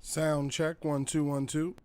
Sound check 1 2 1 2.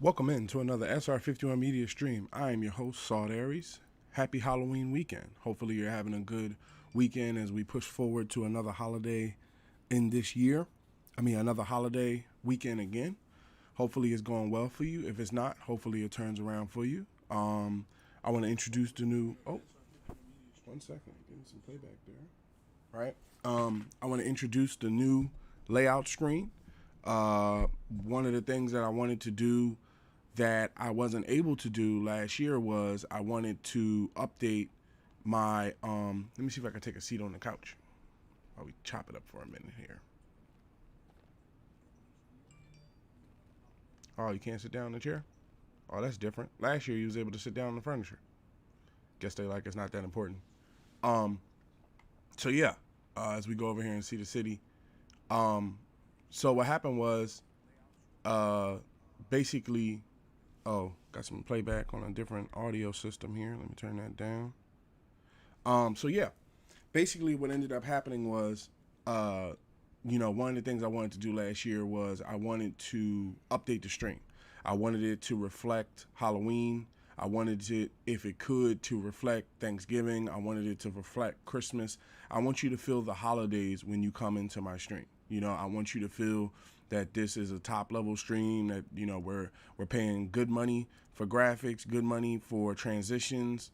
Welcome in to another SR51 Media stream. I am your host, Saud Aries. Happy Halloween weekend. Hopefully you're having a good weekend as we push forward to another holiday in this year. Another holiday weekend again. Hopefully it's going well for you. If it's not, hopefully it turns around for you. I want to introduce the new... Oh, 1 second. Getting some playback there. Right. I want to introduce the new layout screen. One of the things that I wanted to do that I wasn't able to do last year was I wanted to update my, let me see if I can take a seat on the couch while we chop it up for a minute here. Oh, you can't sit down in the chair? Oh, that's different. Last year you was able to sit down on the furniture. Guess they like it's not that important. So yeah, as we go over here and see the city. So what happened was, basically, got some playback on a different audio system here. Let me turn that down. So yeah, basically what ended up happening was, one of the things I wanted to do last year was I wanted to update the stream. I wanted it to reflect Halloween. I wanted it, if it could, to reflect Thanksgiving. I wanted it to reflect Christmas. I want you to feel the holidays when you come into my stream. I want you to feel that this is a top level stream, that, we're paying good money for graphics, good money for transitions,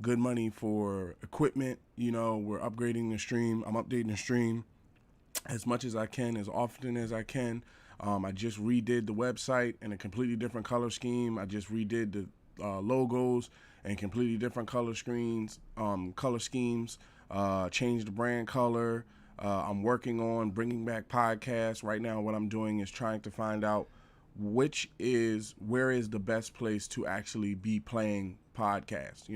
good money for equipment. We're upgrading the stream. I'm updating the stream as much as I can, as often as I can. I just redid the website in a completely different color scheme. I just redid the logos and completely different color schemes, changed the brand color. I'm working on bringing back podcasts. Right now, what I'm doing is trying to find out where is the best place to actually be playing podcasts.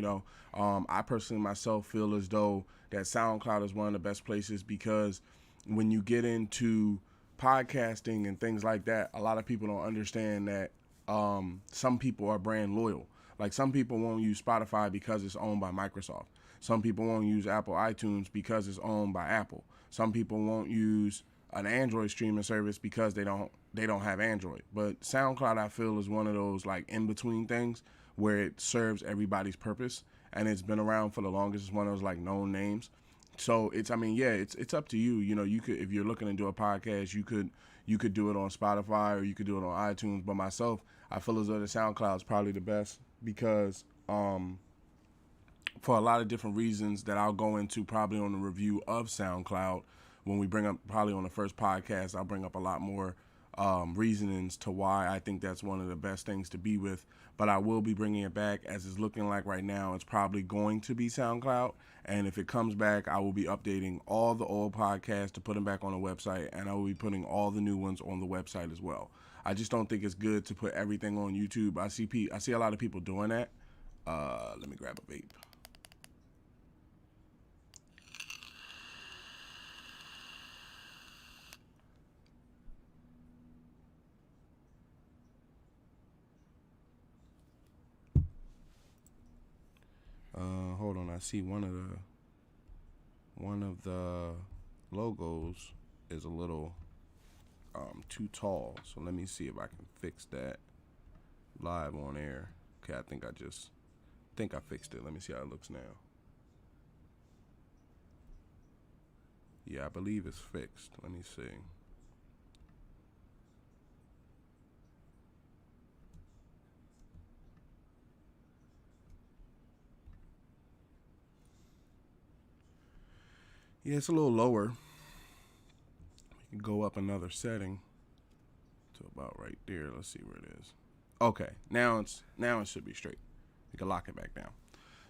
I personally myself feel as though that SoundCloud is one of the best places, because when you get into podcasting and things like that, a lot of people don't understand that some people are brand loyal. Like, some people won't use Spotify because it's owned by Microsoft. Some people won't use Apple iTunes because it's owned by Apple. Some people won't use an Android streaming service because they don't have Android. But SoundCloud, I feel, is one of those like in between things where it serves everybody's purpose, and it's been around for the longest. It's one of those like known names. So it's up to you. You could, if you're looking to do a podcast, you could do it on Spotify or you could do it on iTunes. But myself, I feel as though the SoundCloud is probably the best, because for a lot of different reasons that I'll go into probably on the review of SoundCloud. When we bring up, probably on the first podcast, I'll bring up a lot more reasonings to why I think that's one of the best things to be with. But I will be bringing it back, as it's looking like right now. It's probably going to be SoundCloud. And if it comes back, I will be updating all the old podcasts to put them back on the website. And I will be putting all the new ones on the website as well. I just don't think it's good to put everything on YouTube. I see a lot of people doing that. Let me grab a vape. Hold on, I see one of the logos is a little too tall. So let me see if I can fix that live on air. Okay, I think I fixed it. Let me see how it looks now. Yeah, I believe it's fixed. Let me see. Yeah, it's a little lower. We can go up another setting to about right there. Let's see where it is. Okay, now it should be straight. You can lock it back down.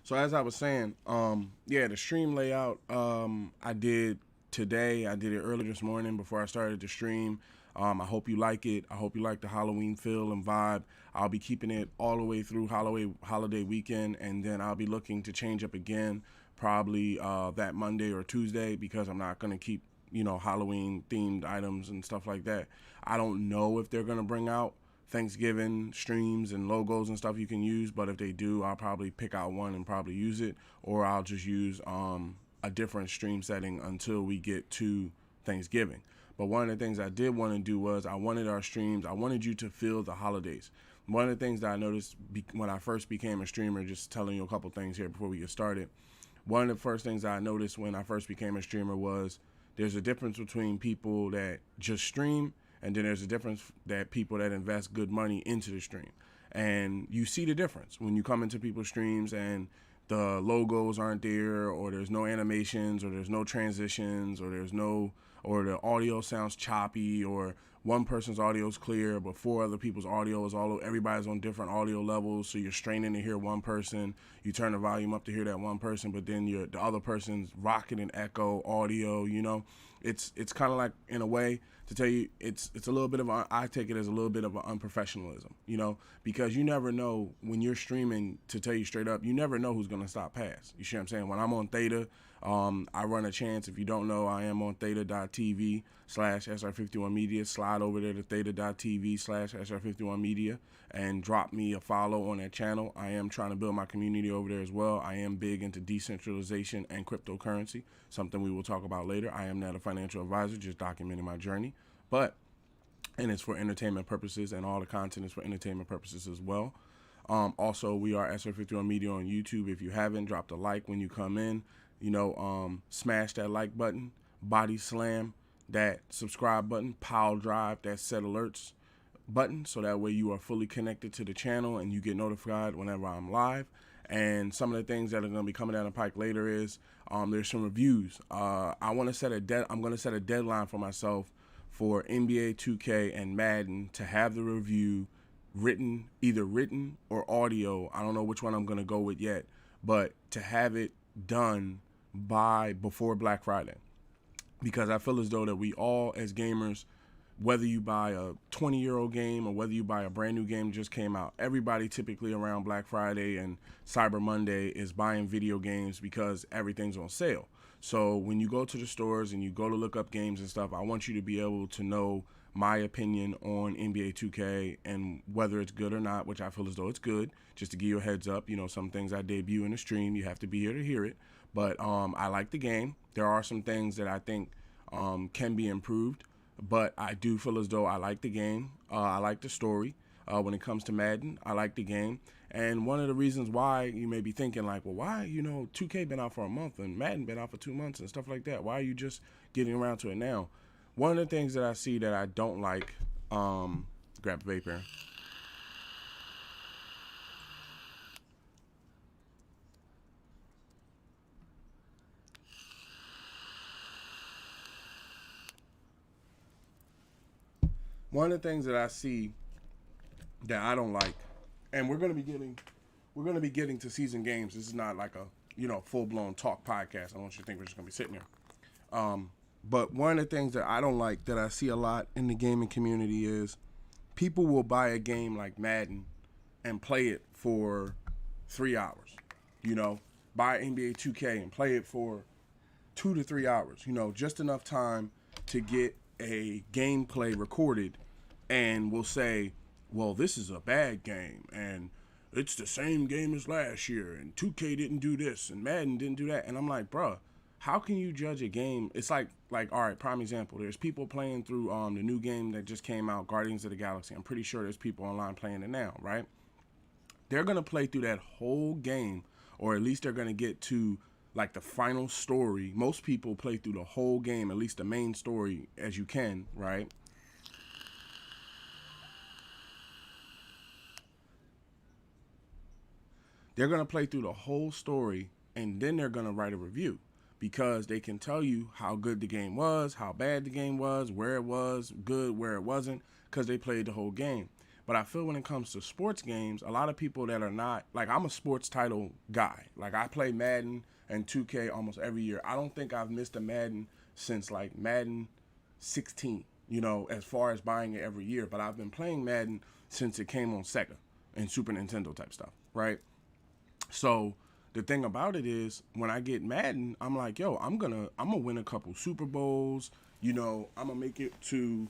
So as I was saying, the stream layout I did today. I did it early this morning before I started the stream. I hope you like it. I hope you like the Halloween feel and vibe. I'll be keeping it all the way through holiday weekend, and then I'll be looking to change up again probably that Monday or Tuesday, because I'm not going to keep, Halloween themed items and stuff like that. I don't know if they're going to bring out Thanksgiving streams and logos and stuff you can use, but if they do, I'll probably pick out one and probably use it, or I'll just use a different stream setting until we get to Thanksgiving. But one of the things I did want to do was I wanted you to feel the holidays. One of the things that I noticed when I first became a streamer, just telling you a couple things here before we get started, one of the first things I noticed when I first became a streamer was there's a difference between people that just stream, and then there's a difference that people that invest good money into the stream. And you see the difference when you come into people's streams and the logos aren't there, or there's no animations, or there's no transitions, or the audio sounds choppy, or one person's audio is clear, but four other people's audio is everybody's on different audio levels. So you're straining to hear one person. You turn the volume up to hear that one person, but then the other person's rocking and echo audio. It's kind of like, in a way, to tell you, it's a little bit of I take it as a little bit of an unprofessionalism, because you never know when you're streaming. To tell you straight up, you never know who's gonna stop past. You see what I'm saying? When I'm on Theta, I run a chance. If you don't know, I am on theta.tv/SR51media. Slide over there to theta.tv/SR51media and drop me a follow on that channel. I am trying to build my community over there as well. I am big into decentralization and cryptocurrency, something we will talk about later. I am not a financial advisor, just documenting my journey. And it's for entertainment purposes, and all the content is for entertainment purposes as well. Also, we are SR51 Media on YouTube. If you haven't, dropped a like when you come in. Smash that like button, body slam that subscribe button, pile drive that set alerts button, so that way you are fully connected to the channel and you get notified whenever I'm live. And some of the things that are going to be coming down the pike later is there's some reviews. I'm going to set a deadline for myself for NBA 2K and Madden to have the review either written or audio. I don't know which one I'm going to go with yet, but to have it done before Black Friday, because I feel as though that we all, as gamers, whether you buy a 20-year-old game or whether you buy a brand new game that just came out, everybody typically around Black Friday and Cyber Monday is buying video games because everything's on sale. So when you go to the stores and you go to look up games and stuff, I want you to be able to know my opinion on NBA 2K and whether it's good or not, which I feel as though it's good. Just to give you a heads up, some things I debut in the stream, you have to be here to hear it. But I like the game. There are some things that I think can be improved, but I do feel as though I like the game. I like the story. When it comes to Madden, I like the game. And one of the reasons why you may be thinking like, well, why, 2K been out for a month and Madden been out for 2 months and stuff like that. Why are you just getting around to it now? One of the things that I see that I don't like, grab vapor. One of the things that I see that I don't like, and we're going to be getting to season games. This is not like a, full blown talk podcast. I don't want you to think we're just going to be sitting here. But one of the things that I don't like that I see a lot in the gaming community is people will buy a game like Madden and play it for 3 hours. Buy NBA 2K and play it for 2 to 3 hours. Just enough time to get a gameplay recorded, and will say, well, this is a bad game, and it's the same game as last year, and 2K didn't do this, and Madden didn't do that. And I'm like, bruh, how can you judge a game? It's like all right, prime example. There's people playing through the new game that just came out, Guardians of the Galaxy. I'm pretty sure there's people online playing it now, right? They're gonna play through that whole game, or at least they're gonna get to like the final story. Most people play through the whole game, at least the main story as you can, right? They're going to play through the whole story and then they're going to write a review because they can tell you how good the game was, how bad the game was, where it was good, where it wasn't, because they played the whole game. But I feel when it comes to sports games, a lot of people that are not, like, I'm a sports title guy. Like, I play Madden and 2K almost every year. I don't think I've missed a Madden since like Madden 16, as far as buying it every year. But I've been playing Madden since it came on Sega and Super Nintendo type stuff, right? So the thing about it is when I get Madden, I'm like, yo, I'm gonna win a couple Super Bowls. I'm gonna make it to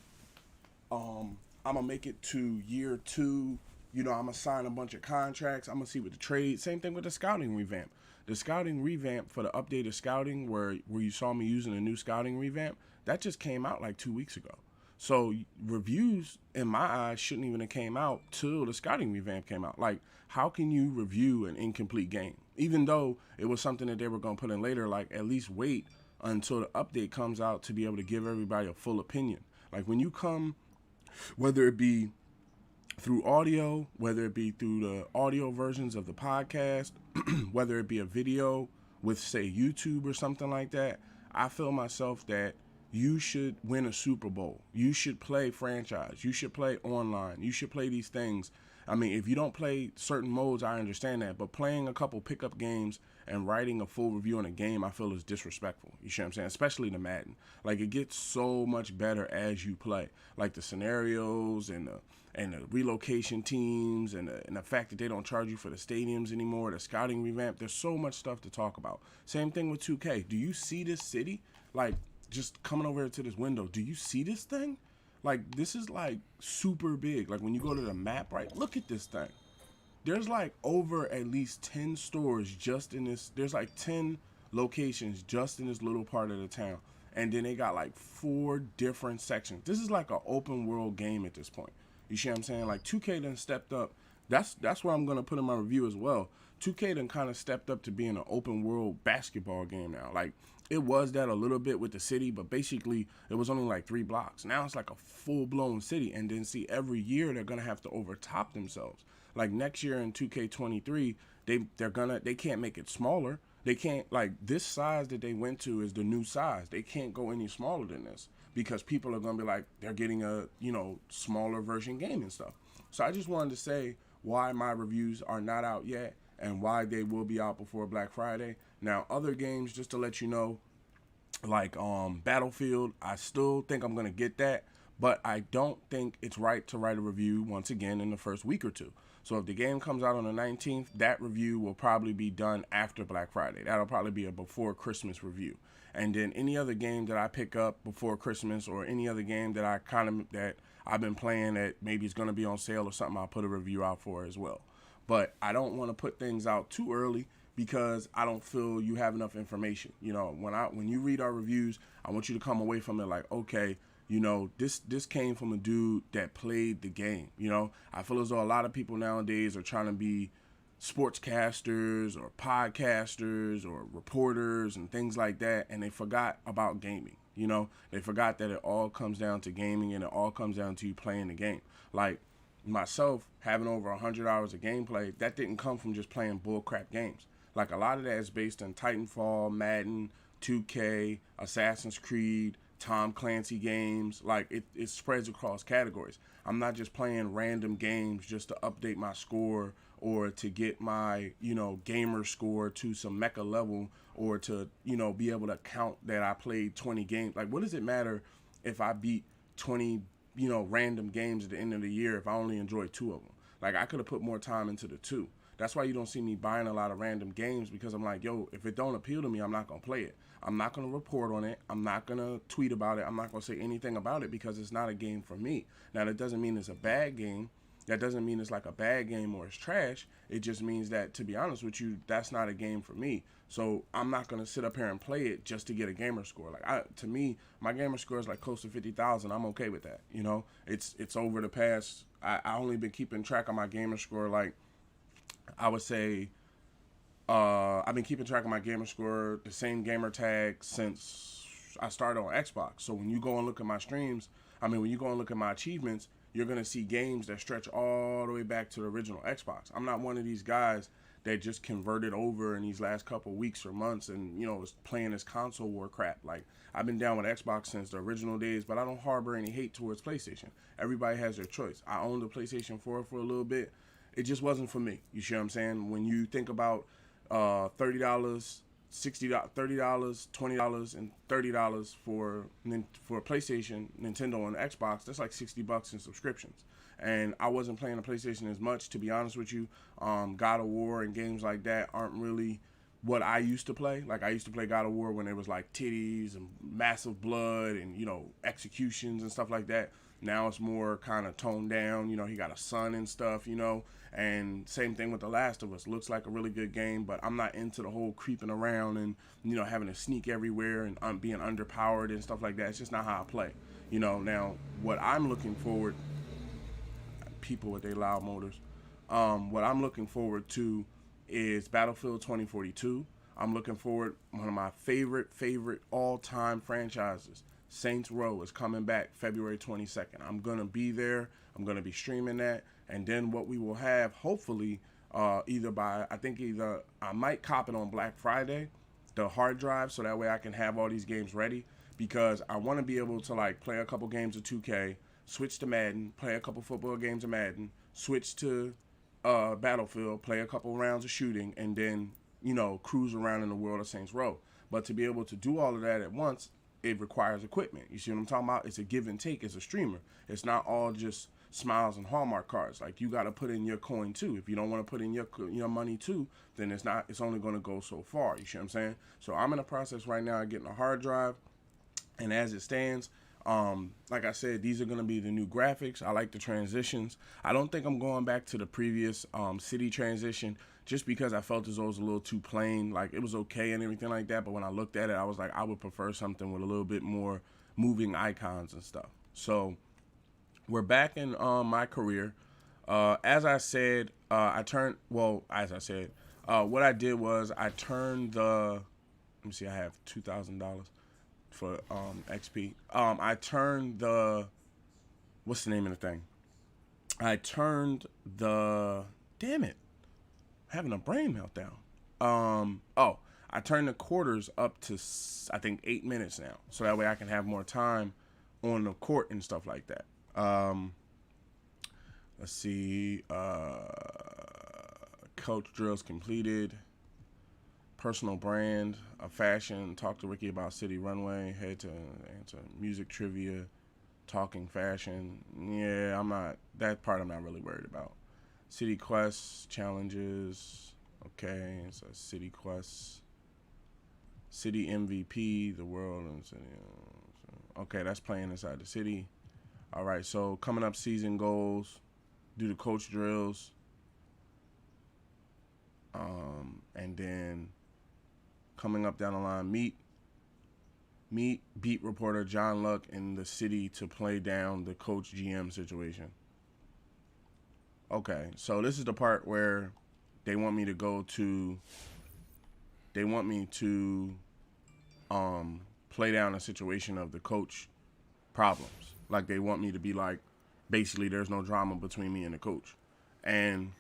year two. I'm gonna sign a bunch of contracts. I'm gonna see what the trade. Same thing with the scouting revamp. The scouting revamp for the updated scouting, where you saw me using a new scouting revamp, that just came out like 2 weeks ago. So reviews, in my eyes, shouldn't even have came out till the scouting revamp came out. Like, how can you review an incomplete game, even though it was something that they were gonna put in later? Like, at least wait until the update comes out to be able to give everybody a full opinion. Like when you come, whether it be through audio, whether it be through the audio versions of the podcast, whether it be a video with, say, YouTube or something like that, I feel myself that you should win a Super Bowl. You should play franchise. You should play online. You should play these things. I mean, if you don't play certain modes, I understand that. But playing a couple pickup games and writing a full review on a game, I feel is disrespectful. You see what I'm saying? Especially the Madden. Like, it gets so much better as you play. Like, the scenarios and the relocation teams and the fact that they don't charge you for the stadiums anymore, the scouting revamp. There's so much stuff to talk about. Same thing with 2K. Do you see this city? Like, just coming over to this window, do you see this thing? Like, this is like super big. Like, when you go to the map, right? Look at this thing. There's like over at least 10 stores just in this. There's like 10 locations just in this little part of the town. And then they got like 4 different sections. This is like an open world game at this point. You see what I'm saying? Like, 2K done stepped up. That's what I'm going to put in my review as well. 2K done kind of stepped up to being an open world basketball game now. Like, it was that a little bit with the city, but basically it was only like 3 blocks. Now it's like a full-blown city. And then see, every year they're going to have to overtop themselves. Like, next year in 2K23, they can't make it smaller. They can't, like, this size that they went to is the new size. They can't go any smaller than this because people are going to be like, they're getting a, smaller version game and stuff. So I just wanted to say why my reviews are not out yet and why they will be out before Black Friday. Now, other games, just to let you know, like Battlefield, I still think I'm going to get that, but I don't think it's right to write a review once again in the first week or two. So if the game comes out on the 19th, that review will probably be done after Black Friday. That'll probably be a before Christmas review. And then any other game that I pick up before Christmas, or any other game that I've been playing that maybe it's going to be on sale or something, I'll put a review out for as well. But I don't want to put things out too early because I don't feel you have enough information. When you read our reviews, I want you to come away from it like, okay, this came from a dude that played the game. I feel as though a lot of people nowadays are trying to be sportscasters or podcasters or reporters and things like that, and they forgot about gaming. They forgot that it all comes down to gaming, and it all comes down to you playing the game. Like myself, having over 100 hours of gameplay, that didn't come from just playing bullcrap games. Like, a lot of that is based on Titanfall, Madden, 2K, Assassin's Creed, Tom Clancy games. Like, it spreads across categories. I'm not just playing random games just to update my score or to get my, gamer score to some mecha level, or to, be able to count that I played 20 games. Like, what does it matter if I beat 20, random games at the end of the year if I only enjoy 2 of them? Like, I could have put more time into the 2. That's why you don't see me buying a lot of random games, because I'm like, yo, if it don't appeal to me, I'm not going to play it. I'm not going to report on it. I'm not going to tweet about it. I'm not going to say anything about it because it's not a game for me. Now, that doesn't mean it's a bad game. That doesn't mean it's like a bad game or it's trash. It just means that, to be honest with you, that's not a game for me. So I'm not gonna sit up here and play it just to get a gamer score. To me, my gamer score is like close to 50,000. I'm okay with that. You know, it's over the past. I only been keeping track of my gamer score. Like I would say, I've been keeping track of my gamer score, the same gamer tag since I started on Xbox. So when you go and look at my streams, when you go and look at my achievements, you're going to see games that stretch all the way back to the original Xbox. I'm not one of these guys that just converted over in these last couple weeks or months and, is playing this console war crap. Like, I've been down with Xbox since the original days, but I don't harbor any hate towards PlayStation. Everybody has their choice. I owned the PlayStation 4 for a little bit. It just wasn't for me. You see what I'm saying? When you think about $30, $60, $30, $20, and $30 for PlayStation, Nintendo, and Xbox, that's like $60 in subscriptions. And I wasn't playing the PlayStation as much, to be honest with you. God of War and games like that aren't really what I used to play. Like, I used to play God of War when it was like titties and massive blood and, executions and stuff like that. Now it's more kind of toned down. He got a son and stuff, and same thing with The Last of Us. Looks like a really good game, but I'm not into the whole creeping around and, having to sneak everywhere and being underpowered and stuff like that. It's just not how I play. Now what I'm looking forward, people with their loud motors, what I'm looking forward to is Battlefield 2042. I'm looking forward, one of my favorite all-time franchises, Saints Row, is coming back February 22nd. I'm going to be there. I'm going to be streaming that. And then what we will have, hopefully, I might cop it on Black Friday, the hard drive, so that way I can have all these games ready, because I want to be able to, like, play a couple games of 2K, switch to Madden, play a couple football games of Madden, switch to Battlefield, play a couple rounds of shooting, and then, cruise around in the world of Saints Row. But to be able to do all of that at once, it requires equipment. You see what I'm talking about? It's a give and take as a streamer. It's not all just smiles and Hallmark cards. Like, you got to put in your coin too. If you don't want to put in your money too, then it's only going to go so far. You see what I'm saying? So I'm in the process right now of getting a hard drive, and as it stands, like I said, these are going to be the new graphics. I like the transitions. I don't think I'm going back to the previous city transition, just because I felt as though it was a little too plain. Like, it was okay and everything like that, but when I looked at it, I was like, I would prefer something with a little bit more moving icons and stuff. So we're back in my career. As I said, what I did was I turned let me see, I have $2,000 for XP. I turned what's the name of the thing? Damn it, having a brain meltdown. I turned the quarters up to, I think, 8 minutes now, so that way I can have more time on the court and stuff like that. Let's see. Coach drills completed. Personal brand, a fashion. Talk to Ricky about city runway. Head to answer music trivia. Talking fashion. Yeah, that part I'm not really worried about. City quests, challenges. Okay, it's a city quest. City MVP, the world. Okay, that's playing inside the city. All right, so coming up, season goals. Do the coach drills. And then coming up down the line, meet beat reporter John Luck in the city to play down the coach GM situation. Okay, so this is the part where they want me to play down a situation of the coach problems. Like, they want me to be like, basically, there's no drama between me and the coach. And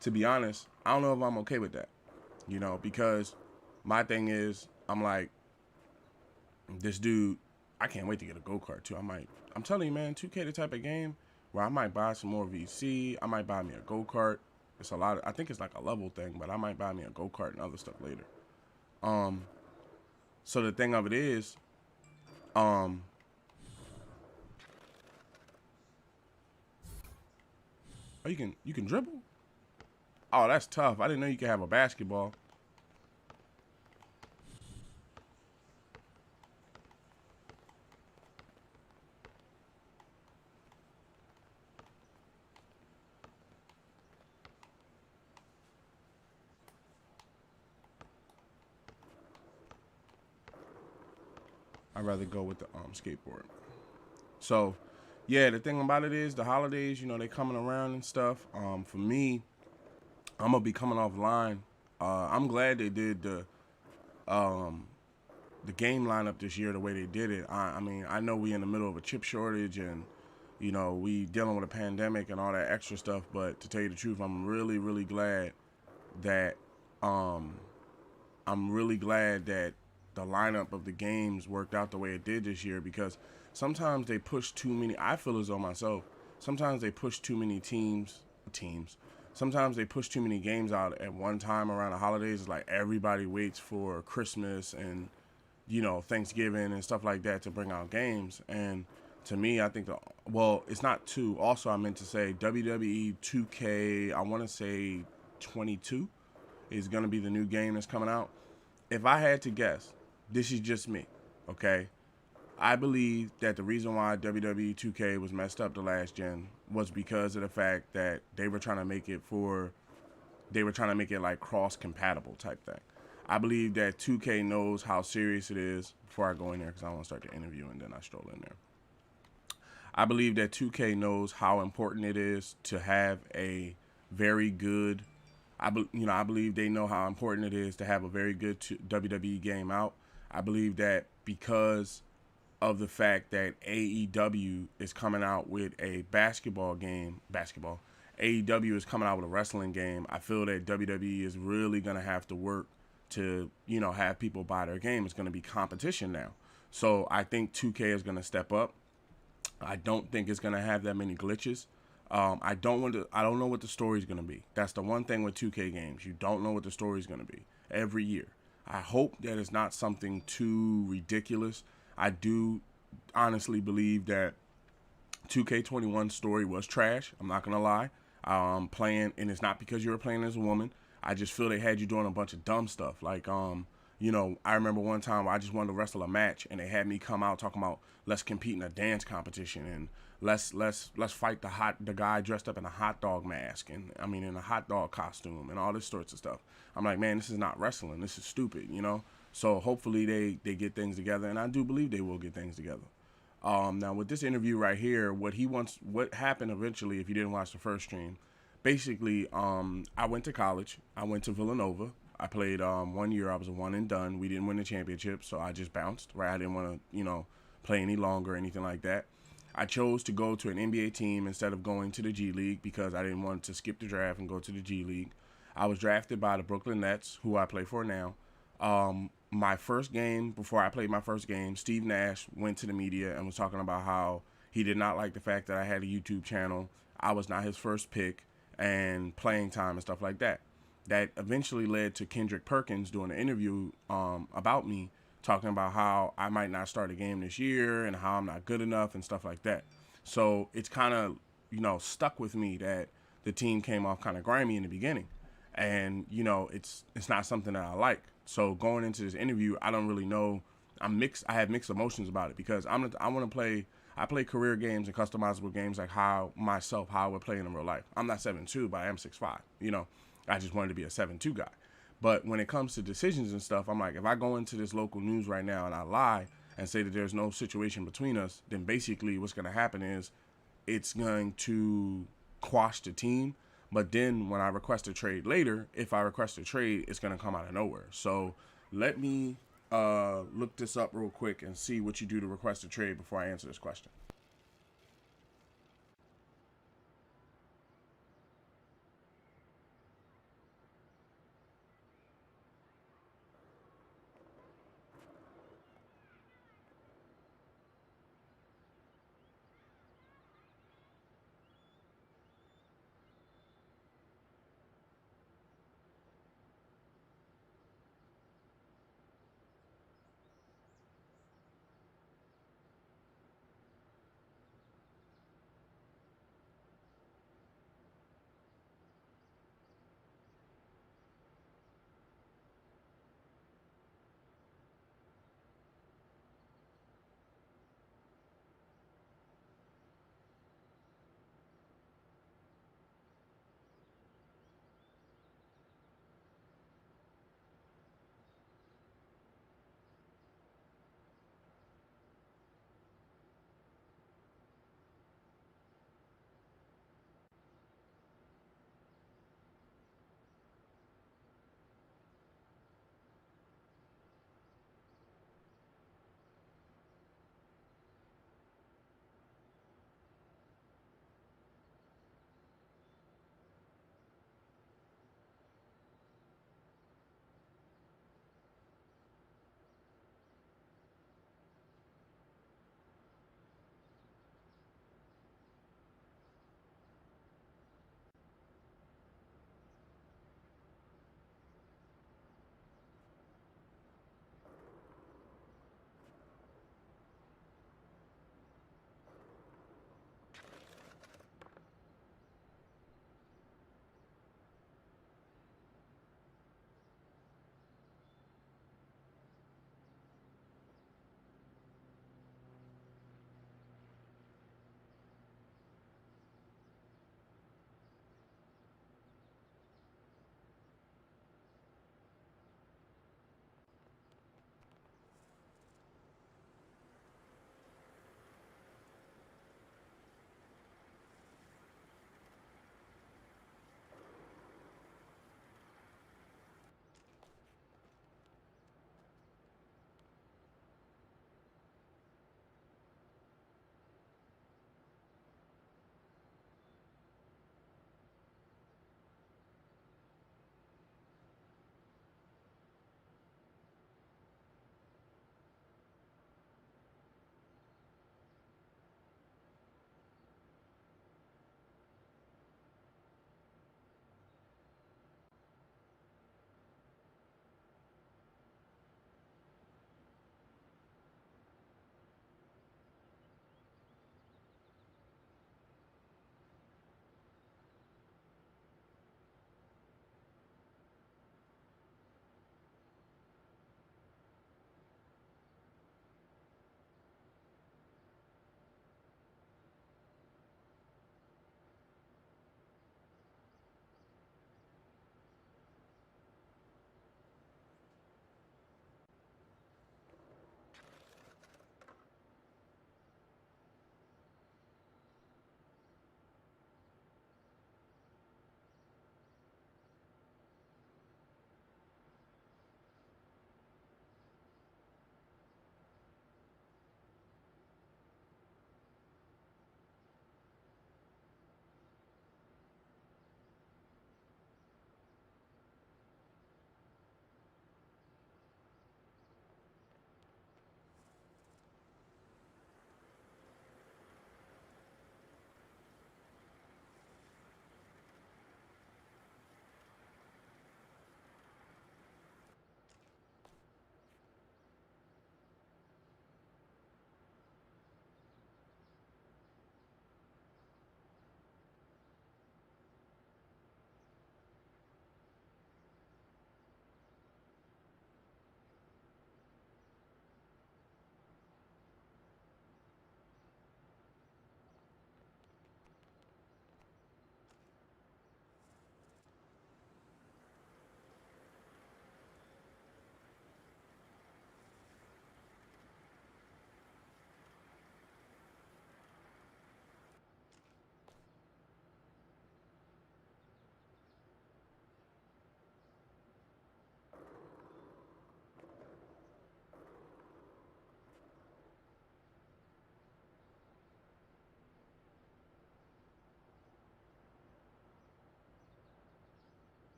to be honest, I don't know if I'm okay with that, because my thing is, I'm like, this dude, I can't wait to get a go-kart too. I'm telling you, man, 2K the type of game where I might buy some more VC. I might buy me a go-kart. It's a lot. I think it's like a level thing, but I might buy me a go-kart and other stuff later. So the thing of it is, oh, you can dribble? Oh, that's tough. I didn't know you could have a basketball. I'd rather go with the skateboard. So, yeah, the thing about it is the holidays, they coming around and stuff. For me, I'm gonna be coming offline. I'm glad they did um, the game lineup this year the way they did it. I mean, I know we in the middle of a chip shortage and we dealing with a pandemic and all that extra stuff. But to tell you the truth, that um, I'm really glad that the lineup of the games worked out the way it did this year because sometimes they push too many. I feel as though myself. Sometimes they push too many teams. Sometimes they push too many games out at one time around the holidays. It's like everybody waits for Christmas and Thanksgiving and stuff like that to bring out games. And to me, I think it's not two. Also, I meant to say WWE 2K. I want to say 22 is going to be the new game that's coming out. If I had to guess, this is just me, okay? I believe that the reason why WWE 2K was messed up the last gen was because of the fact that they were trying to make it like cross compatible type thing. I believe that 2K knows how serious it is. Before I go in there, because I want to start the interview and then I stroll in there. I believe that 2K knows how important it is to have a very good. I believe they know how important it is to have a very good WWE game out. I believe that because of the fact that AEW is coming out with a AEW is coming out with a wrestling game. I feel that WWE is really going to have to work to, have people buy their game. It's going to be competition now. So I think 2K is going to step up. I don't think it's going to have that many glitches. I don't know what the story is going to be. That's the one thing with 2K games. You don't know what the story is going to be every year. I hope that it's not something too ridiculous. I do honestly believe that 2K21 story was trash. I'm not going to lie. Playing, and it's not because you were playing as a woman. I just feel they had you doing a bunch of dumb stuff. Like, I remember one time I just wanted to wrestle a match, and they had me come out talking about let's compete in a dance competition and let's fight the guy dressed up in a hot dog mask and in a hot dog costume and all this sorts of stuff. I'm like, man, this is not wrestling. This is stupid, So hopefully they get things together, and I do believe they will get things together. Now with this interview right here, what happened eventually, if you didn't watch the first stream, basically, I went to college. I went to Villanova. I played 1 year. I was a one and done. We didn't win the championship, so I just bounced. Right, I didn't want to, play any longer or anything like that. I chose to go to an NBA team instead of going to the G League because I didn't want to skip the draft and go to the G League. I was drafted by the Brooklyn Nets, who I play for now. My first game, before I played my first game, Steve Nash went to the media and was talking about how he did not like the fact that I had a YouTube channel. I was not his first pick and playing time and stuff like that. That eventually led to Kendrick Perkins doing an interview about me, talking about how I might not start a game this year and how I'm not good enough and stuff like that. So it's kind of, stuck with me that the team came off kind of grimy in the beginning. And, it's not something that I like. So going into this interview, I don't really know. I have mixed emotions about it because I play career games and customizable games like how I would play in real life. I'm not 7'2", but I am 6'5". I just wanted to be a 7'2" guy. But when it comes to decisions and stuff, I'm like, if I go into this local news right now and I lie and say that there's no situation between us, then basically what's going to happen is it's going to quash the team. But then when I request a trade later, if I request a trade, it's going to come out of nowhere. So let me look this up real quick and see what you do to request a trade before I answer this question.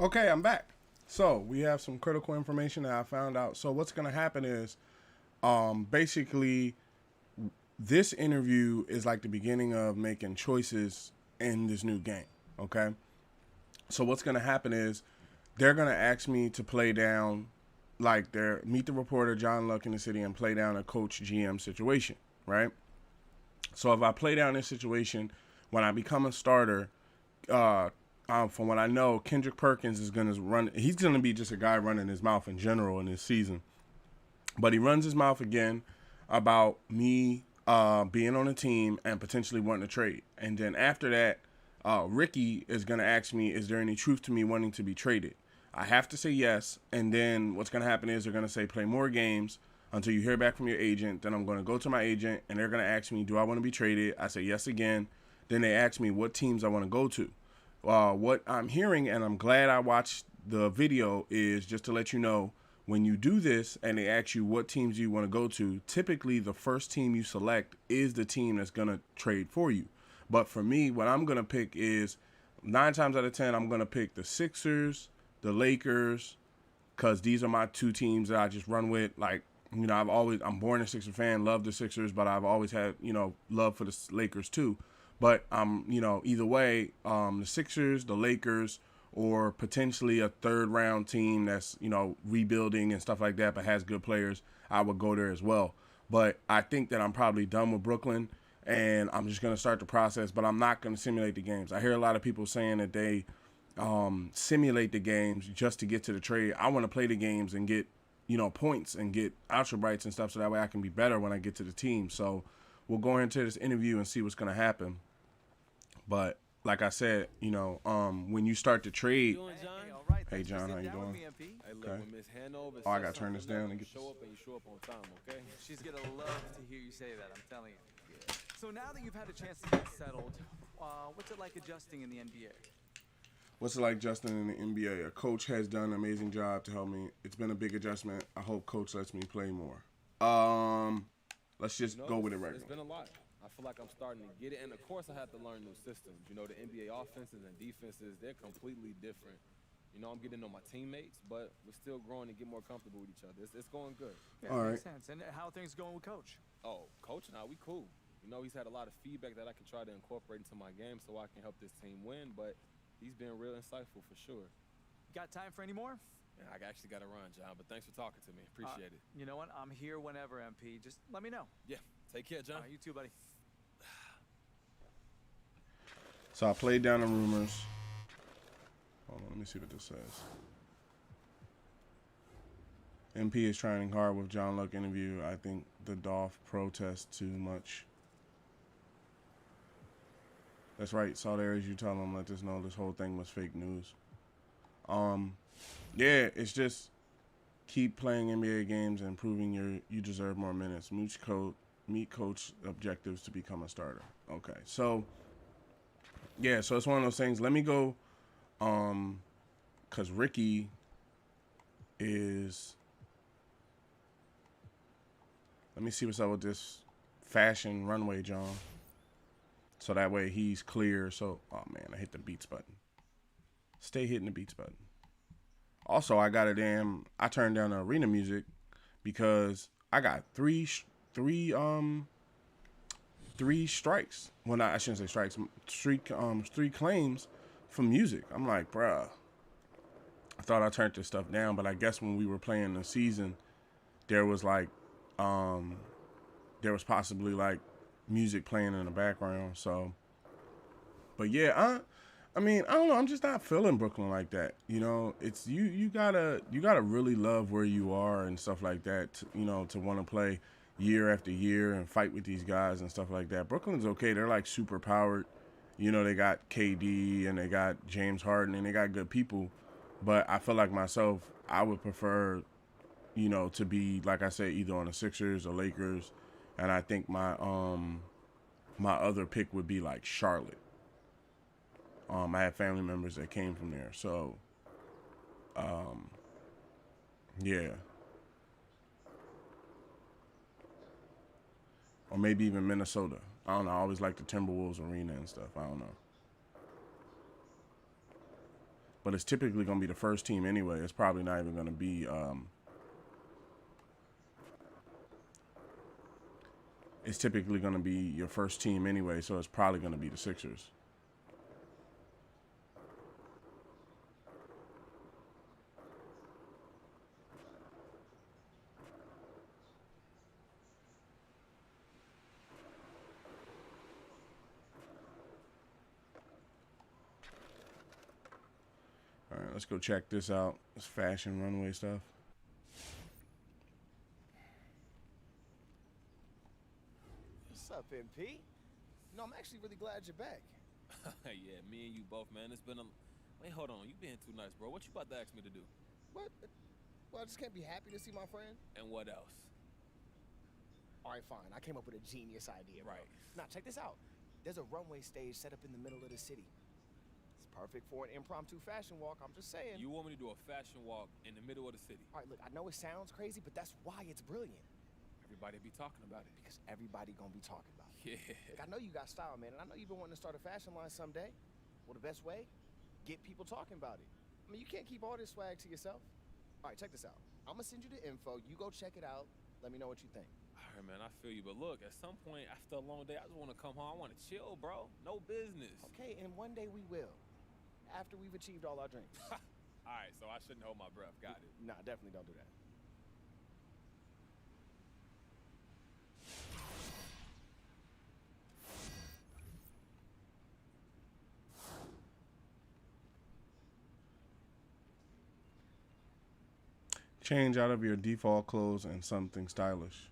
Okay, I'm back. So we have some critical information that I found out. So what's going to happen is, basically, this interview is like the beginning of making choices in this new game. Okay. So what's going to happen is they're going to ask me to play down, like, their meet the reporter John Luck in the city and play down a coach GM situation, right? So if I play down this situation, when I become a starter, from what I know, Kendrick Perkins is going to run. He's going to be just a guy running his mouth in general in this season. But he runs his mouth again about me being on a team and potentially wanting to trade. And then after that, Ricky is going to ask me, is there any truth to me wanting to be traded? I have to say yes. And then what's going to happen is they're going to say play more games until you hear back from your agent. Then I'm going to go to my agent and they're going to ask me, do I want to be traded? I say yes again. Then they ask me what teams I want to go to. What I'm hearing, and I'm glad I watched the video, is just to let you know, when you do this and they ask you what teams you want to go to, typically the first team you select is the team that's going to trade for you. But for me, what I'm going to pick is 9 times out of 10, I'm going to pick the Sixers, the Lakers, because these are my two teams that I just run with. Like, you know, I'm born a Sixers fan, love the Sixers, but I've always had, you know, love for the Lakers too. But you know, either way, the Sixers, the Lakers, or potentially a third round team that's, you know, rebuilding and stuff like that, but has good players, I would go there as well. But I think that I'm probably done with Brooklyn, and I'm just going to start the process, but I'm not going to simulate the games. I hear a lot of people saying that they simulate the games just to get to the trade. I want to play the games and get, you know, points and get ultra brights and stuff, so that way I can be better when I get to the team. So we'll go into this interview and see what's going to happen. But like I said, you know, when you start to trade, hey John, how you doing? Okay. Oh, I gotta turn this down and get show up and you show up on time, okay? She's gonna love to hear you say that, I'm telling you. Yeah. So now that you've had a chance to get settled, what's it like adjusting in the NBA? What's it like adjusting in the NBA? A coach has done an amazing job to help me. It's been a big adjustment. I hope coach lets me play more. Let's just go with it right now. It's been a lot. I feel like I'm starting to get it. And, of course, I have to learn new systems. You know, the NBA offenses and defenses, they're completely different. You know, I'm getting to know my teammates, but we're still growing and get more comfortable with each other. It's going good. Yeah, all right. Makes sense. And how are things going with Coach? Oh, Coach and I, we cool. You know, he's had a lot of feedback that I can try to incorporate into my game so I can help this team win, but he's been real insightful for sure. Got time for any more? Yeah, I actually got to run, John, but thanks for talking to me. Appreciate it. You know what? I'm here whenever, MP. Just let me know. Yeah. Take care, John. You too, buddy. So I played down the rumors. Hold on, let me see what this says. MP is trying hard with John Luck interview. I think the Dolph protest too much. That's right. Saw there as you tell them, let us know this whole thing was fake news. Yeah, it's just keep playing NBA games and proving you deserve more minutes. Meet coach objectives to become a starter. Okay, so yeah, so it's one of those things. Let me go, because Ricky is. Let me see what's up with this fashion runway, John. So that way he's clear. So, oh man, I hit the beats button. Stay hitting the beats button. Also, I turned down the arena music because I got three strikes. Well, I shouldn't say strikes. Three claims from music. I'm like, bruh. I thought I turned this stuff down, but I guess when we were playing the season, there was like, there was possibly like music playing in the background. So, but yeah, I mean, I don't know. I'm just not feeling Brooklyn like that. You know, it's you gotta really love where you are and stuff like that. To want to play year after year and fight with these guys and stuff like that. Brooklyn's okay. They're like super powered. You know, they got KD and they got James Harden and they got good people. But I feel like myself, I would prefer, to be, like I said, either on the Sixers or Lakers. And I think my other pick would be like Charlotte. I have family members that came from there. So, yeah. Or maybe even Minnesota. I don't know. I always like the Timberwolves arena and stuff. I don't know. but it's typically going to be the first team anyway. It's probably not even going to be it's typically going to be your first team anyway, so it's probably going to be the Sixers. All right, let's go check this out. This fashion runway stuff. What's up, MP? No, I'm actually really glad you're back. Yeah, me and you both, man. It's been a... Wait, hold on. You being too nice, bro. What you about to ask me to do? What? Well, I just can't be happy to see my friend. And what else? All right, fine. I came up with a genius idea, bro. Right. Now, check this out. There's a runway stage set up in the middle of the city. It's perfect for an impromptu fashion walk. I'm just saying. You want me to do a fashion walk in the middle of the city? All right, look, I know it sounds crazy, but that's why it's brilliant. Everybody be talking about it. Because everybody gonna be talking about it. Yeah. Look, I know you got style, man, and I know you've been wanting to start a fashion line someday. Well, the best way? Get people talking about it. I mean, you can't keep all this swag to yourself. All right, check this out. I'm gonna send you the info. You go check it out. Let me know what you think. All right, man, I feel you. But look, at some point after a long day, I just want to come home. I want to chill, bro. No business. Okay, and one day we will. After we've achieved all our dreams. All right, so I shouldn't hold my breath. Got it. Nah, definitely don't do that. Change out of your default clothes and something stylish.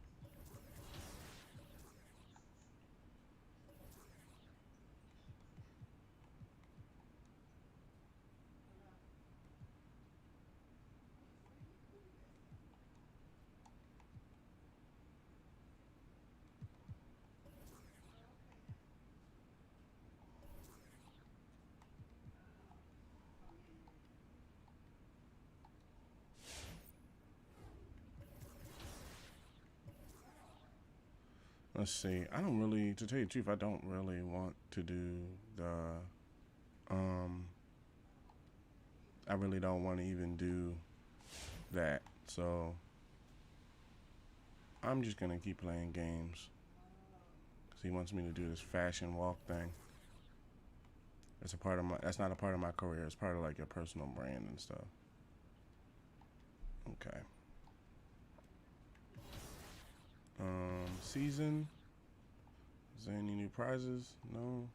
Let's see. I don't really, to tell you the truth, I don't really want to do the, I really don't want to even do that. So I'm just going to keep playing games because he wants me to do this fashion walk thing. It's a part of my, that's not a part of my career. It's part of like your personal brand and stuff. Okay. Season. Is there any new prizes? No.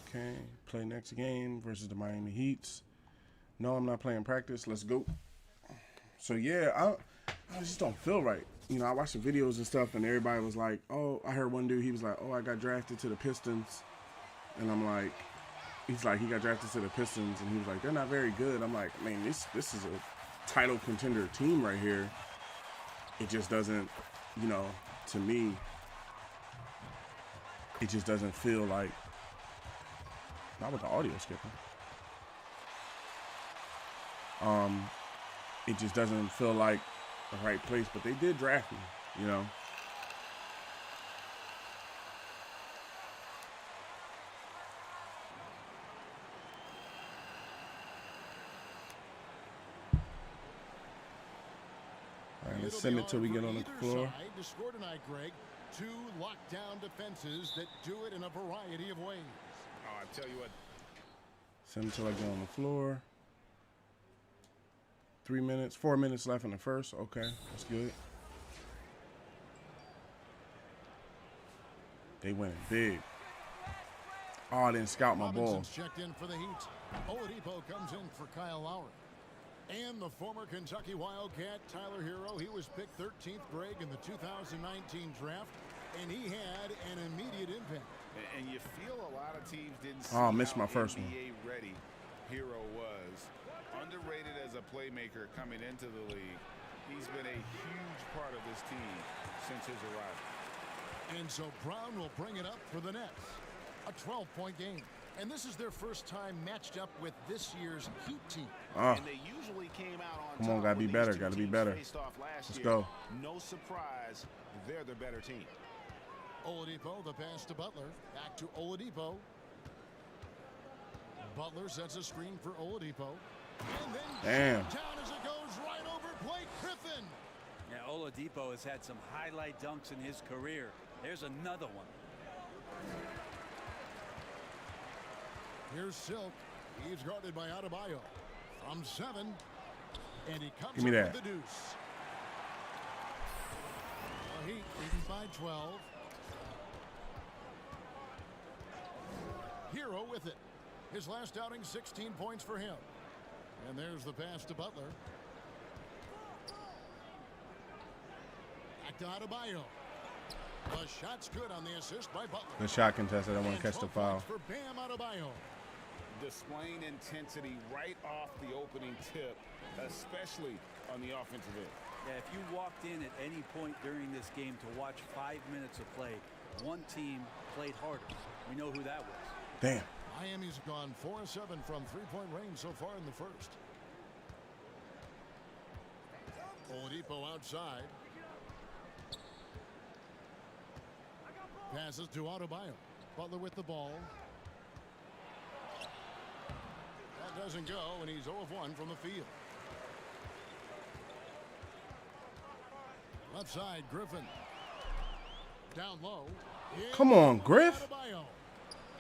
Okay. Play next game versus the Miami Heats. No, I'm not playing practice. Let's go. So yeah, I just don't feel right. You know, I watched the videos and stuff, and everybody was like, "Oh," I heard one dude. He was like, "Oh, I got drafted to the Pistons," and I'm like, he's like, he got drafted to the Pistons, and he was like, "They're not very good." I'm like, man, this is a title contender team right here. It just doesn't, you know, to me, it just doesn't feel like, not with the audio skipping. It just doesn't feel like the right place, but they did draft me, you know. All right, let's send it till we get on the floor. To score tonight, Greg, 2 lockdown defenses that do it in a variety of ways. Oh, I tell you what. Send it till I get on the floor. 3 minutes, 4 minutes left in the first. Okay, that's good. They went big. Oh, I didn't scout my ball. Checked in for the Heat. Oladipo comes in for Kyle Lowry. And the former Kentucky Wildcat, Tyler Hero, he was picked 13th, Greg, in the 2019 draft, and he had an immediate impact. And you feel a lot of teams didn't see I missed my how first NBA ready Hero was. Underrated as a playmaker coming into the league. He's been a huge part of this team since his arrival. And so Brown will bring it up for the Nets. A 12-point game. And this is their first time matched up with this year's Heat team. And they usually came out on Come on, top gotta be when better, these two gotta be teams better. faced off last Let's year. go. No surprise, they're the better team. Oladipo, the pass to Butler. Back to Oladipo. Butler sets a screen for Oladipo. And then Damn. down as it goes right over Blake Griffin. Yeah, Oladipo has had some highlight dunks in his career. There's another one. Here's Silk. He's guarded by Adebayo. From 7. And he comes Give me up that. with the deuce. The Heat leading by 12. Hero with it. His last outing, 16 points for him. And there's the pass to Butler. Back to Adebayo. The shot's good on the assist by Butler. The shot contested. I want And to catch the 12 foul. points for Bam Adebayo. Displaying intensity right off the opening tip, especially on the offensive end. Yeah, if you walked in at any point during this game to watch 5 minutes of play, one team played harder. We know who that was. Damn. Miami's gone 4 of 7 from three-point range so far in the first. Oladipo outside. Passes to Adebayo. Butler with the ball. That doesn't go, and he's 0 of 1 from the field. Left side, Griffin. Down low. Come on, Griff. Adebayo.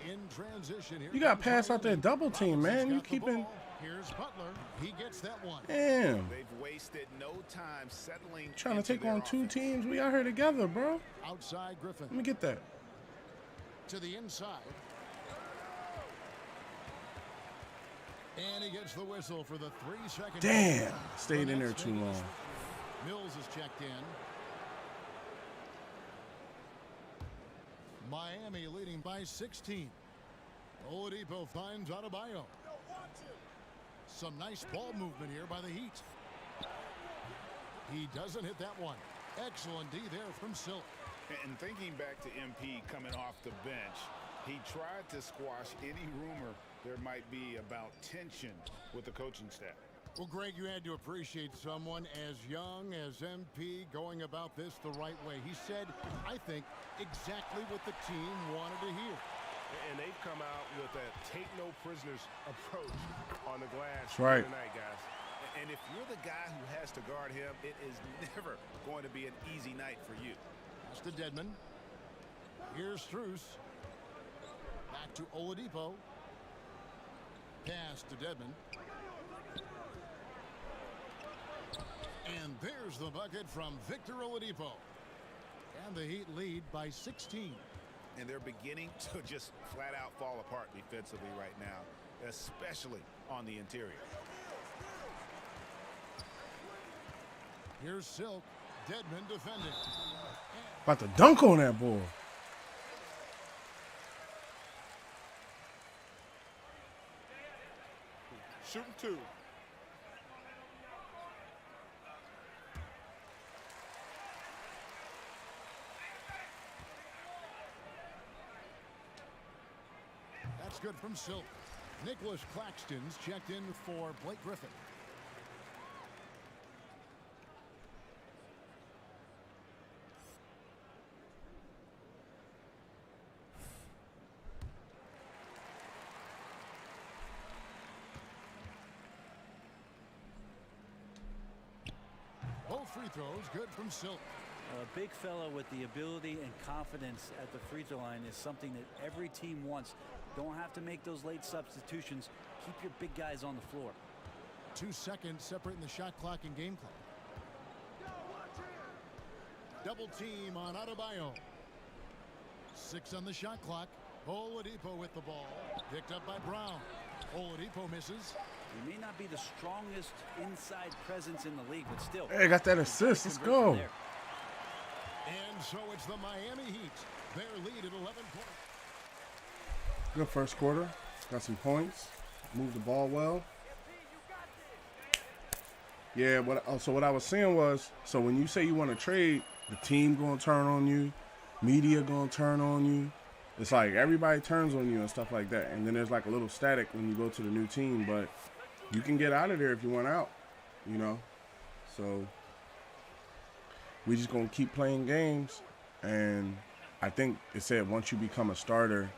In transition here. You got comes pass out there Miami. double team, man. Robinson's You got the keeping. ball. Here's Butler. He gets that one. Damn. They've wasted no time settling. Trying to into take their on 2 offense. teams. We out here together, bro. Outside Griffin. Let me get that. To the inside. And he gets the whistle for the 3-second. Damn. Stayed in there too long. Mills is checked in. Miami leading by 16. Oladipo finds Adebayo. Some nice ball movement here by the Heat. He doesn't hit that one. Excellent D there from Silk. And thinking back to MP coming off the bench, he tried to squash any rumor there might be about tension with the coaching staff. Well, Greg, you had to appreciate someone as young as MP going about this the right way. He said, I think, exactly what the team wanted to hear. And they've come out with a take no prisoners approach on the glass That's right. tonight, guys. And if you're the guy who has to guard him, it is never going to be an easy night for you. Pass to Dedmon. Here's Strus. Back to Oladipo. Pass to Dedmon. And there's the bucket from Victor Oladipo. And the Heat lead by 16. And they're beginning to just flat out fall apart defensively right now, especially on the interior. Here's Silk. Dedmon defending. About to dunk on that boy. Shooting 2. That's good from Silk. Nicholas Claxton's checked in for Blake Griffin. Both free throws good from Silk. A big fella with the ability and confidence at the free throw line is something that every team wants. Don't have to make those late substitutions. Keep your big guys on the floor. 2 seconds separating the shot clock and game clock. Double team on Adebayo. 6 on the shot clock. Oladipo with the ball. Picked up by Brown. Oladipo misses. He may not be the strongest inside presence in the league, but still. Hey, got that assist. Let's go. And so it's the Miami Heat. Their lead at 11 points. Good first quarter. Got some points. Moved the ball well. Yeah, so what I was saying was, so when you say you want to trade, the team going to turn on you, media going to turn on you. It's like everybody turns on you and stuff like that. And then there's like a little static when you go to the new team, but you can get out of there if you want out, you know. So we just going to keep playing games. And I think it said once you become a starter,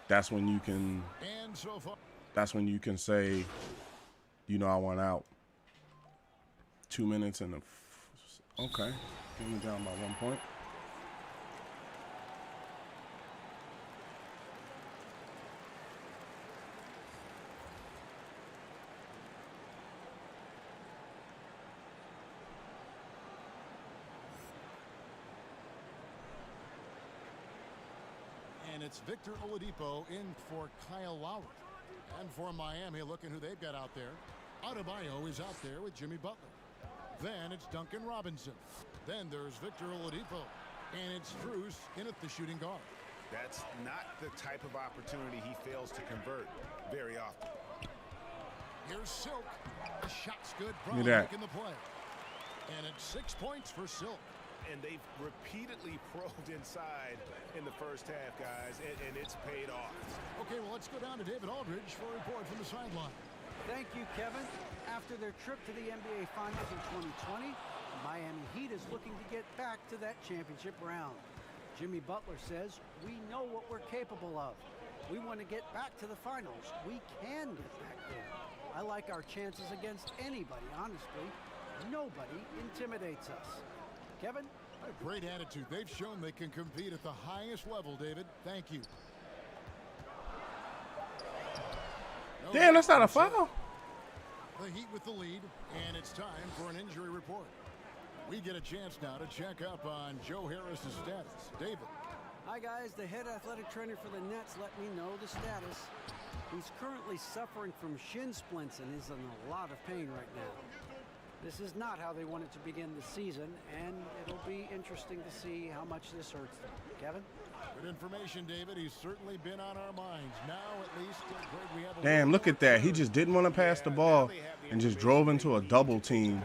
that's when you can. And so far, that's when you can say, you know, I want out. 2 minutes and okay. Getting down by 1 point. And it's Victor Oladipo in for Kyle Lowry. And for Miami, look at who they've got out there. Adebayo is out there with Jimmy Butler. Then it's Duncan Robinson. Then there's Victor Oladipo. And it's Strus in at the shooting guard. That's not the type of opportunity he fails to convert very often. Here's Silk. The shot's good. Look Brown at that. making the play. And it's 6 points for Silk. And they've repeatedly probed inside in the first half, guys, and it's paid off. Okay, well, let's go down to David Aldridge for a report from the sideline. Thank you, Kevin. After their trip to the NBA Finals in 2020, Miami Heat is looking to get back to that championship round. Jimmy Butler says, we know what we're capable of. We want to get back to the finals. We can get back there. I like our chances against anybody, honestly. Nobody intimidates us. Kevin? A great attitude. They've shown they can compete at the highest level, David. Thank you. Damn, that's not a foul. The Heat with the lead, and it's time for an injury report. We get a chance now to check up on Joe Harris's status. David. Hi, guys. The head athletic trainer for the Nets let me know the status. He's currently suffering from shin splints and is in a lot of pain right now. This is not how they wanted to begin the season, and it'll be interesting to see how much this hurts them. Kevin? Good information, David. He's certainly been on our minds. Now, at least, Greg, we have a Damn, look at that. He just didn't want to pass the ball and just drove into a double team.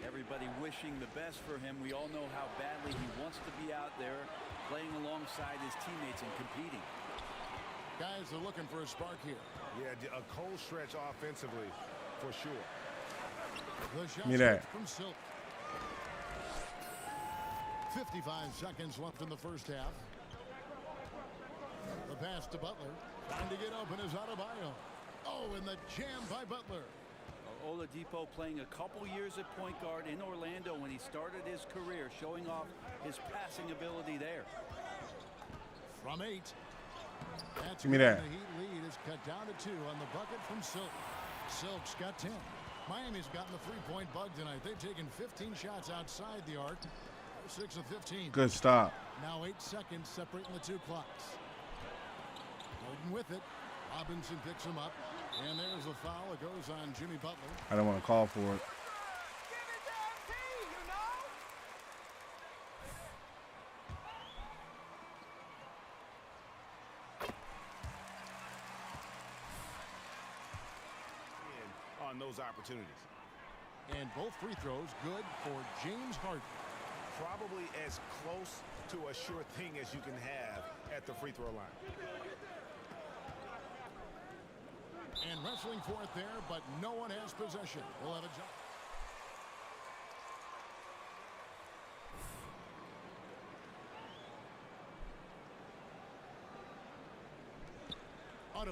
Everybody wishing the best for him. We all know how badly he wants to be out there playing alongside his teammates and competing. Guys are looking for a spark here. Yeah, a cold stretch offensively, for sure. The shot Me that. from Silk. 55 seconds left in the first half. The pass to Butler. Trying to get open is Adebayo. Oh, and the jam by Butler. Oladipo playing a couple years at point guard in Orlando when he started his career, showing off his passing ability there. From 8. That's Give me that. The Heat lead is cut down to 2 on the bucket from Silk. Silk's got 10. Miami's gotten the three-point bug tonight. They've taken 15 shots outside the arc. 6 of 15. Good stop. Now 8 seconds separating the two clocks. Harden with it. Robinson picks him up. And there's a foul. It goes on Jimmy Butler. I don't want to call for it. On those opportunities. And both free throws good for James Harden. Probably as close to a sure thing as you can have at the free throw line. And wrestling for it there, but no one has possession. We'll have a jump.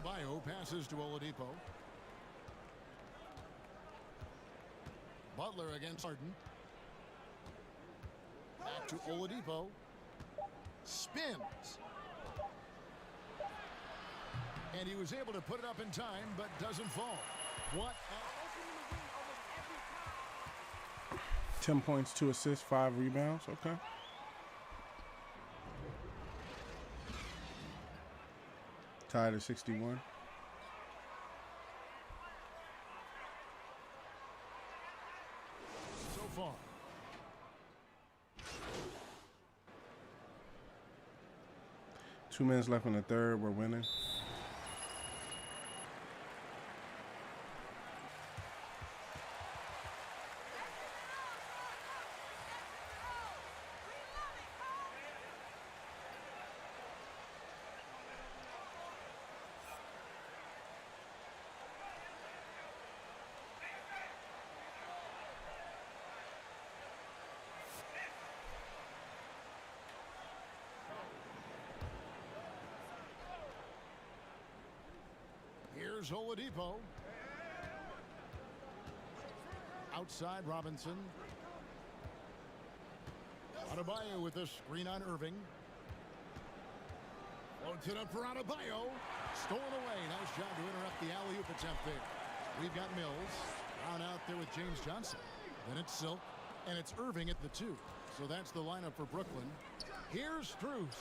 Adebayo passes to Oladipo. Butler against Harden. Back to Oladipo. Spins. And he was able to put it up in time, but doesn't fall. What? 10 points, 2 assists, 5 rebounds. Okay. Tied at 61. So far. Two minutes left in the third. We're winning. Here's Oladipo. Outside Robinson. Adebayo with a screen on Irving. Floats it up for Adebayo. Stolen away. Nice job to interrupt the alley-oop attempt there. We've got Mills. Brown out there with James Johnson. Then it's Silk. And it's Irving at the 2. So that's the lineup for Brooklyn. Here's Strus.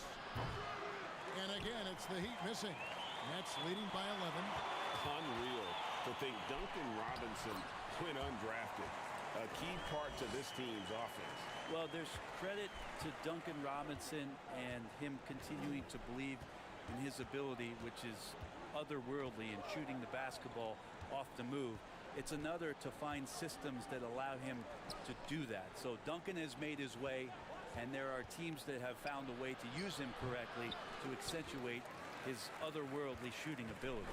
And again, it's the Heat missing. Nets leading by 11. Unreal to think Duncan Robinson went undrafted. A key part to this team's offense. Well, there's credit to Duncan Robinson and him continuing to believe in his ability, which is otherworldly in shooting the basketball off the move. It's another to find systems that allow him to do that. So Duncan has made his way, and there are teams that have found a way to use him correctly to accentuate his otherworldly shooting ability.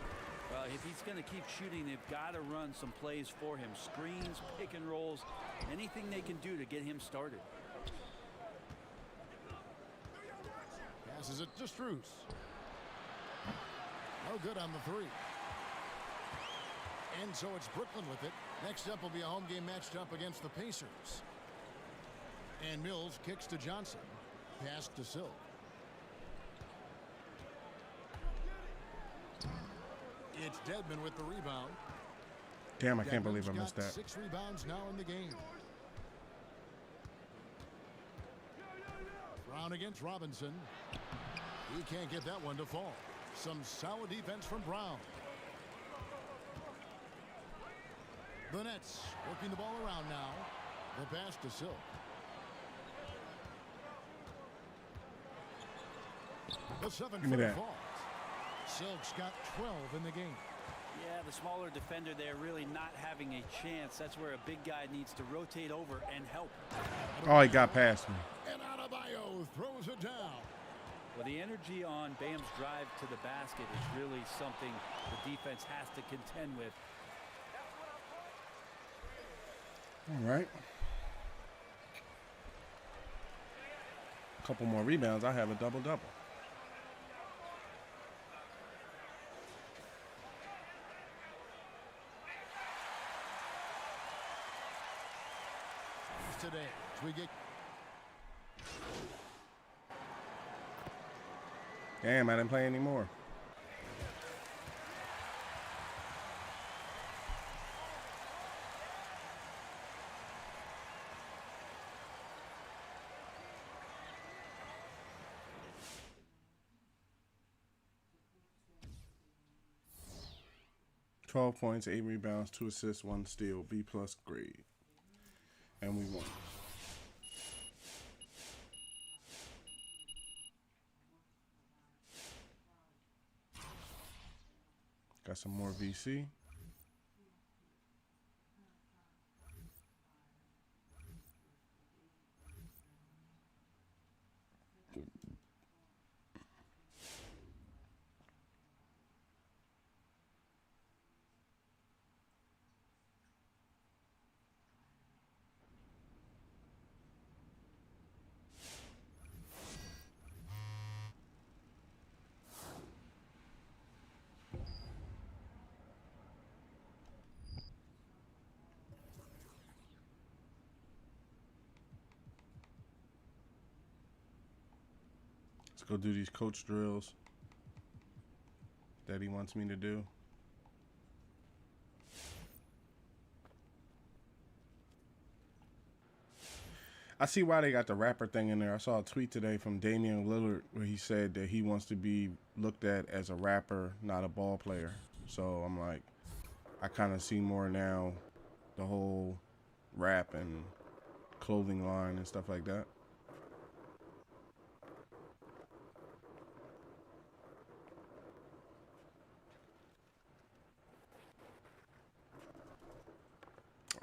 Well, if he's going to keep shooting, they've got to run some plays for him. Screens, pick and rolls, anything they can do to get him started. Passes it to Strus. No good on the 3. And so it's Brooklyn with it. Next up will be a home game matched up against the Pacers. And Mills kicks to Johnson. Pass to Silk. It's Dedmon with the rebound. Damn, I can't believe I missed that. 6 rebounds now in the game. Brown against Robinson. He can't get that one to fall. Some solid defense from Brown. The Nets working the ball around now. The pass to Silk. The 7-footer falls. Silk's got 12 in the game. Yeah, the smaller defender there really not having a chance. That's where a big guy needs to rotate over and help. Oh, he got past me. And Adebayo throws it down. Well, the energy on Bam's drive to the basket is really something the defense has to contend with. All right. A couple more rebounds. I have a double-double. Today, as we get. Damn, I didn't play anymore. $12 points, 8 rebounds, 2 assists, 1 steal, B+ grade. And we won. Got some more VC. Let's go do these coach drills that he wants me to do. I see why they got the rapper thing in there. I saw a tweet today from Damian Lillard where he said that he wants to be looked at as a rapper, not a ball player. So I'm like, I kind of see more now the whole rap and clothing line and stuff like that.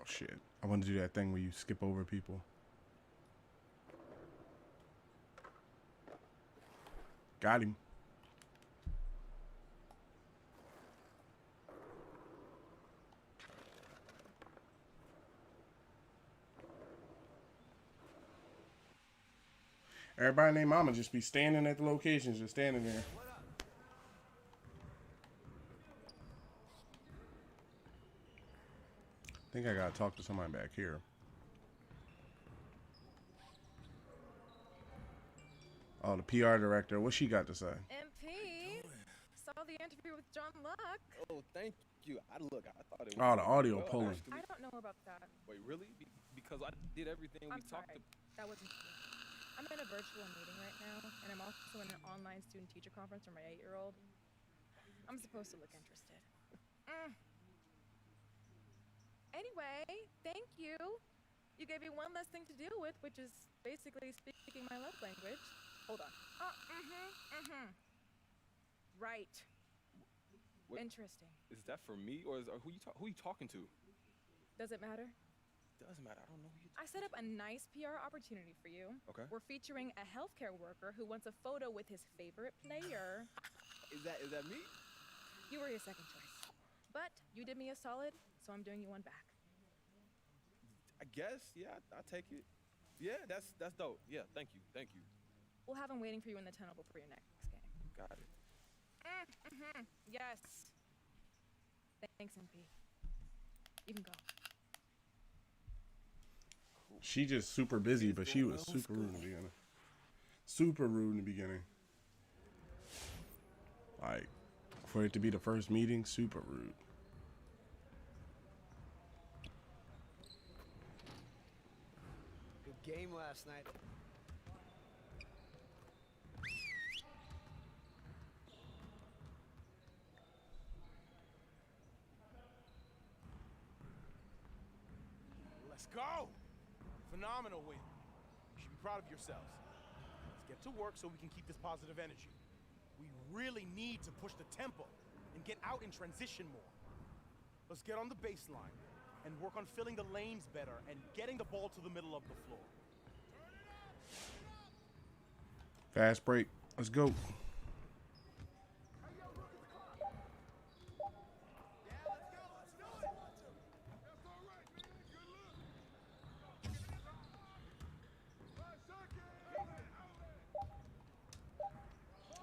Oh, shit. I want to do that thing where you skip over people. Got him. Everybody named Mama just be standing at the locations, just standing there. I think I gotta talk to somebody back here. Oh, the PR director. What she got to say? MP, saw the interview with John Luck. Oh, thank you. I thought it was. Oh, the audio well, pulling. actually. I don't know about that. Wait, really? Because I did everything I'm we talked sorry. about. That wasn't true. I'm in a virtual meeting right now, and I'm also in an online student-teacher conference for my 8-year-old. I'm supposed to look interested. Anyway, thank you. You gave me one less thing to deal with, which is basically speaking my love language. Hold on. Right. What? Interesting. Is that for me, or who you talking to? Does it matter? Doesn't matter. I don't know who you. I set up a nice PR opportunity for you. Okay. We're featuring a healthcare worker who wants a photo with his favorite player. Is that me? You were his second choice. But you did me a solid, so I'm doing you one back. I guess. Yeah, I take it. Yeah, that's dope. Yeah, thank you. We'll have him waiting for you in the tunnel before your next game. Got it. Yes. Thanks, MP. You can go. She just super busy, but she was super rude in the beginning. Super rude in the beginning. Like, for it to be the first meeting, super rude. Good game last night. Let's go! Phenomenal win. You should be proud of yourselves. Let's get to work so we can keep this positive energy. We really need to push the tempo and get out in transition more. Let's get on the baseline and work on filling the lanes better and getting the ball to the middle of the floor. Fast break. Let's go.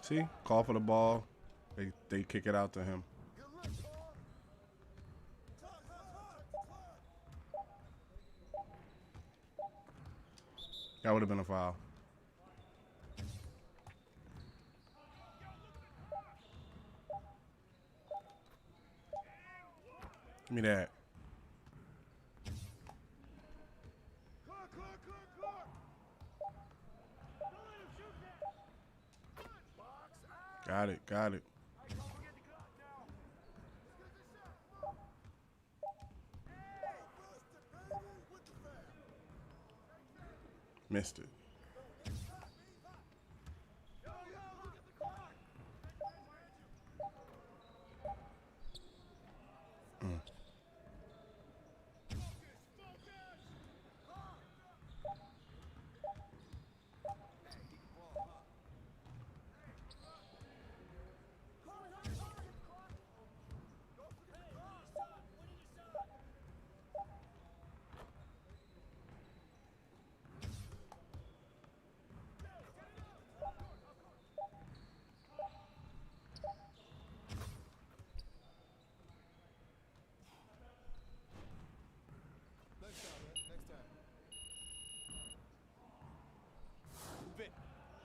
See? Call for the ball. They kick it out to him. That would have been a foul. Give me that. Got it, got it. Missed it.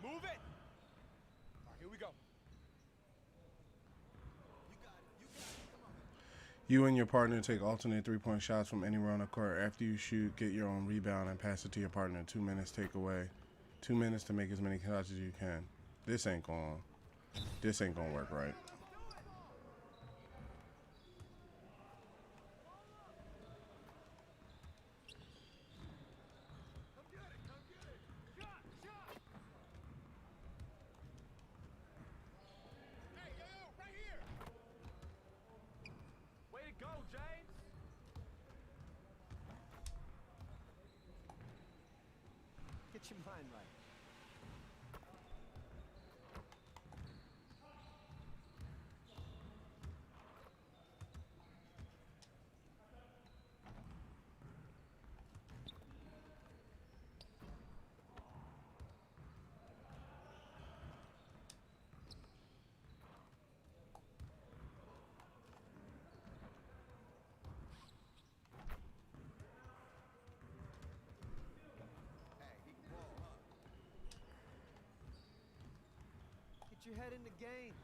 Move it! All right, here we go. You and your partner take alternate three-point shots from anywhere on the court. After you shoot, get your own rebound and pass it to your partner. 2 minutes take away. 2 minutes to make as many shots as you can. This ain't gonna work right. Way to go, James! Get your mind right. Put your head in the game.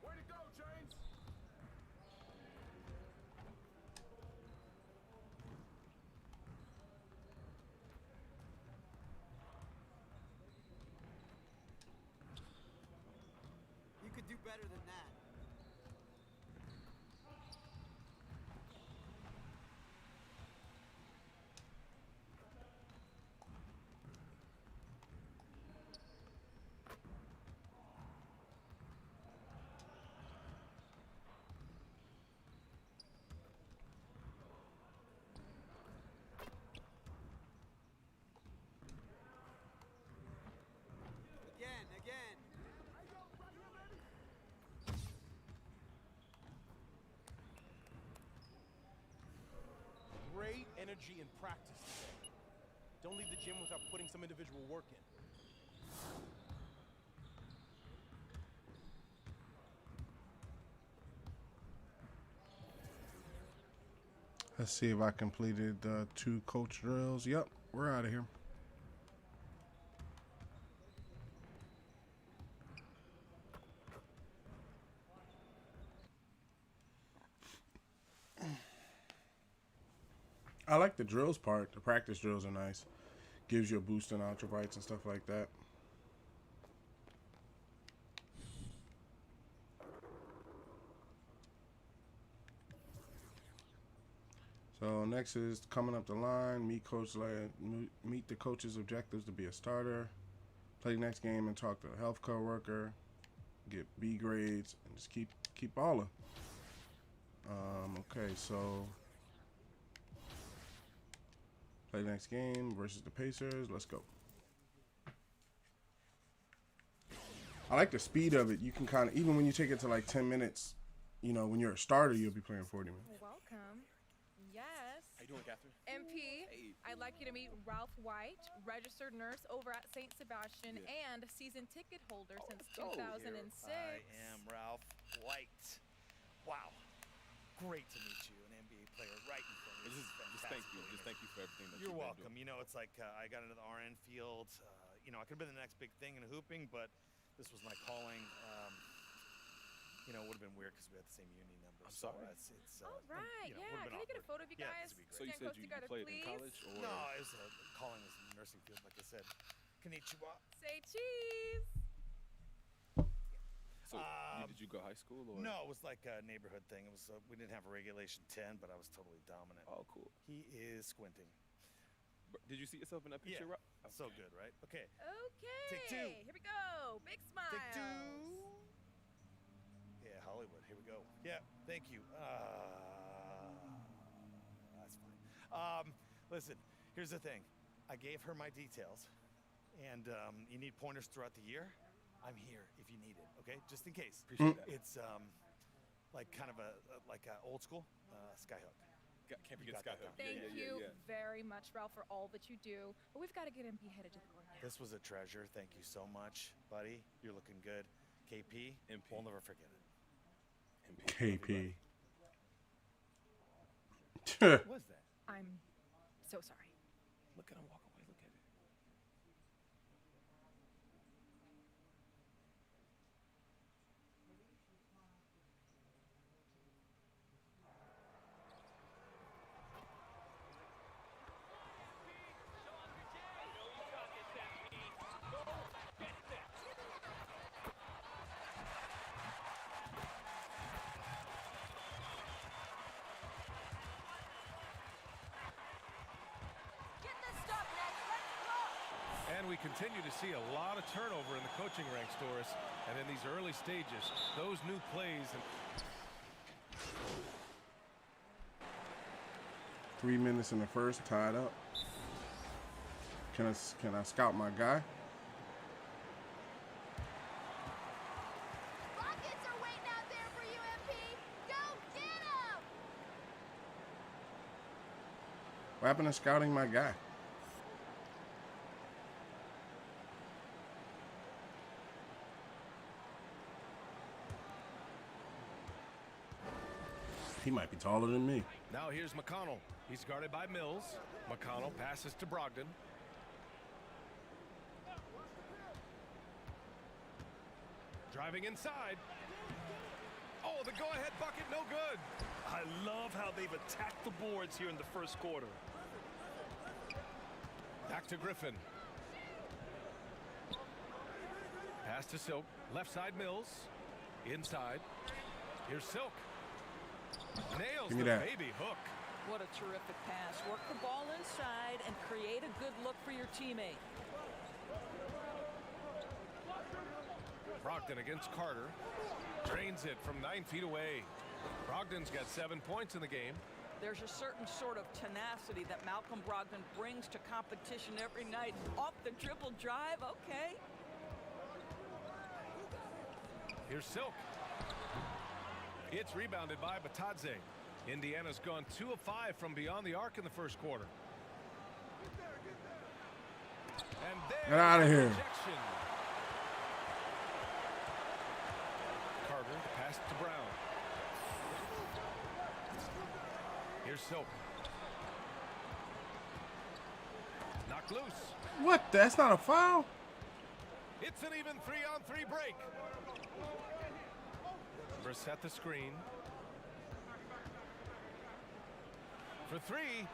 Way to go, James! You could do better than that. Again. Great energy in practice today. Don't leave the gym without putting some individual work in. Let's see if I completed the 2 coach drills. Yep, we're out of here. I like the drills part. The practice drills are nice. Gives you a boost in ultra bites and stuff like that. So next is coming up the line. Meet the coach's objectives to be a starter. Play the next game and talk to a health coworker. Get B grades and just keep balling. Okay, so play the next game versus the Pacers. Let's go. I like the speed of it. You can kind of, even when you take it to like 10 minutes, you know, when you're a starter, you'll be playing 40 minutes. Welcome. Yes. How you doing, Catherine? MP, Hey. I'd like you to meet Ralph White, registered nurse over at St. Sebastian and season ticket holder since 2006. I am Ralph White. Wow. Great to meet you, an NBA player right in front of me. Just thank you. Just thank you for everything that You're you've been welcome. doing. You know, it's like I got into the RN field. You know, I could have been the next big thing in hooping, but this was my calling. You know, it would have been weird because we had the same uni number. I'm sorry. It's All right, you know, yeah. would've Can been I get a awkward. photo of you Yeah, guys? this would be So you great. Stand said close you together, played please. in college? Or? No, it was calling was the nursing field, like I said. Konnichiwa. Say cheese. So did you go high school? Or? No, it was like a neighborhood thing. It was we didn't have a regulation 10, but I was totally dominant. Oh, cool. He is squinting. Did you see yourself in that picture? Yeah. Rob? So good, right? Okay. Okay. Take 2. Here we go. Big smile. Take 2. Yeah, Hollywood. Here we go. Yeah, thank you. That's fine. Listen, here's the thing. I gave her my details, and you need pointers throughout the year. I'm here if you need it, okay? Just in case. Appreciate that. It's like kind of a old school skyhook. Can't forget got that Skyhook. down. Thank you very much, Ralph, for all that you do. But we've got to get MP headed to the court now. This was a treasure. Thank you so much, buddy. You're looking good. KP, MP. we'll never forget it. KP. What was that? I'm so sorry. Look at him walk away. Look at it. And we continue to see a lot of turnover in the coaching ranks, Doris. And in these early stages, those new plays. 3 minutes in the first, tied up. Can I scout my guy? Rockets are waiting out there for you, MP. Go get 'em! What happened to scouting my guy? He might be taller than me. Now here's McConnell. He's guarded by Mills. McConnell passes to Brogdon. Driving inside. Oh, the go-ahead bucket, no good. I love how they've attacked the boards here in the first quarter. Back to Griffin. Pass to Silk. Left side Mills. Inside. Here's Silk. Nails the baby hook. What a terrific pass. Work the ball inside and create a good look for your teammate. Brogdon against Carter. Drains it from 9 feet away. Brogdon's got 7 points in the game. There's a certain sort of tenacity that Malcolm Brogdon brings to competition every night. Off the dribble drive, okay. Here's Silk. It's rebounded by Batadze. Indiana's gone 2 of 5 from beyond the arc in the first quarter. And get out of here. Rejection. Carter pass to Brown. Here's Silk. Knocked loose. What? That's not a foul? It's an even 3-on-3 break. Brissett the screen. For 3.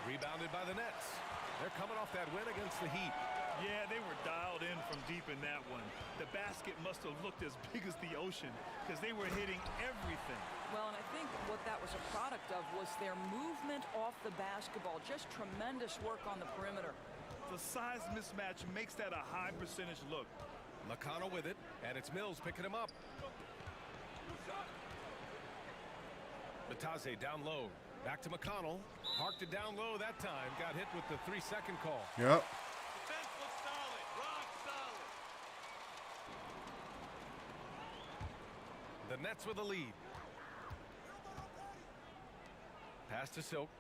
Rebounded by the Nets. They're coming off that win against the Heat. Yeah, they were dialed in from deep in that one. The basket must have looked as big as the ocean because they were hitting everything. Well, and I think what that was a product of was their movement off the basketball. Just tremendous work on the perimeter. The size mismatch makes that a high percentage look. McConnell with it, and it's Mills picking him up. Batadze down low. Back to McConnell. Parked it down low that time. Got hit with the 3-second call. Yep. Defense looks solid. Rock solid. The Nets with a lead. Pass to Silk.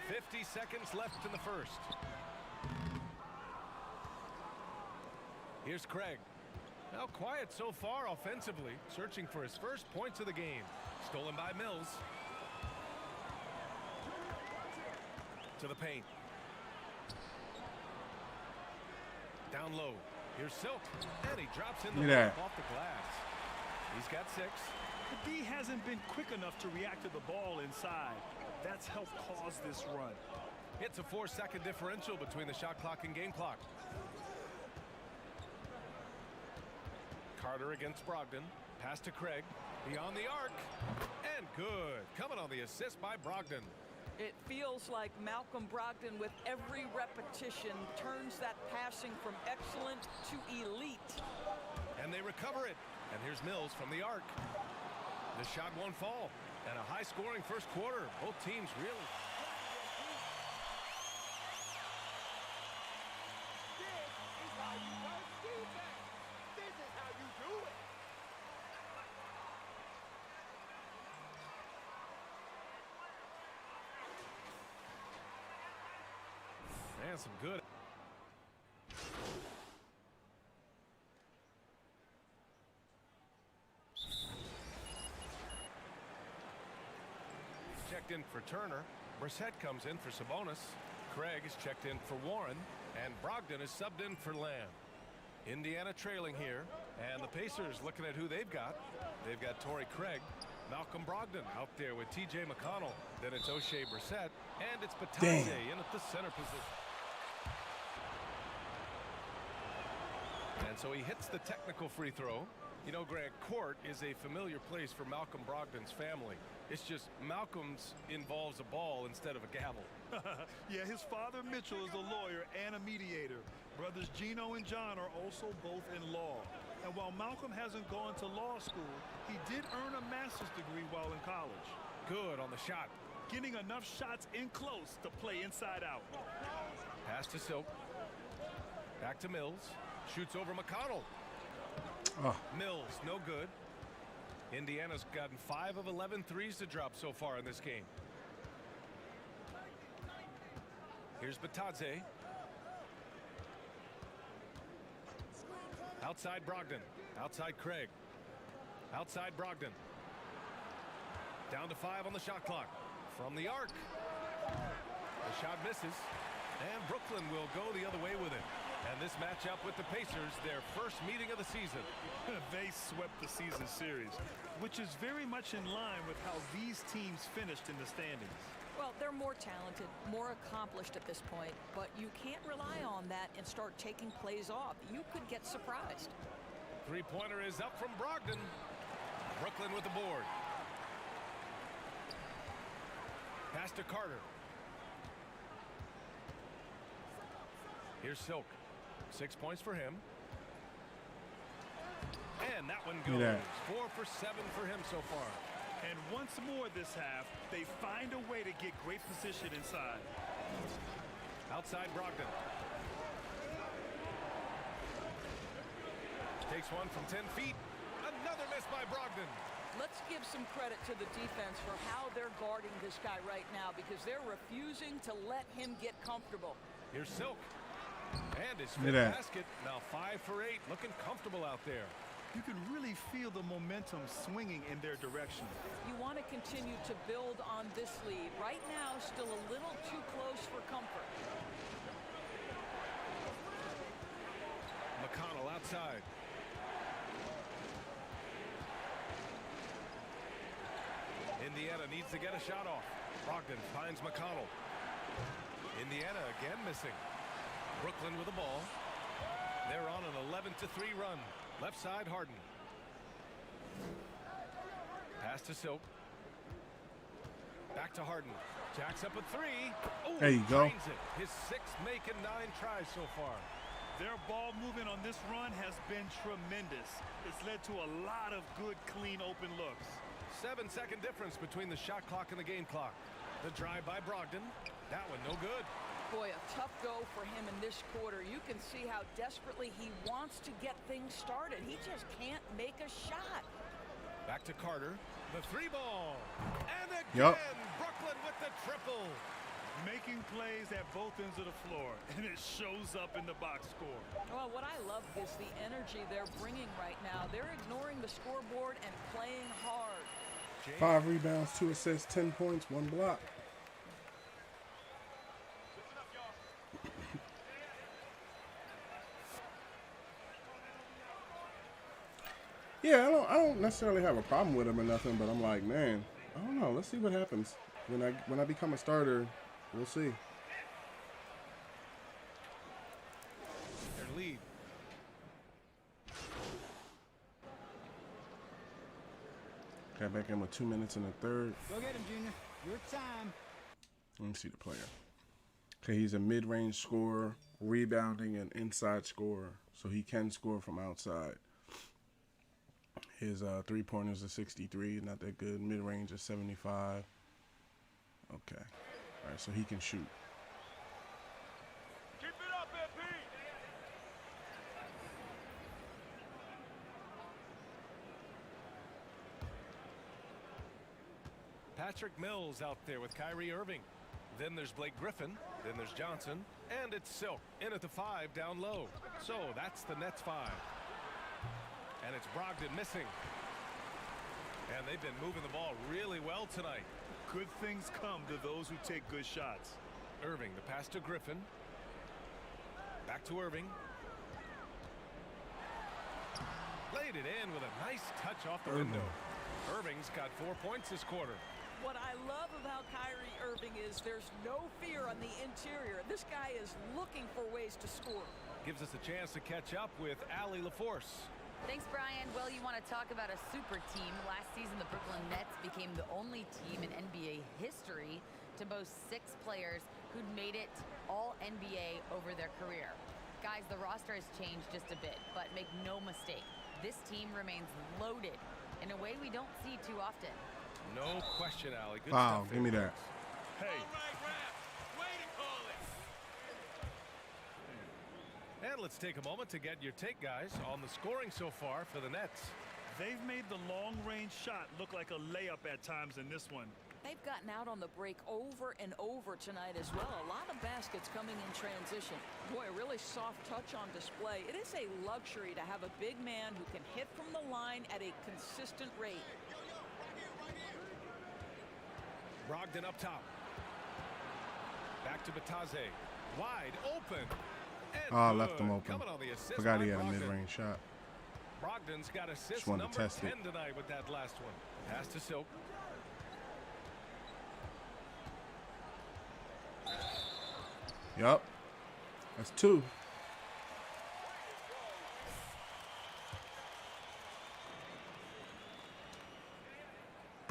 50 seconds left in the first. Here's Craig. Now quiet so far offensively, searching for his first points of the game. Stolen by Mills. To the paint. Down low. Here's Silk. And he drops in the layup off the glass. He's got 6. The D hasn't been quick enough to react to the ball inside. That's helped cause this run. It's a 4-second differential between the shot clock and game clock. Carter against Brogdon. Pass to Craig. Beyond the arc. And good. Coming on the assist by Brogdon. It feels like Malcolm Brogdon with every repetition turns that passing from excellent to elite. And they recover it. And here's Mills from the arc. The shot won't fall. And a high-scoring first quarter. Both teams really... Man, some good. Checked in for Turner. Brissett comes in for Sabonis. Craig is checked in for Warren. And Brogdon is subbed in for Lamb. Indiana trailing here. And the Pacers looking at who they've got. They've got Torrey Craig. Malcolm Brogdon out there with T.J. McConnell. Then it's O'Shea Brissett. And it's Batadze in at the center position. And so he hits the technical free throw. You know, Grant, court is a familiar place for Malcolm Brogdon's family. It's just Malcolm's involves a ball instead of a gavel. Yeah, his father Mitchell is a lawyer and a mediator. Brothers Gino and John are also both in law. And while Malcolm hasn't gone to law school, he did earn a master's degree while in college. Good on the shot. Getting enough shots in close to play inside out. Pass to Silk. Back to Mills. Shoots over McConnell. Oh. Mills, no good. Indiana's gotten 5 of 11 threes to drop so far in this game. Here's Batadze. Outside Brogdon. Outside Craig. Outside Brogdon. Down to 5 on the shot clock. From the arc. The shot misses. And Brooklyn will go the other way with it. And this matchup with the Pacers, their first meeting of the season. They swept the season series, which is very much in line with how these teams finished in the standings. Well, they're more talented, more accomplished at this point, but you can't rely on that and start taking plays off. You could get surprised. Three-pointer is up from Brogdon. Brooklyn with the board. Pass to Carter. Here's Silk. 6 points for him. And that one goes. 4 for 7 for him so far. And once more this half, they find a way to get great position inside. Outside Brogdon. Takes one from 10 feet. Another miss by Brogdon. Let's give some credit to the defense for how they're guarding this guy right now because they're refusing to let him get comfortable. Here's Silk. And his fifth basket. Now 5 for 8. Looking comfortable out there. You can really feel the momentum swinging in their direction. You want to continue to build on this lead. Right now, still a little too close for comfort. McConnell outside. Indiana needs to get a shot off. Brogdon finds McConnell. Indiana again missing. Brooklyn with the ball. They're on an 11-3 run. Left side, Harden. Pass to Silk. Back to Harden. Jacks up a 3. Ooh, there you go. It. His 6th make and 9 tries so far. Their ball movement on this run has been tremendous. It's led to a lot of good, clean, open looks. 7-second difference between the shot clock and the game clock. The drive by Brogdon. That one no good. Boy, a tough go for him in this quarter. You can see how desperately he wants to get things started. He just can't make a shot. Back to Carter. The 3 ball. And again, Brooklyn with the triple. Making plays at both ends of the floor, and it shows up in the box score. Well, what I love is the energy they're bringing right now. They're ignoring the scoreboard and playing hard. 5 rebounds, 2 assists, 10 points, 1 block. Yeah, I don't necessarily have a problem with him or nothing, but I'm like, man, I don't know. Let's see what happens when I become a starter. We'll see. Their lead. Got back in with 2 minutes in the third. Go get him, Junior. Your time. Let me see the player. Okay, he's a mid-range scorer, rebounding, and inside scorer, so he can score from outside. His three-pointers are 63, not that good. Mid-range is 75. Okay. All right, so he can shoot. Keep it up, MP. Patrick Mills out there with Kyrie Irving. Then there's Blake Griffin. Then there's Johnson. And it's Silk in at the 5 down low. So that's the Nets 5. And it's Brogdon missing. And they've been moving the ball really well tonight. Good things come to those who take good shots. Irving, the pass to Griffin. Back to Irving. Laid it in with a nice touch off the window. Irving's got 4 points this quarter. What I love about Kyrie Irving is there's no fear on the interior. This guy is looking for ways to score. Gives us a chance to catch up with Allie LaForce. Thanks, Brian. Well, you want to talk about a super team. Last season, the Brooklyn Nets became the only team in NBA history to boast 6 players who'd made it all NBA over their career. Guys, the roster has changed just a bit, but make no mistake, this team remains loaded in a way we don't see too often. No question, Allie. Good wow, stuff. Give me that. Hey. And let's take a moment to get your take, guys, on the scoring so far for the Nets. They've made the long-range shot look like a layup at times in this one. They've gotten out on the break over and over tonight as well. A lot of baskets coming in transition. Boy, a really soft touch on display. It is a luxury to have a big man who can hit from the line at a consistent rate. Brogdon up top. Back to Bataze. Wide open. Oh, I left him open. Forgot he had a mid-range shot. Brogdon's got assist Just wanted number to test 10 it. tonight with that last one. Pass to Silk. Yup. That's 2.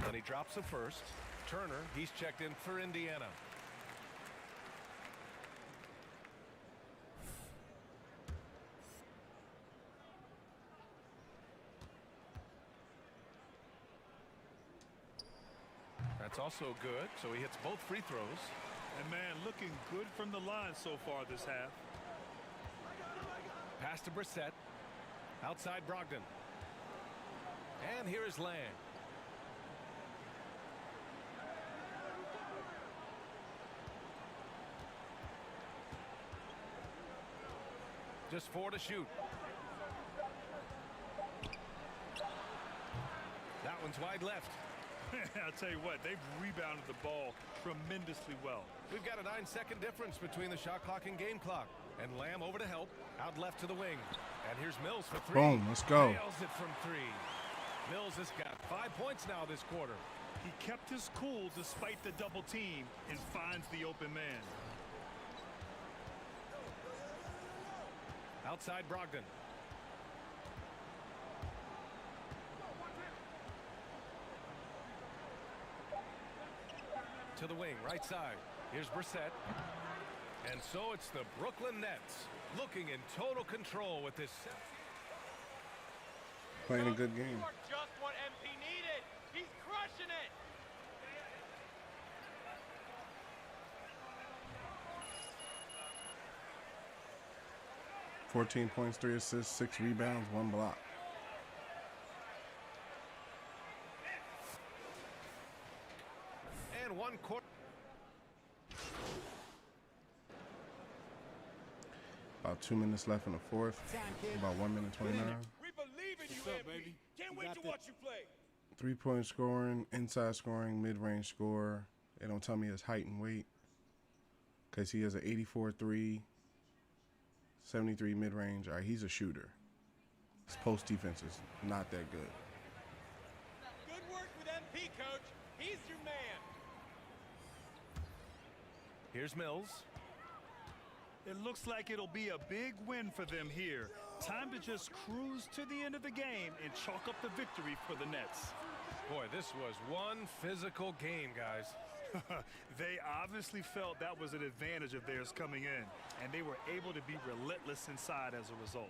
And he drops the first. Turner, he's checked in for Indiana. That's also good, so he hits both free throws. And man, looking good from the line so far this half. Pass to Brissett. Outside Brogdon. And here is Land. Just 4 to shoot. That one's wide left. I'll tell you what, they've rebounded the ball tremendously well. We've got a 9-second difference between the shot clock and game clock. And Lamb over to help. Out left to the wing. And here's Mills for 3. Boom, let's go. Nails it from 3. Mills has got 5 points now this quarter. He kept his cool despite the double team and finds the open man. Outside Brogdon. To the wing, right side. Here's Brissett. And so it's the Brooklyn Nets looking in total control with this. Playing a good game. You are just what MP needed. He's crushing it. $14 points, 3 assists, 6 rebounds, 1 block. And 1 quarter. About 2 minutes left in the fourth. About 1 minute 29. We believe in you, MP. Can't wait to watch you play. 3-point scoring, inside scoring, mid-range score. They don't tell me his height and weight because he has an 84-3, 73 mid-range. All right, he's a shooter. His post defense is not that good. Good work with MP, coach. He's your man. Here's Mills. It looks like it'll be a big win for them here. Time to just cruise to the end of the game and chalk up the victory for the Nets. Boy, this was one physical game, guys. They obviously felt that was an advantage of theirs coming in, and they were able to be relentless inside as a result.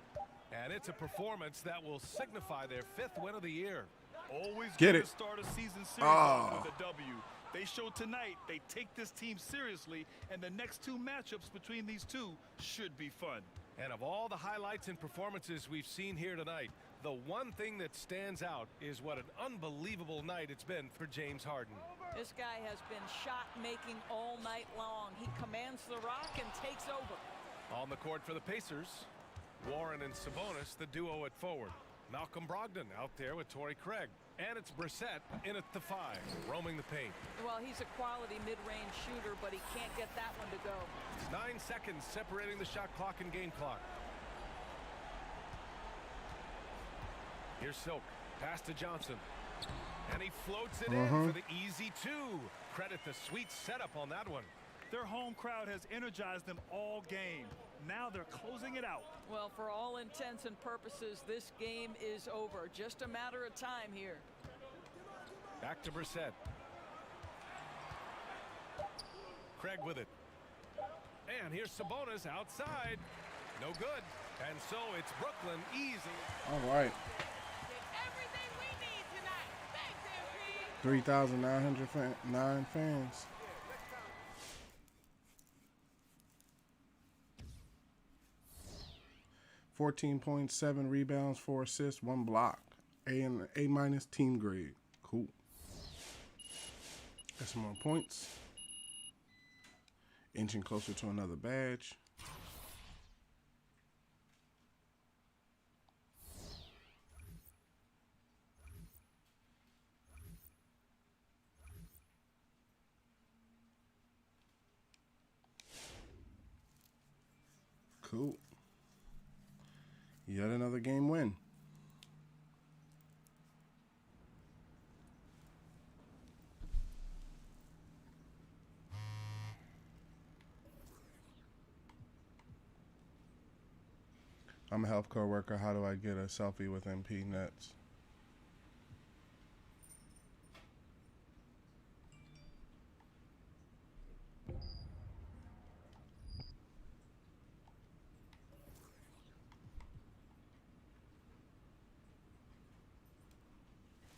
And it's a performance that will signify their 5th win of the year. Always Get good it. to start a season series with a W. They showed tonight they take this team seriously, and the next 2 matchups between these two should be fun. And of all the highlights and performances we've seen here tonight, the one thing that stands out is what an unbelievable night it's been for James Harden. This guy has been shot-making all night long. He commands the rock and takes over. On the court for the Pacers, Warren and Sabonis, the duo at forward. Malcolm Brogdon out there with Torrey Craig. And it's Brissett in at the 5, roaming the paint. Well, he's a quality mid-range shooter, but he can't get that one to go. 9 seconds separating the shot clock and game clock. Here's Silk. Pass to Johnson. And he floats it in for the easy 2. Credit the sweet setup on that one. Their home crowd has energized them all game. Now they're closing it out. Well, for all intents and purposes, this game is over. Just a matter of time here. Back to Brissett. Craig with it. And here's Sabonis outside. No good. And so it's Brooklyn easy. All right. 3,909 fans. .7 rebounds, 4 assists, 1 block. A minus team grade. Cool. Got some more points. Inching closer to another badge. Cool. Yet another game win. I'm a healthcare worker. How do I get a selfie with MP Nets?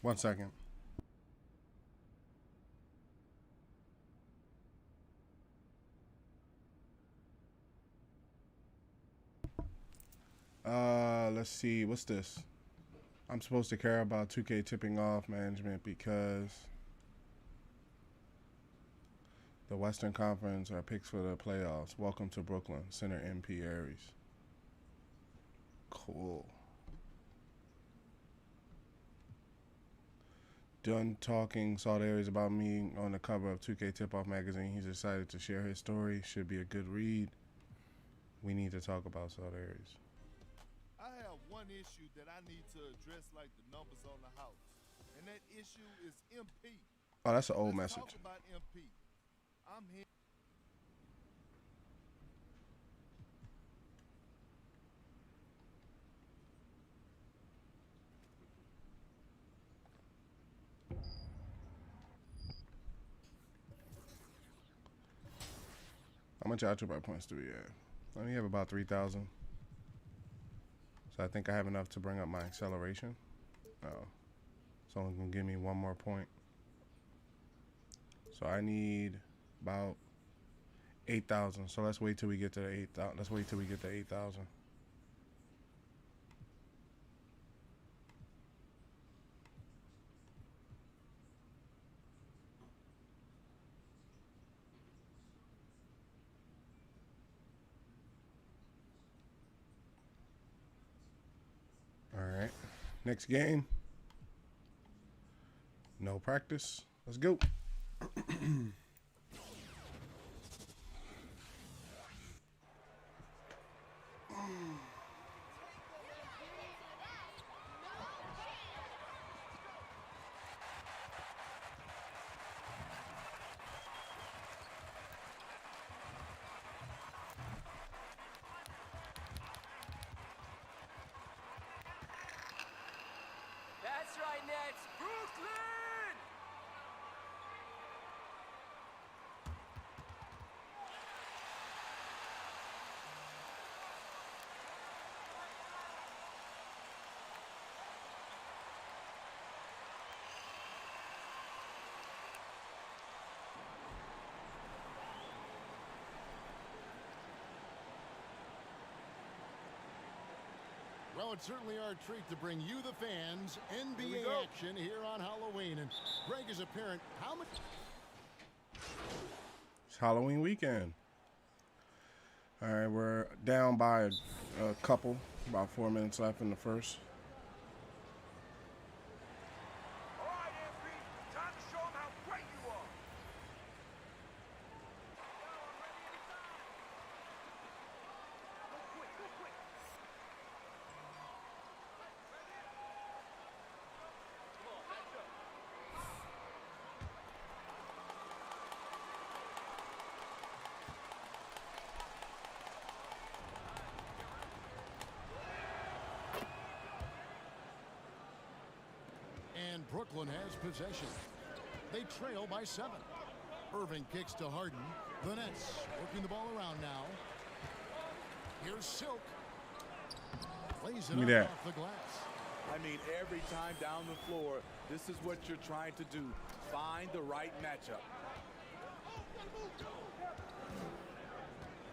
One second. Let's see. What's this? I'm supposed to care about 2K tipping off management because the Western Conference are picks for the playoffs. Welcome to Brooklyn. Center MP Aries. Cool. Done talking Salt Aries about me on the cover of 2K Tip-Off magazine. He's excited to share his story. Should be a good read. We need to talk about Salt Aries. I have one issue that I need to address, like the numbers on the house, and that issue is MP. Oh, that's an old Let's message. talk about MP. I'm here. How much attribute points do we have? I only have about 3,000. So I think I have enough to bring up my acceleration. Oh. Someone can give me one more point. So I need about 8,000. So let's wait till we get to 8,000. Let's wait till we get to 8,000. All right. Next game. No practice. Let's go. That's right, Nets. Brooklyn! Well, it's certainly our treat to bring you, the fans, NBA action here on Halloween. And Greg, is a parent, how much? It's Halloween weekend. All right, we're down by a couple. About 4 minutes left in the first. All right, MP. Time to show them how great you are. And Brooklyn has possession. They trail by 7. Irving kicks to Harden. The Nets working the ball around now. Here's Silk. Plays it Give me up that. off the glass. I mean, every time down the floor, this is what you're trying to do. Find the right matchup.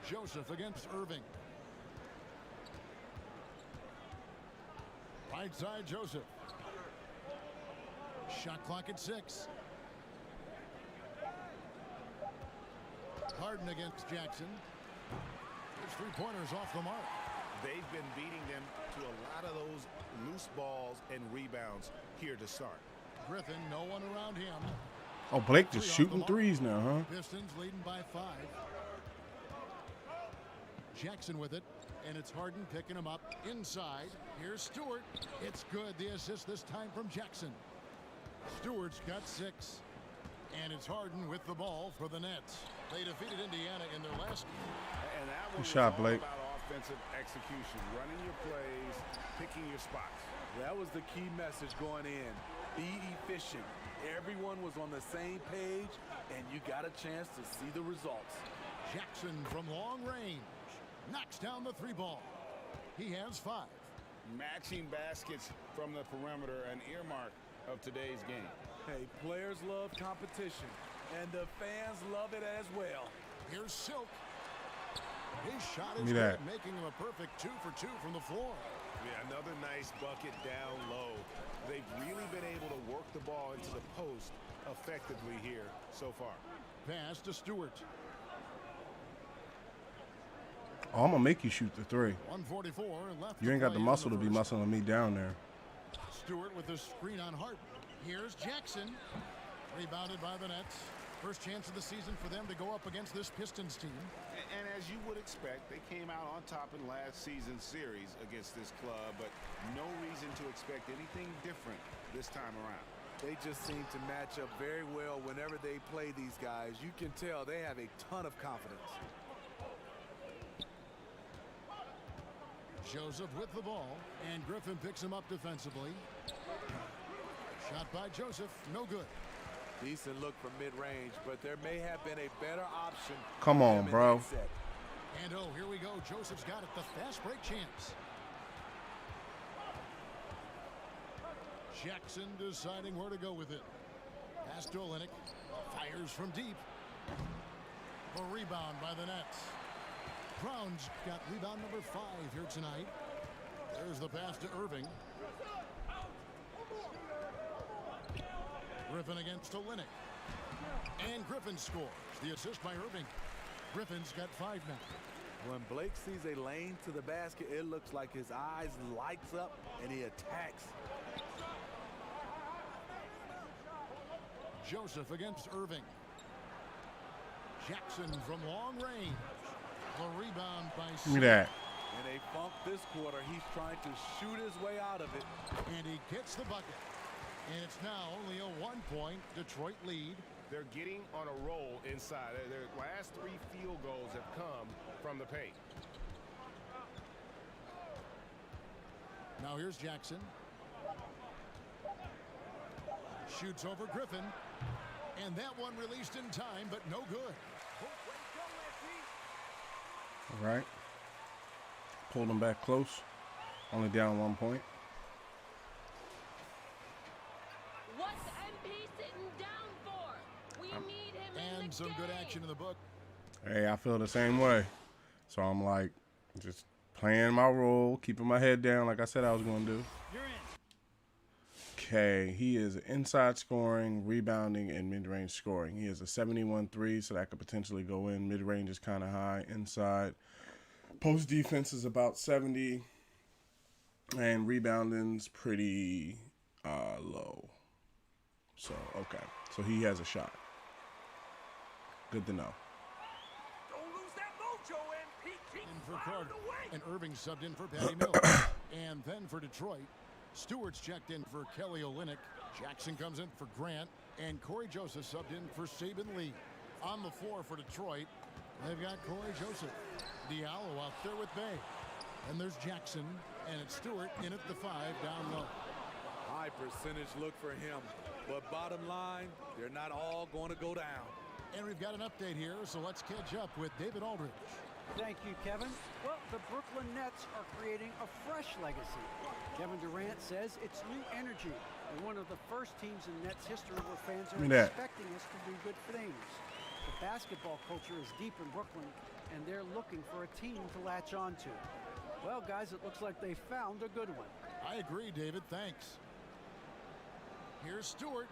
Joseph against Irving. Right side, Joseph. Shot clock at 6. Harden against Jackson. His three-pointers off the mark. They've been beating them to a lot of those loose balls and rebounds here to start. Griffin, no one around him. Oh, Blake just shooting threes now, huh? Pistons leading by 5. Jackson with it, and it's Harden picking him up inside. Here's Stewart. It's good. The assist this time from Jackson. Stewart's got 6. And it's Harden with the ball for the Nets. They defeated Indiana in their last game. And that one Good shot, was all Blake. about offensive execution, running your plays, picking your spots. That was the key message going in. Be efficient. Everyone was on the same page, and you got a chance to see the results. Jackson from long range knocks down the 3-ball. He has 5. Matching baskets from the perimeter, an earmark of today's game. Hey, players love competition, and the fans love it as well. Here's Silk. His shot is Look good, at that. making him a perfect 2 for 2 from the floor. Yeah, another nice bucket down low. They've really been able to work the ball into the post effectively here so far. Pass to Stewart. Oh, I'm gonna make you shoot the 3. 1:44 left. You ain't got the muscle to be muscling me down there. Stewart with the screen on Harden. Here's Jackson. Rebounded by the Nets. First chance of the season for them to go up against this Pistons team. And as you would expect, they came out on top in last season's series against this club, but no reason to expect anything different this time around. They just seem to match up very well whenever they play these guys. You can tell they have a ton of confidence. Joseph with the ball, and Griffin picks him up defensively. Shot by Joseph, no good. Decent look from mid-range, but there may have been a better option. Come on, bro. And oh, here we go. Joseph's got it. The fast break chance. Jackson deciding where to go with it. Pass to Olynyk. Fires from deep. A rebound by the Nets. Brown's got rebound number 5 here tonight. There's the pass to Irving. Griffin against Olynyk. And Griffin scores. The assist by Irving. Griffin's got 5 now. When Blake sees a lane to the basket, it looks like his eyes lights up and he attacks. Joseph against Irving. Jackson from long range. The rebound by Look at that. In a funk this quarter, he's trying to shoot his way out of it. And he gets the bucket. And it's now only a 1-point Detroit lead. They're getting on a roll inside. Their last 3 field goals have come from the paint. Now here's Jackson. Shoots over Griffin. And that one released in time, but no good. All right. Pulled them back close. Only down 1 point. What's MP sitting down for? We need him And some good action in the book. Hey, I feel the same way. So I'm like, just playing my role, keeping my head down like I said I was going to do. You're in. Okay, he is inside scoring, rebounding, and mid-range scoring. He has a 71-3, so that could potentially go in. Mid-range is kind of high. Inside, post defense is about 70, and rebounding's pretty low. So, okay. So he has a shot. Good to know. Don't lose that mojo, MP. Keep In for firing Carter. away. And Irving subbed in for Patty Mills. And then for Detroit, Stewart's checked in for Kelly Olynyk. Jackson comes in for Grant. And Corey Joseph subbed in for Saban Lee. On the floor for Detroit, they've got Corey Joseph. Diallo out there with Bay. And there's Jackson. And it's Stewart in at the 5 down low. High percentage look for him. But bottom line, they're not all going to go down. And we've got an update here, so let's catch up with David Aldridge. Thank you, Kevin. Well, the Brooklyn Nets are creating a fresh legacy. Kevin Durant says it's new energy and one of the first teams in Nets history where fans are expecting us to do good things. The basketball culture is deep in Brooklyn, and they're looking for a team to latch on to. Well, guys, it looks like they found a good one. I agree, David. Thanks. Here's Stewart.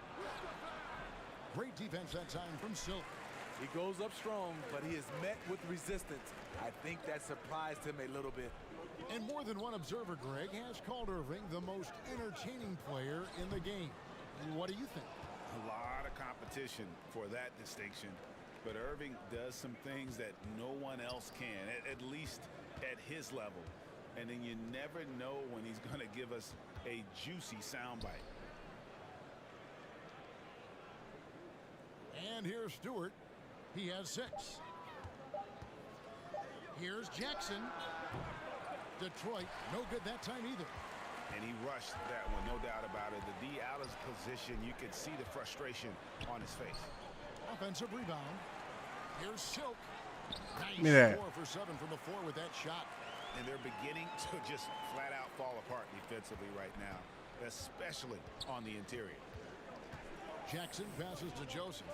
Great defense that time from Silk. He goes up strong, but he is met with resistance. I think that surprised him a little bit. And more than one observer, Greg, has called Irving the most entertaining player in the game. What do you think? A lot of competition for that distinction, but Irving does some things that no one else can, at least at his level. And then you never know when he's going to give us a juicy soundbite. And here's Stewart. He has 6. Here's Jackson. Detroit, no good that time either. And he rushed that one, no doubt about it. The D out of position, you could see the frustration on his face. Offensive rebound. Here's Silk. Nice score for 7 from the floor with that shot. And they're beginning to just flat out fall apart defensively right now, especially on the interior. Jackson passes to Joseph.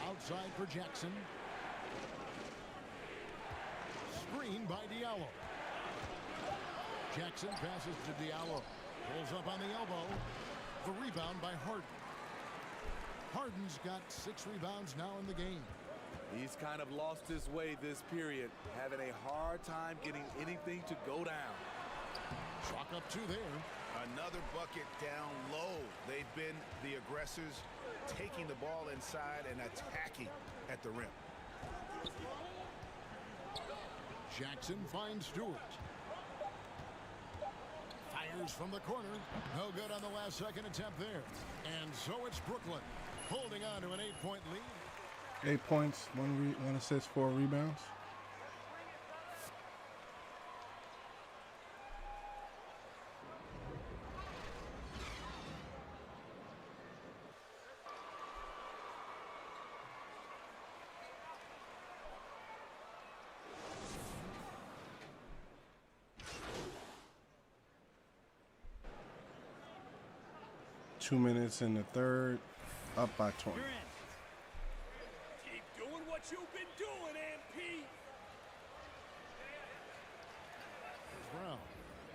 Outside for Jackson. Screen by Diallo. Jackson passes to Diallo. Pulls up on the elbow. The rebound by Harden. Harden's got 6 rebounds now in the game. He's kind of lost his way this period, having a hard time getting anything to go down. Chalk up 2 there. Another bucket down low. They've been the aggressors, taking the ball inside and attacking at the rim. Jackson finds Stewart. Fires from the corner. No good on the last second attempt there. And so it's Brooklyn holding on to an 8-point lead. 8 points, 1 assist, 4 rebounds. Two minutes in the third, up by 20. Keep doing what you've been doing, MP. Brown.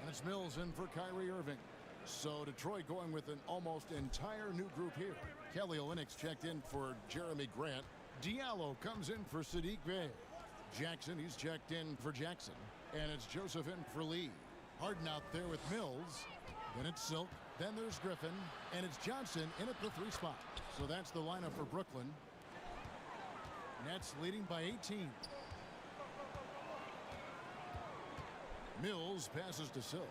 And it's Mills in for Kyrie Irving. So Detroit going with an almost entire new group here. Kelly Olynyk's checked in for Jeremy Grant. Diallo comes in for Sadiq Bey. Jackson, he's checked in for Jackson. And it's Joseph in for Lee. Harden out there with Mills. Then it's Silk. Then there's Griffin. And it's Johnson in at the 3 spot. So that's the lineup for Brooklyn. Nets leading by 18. Mills passes to Silk.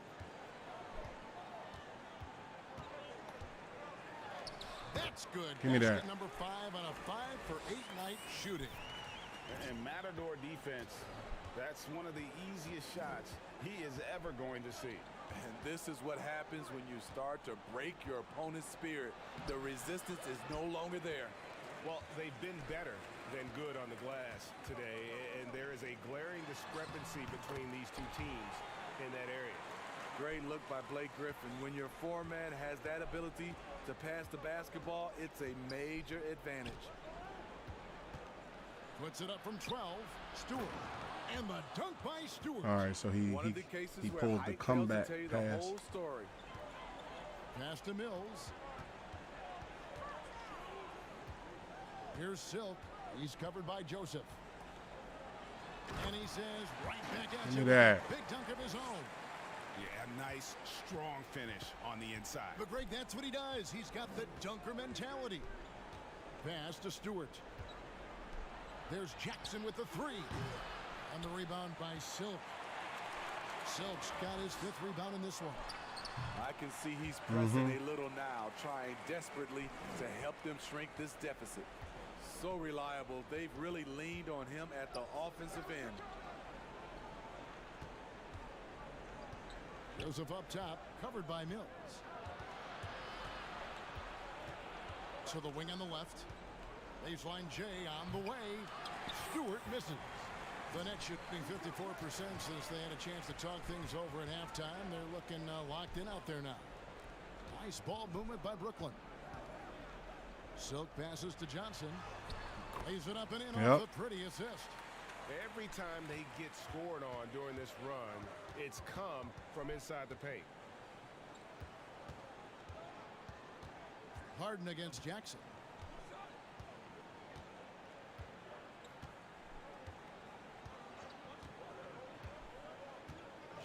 That's good. Give me that. Number 5 on a 5 for 8 night shooting. And Matador defense, that's one of the easiest shots he is ever going to see. And this is what happens when you start to break your opponent's spirit. The resistance is no longer there. Well, they've been better than good on the glass today, and there is a glaring discrepancy between these two teams in that area. Great look by Blake Griffin. When your foreman has that ability to pass the basketball, it's a major advantage. Puts it up from 12. Stewart. And the dunk by Stewart. All right, so he pulled the comeback pass. Pass to Mills. Here's Silk. He's covered by Joseph. And he says right back at you. Look at that. Big dunk of his own. Yeah, a nice, strong finish on the inside. But Greg, that's what he does. He's got the dunker mentality. Pass to Stewart. There's Jackson with the 3. And the rebound by Silk. Silk's got his 5th rebound in this one. I can see he's pressing a little now, trying desperately to help them shrink this deficit. So reliable. They've really leaned on him at the offensive end. Joseph up top, covered by Mills. To the wing on the left. Baseline J on the way. Stewart misses. The Nets shooting 54% since they had a chance to talk things over at halftime. They're looking locked in out there now. Nice ball movement by Brooklyn. Silk passes to Johnson. Lays it up and in off the pretty assist. Every time they get scored on during this run, it's come from inside the paint. Harden against Jackson.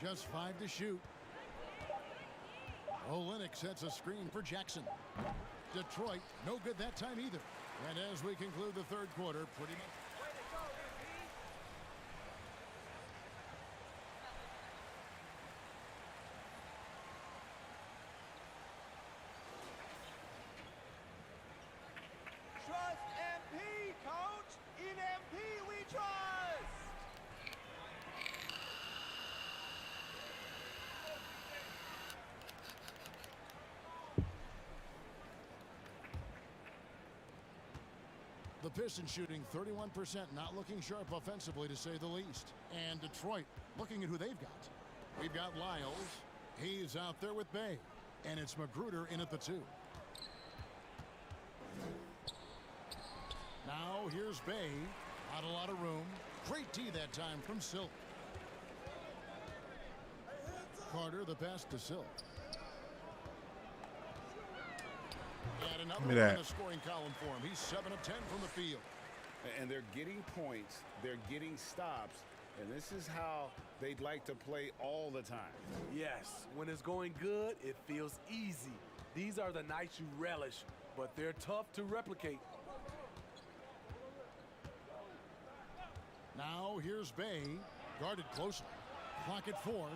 Just 5 to shoot. Olynyk sets a screen for Jackson. Detroit, no good that time either. And as we conclude the third quarter, pretty much. Trust MP, coach. In MP we trust. The Pistons shooting 31%, not looking sharp offensively to say the least. And Detroit, looking at who they've got. We've got Lyles. He's out there with Bay. And it's Magruder in at the 2. Now here's Bay. Not a lot of room. Great D that time from Silk. Carter, the pass to Silk. And another one in the scoring column for him. He's 7 of 10 from the field. And they're getting points. They're getting stops. And this is how they'd like to play all the time. Yes, when it's going good, it feels easy. These are the nights you relish, but they're tough to replicate. Now here's Bay, guarded closely. Clock at 4.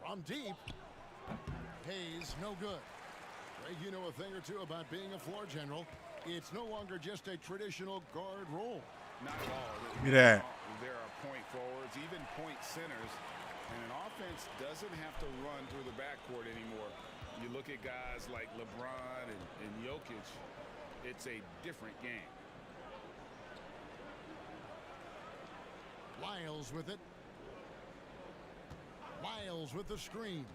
From deep. Hayes, no good. Greg, you know a thing or two about being a floor general. It's no longer just a traditional guard role. Not at all. Look at that. There are point forwards, even point centers, and an offense doesn't have to run through the backcourt anymore. You look at guys like LeBron and Jokic, it's a different game. Lyles with it. Lyles with the screen.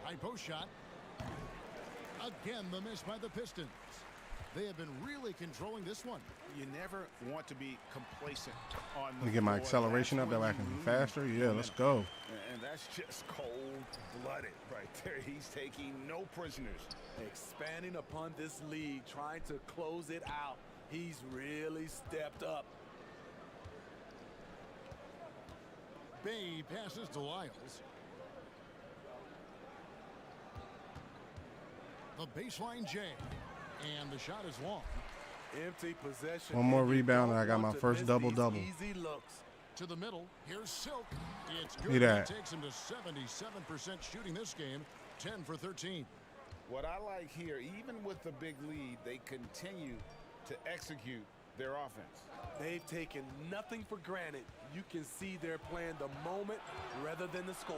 High post shot. Again, the miss by the Pistons. They have been really controlling this one. You never want to be complacent on the Let me get my floor. acceleration up. That way I can be faster. Yeah, let's go. And that's just cold-blooded right there. He's taking no prisoners. Expanding upon this lead, trying to close it out. He's really stepped up. Bay passes to Lyles. The baseline J. And the shot is long. Empty possession. One more rebound and I got my first double-double. Easy looks. To the middle. Here's Silk. It's good. Look at that. It takes him to 77% shooting this game. 10 for 13. What I like here, even with the big lead, they continue to execute their offense. They've taken nothing for granted. You can see they're playing the moment rather than the score.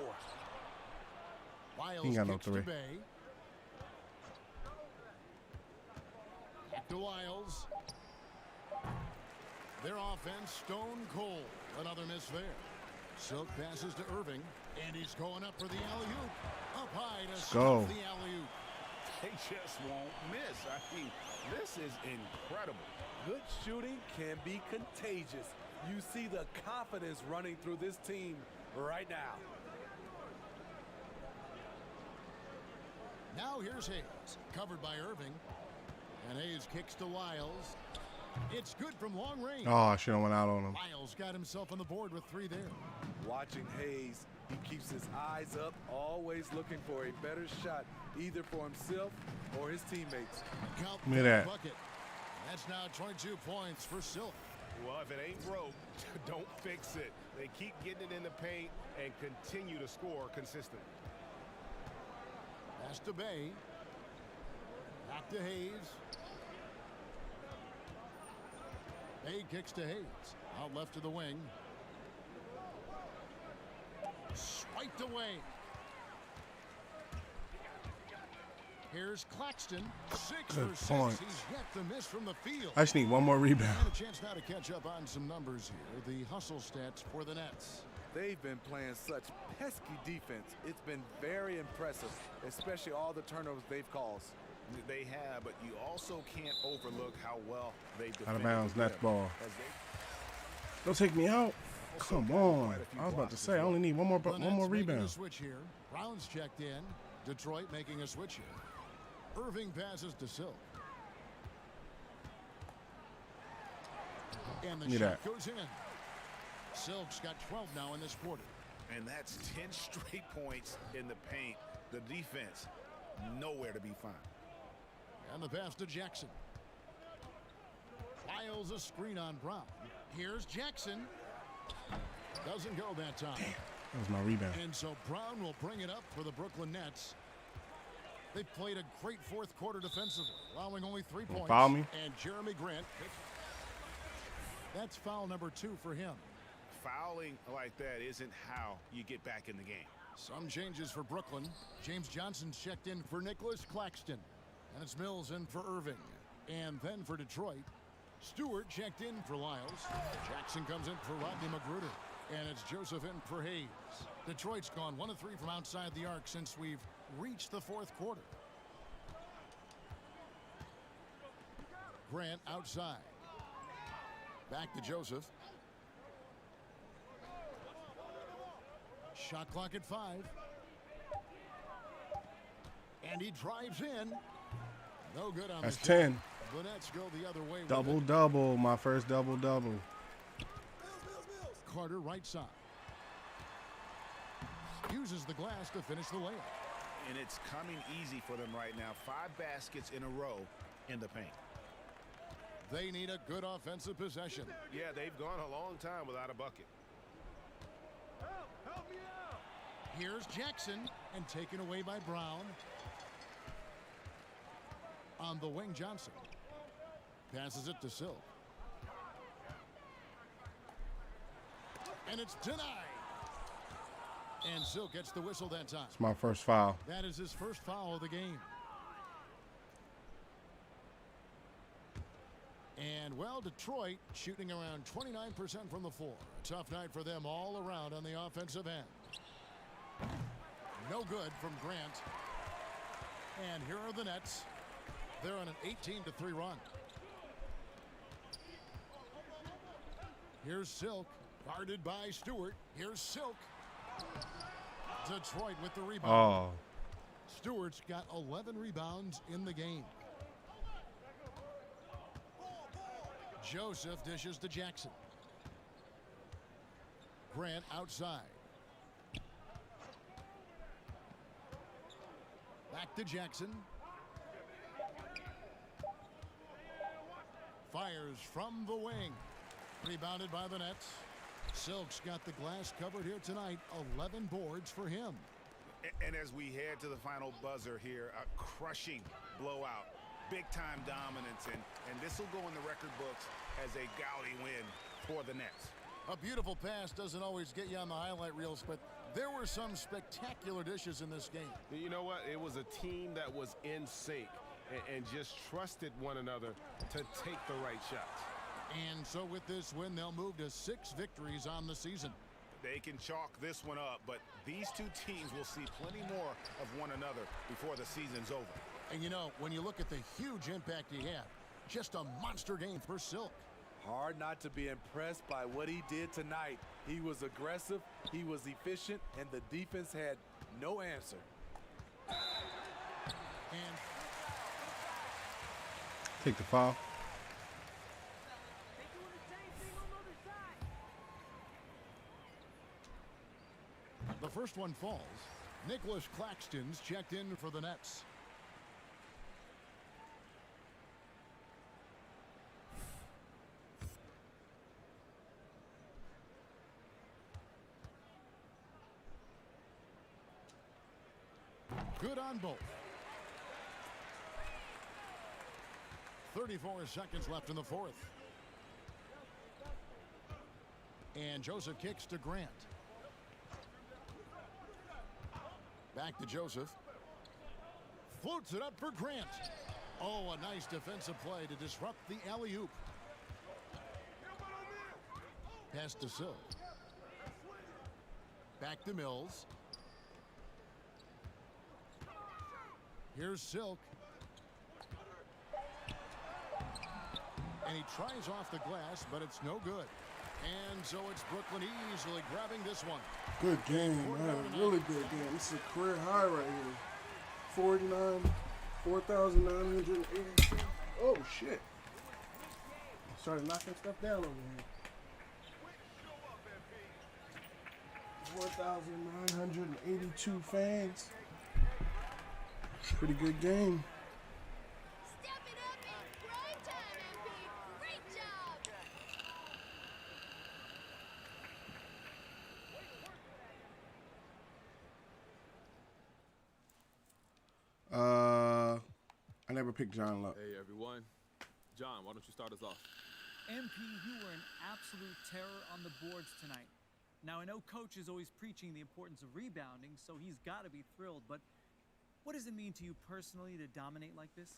Lyles He ain't got no kicks to three. Bay. Back to Lyles. Their offense stone cold. Another miss there. Silk passes to Irving, and he's going up for the alley-oop. Up high to go. stop the alley-oop. They just won't miss. I mean, this is incredible. Good shooting can be contagious. You see the confidence running through this team right now. Now here's Hayes, covered by Irving. And Hayes kicks to Lyles. It's good from long range. Oh, I should have went out on him. Lyles got himself on the board with 3 there. Watching Hayes, he keeps his eyes up, always looking for a better shot, either for himself or his teammates. Count Look at that. bucket. That's now 22 points for Silk. Well, if it ain't broke, don't fix it. They keep getting it in the paint and continue to score consistently. Pass to Bay. Back to Hayes. Bay kicks to Hayes. Out left to the wing. Swiped away. Here's Claxton. 6 Good for 6. point. He's yet to miss from the field. I just need one more rebound. And a chance now to catch up on some numbers here. The hustle stats for the Nets. They've been playing such pesky defense. It's been very impressive, especially all the turnovers they've caused. They have, but you also can't overlook how well they defend. Out of bounds, Nets ball. Don't take me out. Come on. I was about to say, I only need one more The Nets making rebound. a switch here. Brown's checked in. Detroit making a switch here. Irving passes to Silk. And the shot goes in. Silk's got 12 now in this quarter. And that's 10 straight points in the paint. The defense, nowhere to be found. And the pass to Jackson. Files a screen on Brown. Here's Jackson. Doesn't go that time. Damn, that was my rebound. And so Brown will bring it up for the Brooklyn Nets. They played a great fourth quarter defensively, allowing only 3 points. Foul me. And Jeremy Grant. That's foul number 2 for him. Fouling like that isn't how you get back in the game. Some changes for Brooklyn. James Johnson's checked in for Nicholas Claxton. And it's Mills in for Irving. And then for Detroit, Stewart checked in for Lyles. Jackson comes in for Rodney Magruder. And it's Joseph in for Hayes. Detroit's gone 1 of 3 from outside the arc since we've reached the fourth quarter. Grant outside. Back to Joseph. Shot clock at 5. And he drives in. No good on That's the 10. shot. The Nets go the other way. Double-double, my first double-double. Carter right side. Uses the glass to finish the layup. And it's coming easy for them right now. 5 baskets in a row in the paint. They need a good offensive possession. Yeah, they've gone a long time without a bucket. Help me out. Here's Jackson, and taken away by Brown. On the wing, Johnson. Passes it to Silk. And it's denied. And Silk gets the whistle that time. It's my first foul. That is his first foul of the game. And, well, Detroit shooting around 29% from the floor. A tough night for them all around on the offensive end. No good from Grant. And here are the Nets. They're on an 18-3 run. Here's Silk, guarded by Stewart. Here's Silk. Detroit with the rebound. Oh. Stewart's got 11 rebounds in the game. Joseph dishes to Jackson. Grant outside. Back to Jackson. Fires from the wing. Rebounded by the Nets. Silk's got the glass covered here tonight. 11 boards for him. And as we head to the final buzzer here, a crushing blowout. Big-time dominance, and this will go in the record books as a gaudy win for the Nets. A beautiful pass doesn't always get you on the highlight reels, but there were some spectacular dishes in this game. You know what? It was a team that was in sync and just trusted one another to take the right shots. And so with this win, they'll move to 6 victories on the season. They can chalk this one up, but these two teams will see plenty more of one another before the season's over. And you know, when you look at the huge impact he had, just a monster game for Silk. Hard not to be impressed by what he did tonight. He was aggressive, he was efficient, and the defense had no answer. And take the foul. The first one falls. Nicholas Claxton's checked in for the Nets. Good on both. 34 seconds left in the fourth. And Joseph kicks to Grant. Back to Joseph. Floats it up for Grant. Oh, a nice defensive play to disrupt the alley-oop. Pass to Silk. Back to Mills. Here's Silk. And he tries off the glass, but it's no good. And so it's Brooklyn easily grabbing this one. Good game. I had a really good game. This is a career high right here. 49 4,980. Oh, shit. Started knocking stuff down over here. 4,982 fans. Pretty good game. I never picked John Luck. Hey, everyone. John, why don't you start us off? MP, you were an absolute terror on the boards tonight. Now, I know Coach is always preaching the importance of rebounding, so he's got to be thrilled, but what does it mean to you personally to dominate like this?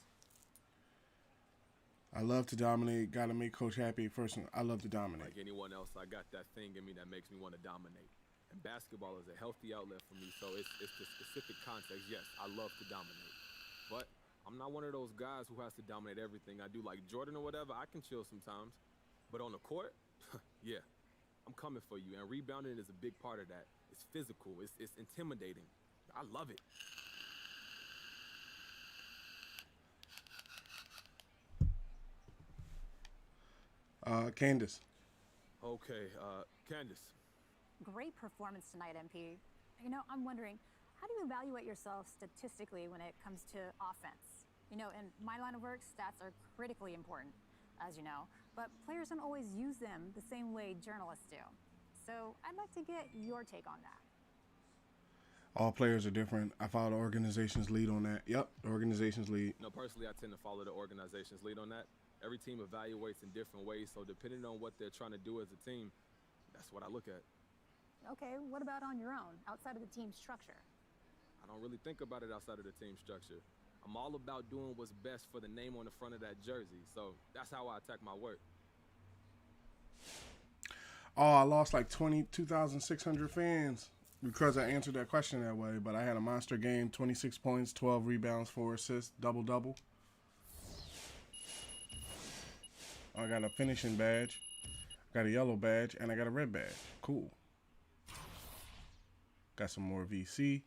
I love to dominate. Got to make Coach happy. First, I love to dominate. Like anyone else, I got that thing in me that makes me want to dominate. And basketball is a healthy outlet for me, so it's the specific context. Yes, I love to dominate. But I'm not one of those guys who has to dominate everything I do. Like Jordan or whatever, I can chill sometimes. But on the court, yeah, I'm coming for you. And rebounding is a big part of that. It's physical. It's intimidating. I love it. Candace. Okay, Candace. Great performance tonight, MP. You know, I'm wondering, how do you evaluate yourself statistically when it comes to offense? You know, in my line of work, stats are critically important, as you know, but players don't always use them the same way journalists do. So I'd like to get your take on that. All players are different. I follow the organization's lead on that. Yep, the organization's lead. No, personally, I tend to follow the organization's lead on that. Every team evaluates in different ways, so depending on what they're trying to do as a team, that's what I look at. Okay, what about on your own, outside of the team structure? I don't really think about it outside of the team structure. I'm all about doing what's best for the name on the front of that jersey, so that's how I attack my work. Oh, I lost like 22,600 fans because I answered that question that way, but I had a monster game, 26 points, 12 rebounds, 4 assists, double-double. I got a finishing badge, got a yellow badge, and I got a red badge. Cool. Got some more VC.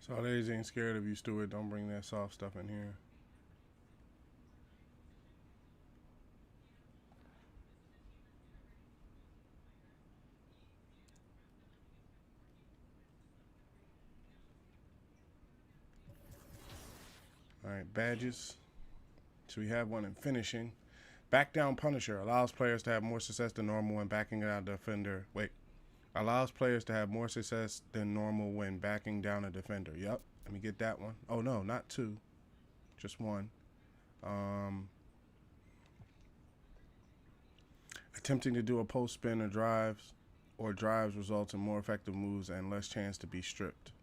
So ladies ain't scared of you, Stuart. Don't bring that soft stuff in here. All right, badges. So we have one in finishing. Back down Punisher allows players to have more success than normal when backing out a defender. Allows players to have more success than normal when backing down a defender. Yep. Let me get that one. Oh, no, not two. Just one. Attempting to do a post spin or drives results in more effective moves and less chance to be stripped.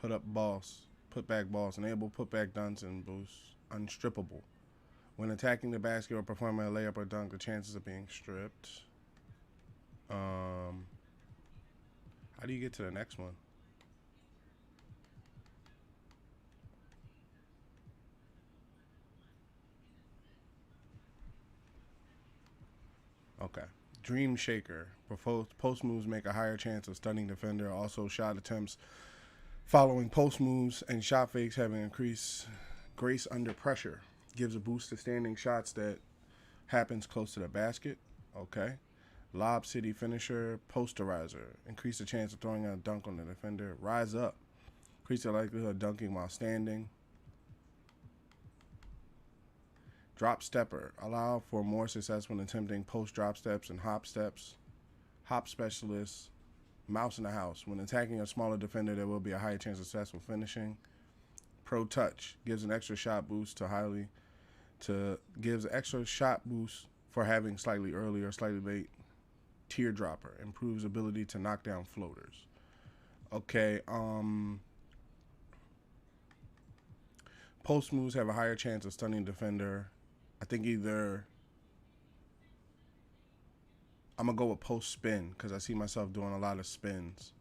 Put back balls. Enable put back dunks and boosts. Unstrippable. When attacking the basket or performing a layup or dunk, the chances of being stripped. How do you get to the next one? Okay. Dream Shaker. Post moves make a higher chance of stunning defender. Also, shot attempts following post moves and shot fakes having increased grace under pressure. Gives a boost to standing shots that happens close to the basket. Okay. Lob City Finisher. Posterizer. Increase the chance of throwing a dunk on the defender. Rise Up. Increase the likelihood of dunking while standing. Drop Stepper. Allow for more success when attempting post drop steps and hop steps. Hop Specialist. Mouse in the house. When attacking a smaller defender, there will be a higher chance of successful finishing. Pro Touch. Gives an extra shot boost gives extra shot boost for having slightly early or slightly late. Teardropper. Improves ability to knock down floaters. Okay, Post moves have a higher chance of stunning defender. I think either I'm going to go with post spin because I see myself doing a lot of spins.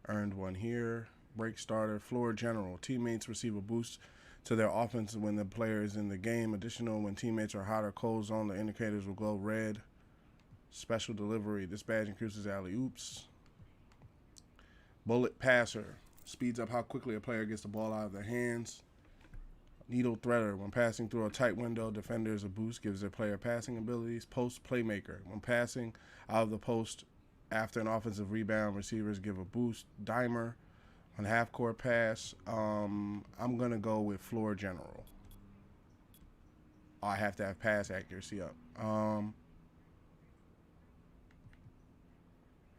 Earned one here. Break starter. Floor general. Teammates receive a boost to their offense when the player is in the game. Additional, when teammates are hot or cold zone, the indicators will glow red. Special delivery. This badge increases alley-oops. Bullet passer. Speeds up how quickly a player gets the ball out of their hands. Needle threader. When passing through a tight window, defenders a boost, gives their player passing abilities. Post playmaker. When passing out of the post after an offensive rebound, receivers give a boost. Dimer. On half-court pass, I'm going to go with floor general. I have to have pass accuracy up.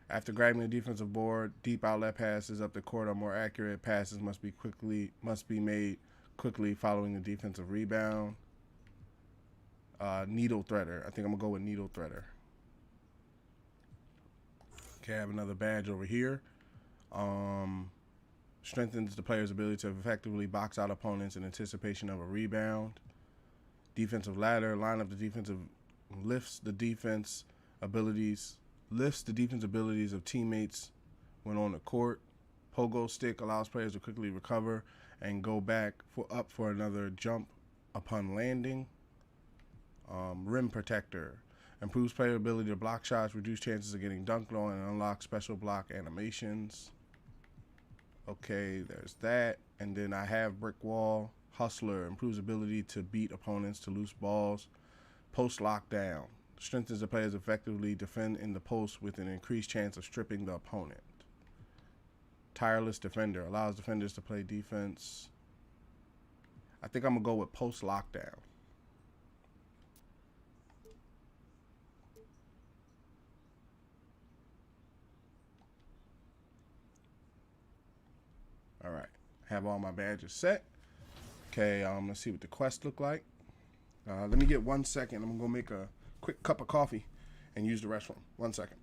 After grabbing the defensive board, deep outlet passes up the court are more accurate. Passes must be made quickly following the defensive rebound. Needle threader. I think I'm going to go with needle threader. Okay, I have another badge over here. Strengthens the player's ability to effectively box out opponents in anticipation of a rebound. Defensive ladder. Line up the defensive, lifts the defense abilities of teammates when on the court. Pogo stick allows players to quickly recover and go back up for another jump upon landing. Rim protector. Improves player ability to block shots, reduce chances of getting dunked on, and unlock special block animations. Okay, there's that. And then I have brick wall. Hustler. Improves ability to beat opponents to loose balls. Post lockdown. Strengthens the players effectively defend in the post with an increased chance of stripping the opponent. Tireless defender. Allows defenders to play defense. I think I'm going to go with post lockdown. All right, have all my badges set. Okay, let's see what the quest look like. Let me get 1 second. I'm gonna make a quick cup of coffee and use the restroom. 1 second.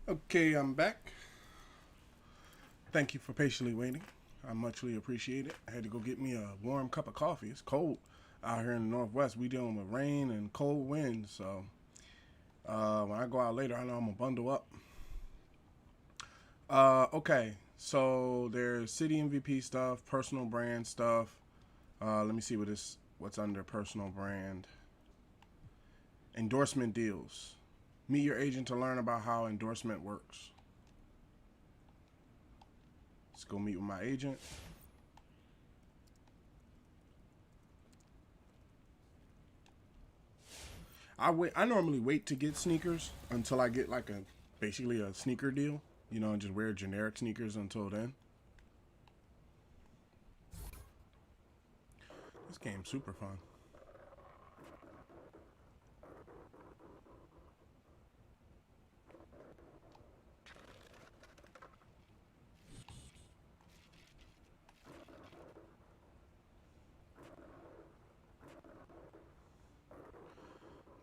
Okay, I'm back. Thank you for patiently waiting. I muchly appreciate it. I had to go get me a warm cup of coffee. It's cold out here in the Northwest. We dealing with rain and cold winds, so when I go out later, I know I'm gonna bundle up. Okay, so there's city MVP stuff, personal brand stuff. Let me see what's under personal brand. Endorsement deals. Meet your agent to learn about how endorsement works. Let's go meet with my agent. I normally wait to get sneakers until I get like basically a sneaker deal, and just wear generic sneakers until then. This game's super fun.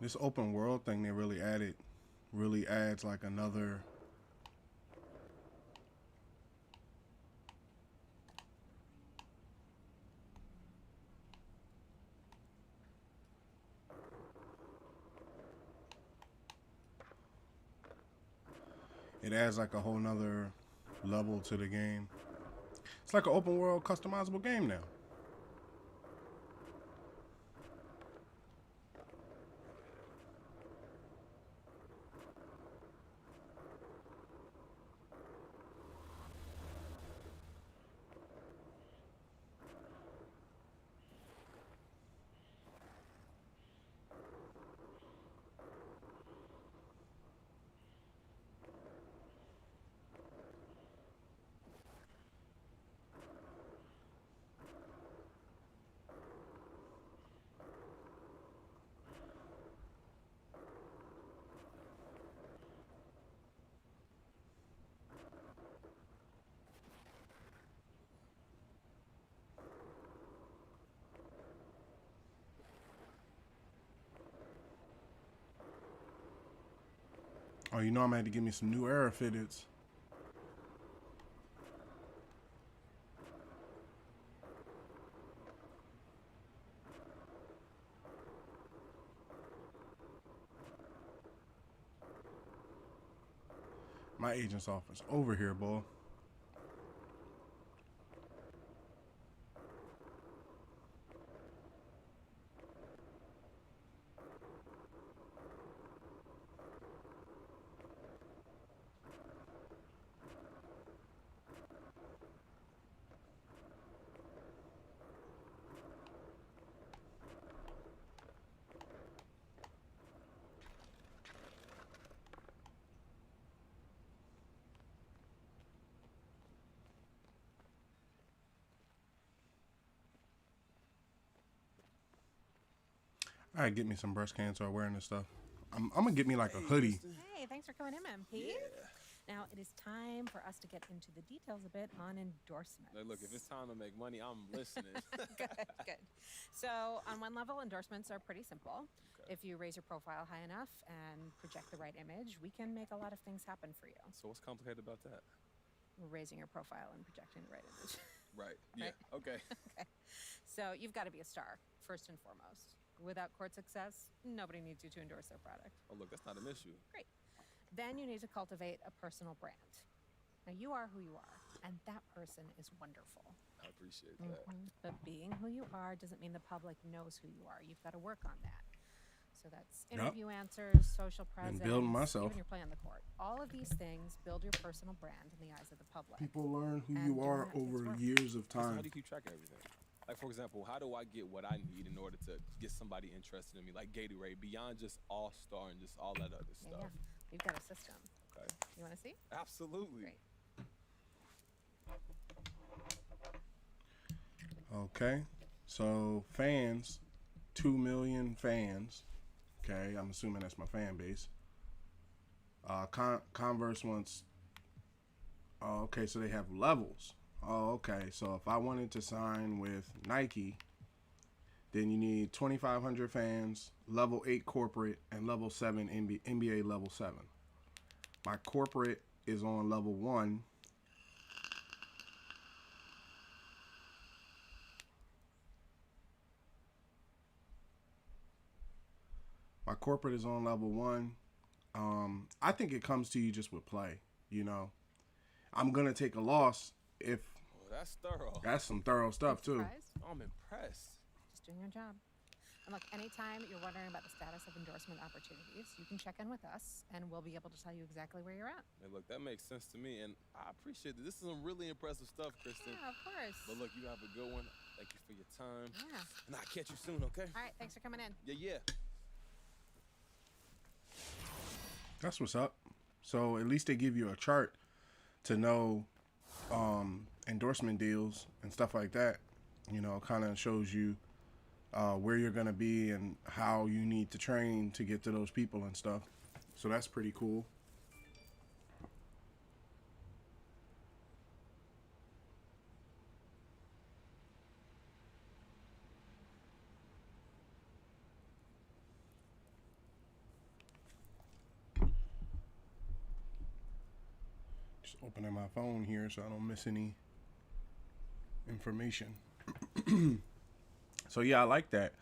This open world thing they really adds like another. It adds like a whole nother level to the game. It's like an open world customizable game now. Oh, I'm gonna have to give me some new era fitteds. My agent's office over here, boy. All right, get me some breast cancer awareness stuff. I'm gonna get me like a hoodie. Hey, thanks for coming in, MP. Yeah. Now it is time for us to get into the details a bit on endorsements. Hey, look, if it's time to make money, I'm listening. Good. So on one level, endorsements are pretty simple. Okay. If you raise your profile high enough and project the right image, we can make a lot of things happen for you. So what's complicated about that? Raising your profile and projecting the right image. Right. Yeah. Right? Okay. Okay. So you've got to be a star, first and foremost. Without court success, nobody needs you to endorse their product. Oh, look, that's not an issue. Great. Then you need to cultivate a personal brand. Now, you are who you are, and that person is wonderful. I appreciate that. But being who you are doesn't mean the public knows who you are. You've got to work on that. So that's interview answers, social presence, and building myself. even your play on the court. All of these things build your personal brand in the eyes of the public. People learn who And you doing are that takes over work. years of So how time. do you keep track of everything? Like, for example, how do I get what I need in order to get somebody interested in me? Like Gatorade, beyond just all-star and just all that other stuff. Yeah. We've got a system. Okay. You want to see? Absolutely. Great. Okay, so fans, 2 million fans. Okay, I'm assuming that's my fan base. Converse wants. Oh, okay, so they have levels. Oh, okay, so if I wanted to sign with Nike, then you need 2,500 fans, level 8 corporate, and level 7 NBA level 7. My corporate is on level 1. My corporate is on level 1. I think it comes to you just with play, you know. I'm going to take a loss if... Oh, that's thorough. That's some thorough stuff, too. Surprised? I'm impressed. Just doing your job. And look, anytime you're wondering about the status of endorsement opportunities, you can check in with us, and we'll be able to tell you exactly where you're at. Hey, look, that makes sense to me, and I appreciate it. This is some really impressive stuff, Kristen. Yeah, of course. But look, you have a good one. Thank you for your time. Yeah. And I'll catch you soon, okay? All right, thanks for coming in. Yeah. That's what's up. So at least they give you a chart to know endorsement deals and stuff like that. You know, kind of shows you where you're going to be and how you need to train to get to those people and stuff. So that's pretty cool. Just opening my phone here so I don't miss any information. So yeah, I like that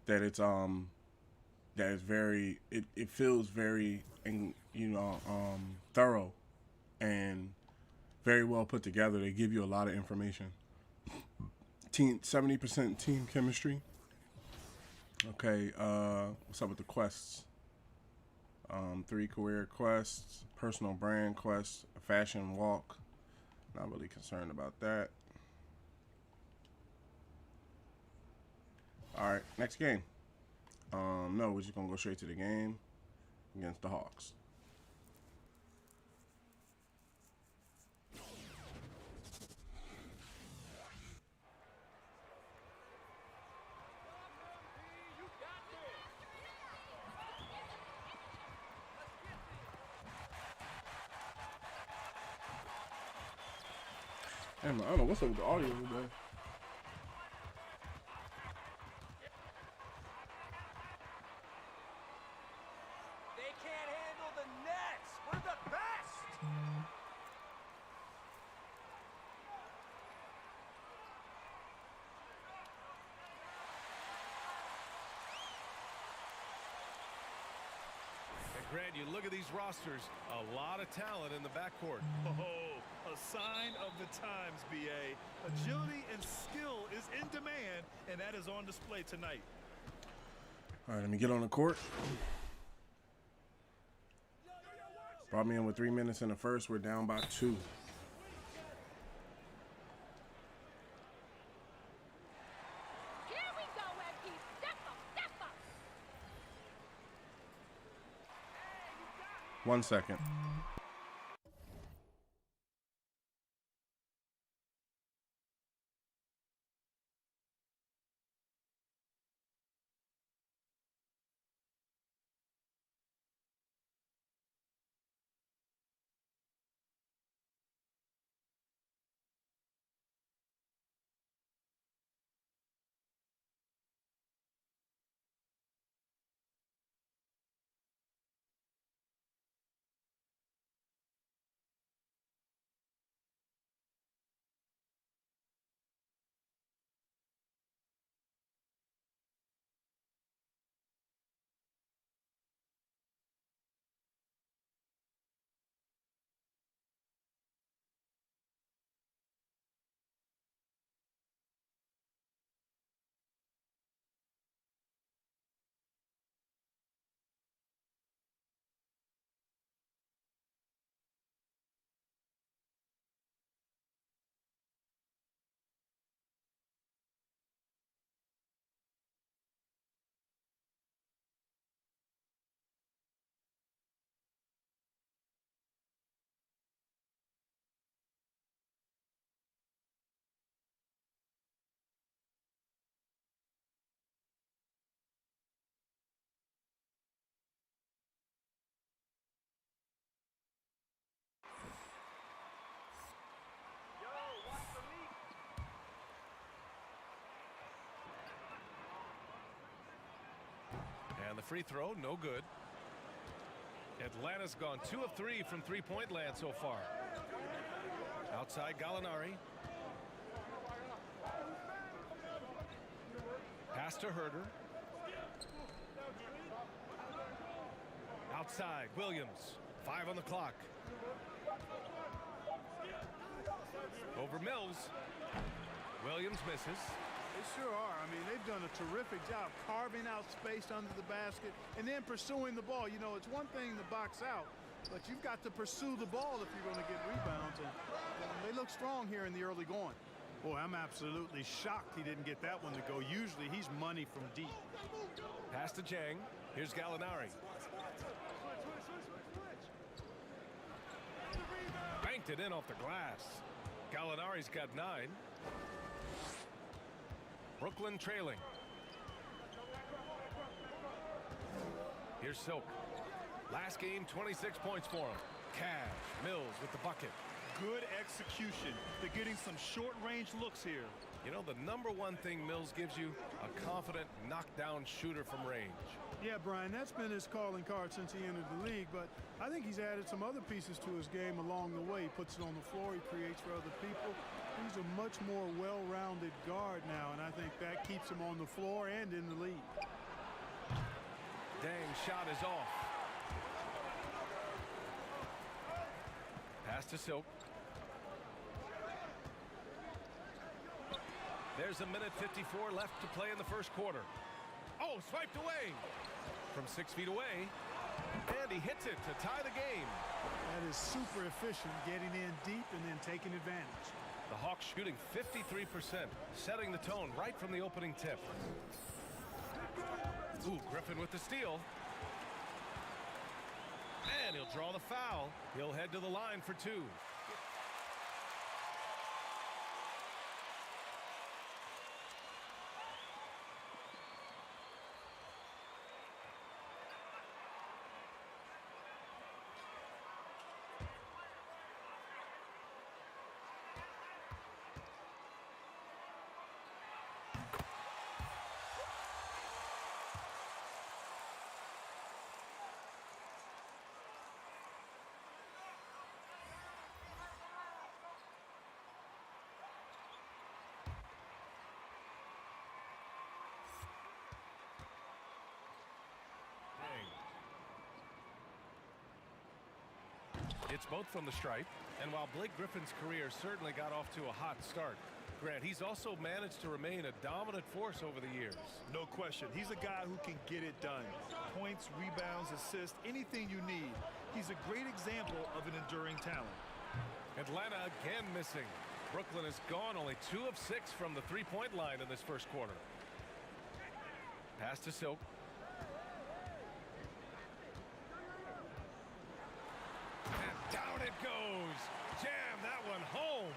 it's that it's very it feels very thorough and very well put together. They give you a lot of information. 70% team chemistry. Okay, what's up with the quests? 3 career quests, personal brand quests, a fashion walk. Not really concerned about that. All right, next game. No, we're just gonna go straight to the game against the Hawks. Damn, I don't know what's up with the audio today. Grant, you look at these rosters, a lot of talent in the backcourt. Oh, a sign of the times, BA. Agility and skill is in demand, and that is on display tonight. All right, let me get on the court. Brought me in with 3 minutes in the first. We're down by 2. Here we go, MP. Step up, step up. 1 second. And the free throw, no good. Atlanta's gone 2 of 3 from three-point land so far. Outside Gallinari. Pass to Herder. Outside Williams. 5 on the clock. Over Mills. Williams misses. They sure are. I mean, they've done a terrific job carving out space under the basket and then pursuing the ball. You know, it's one thing to box out, but you've got to pursue the ball if you're going to get rebounds. And they look strong here in the early going. Boy, I'm absolutely shocked he didn't get that one to go. Usually he's money from deep. Pass to Jang. Here's Gallinari. Banked it in off the glass. Gallinari's got 9. Brooklyn trailing. Here's Silk. Last game, 26 points for him. Cash. Mills with the bucket. Good execution. They're getting some short-range looks here. You know, the number one thing Mills gives you, a confident knockdown shooter from range. Yeah, Brian, that's been his calling card since he entered the league, but I think he's added some other pieces to his game along the way. He puts it on the floor, he creates for other people. He's a much more well-rounded guard now, and I think that keeps him on the floor and in the league. Dang shot is off. Pass to Silk. There's a minute 54 left to play in the first quarter. Oh, swiped away from 6 feet away. And he hits it to tie the game. That is super efficient, getting in deep and then taking advantage. The Hawks shooting 53%, setting the tone right from the opening tip. Ooh, Griffin with the steal. And he'll draw the foul. He'll head to the line for 2. It's both from the stripe, and while Blake Griffin's career certainly got off to a hot start, Grant, he's also managed to remain a dominant force over the years. No question. He's a guy who can get it done. Points, rebounds, assists, anything you need. He's a great example of an enduring talent. Atlanta again missing. Brooklyn has gone only 2 of 6 from the three-point line in this first quarter. Pass to Silk. And down it goes. Jam that one home.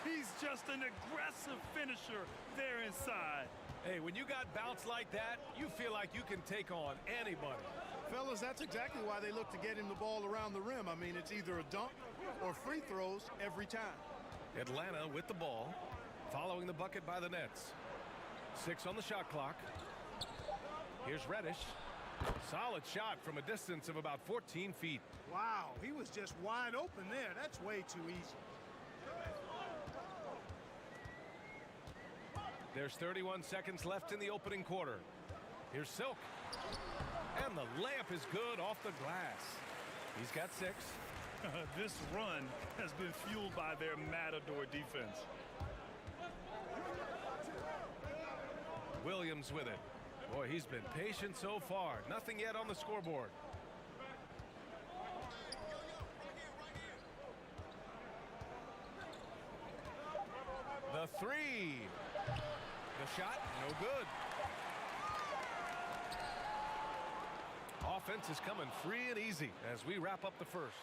He's just an aggressive finisher there inside. Hey, when you got bounce like that, you feel like you can take on anybody. Fellas, that's exactly why they look to get him the ball around the rim. I mean, it's either a dunk or free throws every time. Atlanta with the ball, following the bucket by the Nets. 6 on the shot clock. Here's Reddish. Solid shot from a distance of about 14 feet. Wow, he was just wide open there. That's way too easy. There's 31 seconds left in the opening quarter. Here's Silk. And the layup is good off the glass. He's got 6. This run has been fueled by their matador defense. Williams with it. Boy, he's been patient so far. Nothing yet on the scoreboard. The 3. The shot, no good. Offense is coming free and easy as we wrap up the first.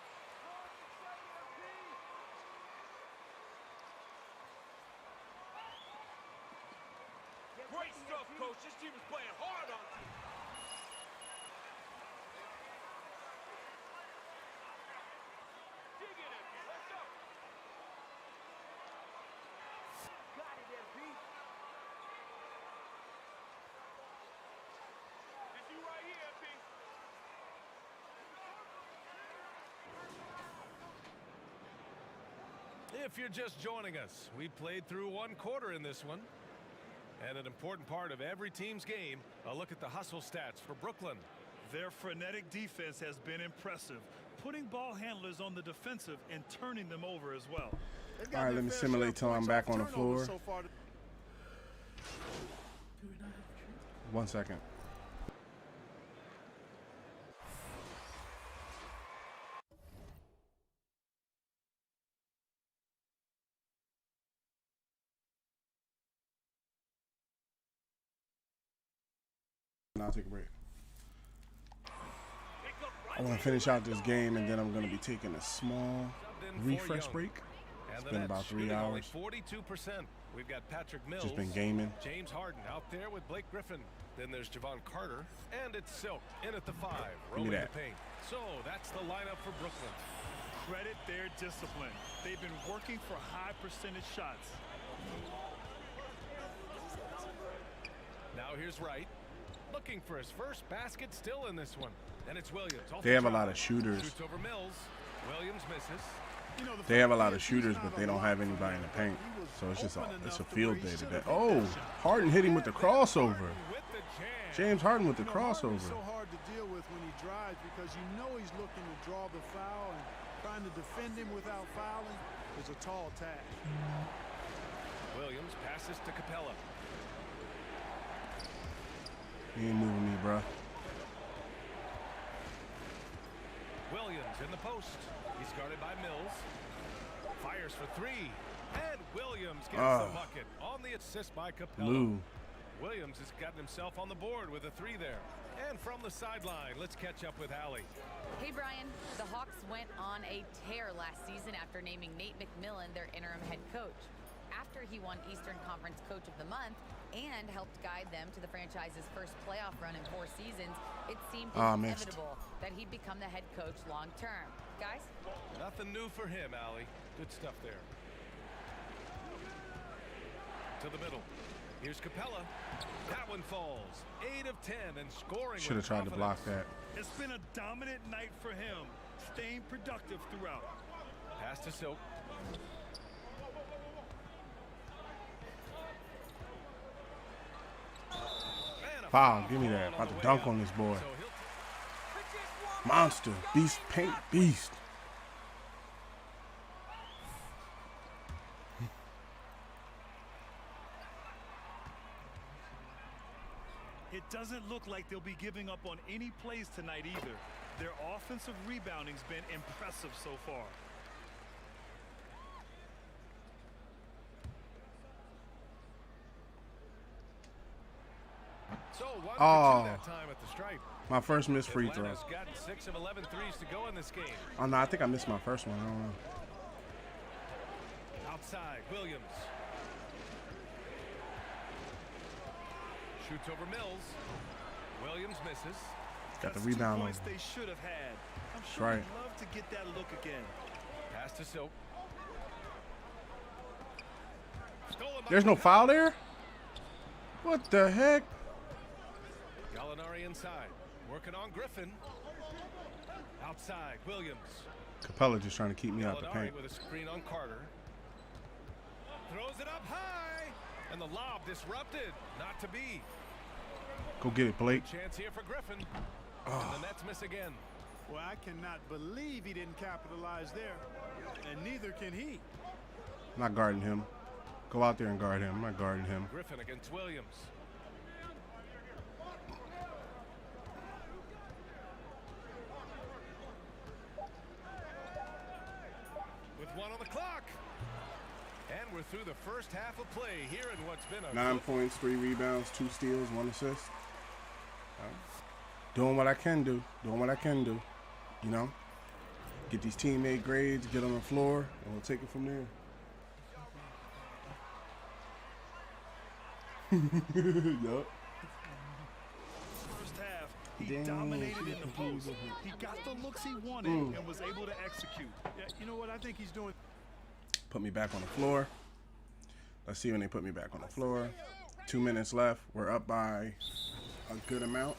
Great stuff, coach. This team is playing hard on you. Dig it, MP. Let's go. Got it, MP. It's you right here, MP. If you're just joining us, we played through one quarter in this one. And an important part of every team's game, a look at the hustle stats for Brooklyn. Their frenetic defense has been impressive, putting ball handlers on the defensive and turning them over as well. All right, let me simulate till I'm back on the floor. 1 second. I'll take a break. I want to finish out this game, and then I'm going to be taking a small refresh break. It's been about 3 hours. 42%. We've got Patrick Mills. Just been gaming. James Harden out there with Blake Griffin. Then there's Javon Carter, and it's Silk in at the 5, rolling the paint. So that's the lineup for Brooklyn. Credit their discipline. They've been working for high percentage shots. Now here's Wright, looking for his first basket still in this one. And it's Williams. They have a lot of shooters. Shoots over Mills. Williams misses. They have a lot of shooters, but they don't have anybody in the paint. So it's just a field day today. Oh, Harden hit him with the crossover. James Harden with the crossover. It's so hard to deal with when he drives because you know he's looking to draw the foul, and trying to defend him without fouling is a tall task. Williams passes to Capella. He ain't moving me, bro. Williams in the post. He's guarded by Mills. Fires for 3. And Williams gets the bucket on the assist by Capella. Lou. Williams has gotten himself on the board with a 3 there. And from the sideline, let's catch up with Allie. Hey, Brian. The Hawks went on a tear last season after naming Nate McMillan their interim head coach. After he won Eastern Conference Coach of the Month and helped guide them to the franchise's first playoff run in 4 seasons, it seemed inevitable that he'd become the head coach long term. Guys? Nothing new for him, Allie. Good stuff there. To the middle. Here's Capella. That one falls. 8 of 10 and scoring. Should have tried to block that. It's been a dominant night for him, staying productive throughout. Pass to Silk. Foul, give me that. About to dunk on this boy. Monster, beast, paint, beast. It doesn't look like they'll be giving up on any plays tonight either. Their offensive rebounding's been impressive so far. So that time at the stripe. My first missed free throw. Atlanta's gotten 6 of 11 threes to go in this game. Oh no, I think I missed my first one. I don't know. Outside, Williams. Shoots over Mills. Williams misses. Got the rebound on. They should have had. I'm That's sure right. they'd love to get that look again. Pass to Silk. There's no foul there? What the heck? Gallinari inside. Working on Griffin. Outside, Williams. Capella just trying to keep me out the paint. With a screen on Carter. Throws it up high. And the lob disrupted. Not to be. Go get it, Blake. Chance here for Griffin. Oh. And the Nets miss again. Well, I cannot believe he didn't capitalize there. And neither can he. I'm not guarding him. Go out there and guard him. I'm not guarding him. Griffin against Williams. With 1 on the clock. And we're through the first half of play here in what's been a 9 points, 3 rebounds, 2 steals, 1 assist. Doing what I can do. Doing what I can do. You know? Get these teammate grades, get on the floor, and we'll take it from there. Yup. First half, he dominated in the post. He got the looks he wanted and was able to execute. Yeah, you know what I think he's doing? Put me back on the floor. Let's see when they put me back on the floor. 2 minutes left. We're up by a good amount.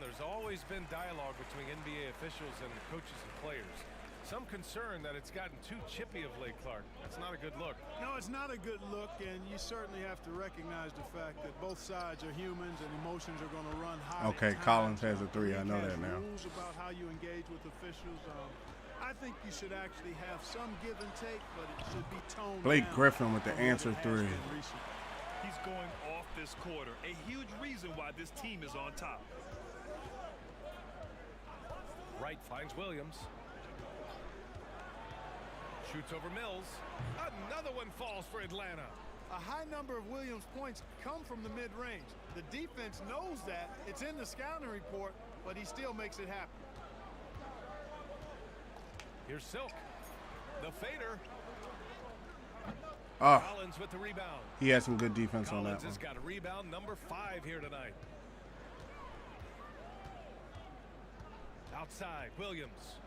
there's always been dialogue between NBA officials and coaches and players. Some concern that it's gotten too chippy of late, Clark. That's not a good look. No, it's not a good look, and you certainly have to recognize the fact that both sides are humans and emotions are going to run high. Okay, Collins has a three. I know that now. Rules about how you engage with officials. I think you should actually have some give and take, but it should be toned Blake down Griffin with the answer three. He's going off this quarter. A huge reason why this team is on top. Wright finds Williams. Shoots over Mills. Another one falls for Atlanta. A high number of Williams' points come from the mid-range. The defense knows that. It's in the scouting report, but he still makes it happen. Here's Silk. The fader. Oh, Collins with the rebound. he had some good defense on that Collins one. has got a rebound number 5 here tonight. Outside, Williams.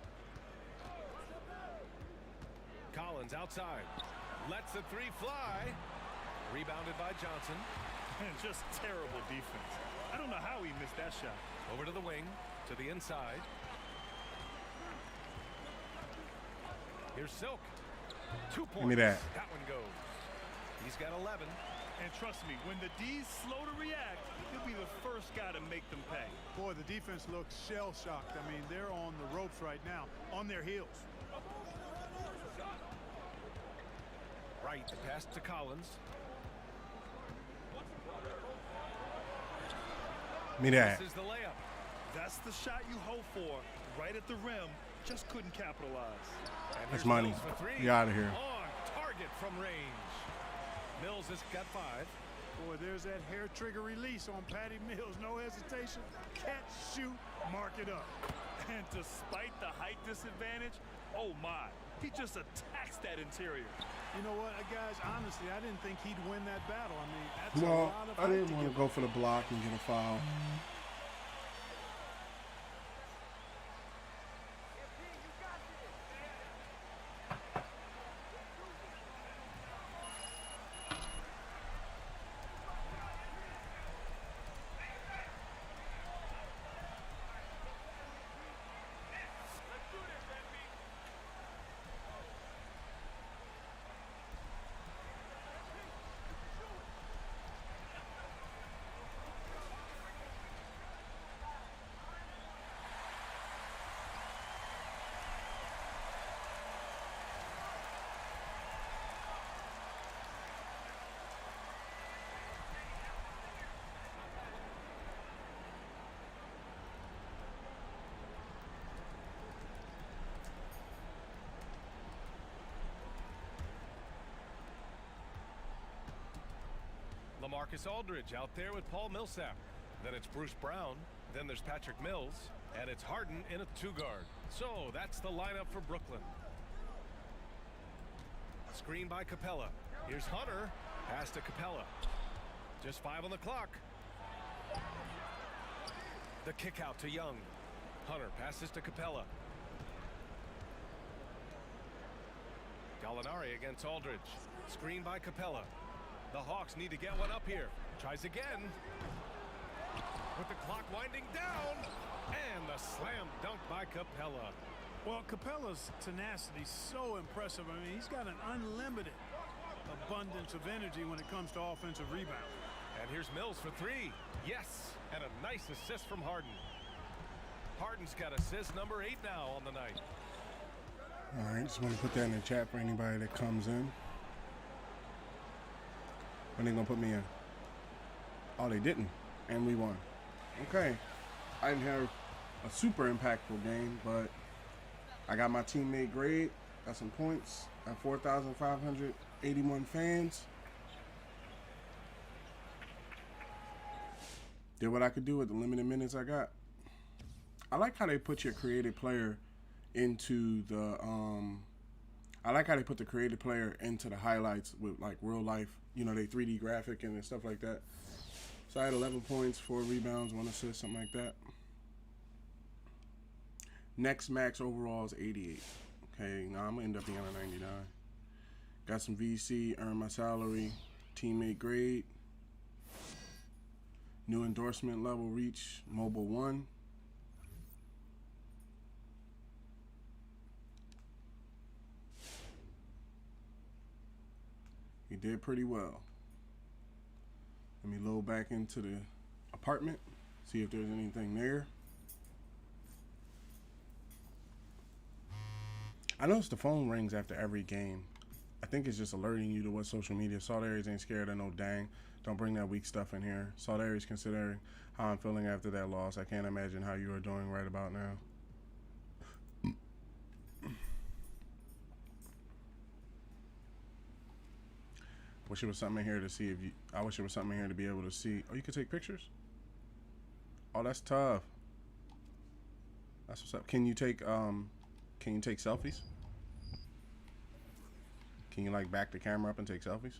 Collins outside. Lets the three fly. Rebounded by Johnson. And just terrible defense. I don't know how he missed that shot. Over to the wing, to the inside. Here's Silk. 2 points. Give me that. That one goes. He's got 11. And trust me, when the D's slow to react, he'll be the first guy to make them pay. Boy, the defense looks shell-shocked. I mean, they're on the ropes right now, on their heels. Right, the pass to Collins. Give me that. This is the layup. That's the shot you hope for. Right at the rim, just couldn't capitalize. And That's here's money. Mills for 3. Get out of here. On target from range. Mills has got 5. Boy, there's that hair trigger release on Patty Mills. No hesitation. Catch, shoot, mark it up. And despite the height disadvantage, oh my, he just attacks that interior. You know what, guys, honestly, I didn't think he'd win that battle. I mean, that's a Well, lot of I height didn't to want to give go for the block and get a foul. LaMarcus Aldridge out there with Paul Millsap. Then it's Bruce Brown. Then there's Patrick Mills. And it's Harden in a 2-guard. So that's the lineup for Brooklyn. Screen by Capella. Here's Hunter. Pass to Capella. Just 5 on the clock. The kick out to Young. Hunter passes to Capella. Gallinari against Aldridge. Screen by Capella. The Hawks need to get one up here. Tries again. With the clock winding down. And the slam dunk by Capella. Well, Capella's tenacity is so impressive. I mean, he's got an unlimited abundance of energy when it comes to offensive rebound. And here's Mills for 3. Yes, and a nice assist from Harden. Harden's got assist number 8 now on the night. All right, just want to put that in the chat for anybody that comes in. When they gonna put me in? Oh, they didn't, and we won. Okay, I didn't have a super impactful game, but I got my teammate grade, got some points, got 4,581 fans. Did what I could do with the limited minutes I got. I like how they put your creative player into the I like how they put the creative player into the highlights with like real life, you know, they 3D graphic and stuff like that. So I had 11 points, 4 rebounds, 1 assist, something like that. Next max overall is 88. Okay, now I'm gonna end up being a 99. Got some VC, earned my salary, teammate grade, new endorsement level reach, mobile 1. He did pretty well. Let me load back into the apartment, see if there's anything there. I noticed the phone rings after every game. I think it's just alerting you to what social media. Salt Aries ain't scared of no dang. Don't bring that weak stuff in here. Salt Aries, considering how I'm feeling after that loss, I can't imagine how you are doing right about now. Wish there was something in here to see if you. I wish there was something in here to be able to see. Oh, you can take pictures? Oh, that's tough. That's what's up. Can you take selfies? Can you like back the camera up and take selfies?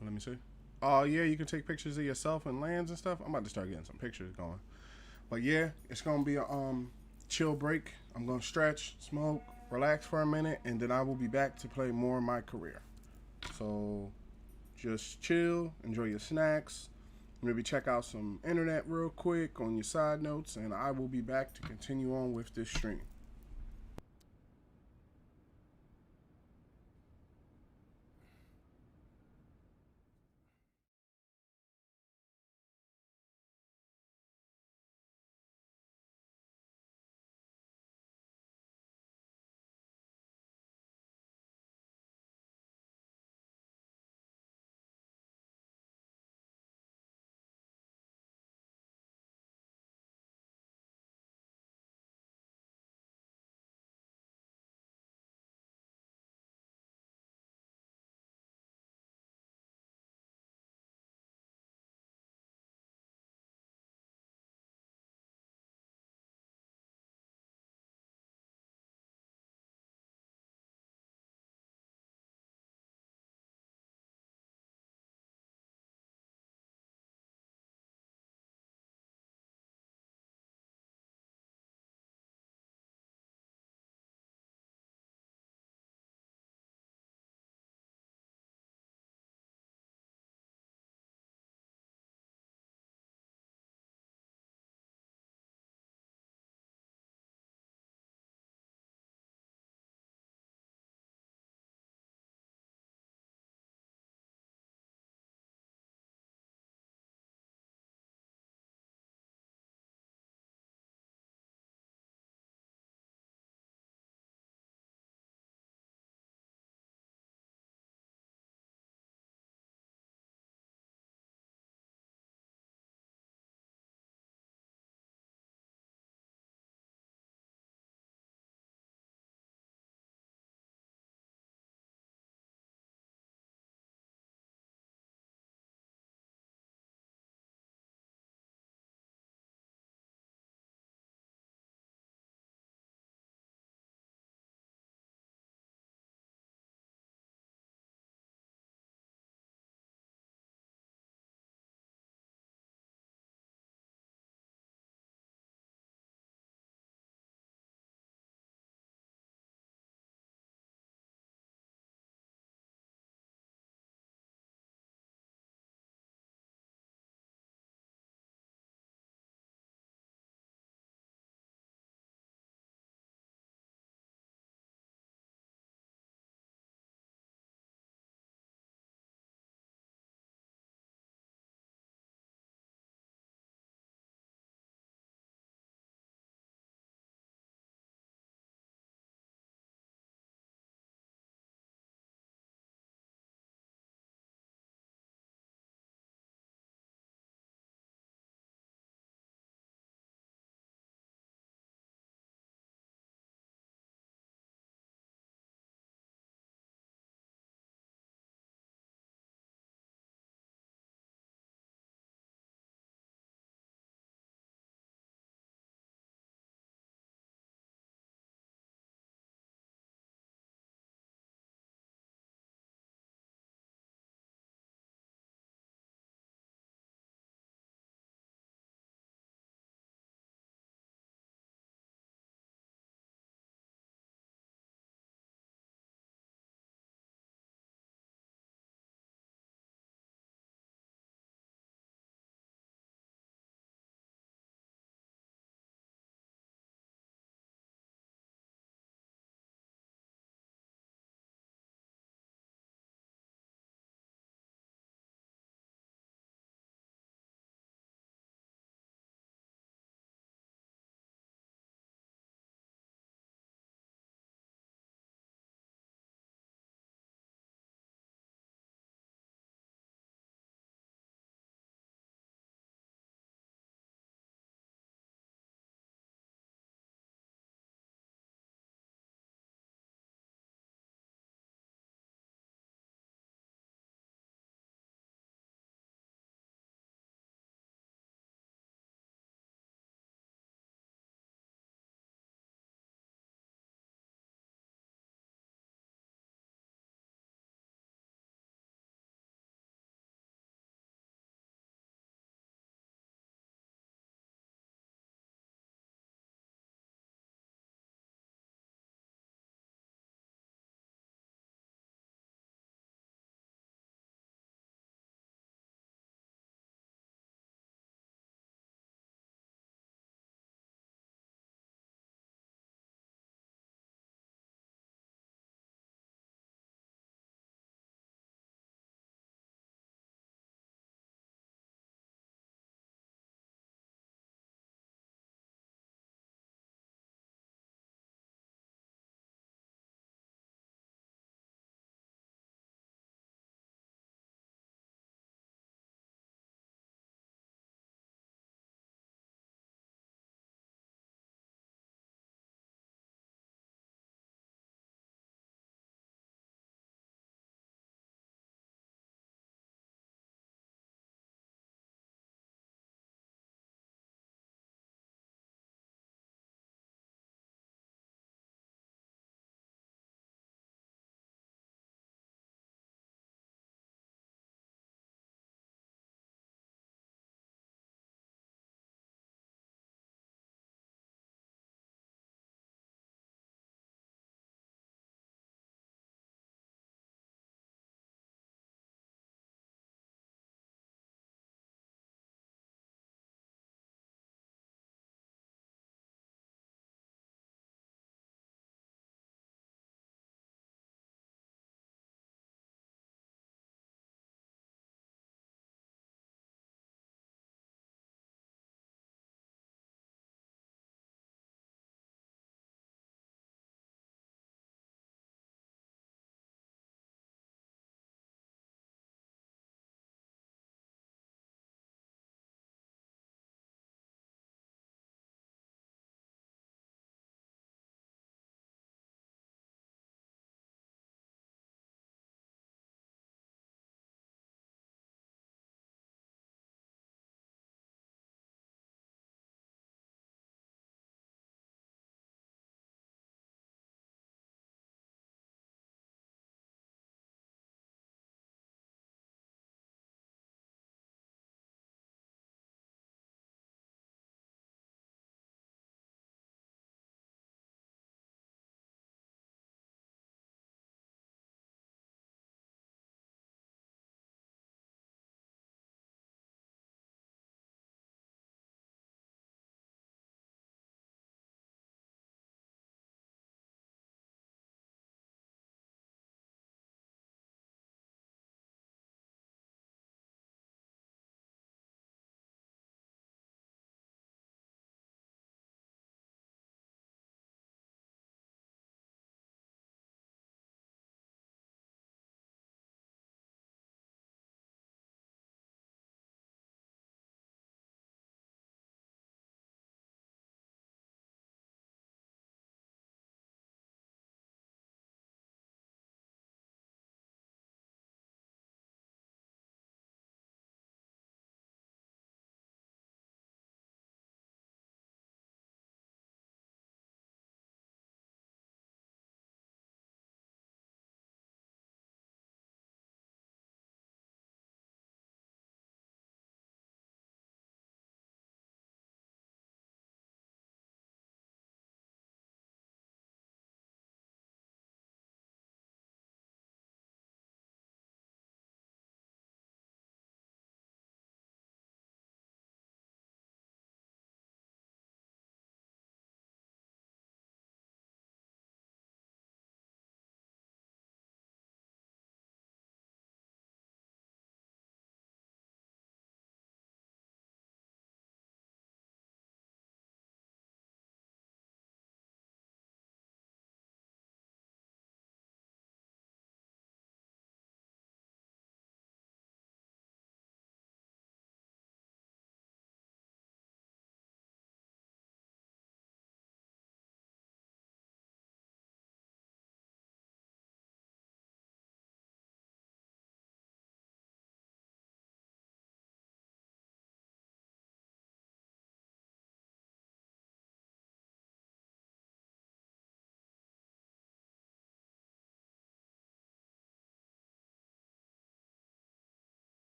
Let me see. Oh yeah, you can take pictures of yourself and lands and stuff. I'm about to start getting some pictures going. But yeah, it's gonna be a chill break. I'm gonna stretch, smoke, relax for a minute, and then I will be back to play more of my career. So just chill, enjoy your snacks, maybe check out some internet real quick on your side notes, and I will be back to continue on with this stream.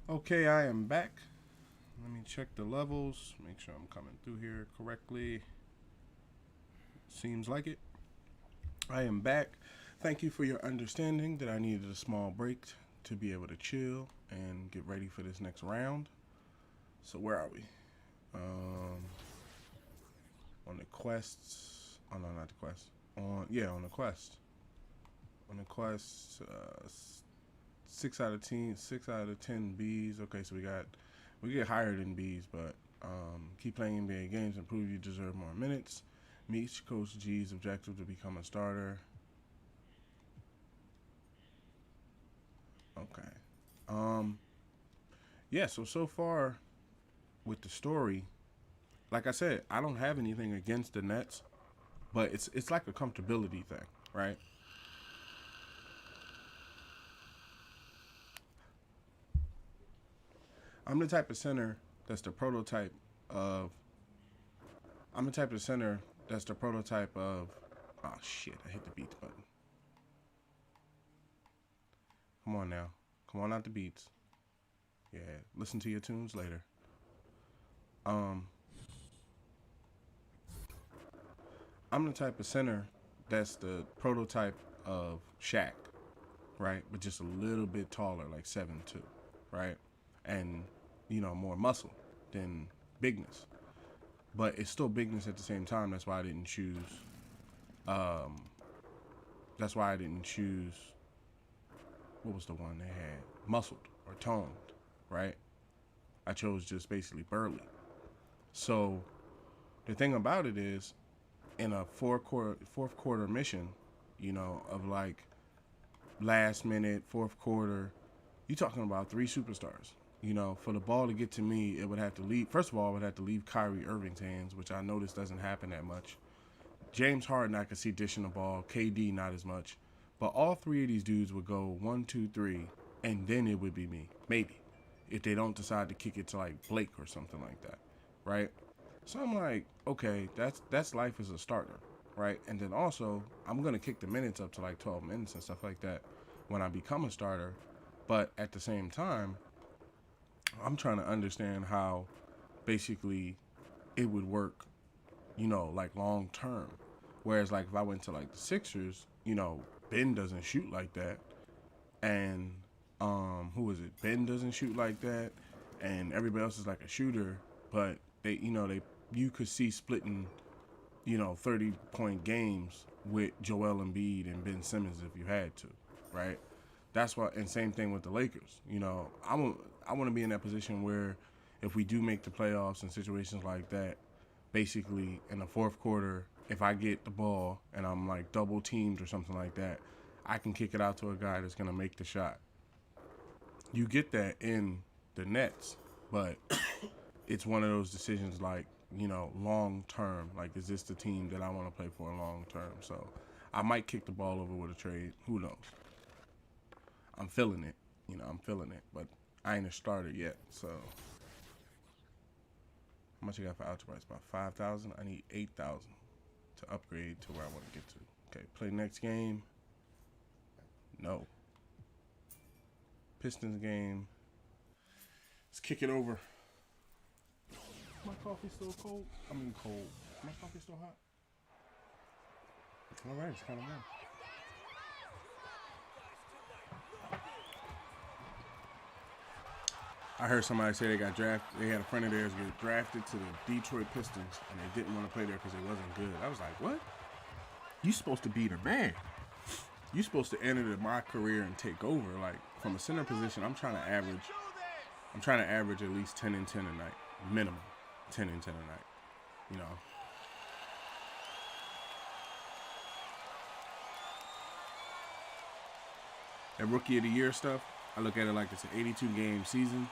Okay, I am back. Let me check the levels. Make sure I'm coming through here correctly. Seems like it. I am back. Thank you for your understanding that I needed a small break to be able to chill and get ready for this next round. So where are we? On the quests. Oh no, not the quest. On the quest. On the quest, 6 out of 10 Bs. Okay, so we get higher than Bs, but keep playing NBA games and prove you deserve more minutes. Meet Coach G's objective to become a starter. Okay. Yeah, so far with the story, like I said, I don't have anything against the Nets, but it's like a comfortability thing, right? I'm the type of center that's the prototype of. I'm the type of center that's the prototype of. Oh shit! I hit the beats button. Come on now, come on out the beats. Yeah, listen to your tunes later. I'm the type of center that's the prototype of Shaq, right? But just a little bit taller, like 7'2", right? And, more muscle than bigness. But it's still bigness at the same time. That's why I didn't choose. What was the one they had? Muscled or toned, right? I chose just basically burly. So the thing about it is, in a fourth quarter mission, of like last minute, fourth quarter, you're talking about 3 superstars. For the ball to get to me, it would have to leave. First of all, it would have to leave Kyrie Irving's hands, which I notice doesn't happen that much. James Harden, I could see dishing the ball. KD, not as much. But all 3 of these dudes would go 1, 2, 3, and then it would be me. Maybe. If they don't decide to kick it to like Blake or something like that. Right? So I'm like, okay, that's life as a starter. Right? And then also, I'm going to kick the minutes up to like 12 minutes and stuff like that when I become a starter. But at the same time, I'm trying to understand how basically it would work, like long term. Whereas like if I went to like the Sixers, Ben doesn't shoot like that. And who is it? Ben doesn't shoot like that. And everybody else is like a shooter, but you could see splitting, 30-point games with Joel Embiid and Ben Simmons if you had to, right? That's why, and same thing with the Lakers. I want to be in that position where if we do make the playoffs and situations like that, basically in the fourth quarter, if I get the ball and I'm like double teamed or something like that, I can kick it out to a guy that's going to make the shot. You get that in the Nets, but it's one of those decisions like, long term. Like, is this the team that I want to play for long term? So I might kick the ball over with a trade. Who knows? I'm feeling it. I'm feeling it. But I ain't a starter yet, so. How much I got for Ultra? It's about 5,000. I need 8,000 to upgrade to where I want to get to. Okay, play next game. No. Pistons game. Let's kick it over. My coffee still cold? I mean cold. My coffee still hot? All right, it's kind of warm. I heard somebody say they got drafted. They had a friend of theirs get drafted to the Detroit Pistons, and they didn't want to play there because it wasn't good. I was like, what? You supposed to be the man. You supposed to enter my career and take over. Like, from a center position, I'm trying to average at least 10 and 10 a night. Minimum 10 and 10 a night. That Rookie of the Year stuff, I look at it like it's an 82-game season.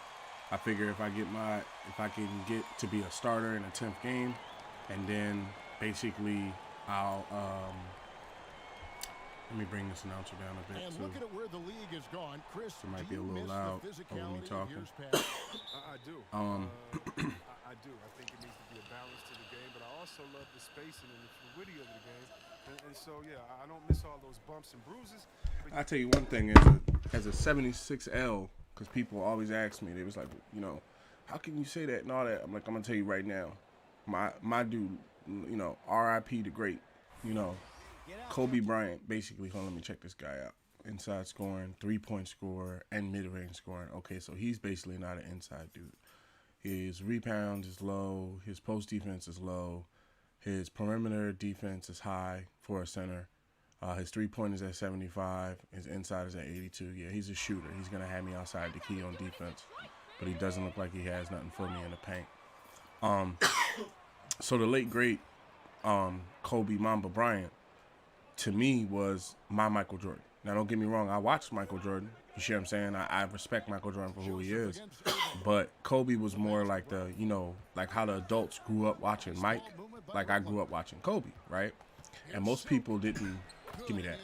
I figure if I can get to be a starter in a 10th game, and then basically I'll let me bring this announcer down a bit. And looking at where the league has gone, Chris, it might be a little loud over me talking. I do. I do. I think it needs to be a balance to the game, but I also love the spacing and the fluidity of the game. And so, yeah, I don't miss all those bumps and bruises. I'll tell you one thing, as a 76L because people always ask me. They was like, you know, how can you say that and all that? I'm like, I'm gonna tell you right now, my dude, you know, R.I.P. the great, you know, Kobe Bryant. Basically, hold on, let me check this guy out. Inside scoring, 3-point scorer, and mid-range scoring. Okay, so he's basically not an inside dude. His rebound is low. His post defense is low. His perimeter defense is high for a center. His three-point is at 75. His inside is at 82. Yeah, he's a shooter. He's going to have me outside the key on defense. But he doesn't look like he has nothing for me in the paint. So the late, great Kobe Mamba Bryant, to me, was my Michael Jordan. Now, don't get me wrong. I watched Michael Jordan. You see what I'm saying? I respect Michael Jordan for who he is. But Kobe was more like the, you know, like how the adults grew up watching Mike. Like I grew up watching Kobe, right? And most people didn't. Give me that.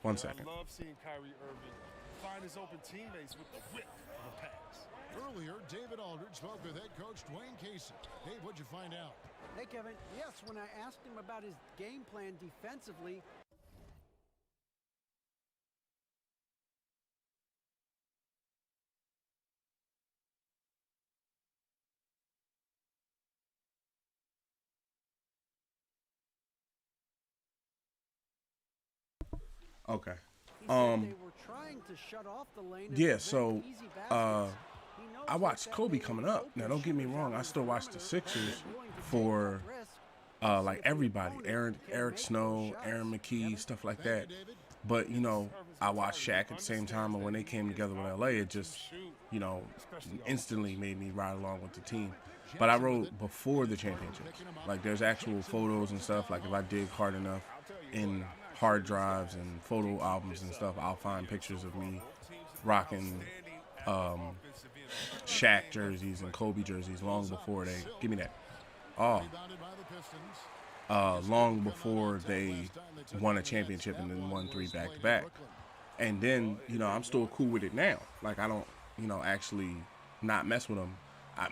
One second. I love seeing Kyrie Irving find his open teammates with the whip of a pass. Earlier, David Aldridge spoke with head coach Dwayne Casey. Dave, what'd you find out? Hey, Kevin. Yes, when I asked him about his game plan defensively, Okay. they were trying to shut off the lane. Yeah, so I watched Kobe coming up. Now, don't get me wrong. I still watch the Sixers for like everybody. Eric Snow, Aaron McKee, stuff like that. But, you know, I watched Shaq at the same time. And when they came together with L.A., it just, you know, instantly made me ride along with the team. But I wrote before the championships. Like, there's actual photos and stuff. Like, if I dig hard enough in hard drives and photo albums and stuff, I'll find pictures of me rocking Shaq jerseys and Kobe jerseys long before they give me that. Long before they won a championship and then won 3 back-to-back. And then, you know, I'm still cool with it now. Like, I don't, you know, actually not mess with them.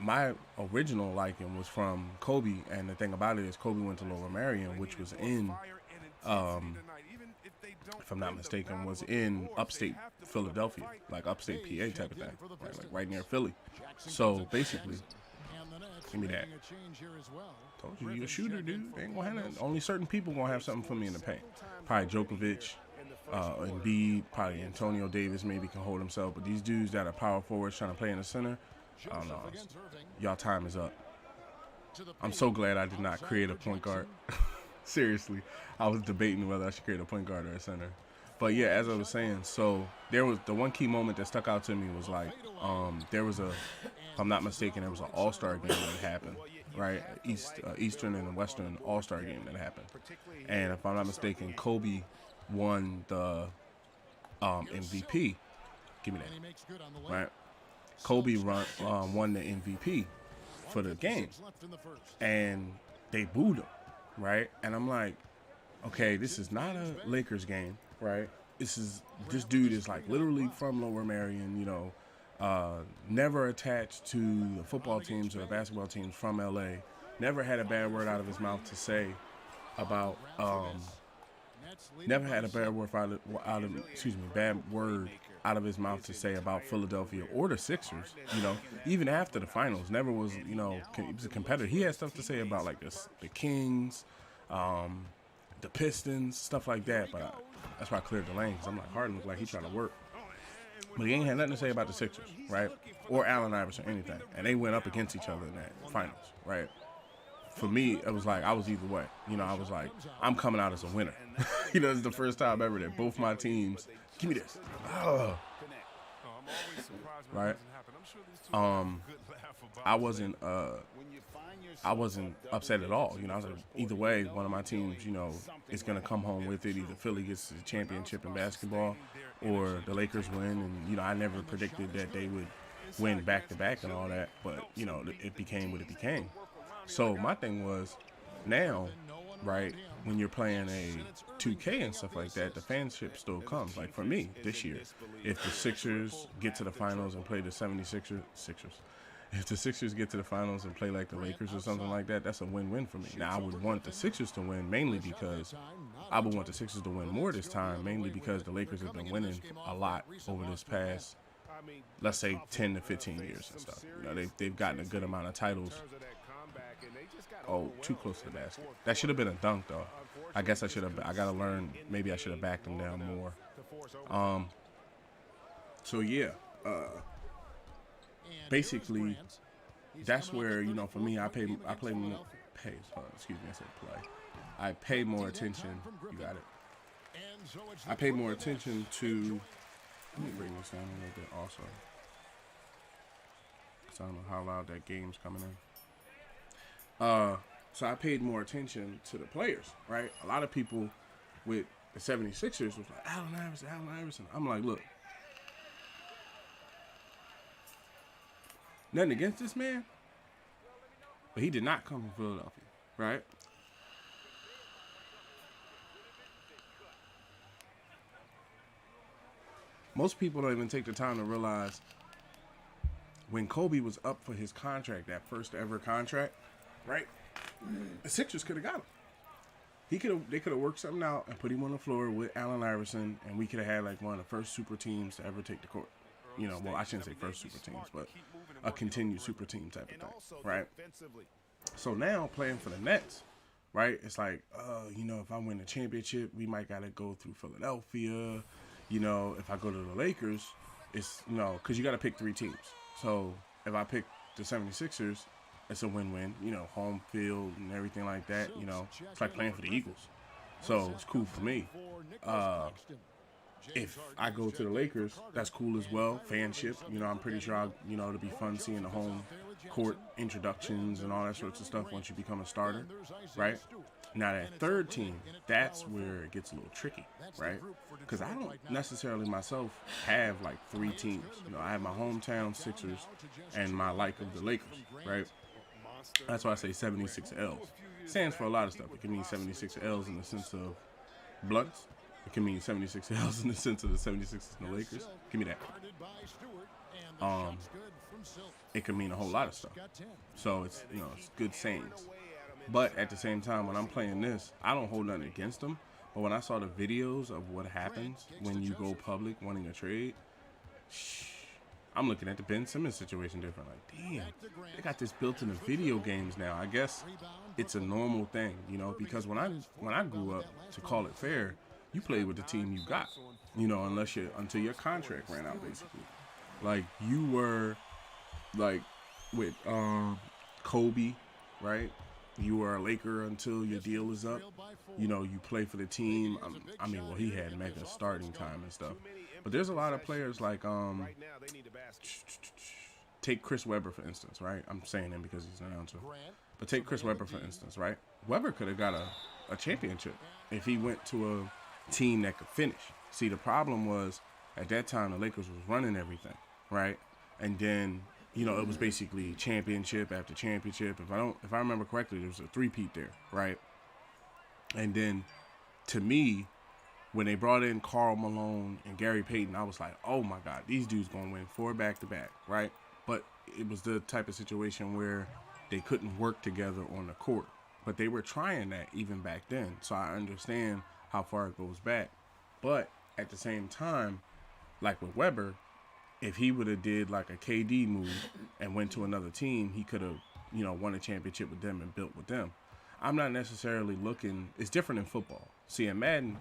My original liking was from Kobe, and the thing about it is Kobe went to Lower Merion, which was in if I'm not mistaken, was in upstate Philadelphia, like upstate PA type of thing, right, like right near Philly. So basically, give me that. Told you, you a shooter, dude. They ain't gonna have that. Only certain people gonna have something for me in the paint. Probably Djokovic, Embiid, probably Antonio Davis maybe can hold himself. But these dudes that are power forwards trying to play in the center, I don't know. Y'all time is up. I'm so glad I did not create a point guard. Seriously, I was debating whether I should create a point guard or a center. But yeah, as I was saying, so there was the one key moment that stuck out to me was like, there was a, if I'm not mistaken, there was an All-Star game that happened, right? Eastern and Western All-Star game that happened. And if I'm not mistaken, Kobe won the MVP. Give me that, right? Kobe won the MVP for the game, and they booed him. Right, and I'm like, okay, this is not a Lakers game, right? This dude is like literally from Lower Merion, you know, never attached to the football teams or the basketball teams from LA, never had a bad word out of his mouth to say about, never had a bad word out of his mouth to say about Philadelphia or the Sixers, you know, even after the finals, never was, you know, he was a competitor. He had stuff to say about like the Kings, the Pistons, stuff like that, but that's why I cleared the lane, because I'm like, Harden looked like he trying to work. But he ain't had nothing to say about the Sixers, right? Or Allen Iverson or anything. And they went up against each other in that finals, right? For me, it was like I was either way. You know, I was like, I'm coming out as a winner. You know, it's the first time ever that both my teams, give me this. Right? I wasn't upset at all. You know, I was like, either way, one of my teams, you know, is going to come home with it. Either Philly gets the championship in basketball or the Lakers win. And, you know, I never predicted that they would win back-to-back and all that. But, you know, it became what it became. So my thing was, now, right, when you're playing a 2K and stuff like that, the fanship still comes. Like for me, this year, if the Sixers get to the finals and play the 76ers, if the Sixers get to the finals and play like the Lakers or something like that, that's a win-win for me. Now, I would want the Sixers to win mainly because I would want the Sixers to win more this time, mainly because the Lakers have been winning a lot over this past, let's say, 10 to 15 years and stuff. You know, they've gotten a good amount of titles. Oh, too close to the basket. That should have been a dunk, though. I guess I should have. I gotta learn. Maybe I should have backed him down more. So yeah. Basically, that's where, you know, for me, I pay more attention. You got it. I pay more attention to. Let me bring this down a little bit also, because I don't know how loud that game's coming in. So I paid more attention to the players, right? A lot of people with the 76ers was like, Allen Iverson. I'm like, look, nothing against this man, but he did not come from Philadelphia, right? Most people don't even take the time to realize when Kobe was up for his contract, that first ever contract, right? The Sixers could have got him. They could have worked something out and put him on the floor with Allen Iverson, and we could have had like one of the first super teams to ever take the court. You know, well, I shouldn't say first super teams, but a continued super team type of thing, right? So now playing for the Nets, right? It's like, you know, if I win the championship, we might got to go through Philadelphia. You know, if I go to the Lakers, it's, you know, because you got to pick 3 teams. So if I pick the 76ers, it's a win-win, you know, home field and everything like that. You know, it's like playing for the Eagles. So it's cool for me. If I go to the Lakers, that's cool as well. Fanship, you know, I'm pretty sure, you know, it'll be fun seeing the home court introductions and all that sorts of stuff once you become a starter, right? Now that third team, that's where it gets a little tricky, right? Because I don't necessarily myself have like 3 teams. You know, I have my hometown Sixers and my like of the Lakers, right? That's why I say 76 L's. Stands for a lot of stuff. It can mean 76 L's in the sense of blunts. It can mean 76 L's in the sense of the 76ers and the Lakers. Give me that. It can mean a whole lot of stuff. So it's, you know, it's good sayings. But at the same time, when I'm playing this, I don't hold nothing against them. But when I saw the videos of what happens when you go public wanting a trade, I'm looking at the Ben Simmons situation different. Like, damn, they got this built in the video games now. I guess it's a normal thing, you know, because when I grew up, to call it fair, you played with the team you got, you know, until your contract ran out, basically. Like, you were, like, with Kobe, right? You were a Laker until your deal is up. You know, you play for the team. I mean, well, he had mega starting time and stuff. But there's a lot of players like, take Chris Webber, for instance, right? I'm saying him because he's an announcer. But take Chris Webber, for instance, right? Webber could have got a championship if he went to a team that could finish. See, the problem was, at that time, the Lakers was running everything, right? And then, you know, it was basically championship after championship. If I remember correctly, there was a three-peat there, right? And then, to me, when they brought in Karl Malone and Gary Payton, I was like, oh my God, these dudes gonna win 4 back-to-back, right? But it was the type of situation where they couldn't work together on the court. But they were trying that even back then. So I understand how far it goes back. But at the same time, like with Webber, if he would have did like a KD move and went to another team, he could have, you know, won a championship with them and built with them. I'm not necessarily looking. It's different in football. See, in Madden,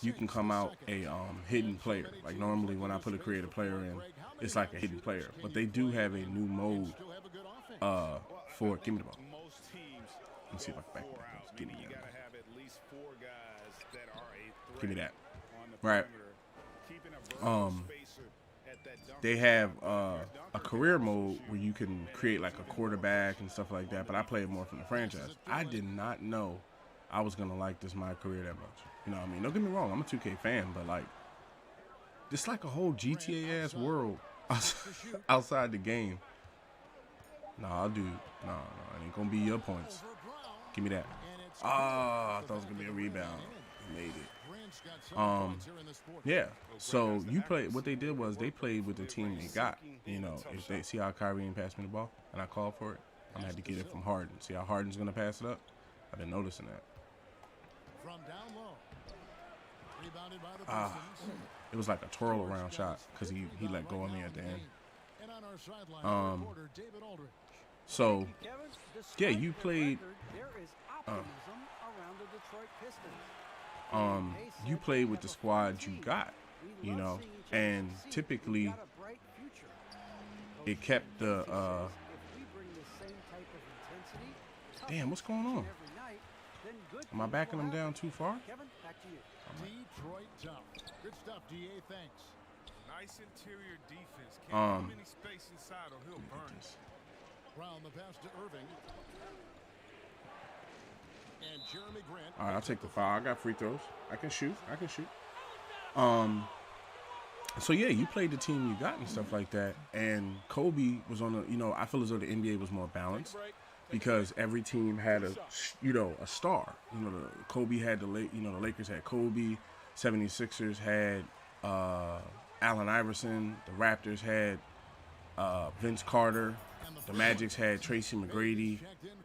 you can come out a hidden player. Like normally when I put a creative player in, it's like a hidden player. But they do have a new mode for. Give me the ball. Let me see if I can back that. Give me that. Give me that. Right. They have a career mode where you can create like a quarterback and stuff like that, but I play it more from the franchise. I did not know I was going to like this my career that much. You know what I mean? Don't get me wrong, I'm a 2K fan, but like, it's like a whole GTA-ass world outside the game. Nah, dude. No, it ain't going to be your points. Give me that. I thought it was going to be a rebound. He made it. Yeah. So you play. What they did was they played with the team they got. You know, if they see how Kyrie ain't passed me the ball and I call for it, I'm gonna have to get it from Harden. See how Harden's gonna pass it up? I've been noticing that. From down low. It was like a twirl around shot because he let go of me at the end. So, yeah, you played. You played with the squad you got, you know, and typically it kept the. Damn, what's going on? Am I backing him down too far? Detroit tough. Good stuff, DA. Thanks. Nice interior defense. Can't put any space inside or he'll burn. Brown the pass to Irving. And Jeremy Grant. All right, I'll take the foul. I got free throws. I can shoot. So yeah, you played the team you got and stuff like that. And Kobe was on the, you know, I feel as though the NBA was more balanced because every team had a, you know, a star. You know, Kobe had the Lakers had Kobe, 76ers had Allen Iverson, the Raptors had Vince Carter, the Magics had Tracy McGrady,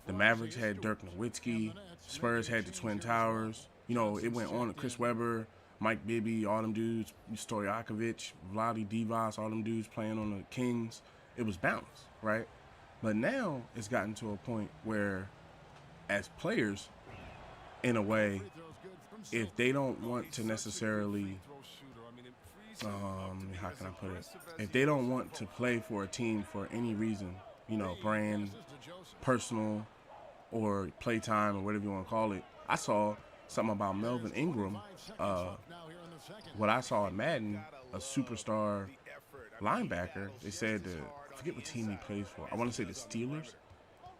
the Mavericks had Dirk Nowitzki, Spurs had the Twin Towers. You know, it went on to Chris Webber, Mike Bibby, all them dudes, Stojakovic, Vlade Divac, all them dudes playing on the Kings. It was balanced, right? But now it's gotten to a point where, as players, in a way, if they don't want to necessarily, how can I put it? If they don't want to play for a team for any reason, you know, brand, personal, or playtime, or whatever you want to call it, I saw something about Melvin Ingram. What I saw in Madden, a superstar linebacker, they said I forget what team he plays for. I want to say the Steelers.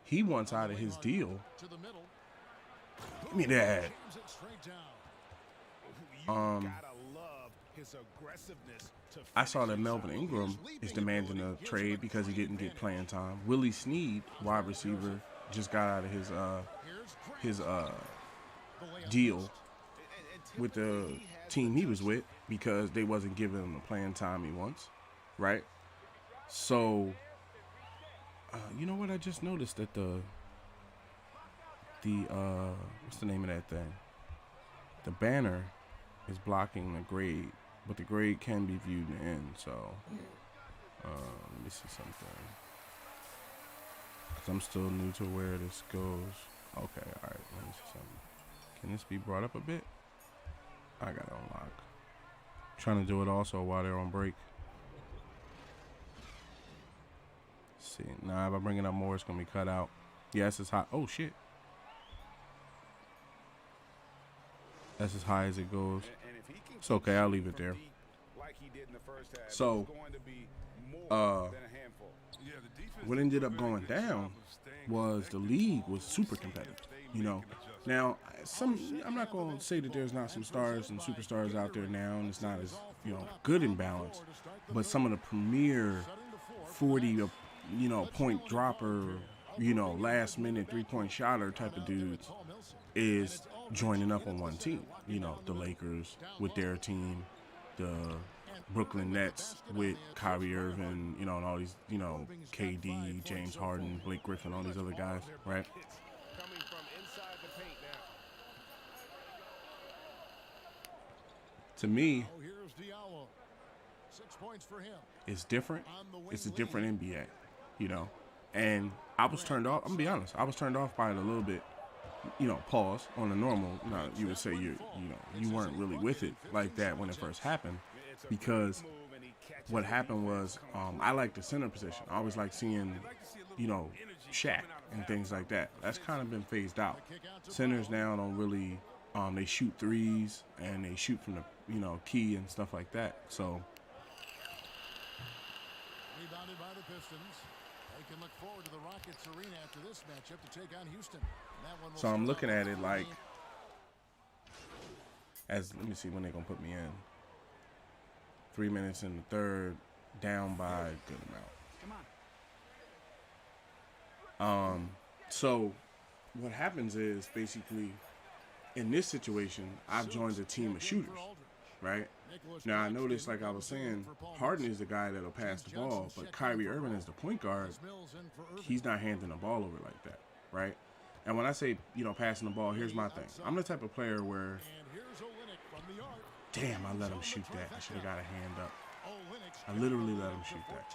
He wants out of his deal. Give me that. I saw that Melvin Ingram is demanding a trade because he didn't get playing time. Willie Snead, wide receiver, just got out of his deal with the team he was with because they wasn't giving him the playing time he wants, right? So, you know what? I just noticed that the what's the name of that thing? The banner is blocking the grade, but the grade can be viewed in the end. So, let me see something. Because I'm still new to where this goes. Okay, all right. Let me see something. Can this be brought up a bit? I got it on lock. Trying to do it also while they're on break. Let's see. Nah, if I bring it up more, it's going to be cut out. Yes, it's hot. Oh, shit. That's as high as it goes. It's okay. I'll leave it there. So, what ended up going down was the league was super competitive, you know. Now, I'm not going to say that there's not some stars and superstars out there now, and it's not as, you know, good in balance. But some of the premier 40, you know, point dropper, you know, last minute 3-point shotter type of dudes is joining up on one team. You know, the Lakers with their team, the Brooklyn Nets with Kyrie Irving, you know, and all these, you know, KD, James Harden, Blake Griffin, all these other guys, right? To me, it's different. It's a different NBA, you know. And I was turned off. I'm gonna be honest. I was turned off by it a little bit. You know, pause on the normal. You know, you would say you weren't really with it like that when it first happened, because what happened was I like the center position. I always like seeing, you know, Shaq and things like that. That's kind of been phased out. Centers now don't really. They shoot threes and they shoot from the, you know, key and stuff like that. So. Rebounded by the Pistons. They can look forward to the Rockets arena after this matchup to take on Houston. So I'm looking at it like, let me see when they're going to put me in. 3 minutes in the third, down by a good amount. So what happens is basically in this situation, I've joined a team of shooters, right? Now I noticed, like I was saying, Harden is the guy that'll pass the ball, but Kyrie Irving as the point guard, he's not handing the ball over like that, right? And when I say, you know, passing the ball, here's my thing. I'm the type of player where Damn, I let him shoot that. I should have got a hand up. I literally let him shoot that.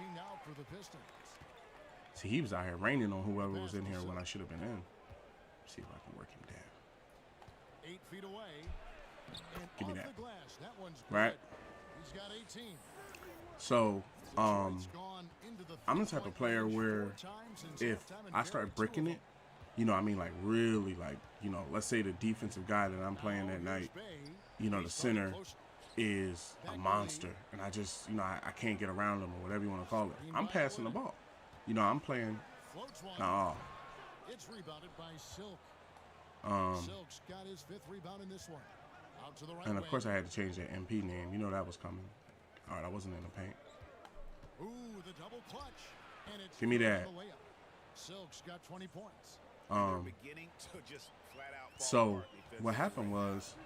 See, he was out here raining on whoever was in here when I should have been in. Let's see if I can work him down. 8 feet away. Give me that. Right? He's got 18. So, I'm the type of player where if I start bricking it, you know, I mean, like really, like, you know, let's say the defensive guy that I'm playing that night, you know, the center is a monster, and I just, you know, I can't get around him or whatever you want to call it. I'm passing the ball. You know, I'm playing. It's rebounded by Silk. Silk's got his 5th rebound in this one. Out to the right and of course I had to change that MP name. You know that was coming. All right, I wasn't in the paint. Ooh, the double clutch. And it's Give me that. Silk's got 20 points. So what happened was,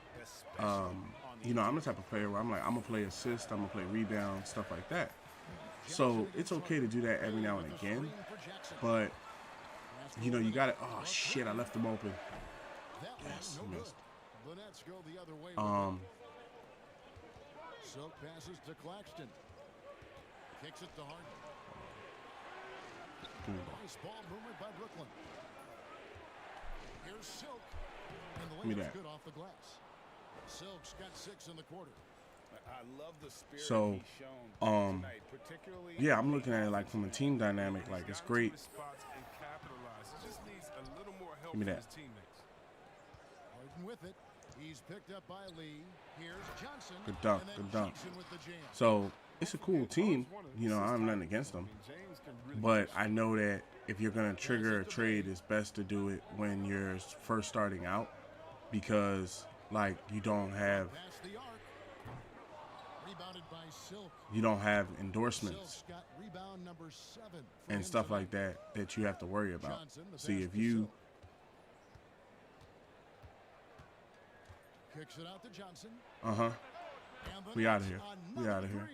you know, I'm the type of player where I'm like, I'm gonna play assist, I'm gonna play rebound, stuff like that. So it's okay to do that every now and again, but you know, you gotta. Oh shit! I left them open. Yes, I missed. The Nets go the other way. Silk passes to Claxton. Kicks it to Harden. Nice ball movement by Brooklyn. Here's Silk. And the layup's good off the glass. Silk's got 6 in the quarter. I love the spirit So, he's shown tonight, particularly yeah, I'm looking at it like from a team dynamic. Like it's great. Give me that. Harden with it. He's picked up by Lee. Here's Johnson. Good dunk. Good dunk. So it's a cool team. You know, I'm nothing against them. But I know that if you're going to trigger a trade, it's best to do it when you're first starting out, because like you don't have endorsements and stuff like that you have to worry about. See, if you kicks it out to Johnson. We out of here. We out of here.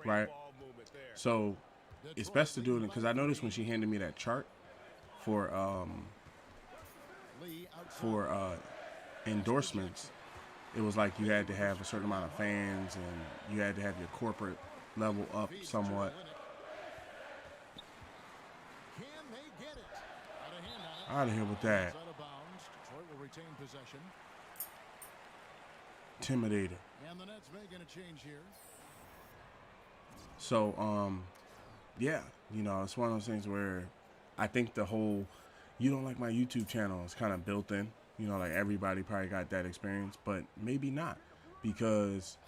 Right. So it's best to do it, because I noticed when she handed me that chart for endorsements, it was like you had to have a certain amount of fans and you had to have your corporate level up somewhat. Out of here with that. Intimidator. And the Nets making a change here. So, yeah, you know, it's one of those things where I think the whole, you don't like my YouTube channel is kind of built in. You know, like everybody probably got that experience, but maybe not. Because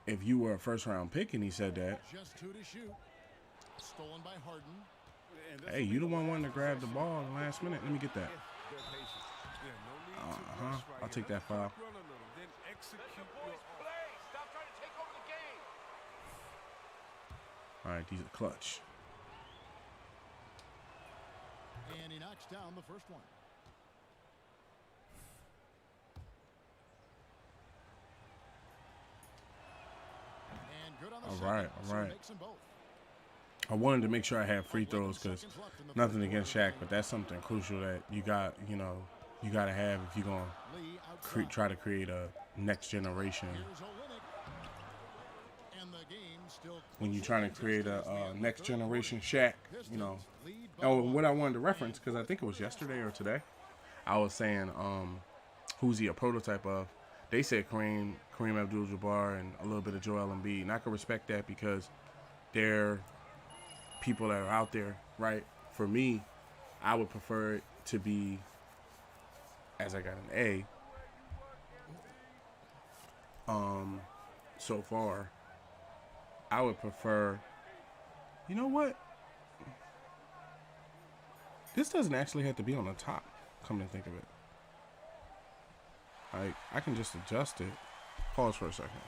if you were a first round pick and he said that, just 2 to shoot. Stolen by Harden. Hey, you the one wanting to grab the ball in the last minute. Let me get that. I'll take that foul. All right, these are clutch. And he knocks down the first one. And good on the all right. I wanted to make sure I had free throws, because nothing against Shaq, but that's something crucial that you got, you know, you got to have if you're going to try to create a next generation. When you're trying to create a next generation Shaq, you know. Oh, and what I wanted to reference, because I think it was yesterday or today, I was saying, who's he a prototype of? They said Kareem Abdul-Jabbar and a little bit of Joel Embiid, and I can respect that because they're people that are out there, right? For me, I would prefer it to be, as I got an A, so far, I would prefer, you know what? This doesn't actually have to be on the top, come to think of it. Like, I can just adjust it. Pause for a second.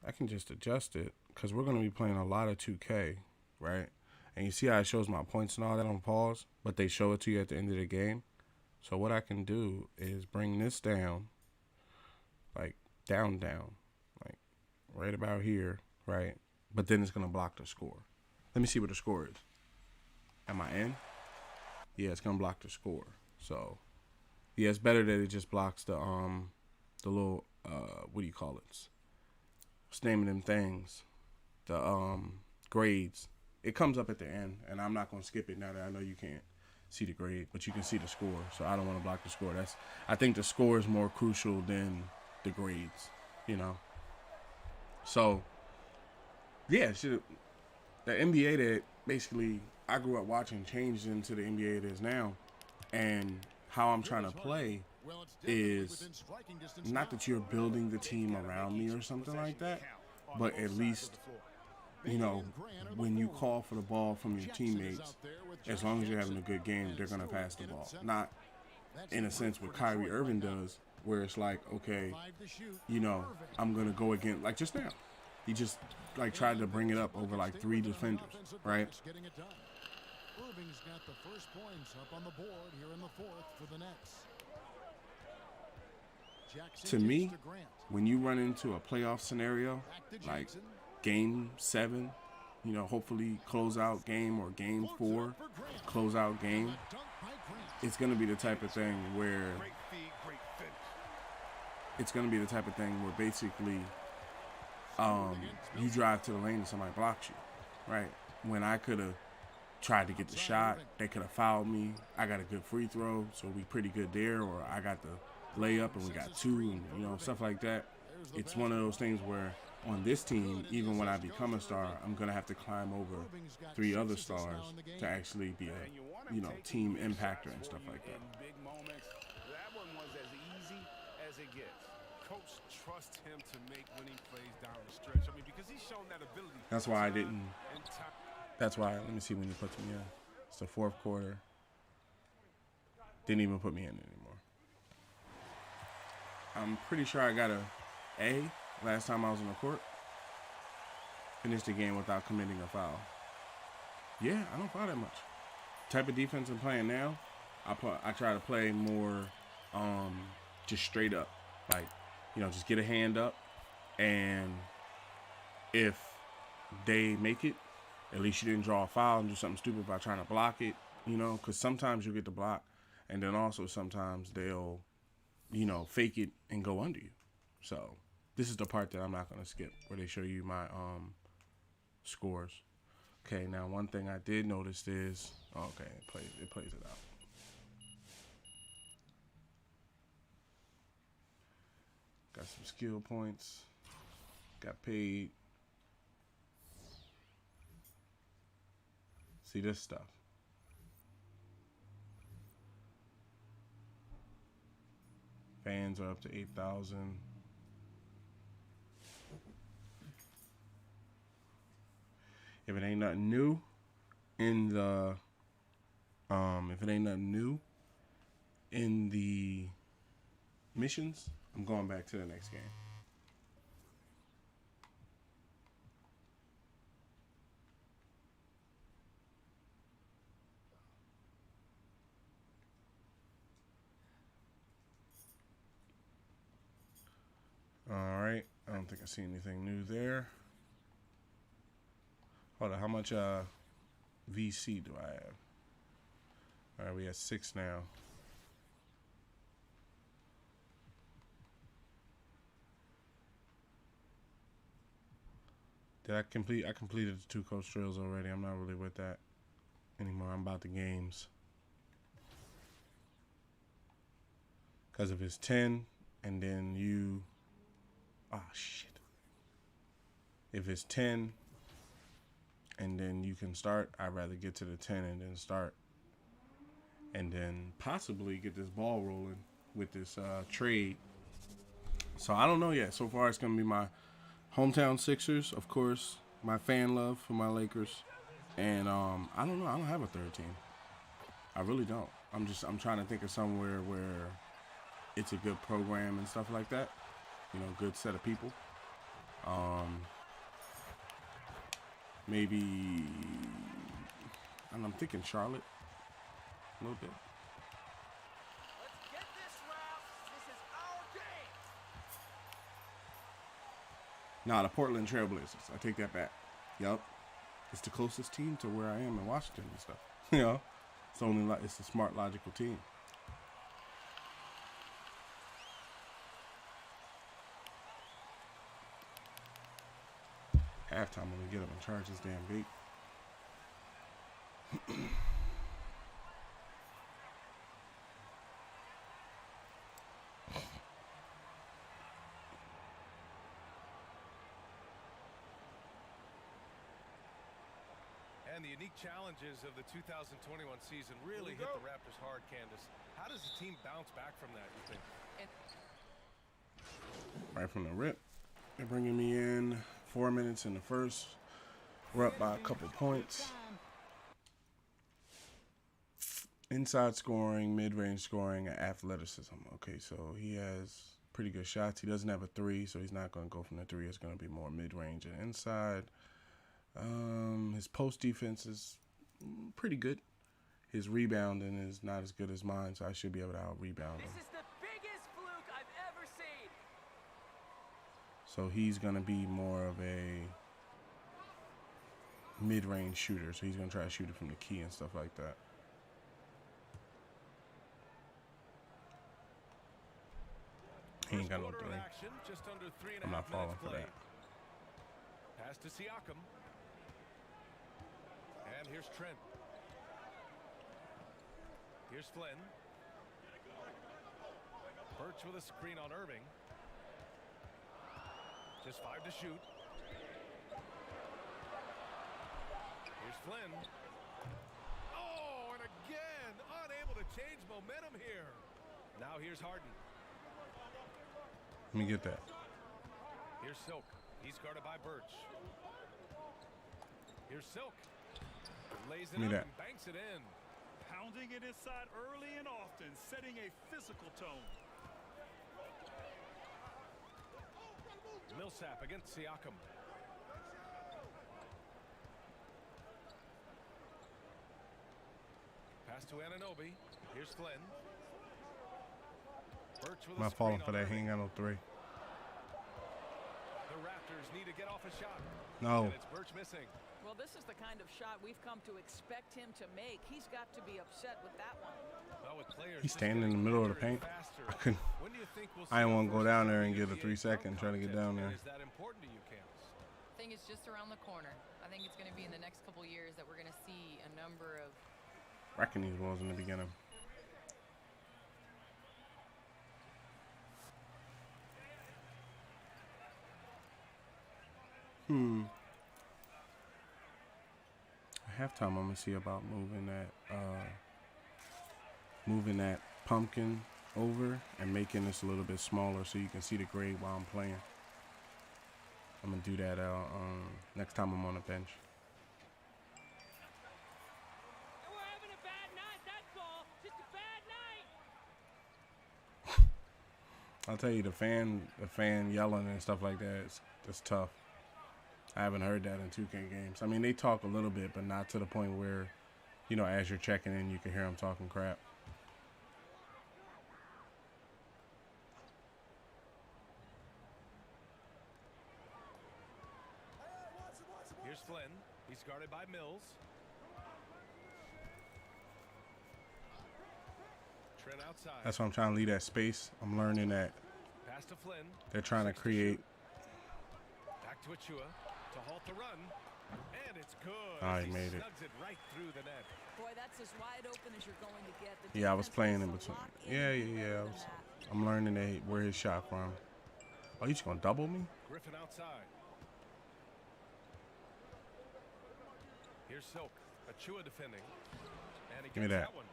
I can just adjust it, because we're going to be playing a lot of 2K, right? And you see how it shows my points and all that on pause, but they show it to you at the end of the game. So what I can do is bring this down, like down, like right about here, right? But then it's going to block the score. Let me see what the score is. Am I in? Yeah, it's going to block the score. So, yeah, it's better that it just blocks the little what do you call it? What's the name of them things? The grades. It comes up at the end, and I'm not gonna skip it now that I know you can't see the grade, but you can see the score. So I don't want to block the score. I think the score is more crucial than the grades, you know. So yeah, the NBA that basically I grew up watching changed into the NBA it is now, and how I'm trying to play is not that you're building the team around me or something like that, but at least, you know, when you call for the ball from your teammates, as long as you're having a good game, they're going to pass the ball. Not in a sense what Kyrie Irving does, where it's like, okay, you know, I'm going to go again, like just now. He just like tried to bring it up over like 3 defenders, right? Irving's got the first points up on the board here in the fourth for the Nets. To me, when you run into a playoff scenario, like game 7, you know, hopefully close out game, or game 4, close out game, it's going to be the type of thing where basically you drive to the lane and somebody blocks you, right? When I could have tried to get the shot, they could have fouled me. I got a good free throw, so we pretty good there, or I got the layup and we got 2, and you know, stuff like that. It's one of those things where on this team, even when I become a star, I'm gonna have to climb over 3 other stars to actually be a, you know, team impactor and stuff like that. Big moments. That one was as easy as it gets. Coach trusts him to make winning plays down the stretch. I mean, because he's shown that ability. That's why I didn't. That's why. Let me see when he puts me in. It's the 4th quarter. Didn't even put me in anymore. I'm pretty sure I got A last time I was on the court. Finished the game without committing a foul. Yeah, I don't foul that much. Type of defense I'm playing now, I try to play more just straight up. Like, you know, just get a hand up, and if they make it, at least you didn't draw a foul and do something stupid by trying to block it, you know, because sometimes you'll get the block, and then also sometimes they'll, you know, fake it and go under you. So this is the part that I'm not going to skip, where they show you my scores. Okay, now one thing I did notice is, okay, it plays it out. Got some skill points. Got paid. See this stuff. Fans are up to 8,000. If it ain't nothing new in the missions, I'm going back to the next game. All right, I don't think I see anything new there. Hold on, how much VC do I have? All right, we have 6 now. Did I complete? I completed the 2 coach drills already. I'm not really with that anymore. I'm about the games. Because if it's 10 and then you... Ah, shit. If it's 10 and then you can start, I'd rather get to the 10 and then start. And then possibly get this ball rolling with this trade. So I don't know yet. So far it's going to be my hometown Sixers, of course, my fan love for my Lakers. And I don't know. I don't have a third team. I really don't. I'm trying to think of somewhere where it's a good program and stuff like that. You know, good set of people. Maybe, and I'm thinking Charlotte a little bit. Let's get this, Ralph. This is our game. Nah, the Portland Trailblazers. I take that back. Yup. It's the closest team to where I am in Washington and stuff. You know, it's a smart, logical team. halftime when we get him and charge this damn gate. And the unique challenges of the 2021 season really hit the Raptors hard, Candace. How does the team bounce back from that, you think? Right from the rip. They're bringing me in 4 minutes in the first. We're up by a couple points. Inside scoring, mid-range scoring, and athleticism. Okay, so he has pretty good shots. He doesn't have a three, so he's not going to go from the three. It's going to be more mid-range and inside. His post defense is pretty good. His rebounding is not as good as mine, so I should be able to out-rebound him. This is the biggest fluke I've ever seen. So he's going to be more of a mid-range shooter, so he's going to try to shoot it from the key and stuff like that. He ain't got no three. I'm not falling for that. Pass to Siakam. And here's Trent. Here's Flynn. Birch with a screen on Irving. Just 5 to shoot. Here's Flynn. Oh, and again, unable to change momentum here. Now here's Harden. Let me get that. Here's Silk. He's guarded by Birch. Here's Silk. Lays it up and banks it in. Pounding it inside early and often, setting a physical tone. Millsap against Siakam. Pass to Anunoby. Here's Flynn. Birch with I'm not falling for that. He ain't got no three. The Raptors need to get off a shot. No. And it's Birch missing. Well, this is the kind of shot we've come to expect him to make. He's got to be upset with that one. Well, with players He's standing in the middle of the paint. I couldn't. I didn't want to go down there and get a 3 second try to get down there. Is that important to you, Candace? I think it's just around the corner. I think it's going to be in the next couple years that we're going to see a number of Wrecking these balls in the beginning. Halftime, I'm gonna see about moving that pumpkin over and making this a little bit smaller so you can see the grade while I'm playing. I'm gonna do that next time I'm on the bench. We're having a bad night, that's all. Just a bad night. I'll tell you, the fan yelling and stuff like that, it's tough. I haven't heard that in 2K games. I mean, they talk a little bit, but not to the point where, you know, as you're checking in, you can hear them talking crap. Here's Flynn. He's guarded by Mills. Trent outside. That's why I'm trying to leave that space. I'm learning that Pass to Flynn. they're trying to create. Back to Achua to halt the run. And it's good. Oh, he made it. Snugs it right through the net. Boy, that's as wide open as you're going to get. The Yeah, I was playing in between. Yeah. I'm learning where his shot from. Oh, you just gonna double me? Griffin outside. Here's Silk. Achua defending. And he Give me gets that. one.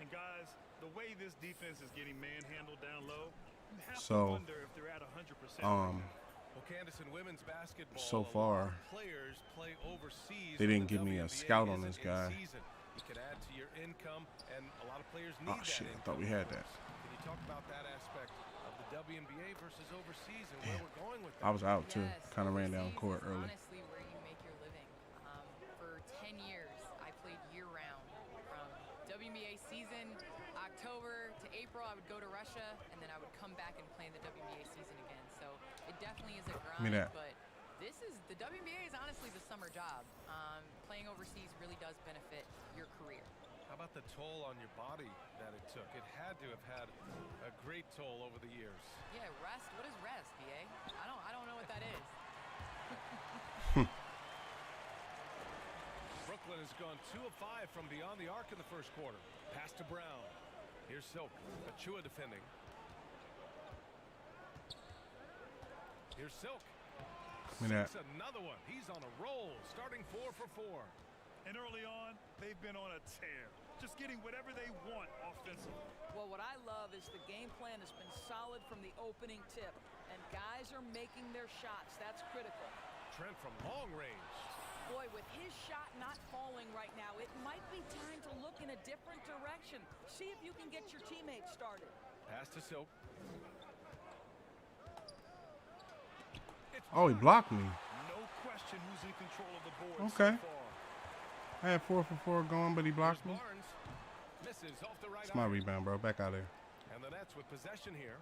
And guys, the way this defense is getting manhandled down low, you have to So, wonder if they're at 100%. Well, Candace, in women's basketball, so far, players play overseas. they didn't give me a scout on this guy. You can add to your income, and a lot of players need Oh shit! I thought we had that. Can you talk about that aspect of the WNBA versus overseas and where we're going with that? I was out too. Yes, Kind of ran down court early. honestly where you make your living. For 10 years, I played year-round. From WNBA season, October to April, I would go to Russia, and then I would come back and play in the WNBA season again. So it definitely is a Me grind, that. but the WNBA is honestly the summer job. Playing overseas really does benefit your career. How about the toll on your body that it took? It had to have had a great toll over the years. Yeah, rest. What is rest, BA? I don't know what that is. 2 of 5 from beyond the arc in the first quarter. Pass to Brown. Here's Silk. Achua defending. Here's Silk. Sinks another one. He's on a roll, starting 4 for 4. And early on, they've been on a tear. Just getting whatever they want offensively. Well, what I love is the game plan has been solid from the opening tip. And guys are making their shots. That's critical. Trent from long range. Boy, with his shot not falling right now, it might be time to look in a different direction. See if you can get your teammates started. Pass to Silk. Oh, he blocked me. No question who's in control of the board Okay. so far. I had 4 for 4 going, but he blocked me. Misses off the right It's my eye. rebound, bro. Back out of there. And the Nets with possession here.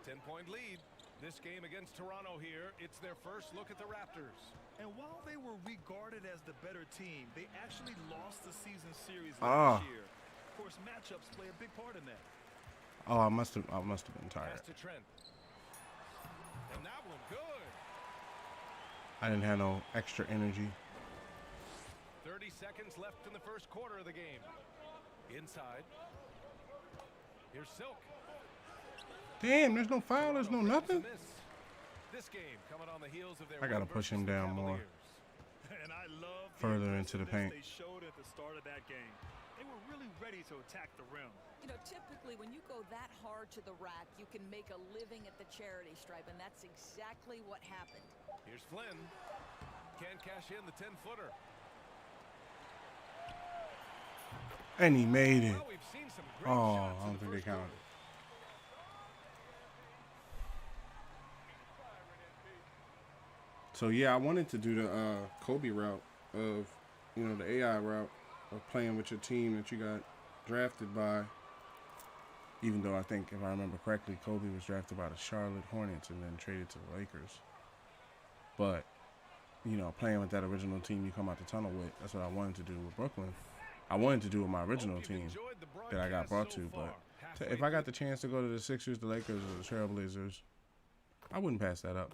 10-point lead. This game against Toronto here, it's their first look at the Raptors. And while they were regarded as the better team, they actually lost the season series Ah. last year. Of course, matchups play a big part in that. Oh, I must have been tired. Pass to Trent. And that one good. I didn't have no extra energy. 30 seconds left in the first quarter of the game. Inside. Here's Silk. Damn, there's no foul, there's no nothing. This game coming on the heels of their I gotta push him down more. And I love Further into the paint. they showed at the start of that game. They were really ready to attack the rim. You know, typically when you go that hard to the rack, you can make a living at the charity stripe, and that's exactly what happened. Here's Flynn. Can't cash in the 10-footer. And he made it. Well, we've seen some great Oh, shots I in don't the think they first counted. So yeah, I wanted to do the Kobe route of, you know, the AI route of playing with your team that you got drafted by. Even though I think, if I remember correctly, Kobe was drafted by the Charlotte Hornets and then traded to the Lakers. But, you know, playing with that original team you come out the tunnel with, that's what I wanted to do with Brooklyn. I wanted to do with my original team that I got brought to, but if I got the chance to go to the Sixers, the Lakers, or the Trailblazers, I wouldn't pass that up.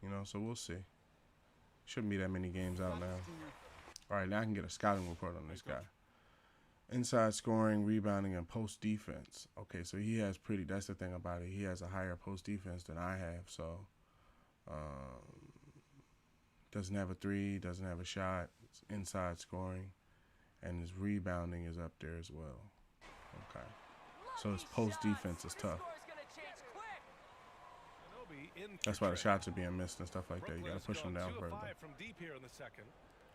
You know, so we'll see. Shouldn't be that many games out now. All right, now I can get a scouting report on this guy. Inside scoring, rebounding, and post defense. Okay, so he has that's the thing about it. He has a higher post defense than I have, so doesn't have a three, doesn't have a shot. It's inside scoring, and his rebounding is up there as well. Okay, so his post defense is tough. That's why the shots are being missed and stuff like that. You gotta push them down further. From deep here in the second.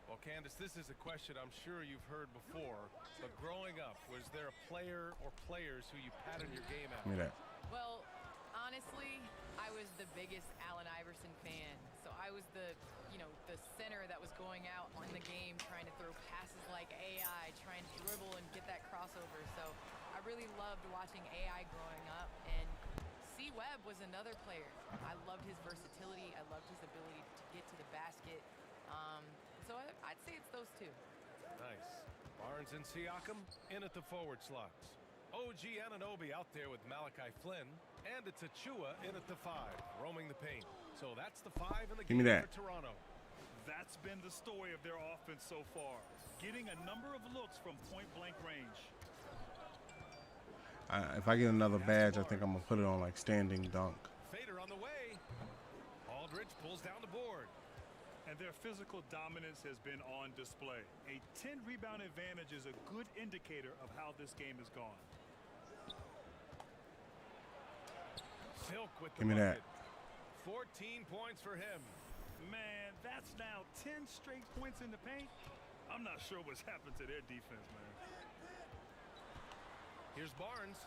Well, Candace, this is a question I'm sure you've heard before, but growing up, was there a player or players who you patterned your game after? Give me that. Well, honestly, I was the biggest Allen Iverson fan. So I was the center that was going out on the game trying to throw passes like AI, trying to dribble and get that crossover. So I really loved watching AI growing up, and C. Webb was another player. I loved his versatility. I loved his ability to get to the basket. So I'd say it's those two. Nice. Barnes and Siakam in at the forward slots. OG Anunoby out there with Malachi Flynn. And it's Achua in at the 5, roaming the paint. So that's the 5 in the game for Toronto. That's been the story of their offense so far. Getting a number of looks from point-blank range. If I get another badge, I think I'm going to put it on like standing dunk. Fader on the way. Aldridge pulls down the board. And their physical dominance has been on display. A 10-rebound advantage is a good indicator of how this game has gone. Silk with the Give me that. 14 points for him. Man, that's now 10 straight points in the paint. I'm not sure what's happened to their defense, man. Here's Barnes.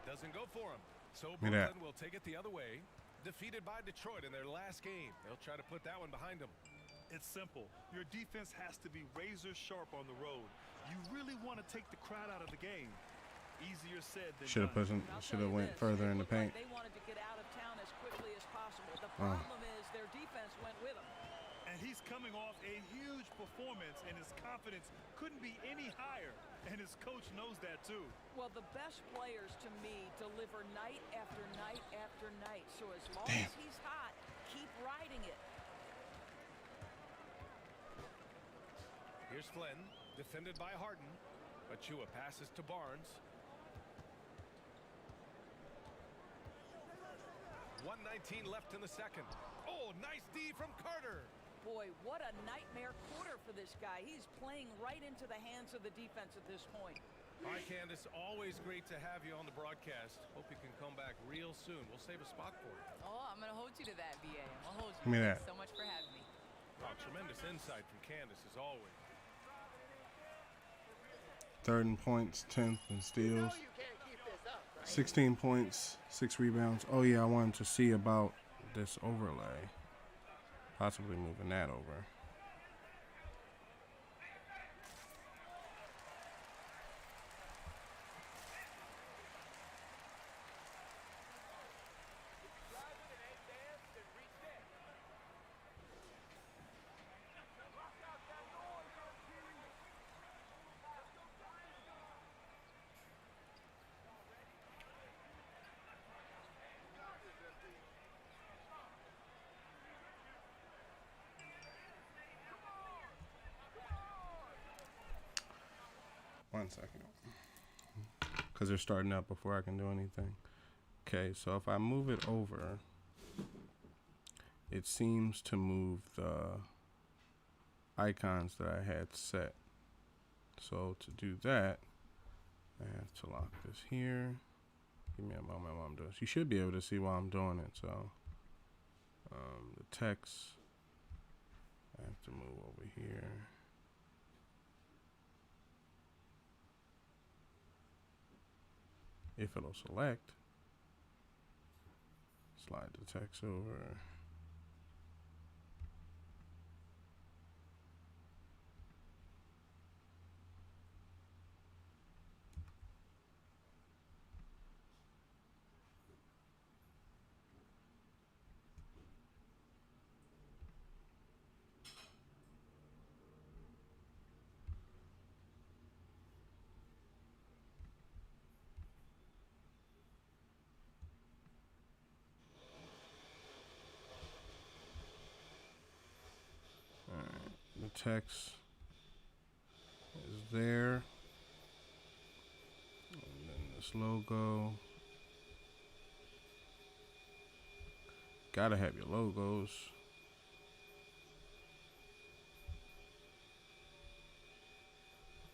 Doesn't go for him. So Give me that. Brooklyn will take it the other way. Defeated by Detroit in their last game. They'll try to put that one behind them. It's simple. Your defense has to be razor sharp on the road. You really want to take the crowd out of the game. Easier said than done. Should have went further in the paint. They wanted to get out of town as quickly as possible. The problem is their defense went with them. And he's coming off a huge performance, and his confidence couldn't be any higher. And his coach knows that too. Well, the best players to me deliver night after night after night. So as long as he's hot, keep riding it. Here's Flynn, defended by Harden. But Chua passes to Barnes. 1:19 left in the second. Oh, nice D from Carter. Boy, what a nightmare quarter for this guy. He's playing right into the hands of the defense at this point. Hi, Candace. Always great to have you on the broadcast. Hope you can come back real soon. We'll save a spot for you. Oh, I'm going to hold you to that, BA. I'm going to hold you. Give me Thanks that. so much for having me. Oh, tremendous insight from Candace, as always. 3rd in points, 10th in steals. 16 points, 6 rebounds. Oh, yeah, I wanted to see about this overlay. Possibly moving that over. One second. Because they're starting up before I can do anything. Okay, so if I move it over, it seems to move the icons that I had set. So to do that, I have to lock this here. Give me a moment while I'm doing this. You should be able to see while I'm doing it. So the text, I have to move over here. If it'll select, slide the text over. The text is there, and then this logo. Gotta have your logos.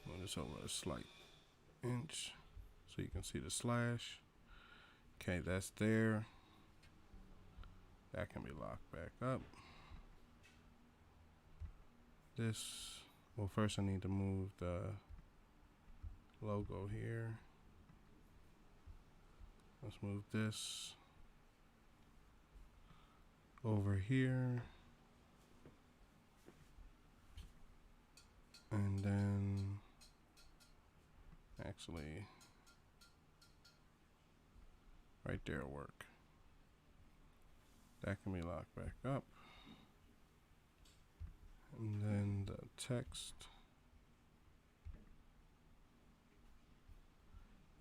Move this over a slight inch so you can see the slash. Okay, that's there. That can be locked back up. This, well, first I need to move the logo here. Let's move this over here. And then actually right there will work. That can be locked back up. And then the text.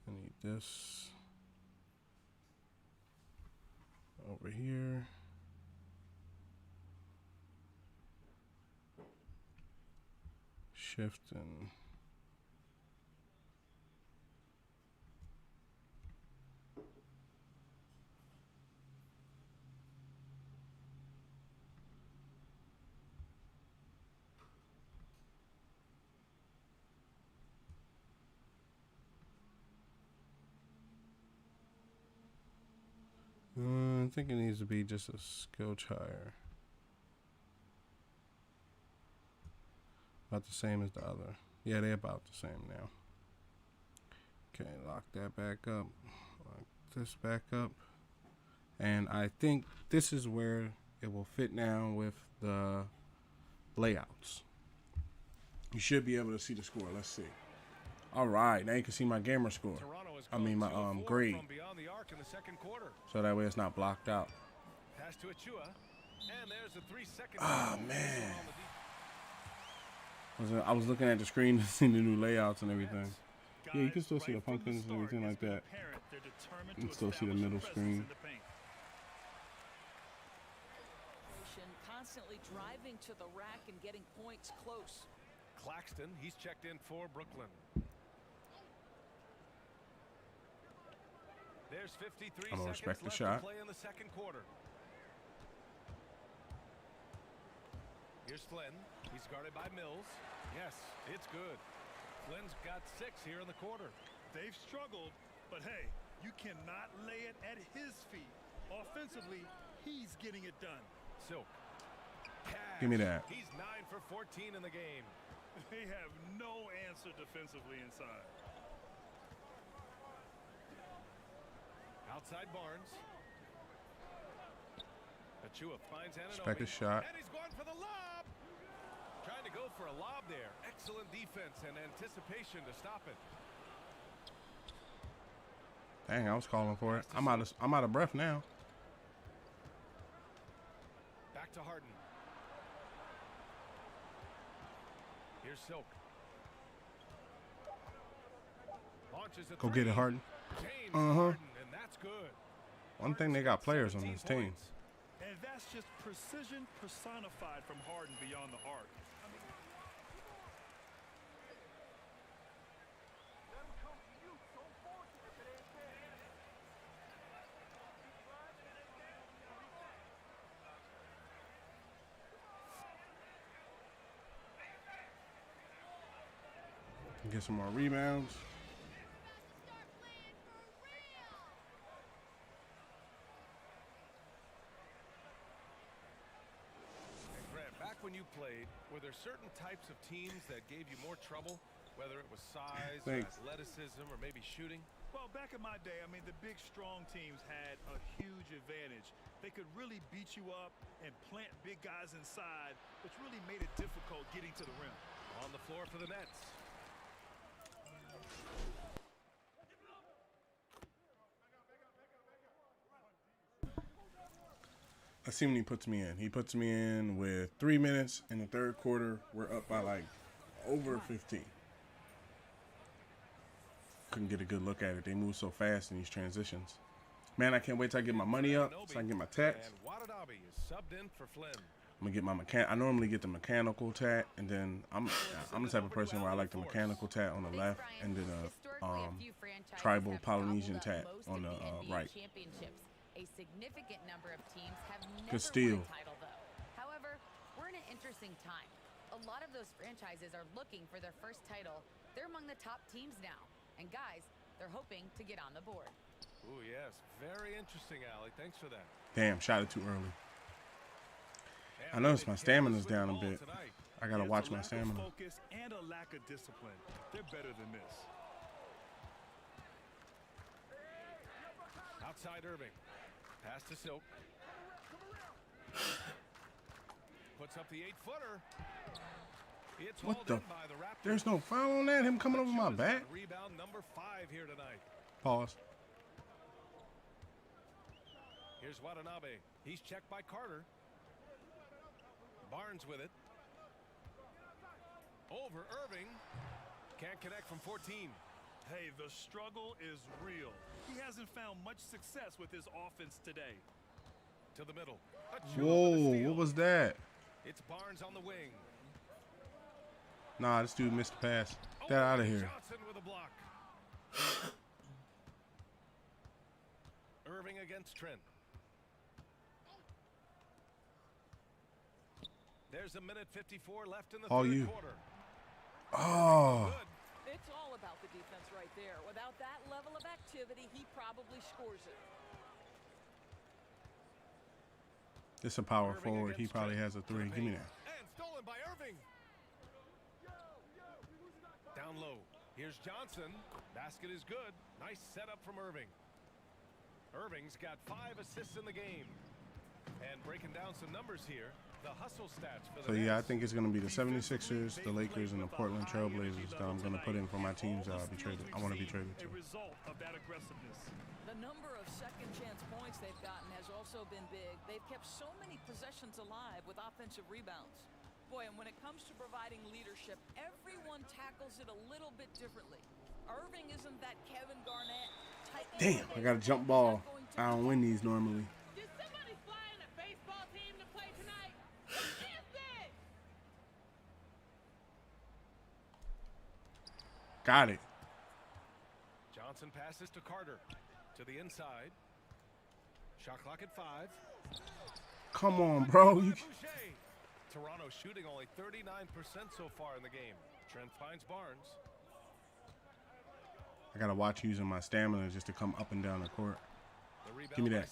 I need this over here. Shift and I think it needs to be just a scotch higher. About the same as the other. Yeah, they're about the same now. Okay, lock that back up. Lock this back up. And I think this is where it will fit now with the layouts. You should be able to see the score. Let's see. All right, now you can see my gamer score. I mean my grade. So that way it's not blocked out. Pass to Achua, and there's a 3-second. Oh man. I was looking at the screen to see the new layouts and everything. Yeah, you can still see the pumpkins and everything like that. You can still see the middle screen. Constantly driving to the rack and getting points close. Claxton, he's checked in for Brooklyn. There's 53 I'm gonna seconds respect the left shot. to play in the second quarter. Here's Flynn. He's guarded by Mills. Yes, it's good. Flynn's got 6 here in the quarter. They've struggled, but hey, you cannot lay it at his feet. Offensively, he's getting it done. Silk. Cash. Give me that. He's 9 for 14 in the game. They have no answer defensively inside. Outside Barnes. Achua finds Anunoby. Respect his shot. And he's going for the lob. Trying to go for a lob there. Excellent defense and anticipation to stop it. Dang, I was calling for it. I'm out of breath now. Back to Harden. Here's Silk. Launches a Go get it, Harden. James Uh-huh. Harden, and that's good. One thing, they got players on this team. And that's just precision personified from Harden beyond the arc. Get some more rebounds. Back when you played, were there certain types of teams that gave you more trouble, whether it was size, or athleticism, or maybe shooting? Well, back in my day, I mean, the big, strong teams had a huge advantage. They could really beat you up and plant big guys inside, which really made it difficult getting to the rim. On the floor for the Nets. I see when he puts me in. He puts me in with 3 minutes in the third quarter. We're up by like over 15. Couldn't get a good look at it. They move so fast in these transitions. Man, I can't wait till I get my money up so I can get my tats. And Watanabe is subbed in for Flynn. I'm gonna get my I normally get the mechanical tat, and then I'm the type of person where I like the mechanical tat on the left, and then tribal Polynesian tat on the right. A significant number of teams have never Good steal. won a title, though. However, we're in an interesting time. A lot of those franchises are looking for their first title. They're among the top teams now. And guys, they're hoping to get on the board. Ooh, yes. Very interesting, Allie. Thanks for that. Damn, shot it too early. I noticed my stamina's down a bit. I gotta watch my stamina. Focus and a lack of discipline. They're better than this. Outside Irving. Pass to Silk. Puts up the 8-footer. It's What the? hauled in by the Raptors. There's no foul on that. Him coming over my back. Rebound number 5 here tonight. Pause. Here's Watanabe. He's checked by Carter. Barnes with it. Over Irving. Can't connect from 14. Hey, the struggle is real. He hasn't found much success with his offense today. To the middle. Whoa, what was that? It's Barnes on the wing. Nah, this dude missed the pass. Get out of here. Johnson with a block. Irving against Trent. There's a minute 54 left in the third quarter. Oh. It's all about the defense right there. Without that level of activity, he probably scores it. This a power forward. He probably has a 3. Give me that. And stolen by Irving. Down low. Here's Johnson. Basket is good. Nice setup from Irving. Irving's got 5 assists in the game. And breaking down some numbers here, the hustle stats for the So yeah, I Nets. think it's gonna be the 76ers, the Lakers, and the Portland Trailblazers that I'm gonna put in for my teams that I'll be traded. I want to be traded to. A result of that aggressiveness. The number of second chance points they've gotten has also been big. They've kept so many possessions alive with offensive rebounds. Boy, and when it comes to providing leadership, everyone tackles it a little bit differently. Irving isn't that Kevin Garnett. Damn, I got a jump ball. I don't win these normally. Did somebody fly in a baseball team to play tonight? What is this? Got it. Johnson passes to Carter. To the inside. Shot clock at 5. Come on, bro. Toronto shooting only 39% so far in the game. Trent finds Barnes. I gotta watch using my stamina just to come up and down the court. Give me that.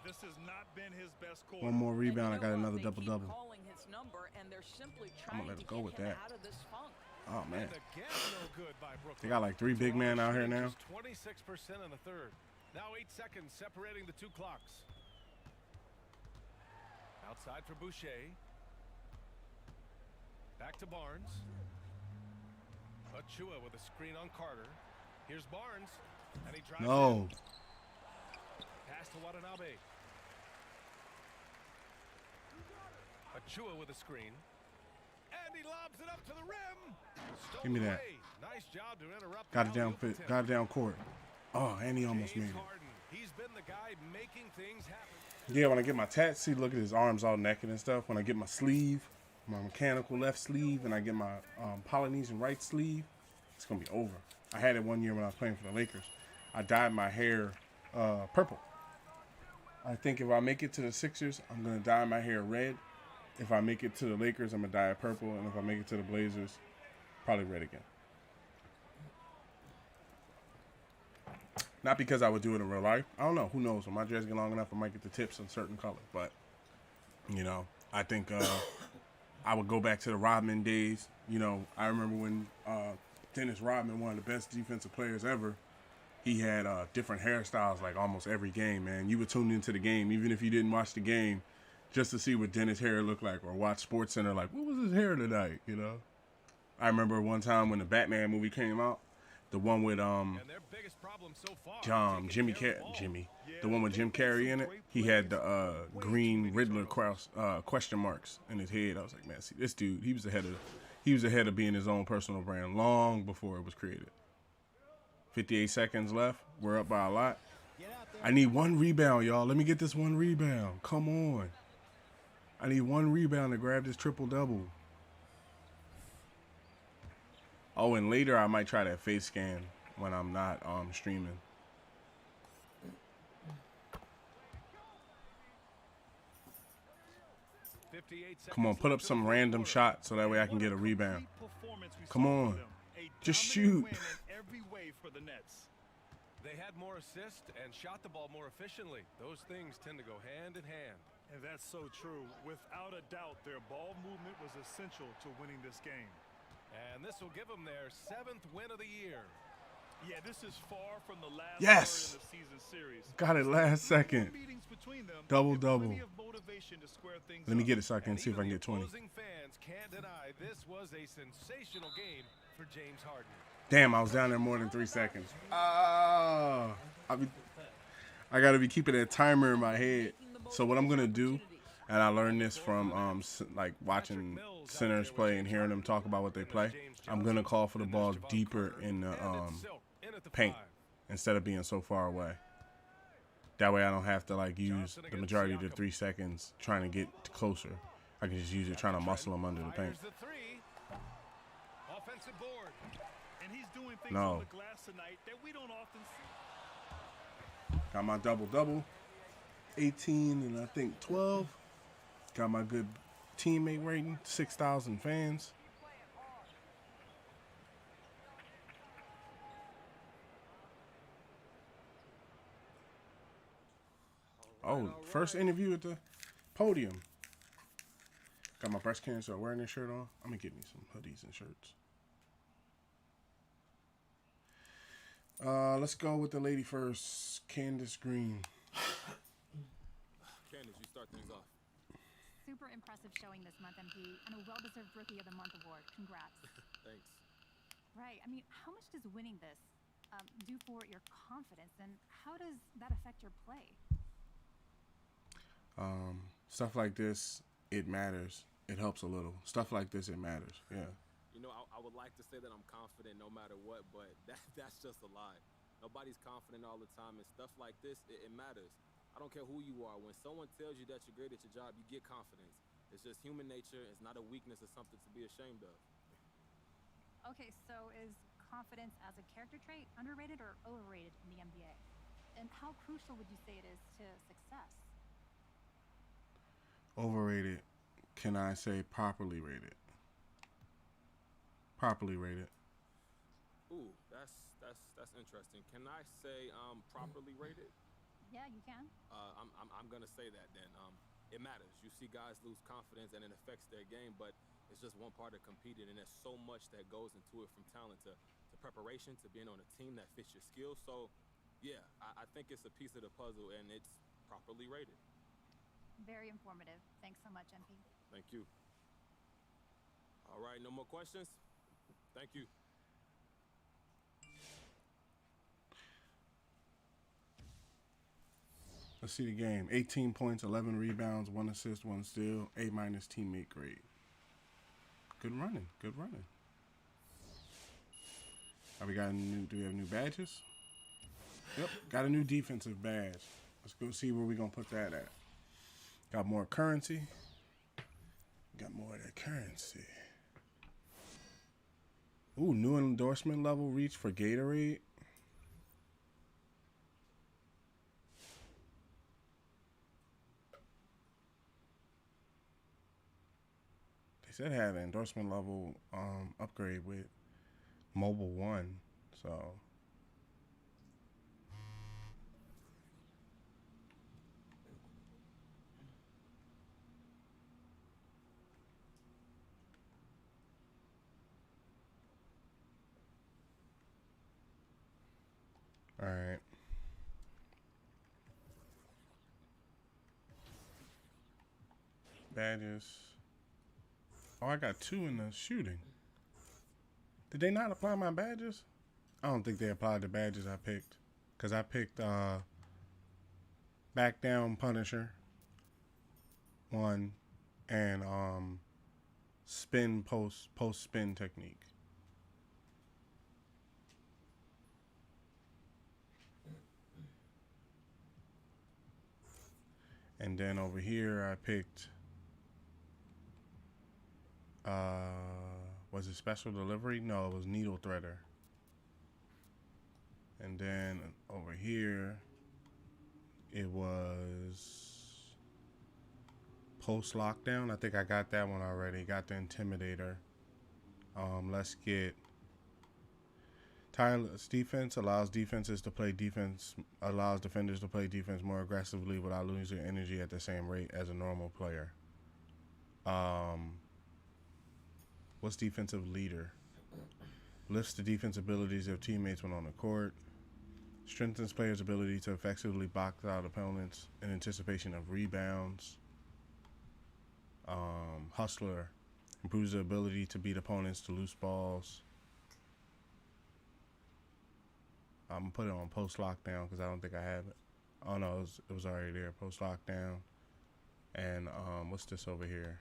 This has not been his best quarter. One more rebound. I got another They keep double-double. calling his number, and they're simply I'm trying gonna let to it go get with him that. out of this funk. Oh, man. And again, no good by Brooklyn. They got like 3 big men out here now. 26% in the third. Now 8 seconds separating the two clocks. Outside for Boucher. Back to Barnes. Achua with a screen on Carter. Here's Barnes. And he drives No. in. Pass to Watanabe. Achua with a screen. And he lobs it up to the rim. Stolen Give me that. away. Nice job to interrupt. Got it the down. alley-oop attempt. Got it down court. Oh, and he almost made James it. Harden. He's been the guy making things happen. Yeah, when I get my tats, see, look at his arms all naked and stuff. When I get my sleeve, my mechanical left sleeve, and I get my Polynesian right sleeve, it's going to be over. I had it one year when I was playing for the Lakers. I dyed my hair purple. I think if I make it to the Sixers, I'm going to dye my hair red. If I make it to the Lakers, I'm going to dye it purple. And if I make it to the Blazers, probably red again. Not because I would do it in real life. I don't know. Who knows? When my dreads get long enough, I might get the tips in certain colors. But, you know, I think I would go back to the Rodman days. You know, I remember when Dennis Rodman, one of the best defensive players ever, he had different hairstyles like almost every game, man. You would tune into the game, even if you didn't watch the game, just to see what Dennis' hair looked like, or watch SportsCenter like, what was his hair tonight, you know? I remember one time when the Batman movie came out, the one with the one with Jim Carrey in it, he had the green Riddler question marks in his head. I was like, man, see, this dude, he was ahead of being his own personal brand long before it was created. 58 seconds left. We're up by a lot. I need 1 rebound, y'all. Let me get this 1 rebound. Come on. I need 1 rebound to grab this triple-double. Oh, and later I might try that face scan when I'm not streaming. Come on, put up some random shot so that way I can get a rebound. Come on. Just shoot. They had more assists and shot the ball more efficiently. Those things tend to go hand in hand. And that's so true. Without a doubt, their ball movement was essential to winning this game. And this will give them their 7th win of the year. Yeah, this is far from the last Yes! third in the season series. Got it last second. Double-double. Let Let me get it so I can see if I can get 20. Fans can't deny this was a sensational game for James Harden. Damn, I was down there more than 3 seconds. I got to be keeping that timer in my head. So what I'm going to do, and I learned this from like watching centers play and hearing them talk about what they play, I'm going to call for the ball deeper in the paint instead of being so far away. That way I don't have to like use the majority of the 3 seconds trying to get closer. I can just use it trying to muscle them under the paint. Offensive board. No. Got my double-double. 18 and I think 12. Got my good teammate rating. 6,000 fans. Oh, first interview at the podium. Got my breast cancer awareness shirt on. I'm going to get me some hoodies and shirts. Let's go with the lady first, Candace Green. Candace, you start things off. Super impressive showing this month, MP, and a well-deserved Rookie of the Month award. Congrats. Thanks. Right. I mean, how much does winning this do for your confidence, and how does that affect your play? Stuff like this, it matters. It helps a little. Stuff like this, it matters. Yeah. You know, I would like to say that I'm confident no matter what, but that's just a lie. Nobody's confident all the time, and stuff like this, it matters. I don't care who you are. When someone tells you that you're great at your job, you get confidence. It's just human nature. It's not a weakness. It's something to be ashamed of. Okay, so is confidence as a character trait underrated or overrated in the NBA? And how crucial would you say it is to success? Overrated. Can I say properly rated? Properly rated. Ooh, that's interesting. Can I say properly rated? Yeah, you can. I'm gonna say that then. It matters. You see guys lose confidence and it affects their game, but it's just one part of competing, and there's so much that goes into it, from talent to preparation to being on a team that fits your skills. So, yeah, I think it's a piece of the puzzle, and it's properly rated. Very informative. Thanks so much, MP. Thank you. All right, no more questions? Thank you. Let's see the game. 18 points, 11 rebounds, 1 assist, 1 steal, A- teammate grade. Good running. Good running. Do we have new badges? Yep, got a new defensive badge. Let's go see where we're going to put that at. Got more currency. Got more of that currency. Ooh, new endorsement level reached for Gatorade. They said it had an endorsement level upgrade with Mobile One, so all right. Badges. Oh, I got 2 in the shooting. Did they not apply my badges? I don't think they applied the badges I picked. Because I picked Back Down Punisher 1 and Spin Post Spin Technique. And then over here I picked was it Special Delivery? No, it was Needle Threader. And then over here it was Post Lockdown. I think I got that one already. Got the Intimidator. Let's get tireless defense. Allows defenders to play defense more aggressively without losing energy at the same rate as a normal player. What's defensive leader? Lifts the defense abilities of teammates when on the court. Strengthens players' ability to effectively box out opponents in anticipation of rebounds. Hustler. Improves the ability to beat opponents to loose balls. I'm going to put it on Post Lockdown because I don't think I have it. Oh, no, it was already there. Post Lockdown. And what's this over here?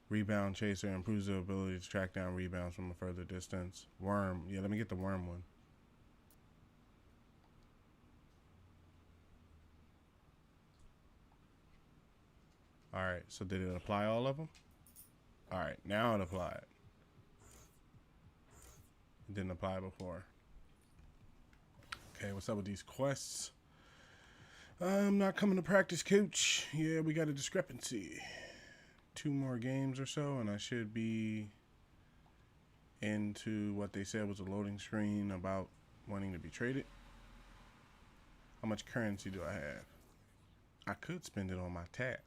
Rebound Chaser. Improves the ability to track down rebounds from a further distance. Worm. Yeah, let me get the Worm one. All right, so did it apply all of them? All right, now it applied. It didn't apply before. Okay, what's up with these quests? I'm not coming to practice, coach. Yeah, we got a discrepancy. 2 more games or so, and I should be into what they said was a loading screen about wanting to be traded. How much currency do I have? I could spend it on my tat.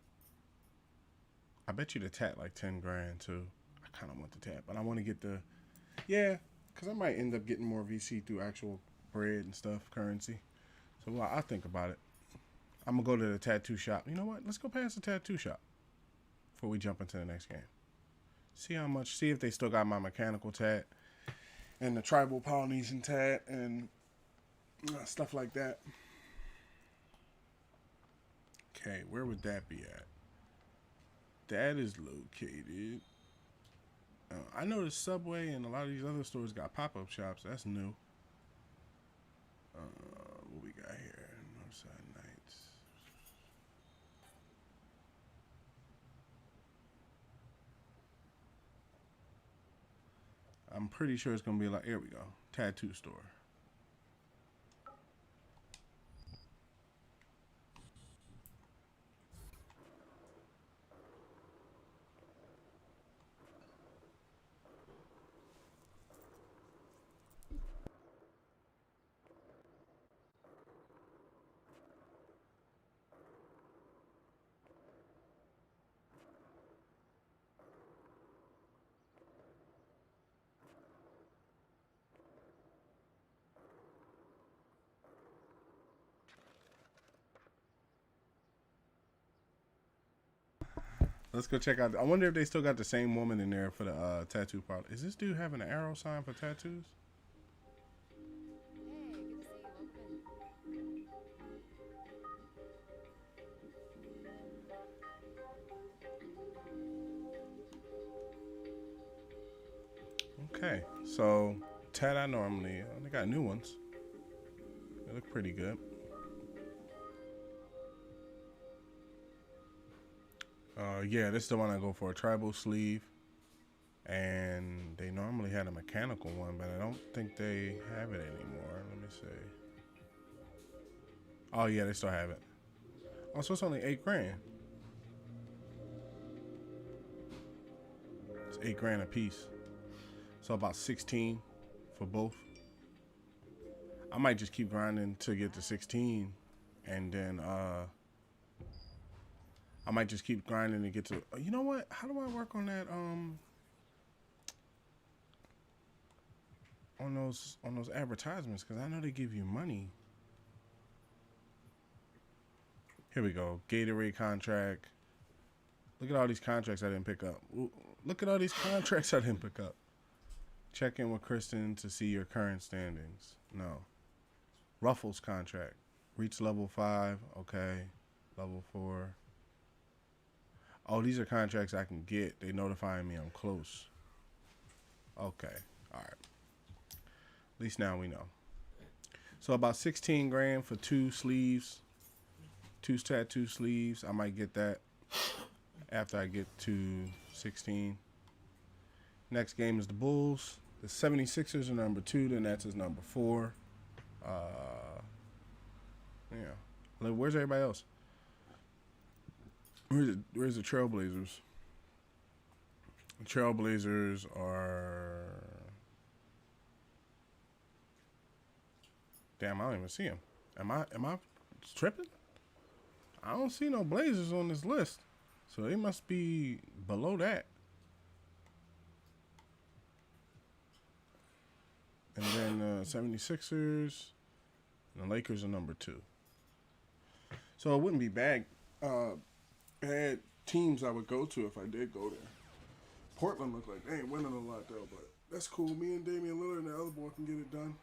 I bet you the tat like 10 grand too. I kind of want the tat, but I want to get the, yeah, because I might end up getting more VC through actual bread and stuff, currency. So well, I'll think about it. I'm going to go to the tattoo shop. You know what? Let's go past the tattoo shop before we jump into the next game. See how much, see if they still got my mechanical tat and the tribal Polynesian tat and stuff like that. Okay, where would that be at? That is located. I noticed Subway and a lot of these other stores got pop-up shops. That's new. What we got here? Northside Nights. I'm pretty sure it's gonna be like, here we go, tattoo store. Let's go check out. I wonder if they still got the same woman in there for the tattoo parlor. Is this dude having an arrow sign for tattoos? Okay, so tat I normally, they got new ones. They look pretty good. Yeah, this is the one I go for, a tribal sleeve. And they normally had a mechanical one, but I don't think they have it anymore. Let me see. Oh yeah, they still have it. Oh, so it's only $8 grand. It's $8 grand a piece. So about 16 for both. I might just keep grinding to get to 16, and then I might just keep grinding to get to. You know what? How do I work on that? On those advertisements, because I know they give you money. Here we go. Gatorade contract. Look at all these contracts I didn't pick up. Ooh, look at all these contracts I didn't pick up. Check in with Kristen to see your current standings. No. Ruffles contract. Reach level 5. Okay. Level 4. Oh, these are contracts I can get. They notifying me I'm close. Okay. All right. At least now we know. So about 16 grand for 2 sleeves. 2 tattoo sleeves. I might get that after I get to 16. Next game is the Bulls. The 76ers are number 2. The Nets is number 4. Yeah. Where's everybody else? Where's the Trailblazers? The Trailblazers are... Damn, I don't even see them. Am I tripping? I don't see no Blazers on this list. So they must be below that. And then 76ers and the Lakers are number 2. So it wouldn't be bad teams I would go to if I did go there. Portland look like they ain't winning a lot though, but that's cool. Me and Damian Lillard and the other boy can get it done.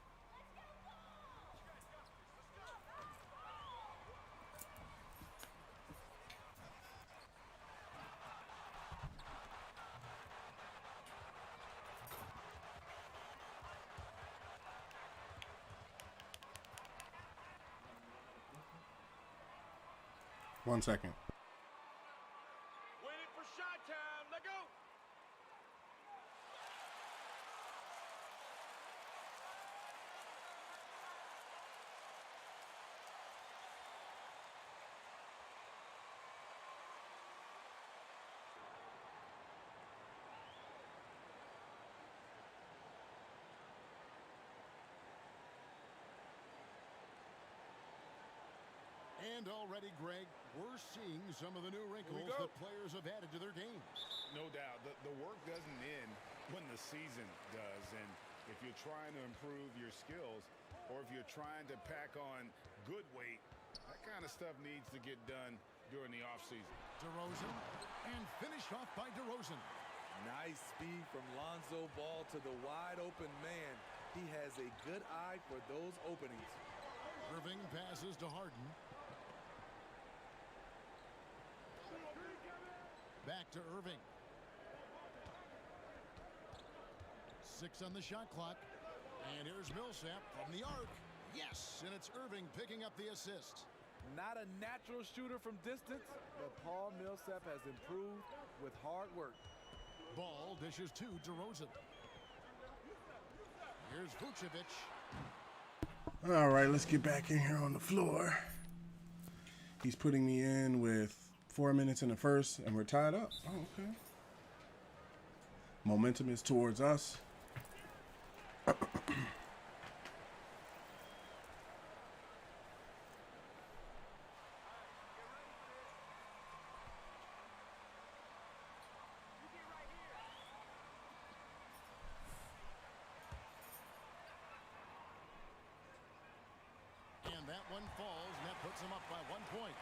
One second. Waiting for shot time. Let go. And already, Greg, we're seeing some of the new wrinkles that players have added to their game. No doubt. The work doesn't end when the season does. And if you're trying to improve your skills or if you're trying to pack on good weight, that kind of stuff needs to get done during the offseason. DeRozan, and finished off by DeRozan. Nice speed from Lonzo Ball to the wide open man. He has a good eye for those openings. Irving passes to Harden. Back to Irving. 6 on the shot clock. And here's Millsap from the arc. Yes, and it's Irving picking up the assist. Not a natural shooter from distance, but Paul Millsap has improved with hard work. Ball dishes to DeRozan. Here's Vucevic. All right, let's get back in here on the floor. He's putting me in with 4 minutes in the first, and we're tied up. Oh, okay. Momentum is towards us. That one falls, and that puts him up by 1 point.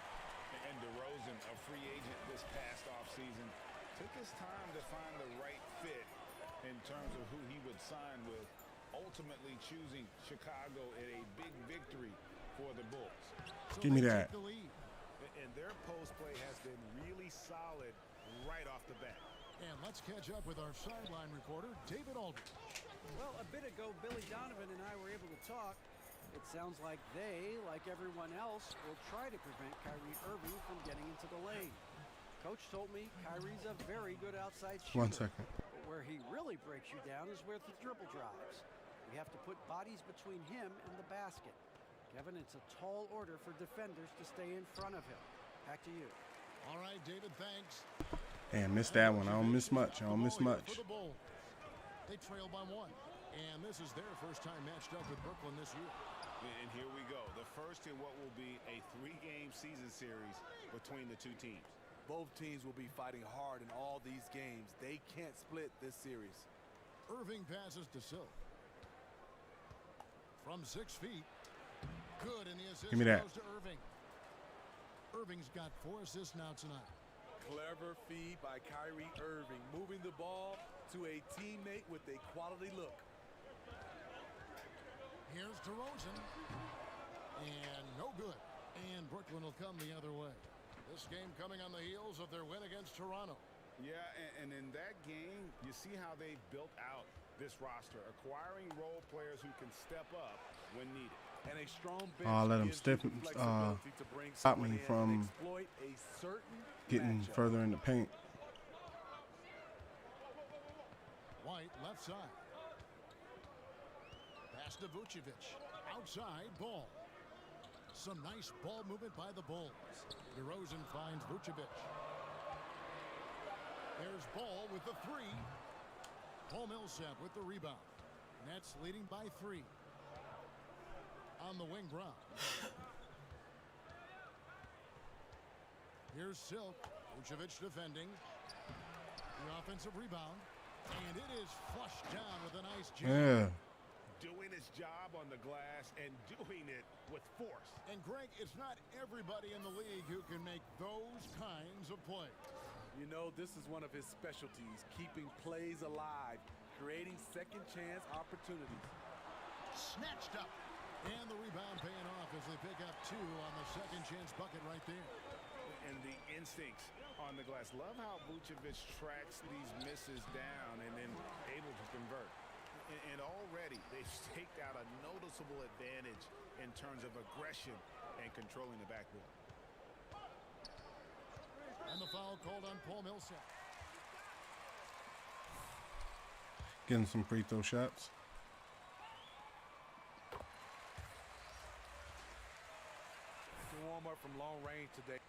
And DeRozan, a free agent this past offseason, took his time to find the right fit in terms of who he would sign with, ultimately choosing Chicago in a big victory for the Bulls. So give me that. And their post play has been really solid right off the bat. And let's catch up with our sideline reporter, David Aldridge. Well, a bit ago, Billy Donovan and I were able to talk. It sounds like they, like everyone else, will try to prevent Kyrie Irving from getting into the lane. Coach told me Kyrie's a very good outside shooter. 1 second. But where he really breaks you down is with the dribble drives. You have to put bodies between him and the basket. Kevin, it's a tall order for defenders to stay in front of him. Back to you. All right, David, thanks. And missed that one. I don't miss much. I don't miss much. They trail by 1. And this is their first time matched up with Brooklyn this year. And here we go. The first in what will be a 3-game season series between the two teams. Both teams will be fighting hard in all these games. They can't split this series. Irving passes to Silk. From 6 feet. Good, and the assist Give me that. goes to Irving. Irving's got 4 assists now tonight. Clever feed by Kyrie Irving, moving the ball to a teammate with a quality look. Here's DeRozan. And no good. And Brooklyn will come the other way. This game coming on the heels of their win against Toronto. Yeah, and in that game, you see how they built out this roster, acquiring role players who can step up when needed. And a strong bench Let him stop me from getting further in the paint. White left side. Pass to Vucevic. Outside ball. Some nice ball movement by the Bulls. DeRozan finds Vucevic. There's Ball with the 3. Paul Millsap with the rebound. Nets leading by 3. On the wing, Brown. Here's Silk. Vucevic defending. The offensive rebound. And it is flushed down with a nice jam. Yeah. Doing his job on the glass and doing it with force. And Greg, it's not everybody in the league who can make those kinds of plays. You know, this is one of his specialties, keeping plays alive, creating second chance opportunities. Snatched up. And the rebound paying off as they pick up 2 on the second chance bucket right there. And the instincts on the glass. Love how Vucevic tracks these misses down and then able to convert. And already they've staked out a noticeable advantage in terms of aggression and controlling the backboard. And the foul called on Paul Millsap. Getting some free throw shots. To warm up from long range today.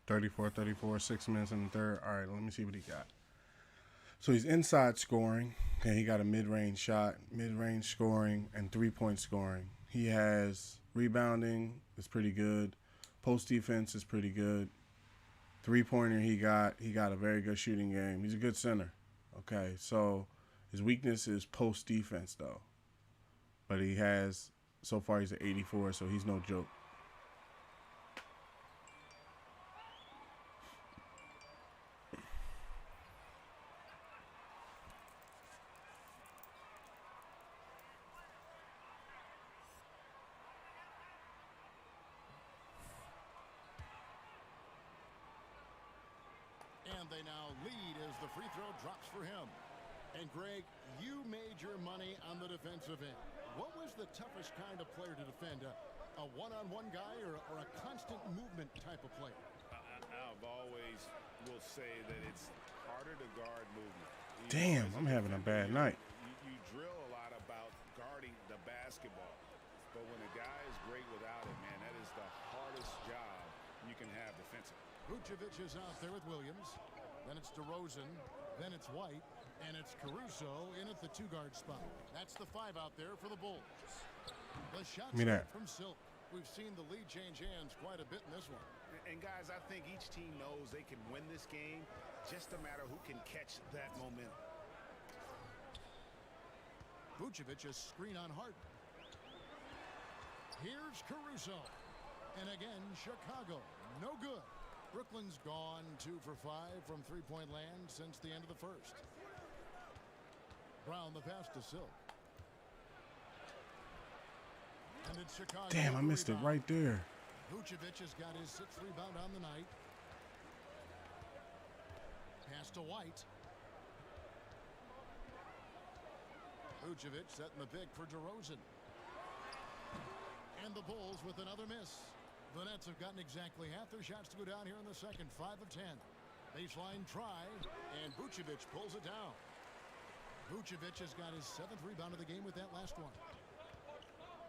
.34, 6 minutes in the third. All right, let me see what he got. So he's inside scoring. Okay, he got a mid-range shot, mid-range scoring, and 3-point scoring. He has rebounding is pretty good. Post defense is pretty good. 3-pointer he got a very good shooting game. He's a good center. Okay, so his weakness is post defense though. But he has, so far he's at 84, so he's no joke. And they now lead as the free throw drops for him. And Greg, you made your money on the defensive end. What was the toughest kind of player to defend? A one-on-one guy or a constant movement type of player? I've always will say that it's harder to guard movement. Damn, I'm having a bad night. You drill a lot about guarding the basketball, but when a guy is great without it, man, that is the hardest job you can have defensively. Vucevic is out there with Williams. Then it's DeRozan. Then it's White. And it's Caruso in at the 2-guard spot. That's the 5 out there for the Bulls. The shot's from Silk. We've seen the lead change hands quite a bit in this one. And guys, I think each team knows they can win this game. Just a matter who can catch that momentum. Vucevic a screen on Harden. Here's Caruso. And again, Chicago. No good. Brooklyn's gone 2 for 5 from three-point land since the end of the first. Brown the pass to Silk. And it's Chicago. Damn, I missed it right there. Vucevic has got his 6th rebound on the night. Pass to White. Vucevic setting the pick for DeRozan. And the Bulls with another miss. The Nets have gotten exactly half their shots to go down here in the second. 5 of 10. Baseline try, and Vucevic pulls it down. Vucevic has got his 7th rebound of the game with that last one.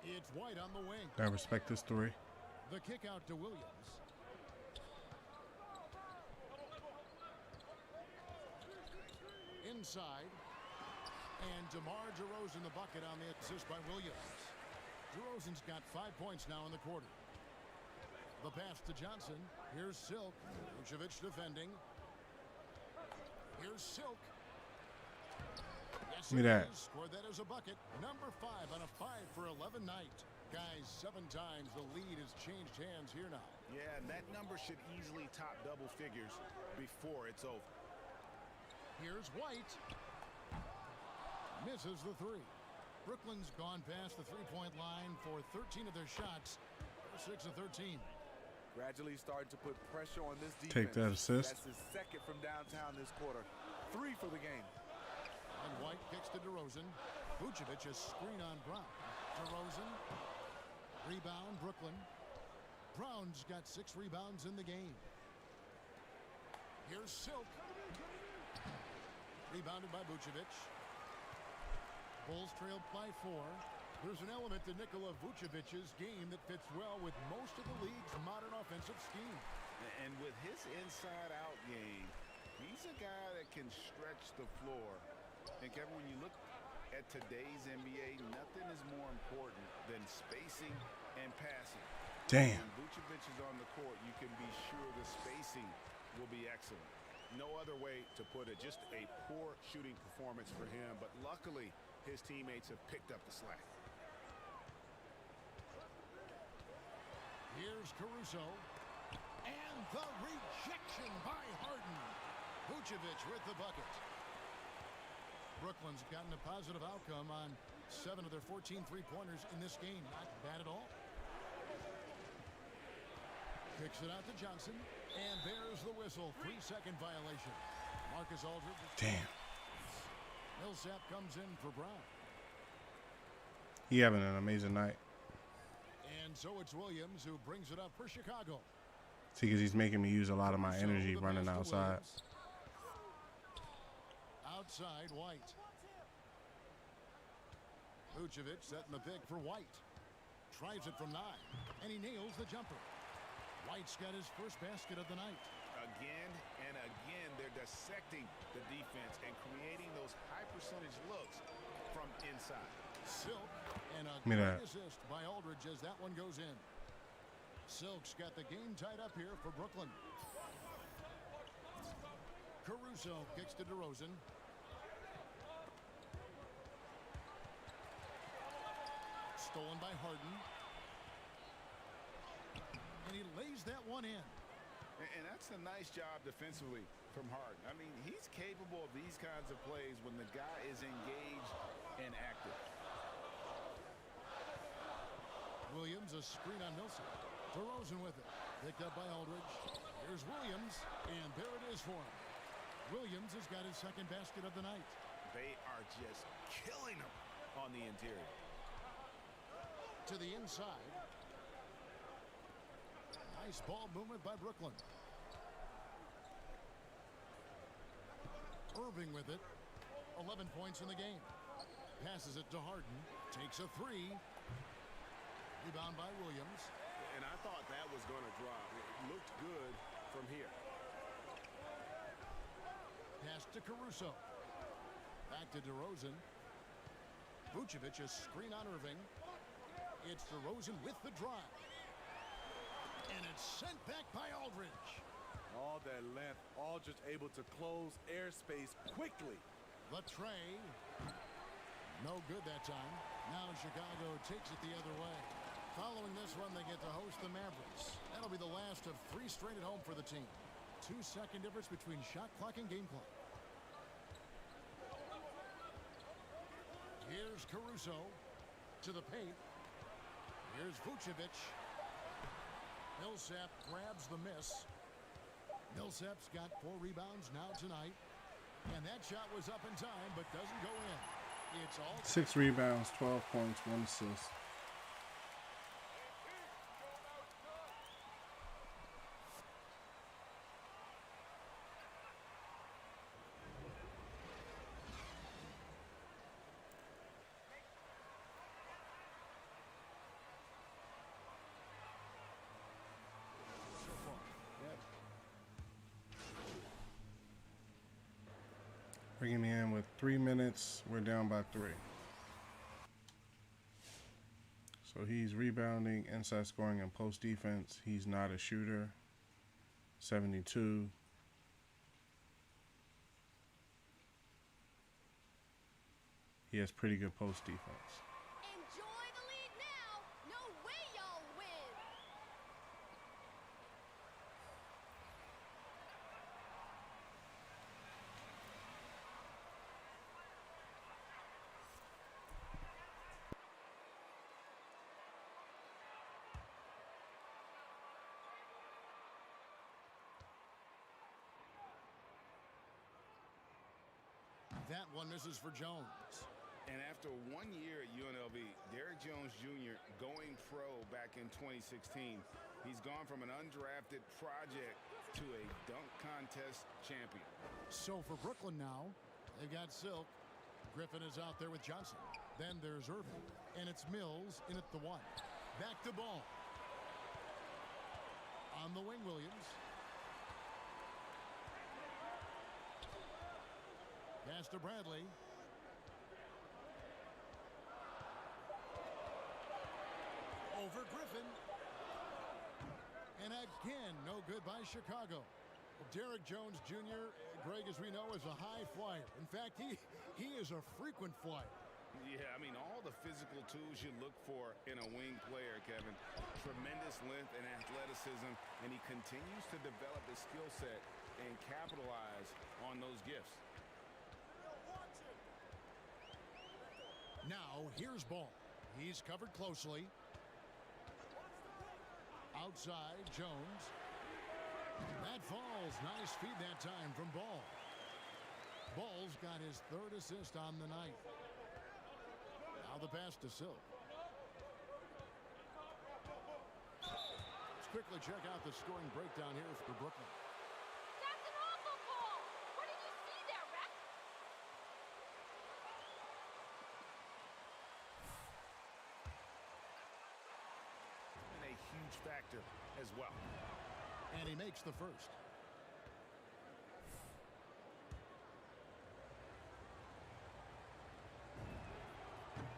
It's White on the wing. I respect this story. The kick out to Williams. Inside. And DeMar DeRozan the bucket on the assist by Williams. DeRozan's got 5 points now in the quarter. The pass to Johnson. Here's Silk. Vucevic defending. Here's Silk. Yes, Look at that. Scored that as a bucket. Number 5 on a 5 for 11 night. Guys, 7 times the lead has changed hands here now. Yeah, and that number should easily top double figures before it's over. Here's White. Misses the 3. Brooklyn's gone past the three-point line for 13 of their shots. 6 of 13. Gradually starting to put pressure on this defense. Take that assist. That's his 2nd from downtown this quarter. 3 for the game. And White kicks to DeRozan. Vucevic a screen on Brown. DeRozan. Rebound, Brooklyn. Brown's got 6 rebounds in the game. Here's Silk. Rebounded by Vucevic. Bulls trailed by 4. There's an element to Nikola Vucevic's game that fits well with most of the league's modern offensive scheme. And with his inside-out game, he's a guy that can stretch the floor. And Kevin, when you look at today's NBA, nothing is more important than spacing and passing. Damn. When Vucevic is on the court, you can be sure the spacing will be excellent. No other way to put it. Just a poor shooting performance for him. But luckily, his teammates have picked up the slack. Here's Caruso. And the rejection by Harden. Vucevic with the bucket. Brooklyn's gotten a positive outcome on 7 of their 14 three-pointers in this game. Not bad at all. Kicks it out to Johnson. And there's the whistle. 3-second violation. Marcus Aldridge. Damn. Millsap comes in for Brown. He having an amazing night. And so it's Williams who brings it up for Chicago. See, because he's making me use a lot of my energy running outside. Outside, White. Vucevic setting the pick for White. Tries it from 9. And he nails the jumper. White's got his first basket of the night. Again and again, they're dissecting the defense and creating those high percentage looks from inside. Silk and a great assist by Aldridge as that one goes in. Silk's got the game tied up here for Brooklyn. Caruso kicks to DeRozan. Stolen by Harden. And he lays that one in. And that's a nice job defensively from Harden. I mean, he's capable of these kinds of plays when the guy is engaged and active. Williams, a screen on Millsap. DeRozan with it. Picked up by Aldridge. Here's Williams, and there it is for him. Williams has got his 2nd basket of the night. They are just killing him on the interior. To the inside. Nice ball movement by Brooklyn. Irving with it. 11 points in the game. Passes it to Harden. Takes a three. Rebound by Williams. And I thought that was going to drop. It looked good from here. Pass to Caruso. Back to DeRozan. Vucevic, a screen on Irving. It's DeRozan with the drive. And it's sent back by Aldridge. All that length, all just able to close airspace quickly. The tray. No good that time. Now Chicago takes it the other way. Following this run, they get to host the Mavericks. That'll be the last of 3 straight at home for the team. 2-second difference between shot clock and game clock. Here's Caruso to the paint. Here's Vucevic. Millsap grabs the miss. Millsap's got 4 rebounds now tonight. And that shot was up in time, but doesn't go in. It's all 6 rebounds, 12 points, 1 assist. Bringing me in with 3 minutes. We're down by 3. So he's rebounding, inside scoring, and post defense. He's not a shooter. 72. He has pretty good post defense. Enjoy the lead now. No way y'all win. That one misses for Jones. And after 1 year at UNLV, Derrick Jones Jr. going pro back in 2016, he's gone from an undrafted project to a dunk contest champion. So for Brooklyn now, they've got Silk. Griffin is out there with Johnson. Then there's Irving. And it's Mills in at the 1. Back to Ball. On the wing, Williams. Pass to Bradley. Over Griffin. And again, no good by Chicago. Well, Derrick Jones Jr., Greg, as we know, is a high flyer. In fact, he is a frequent flyer. Yeah, I mean, all the physical tools you look for in a wing player, Kevin. Tremendous length and athleticism, and he continues to develop his skill set and capitalize on those gifts. Now, here's Ball. He's covered closely. Outside, Jones. That falls. Nice feed that time from Ball. Ball's got his 3rd assist on the night. Now the pass to Silk. Let's quickly check out the scoring breakdown here for Brooklyn. That's an awful call. What did you see there, Rex? And a huge factor as well. And he makes the first.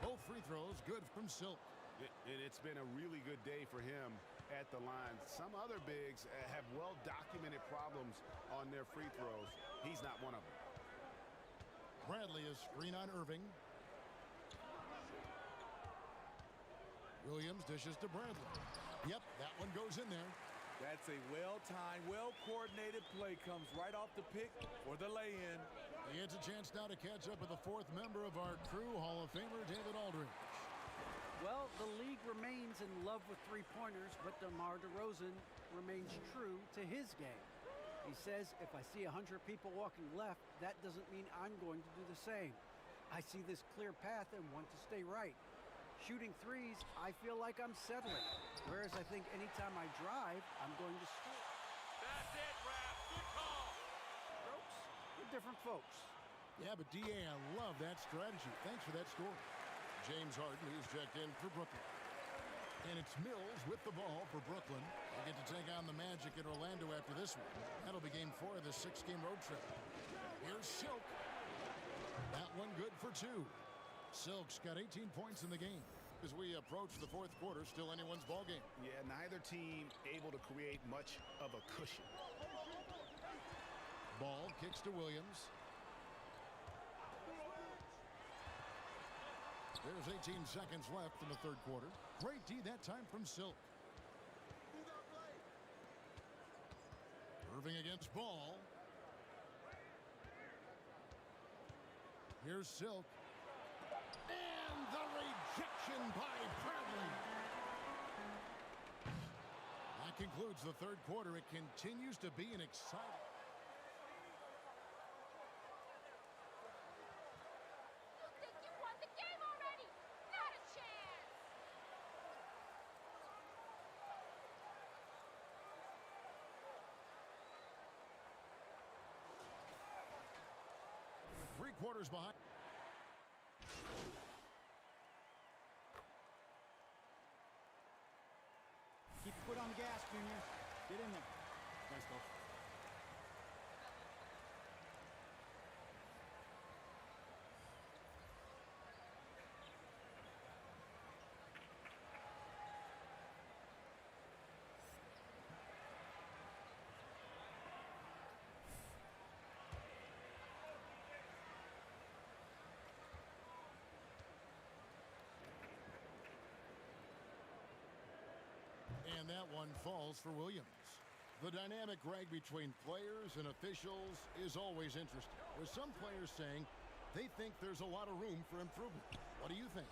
Both free throws good from Silk. And it's been a really good day for him at the line. Some other bigs have well-documented problems on their free throws. He's not one of them. Bradley is screen on Irving. Williams dishes to Bradley. Yep, that one goes in there. That's a well-timed, well-coordinated play. Comes right off the pick for the lay-in. He gets a chance now to catch up with the 4th member of our crew, Hall of Famer David Aldridge. Well, the league remains in love with three-pointers, but DeMar DeRozan remains true to his game. He says, if I see 100 people walking left, that doesn't mean I'm going to do the same. I see this clear path and want to stay right. Shooting threes, I feel like I'm settling. Whereas I think anytime I drive, I'm going to score. That's it, Raph. Good call. Strokes, they're different folks. Yeah, but D.A., I love that strategy. Thanks for that score. James Harden, who's checked in for Brooklyn. And it's Mills with the ball for Brooklyn. They get to take on the Magic in Orlando after this one. That'll be game 4 of this 6-game road trip. Here's Silk. That one good for 2. Silk's got 18 points in the game. As we approach the fourth quarter, still anyone's ball game. Yeah, neither team able to create much of a cushion. Ball kicks to Williams. There's 18 seconds left in the third quarter. Great D that time from Silk. Irving against Ball. Here's Silk. And the rejection by Bradley. That concludes the third quarter. It continues to be an exciting. Quarters behind. Keep your foot on the gas, Junior. Get in there. Nice goal. And that one falls for Williams. The dynamic, Greg, between players and officials is always interesting. With some players saying they think there's a lot of room for improvement. What do you think?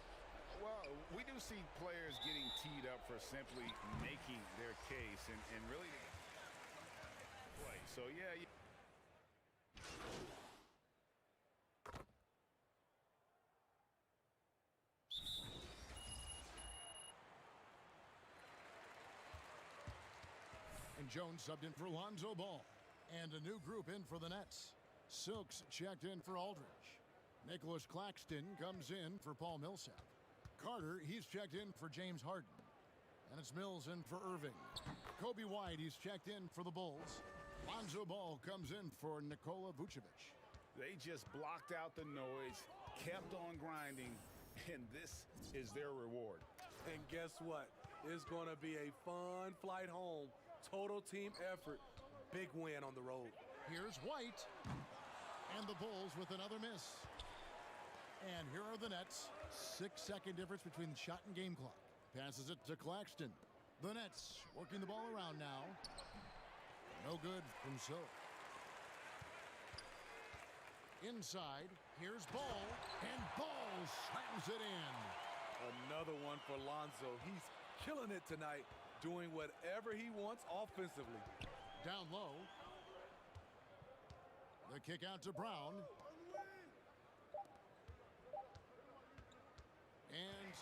Well, we do see players getting teed up for simply making their case and really play. So, yeah. And Jones subbed in for Lonzo Ball. And a new group in for the Nets. Silks checked in for Aldridge. Nicholas Claxton comes in for Paul Millsap. Carter, he's checked in for James Harden. And it's Mills in for Irving. Kobe White, he's checked in for the Bulls. Lonzo Ball comes in for Nikola Vucevic. They just blocked out the noise, kept on grinding, and this is their reward. And guess what? It's going to be a fun flight home. Total team effort. Big win on the road. Here's White. And the Bulls with another miss. And here are the Nets. 6-second difference between the shot and game clock. Passes it to Claxton. The Nets working the ball around now. No good from Silk. Inside, here's Ball. And Ball slams it in. Another one for Lonzo. He's killing it tonight, doing whatever he wants offensively. Down low. The kick out to Brown. And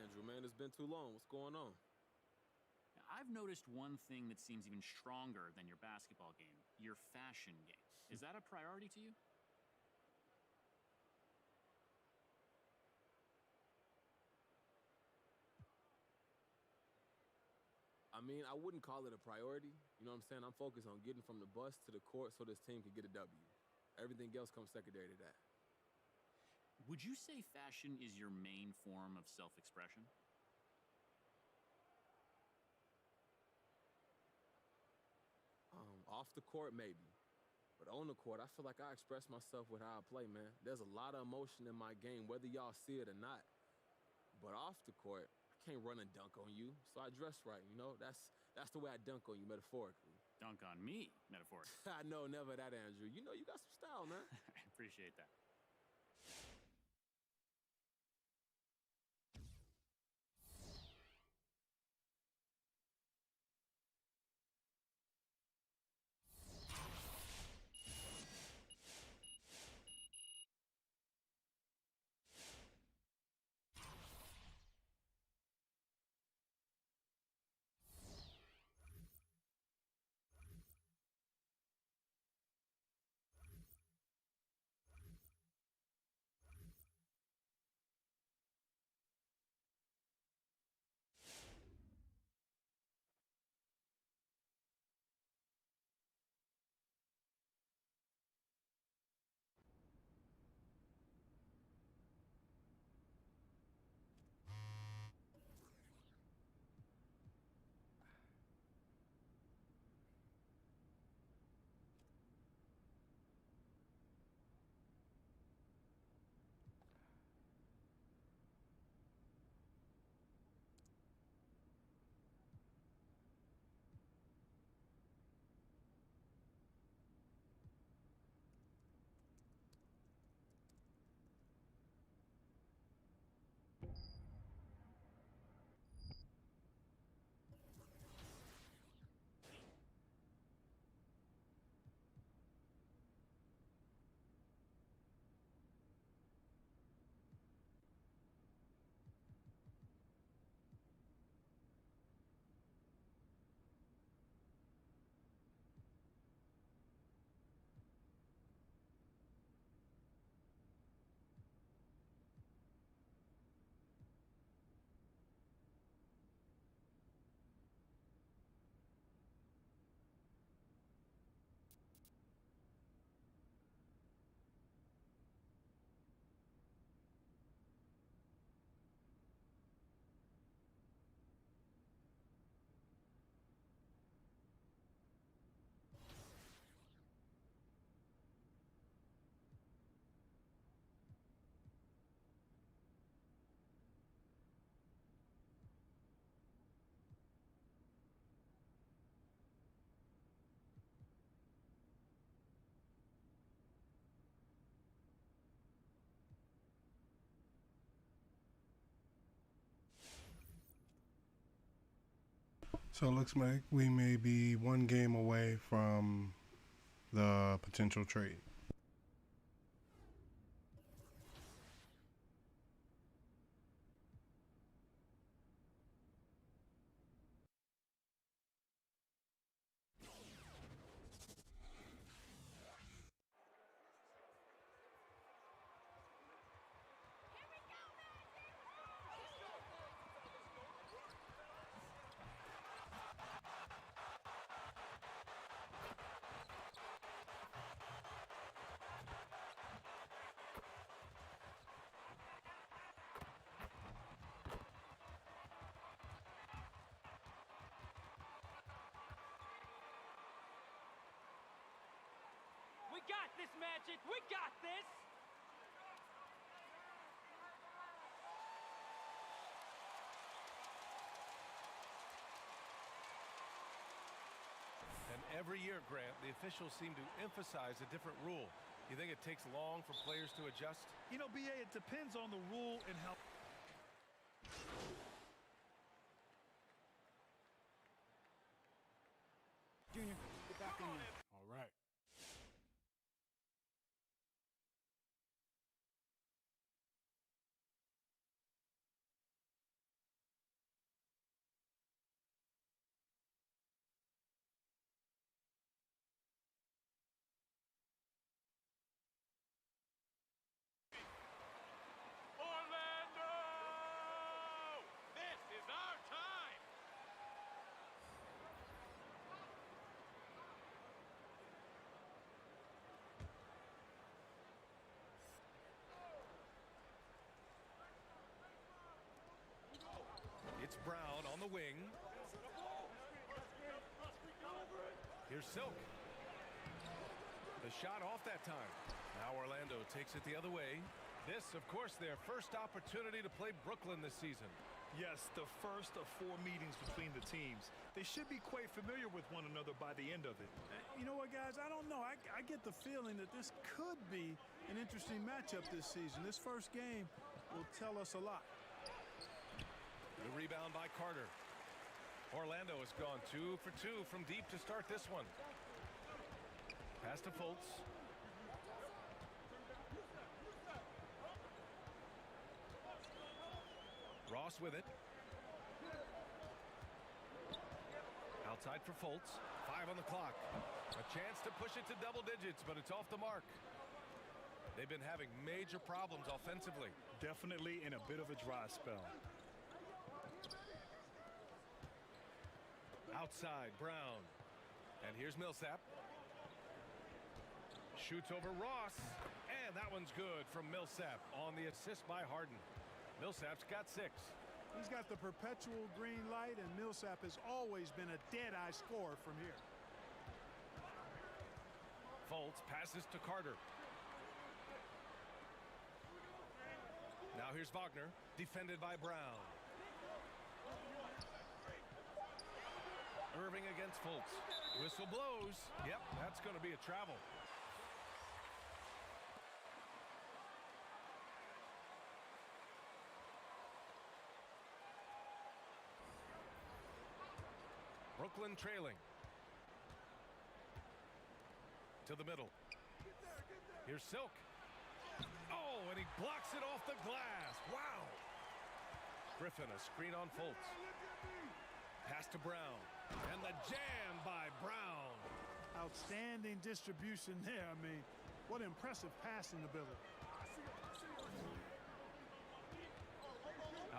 Andrew, man, it's been too long. What's going on? I've noticed one thing that seems even stronger than your basketball game, your fashion game. Is that a priority to you? I mean, I wouldn't call it a priority. You know what I'm saying? I'm focused on getting from the bus to the court so this team can get a W. Everything else comes secondary to that. Would you say fashion is your main form of self-expression? Off the court, maybe. But on the court, I feel like I express myself with how I play, man. There's a lot of emotion in my game, whether y'all see it or not. But off the court, I can't run and dunk on you, so I dress right, you know? That's the way I dunk on you, metaphorically. Dunk on me, metaphorically. I know, never that, Andrew. You know you got some style, man. I appreciate that. So it looks like we may be one game away from the potential trade. We got this, Magic! We got this! And every year, Grant, the officials seem to emphasize a different rule. You think it takes long for players to adjust? You know, BA, it depends on the rule and how... Junior, get back in there. All right. Orlando! This is our time! It's Brown on the wing. Here's Silk. The shot off that time. Now Orlando takes it the other way. This, of course, their first opportunity to play Brooklyn this season. Yes, the first of 4 meetings between the teams. They should be quite familiar with one another by the end of it. You know what, guys? I don't know. I get the feeling that this could be an interesting matchup this season. This first game will tell us a lot. The rebound by Carter. Orlando has gone 2 for 2 from deep to start this one. Pass to Fultz. Ross with it. Outside for Fultz. 5 on the clock. A chance to push it to double digits, but it's off the mark. They've been having major problems offensively. Definitely in a bit of a dry spell. Outside, Brown. And here's Millsap. Shoots over Ross. And that one's good from Millsap on the assist by Harden. Millsap's got 6. He's got the perpetual green light, and Millsap has always been a dead-eye scorer from here. Fultz passes to Carter. Now here's Wagner, defended by Brown. Irving against Fultz. Whistle blows. Yep, that's going to be a travel. Brooklyn trailing. To the middle. Here's Silk. Oh, and he blocks it off the glass. Wow. Griffin, a screen on Fultz. Pass to Brown. And the jam by Brown. Outstanding distribution there. I mean, what impressive passing ability.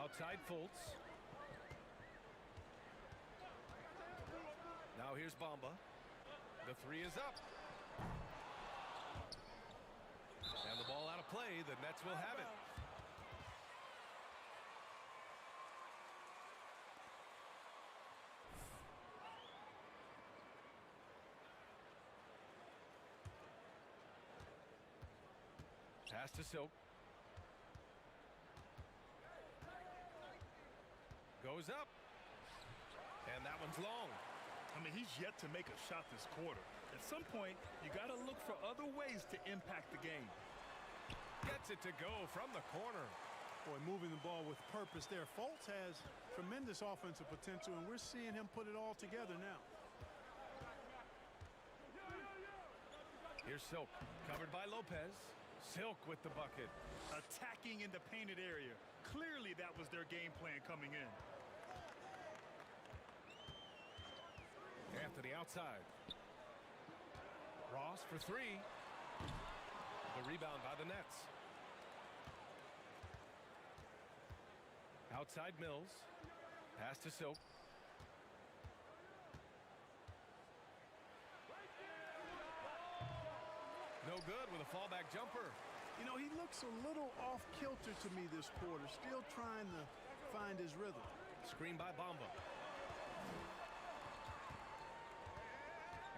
Outside Fultz. Now here's Bamba. The 3 is up. And the ball out of play. The Nets will have it. Pass to Silk. Goes up. And that one's long. I mean, he's yet to make a shot this quarter. At some point, you got to look for other ways to impact the game. Gets it to go from the corner. Boy, moving the ball with purpose there. Fultz has tremendous offensive potential, and we're seeing him put it all together now. Here's Silk, covered by Lopez. Silk with the bucket. Attacking in the painted area. Clearly, that was their game plan coming in. Anthony outside. Ross for 3. The rebound by the Nets. Outside Mills. Pass to Silk. No good with a fallback jumper. You know, he looks a little off kilter to me this quarter. Still trying to find his rhythm. Screen by Bamba.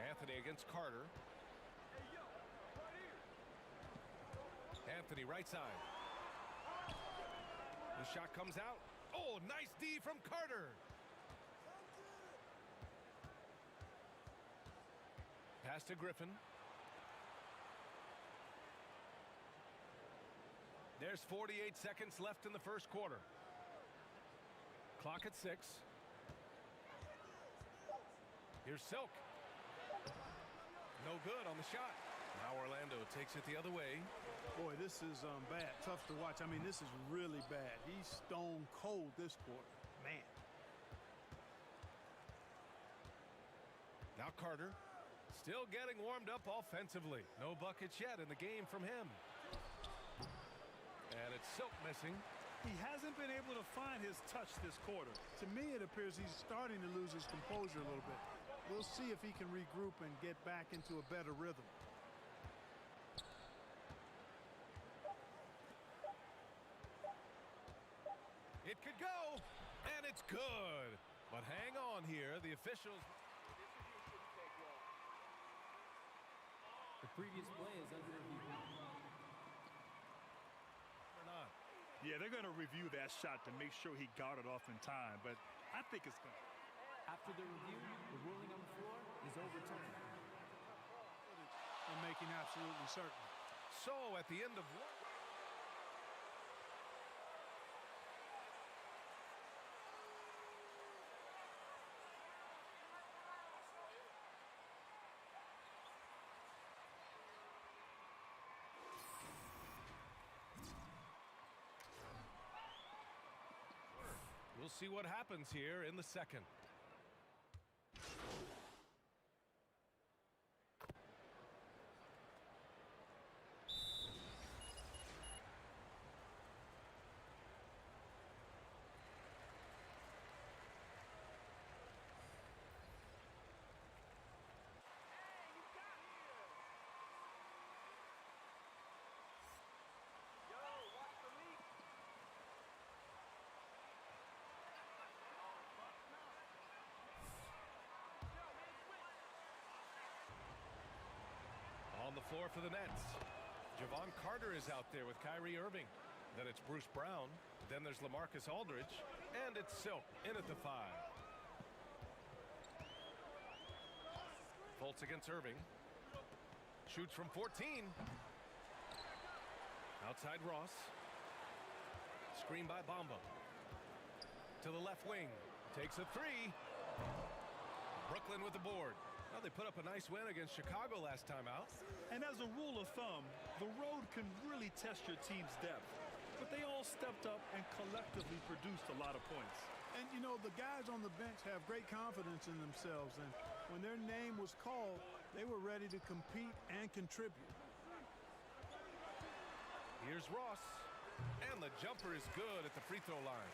Anthony against Carter. Anthony right side. The shot comes out. Oh, nice D from Carter. Pass to Griffin. There's 48 seconds left in the first quarter. Clock at 6. Here's Silk. No good on the shot. Now Orlando takes it the other way. Boy, this is bad. Tough to watch. I mean, this is really bad. He's stone cold this quarter. Man. Now Carter. Still getting warmed up offensively. No buckets yet in the game from him. And it's Silk missing. He hasn't been able to find his touch this quarter. To me, it appears he's starting to lose his composure a little bit. We'll see if he can regroup and get back into a better rhythm. It could go, and it's good. But hang on here, the officials. The previous play is under review. Or not. Yeah, they're going to review that shot to make sure he got it off in time, but I think it's good. After the review, the ruling on the floor is overturned. And making absolutely certain. So at the end of one. We'll see what happens here in the second. On the floor for the Nets, Javon Carter is out there with Kyrie Irving. Then it's Bruce Brown. Then there's LaMarcus Aldridge. And it's Silk in at the 5. Fultz against Irving. Shoots from 14. Outside Ross. Screen by Bamba. To the left wing. Takes a 3. Brooklyn with the board. Well, they put up a nice win against Chicago last time out. And as a rule of thumb, the road can really test your team's depth. But they all stepped up and collectively produced a lot of points. And, you know, the guys on the bench have great confidence in themselves. And when their name was called, they were ready to compete and contribute. Here's Ross. And the jumper is good at the free throw line.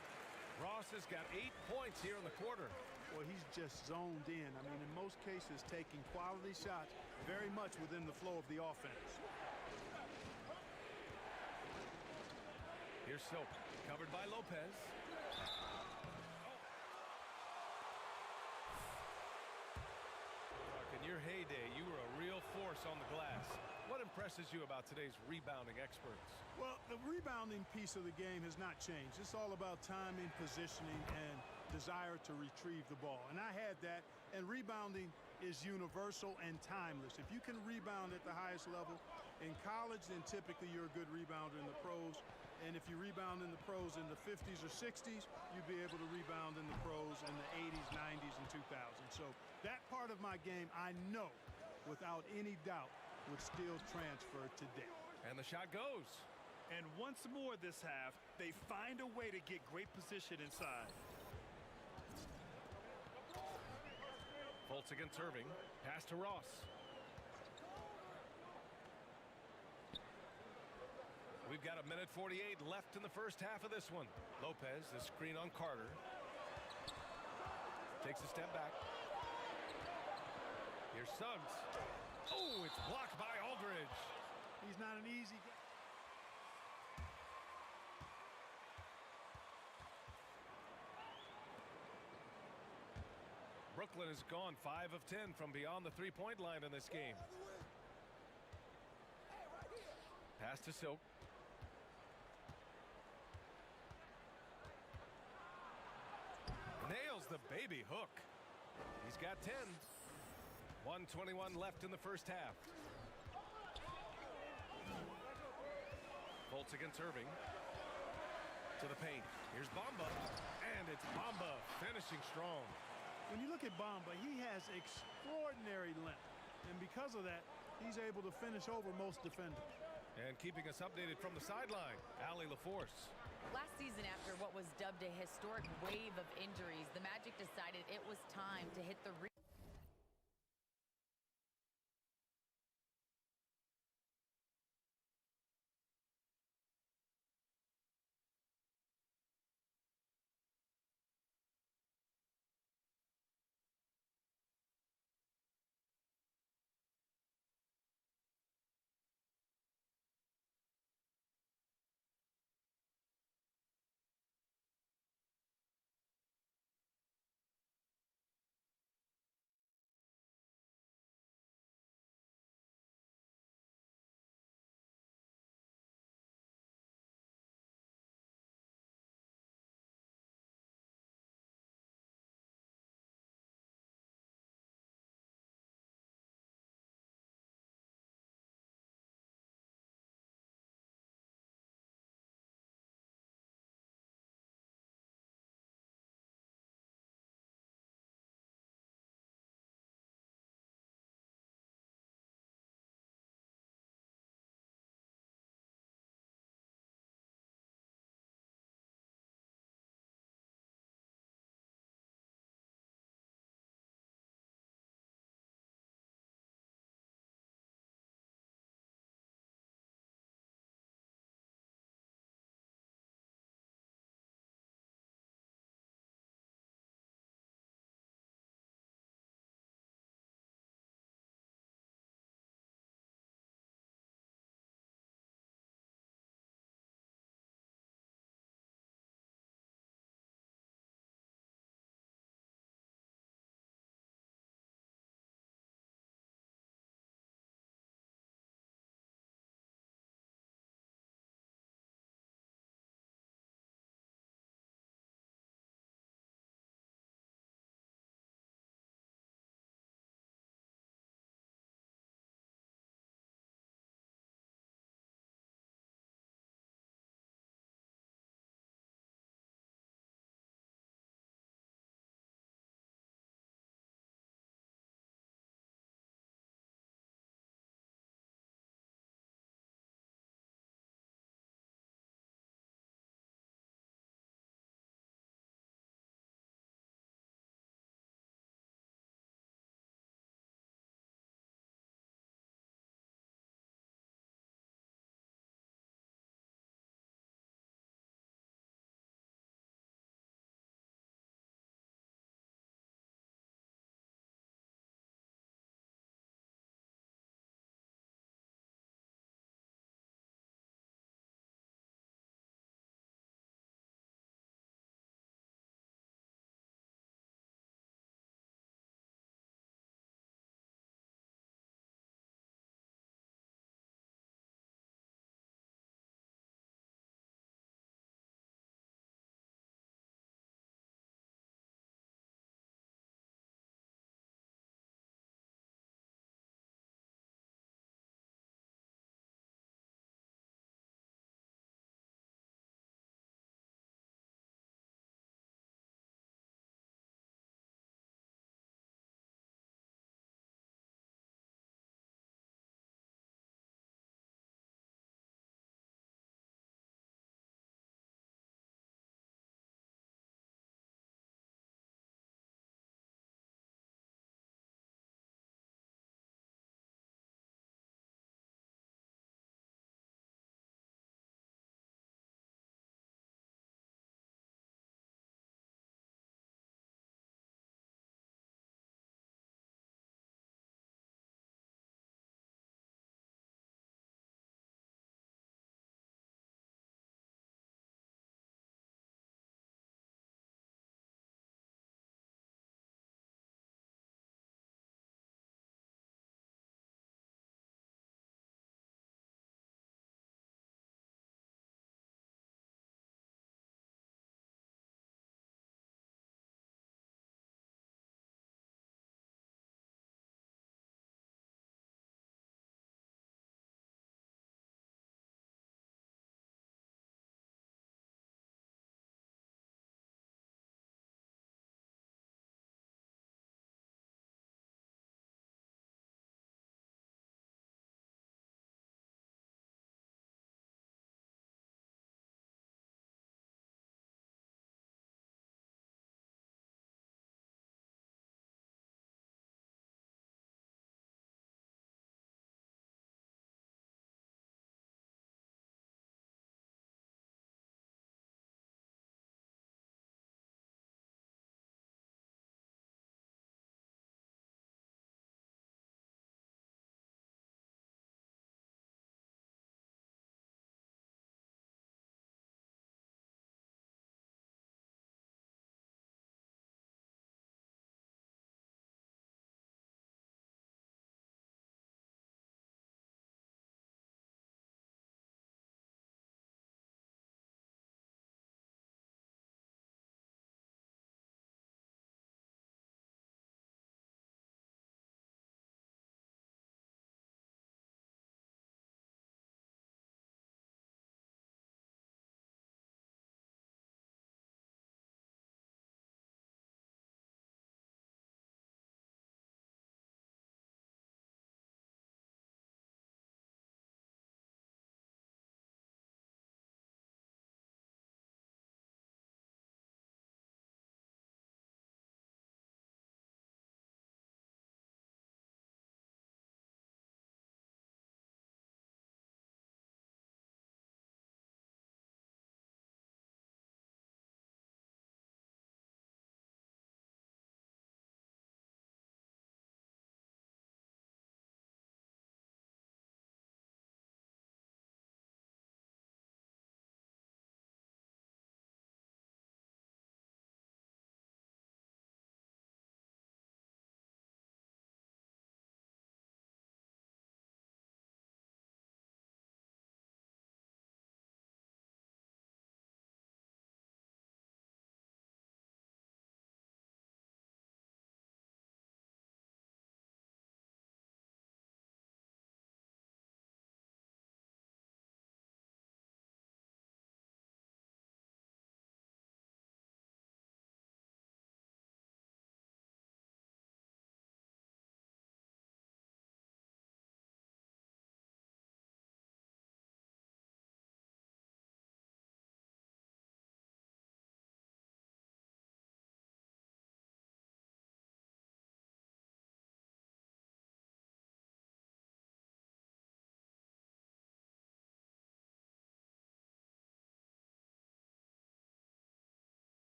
Ross has got 8 points here in the quarter. Well, he's just zoned in. I mean, in most cases, taking quality shots very much within the flow of the offense. Here's Silk, covered by Lopez. Mark, in your heyday, you were a real force on the glass. What impresses you about today's rebounding experts? Well, the rebounding piece of the game has not changed. It's all about timing, positioning, and desire to retrieve the ball. And I had that, and rebounding is universal and timeless. If you can rebound at the highest level in college, then typically you're a good rebounder in the pros. And if you rebound in the pros in the 50s or 60s, you'd be able to rebound in the pros in the 80s, 90s, and 2000s. So that part of my game, I know, without any doubt, would still transfer today. And the shot goes. And once more this half, they find a way to get great position inside. Fultz against Irving. Pass to Ross. We've got 1:48 left in the first half of this one. Lopez, the screen on Carter. Takes a step back. Here's Suggs. Oh, it's blocked by Aldridge. He's not an easy guy. Brooklyn has gone 5 of 10 from beyond the three-point line in this game. Pass to Silk. Nails the baby hook. He's got 10. 1:21 left in the first half. Fultz against Irving. To the paint. Here's Bamba. And it's Bamba finishing strong. When you look at Bamba, he has extraordinary length. And because of that, he's able to finish over most defenders. And keeping us updated from the sideline, Allie LaForce. Last season, after what was dubbed a historic wave of injuries, the Magic decided it was time to hit the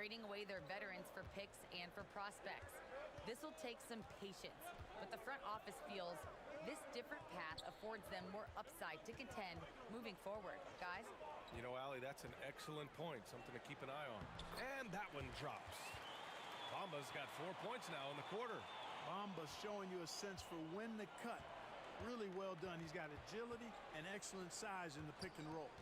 trading away their veterans for picks and for prospects. This will take some patience, but the front office feels this different path affords them more upside to contend moving forward. Guys? You know, Allie, that's an excellent point, something to keep an eye on. And that one drops. Bamba's got 4 points now in the quarter. Bamba's showing you a sense for when to cut. Really well done. He's got agility and excellent size in the pick and roll.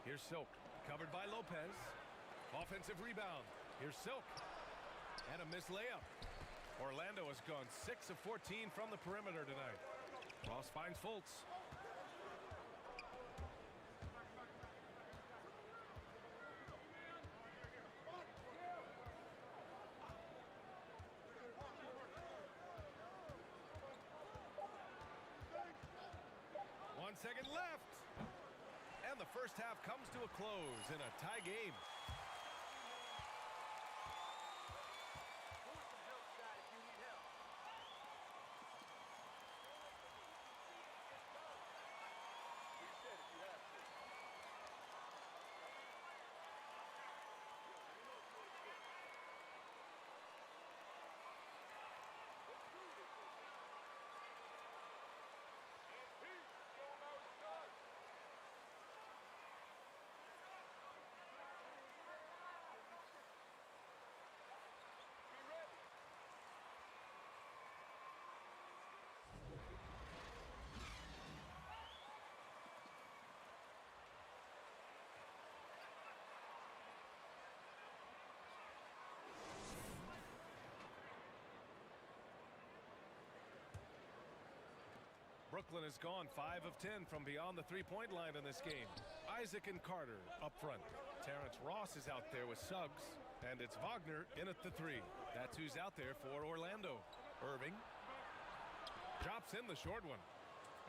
Here's Silk, covered by Lopez. Offensive rebound. Here's Silk. And a missed layup. Orlando has gone 6 of 14 from the perimeter tonight. Ross finds Fultz. Second left. And the first half comes to a close in a tie game. Brooklyn has gone 5 of 10 from beyond the three-point line in this game. Isaac and Carter up front. Terrence Ross is out there with Suggs. And it's Wagner in at the 3. That's who's out there for Orlando. Irving drops in the short one.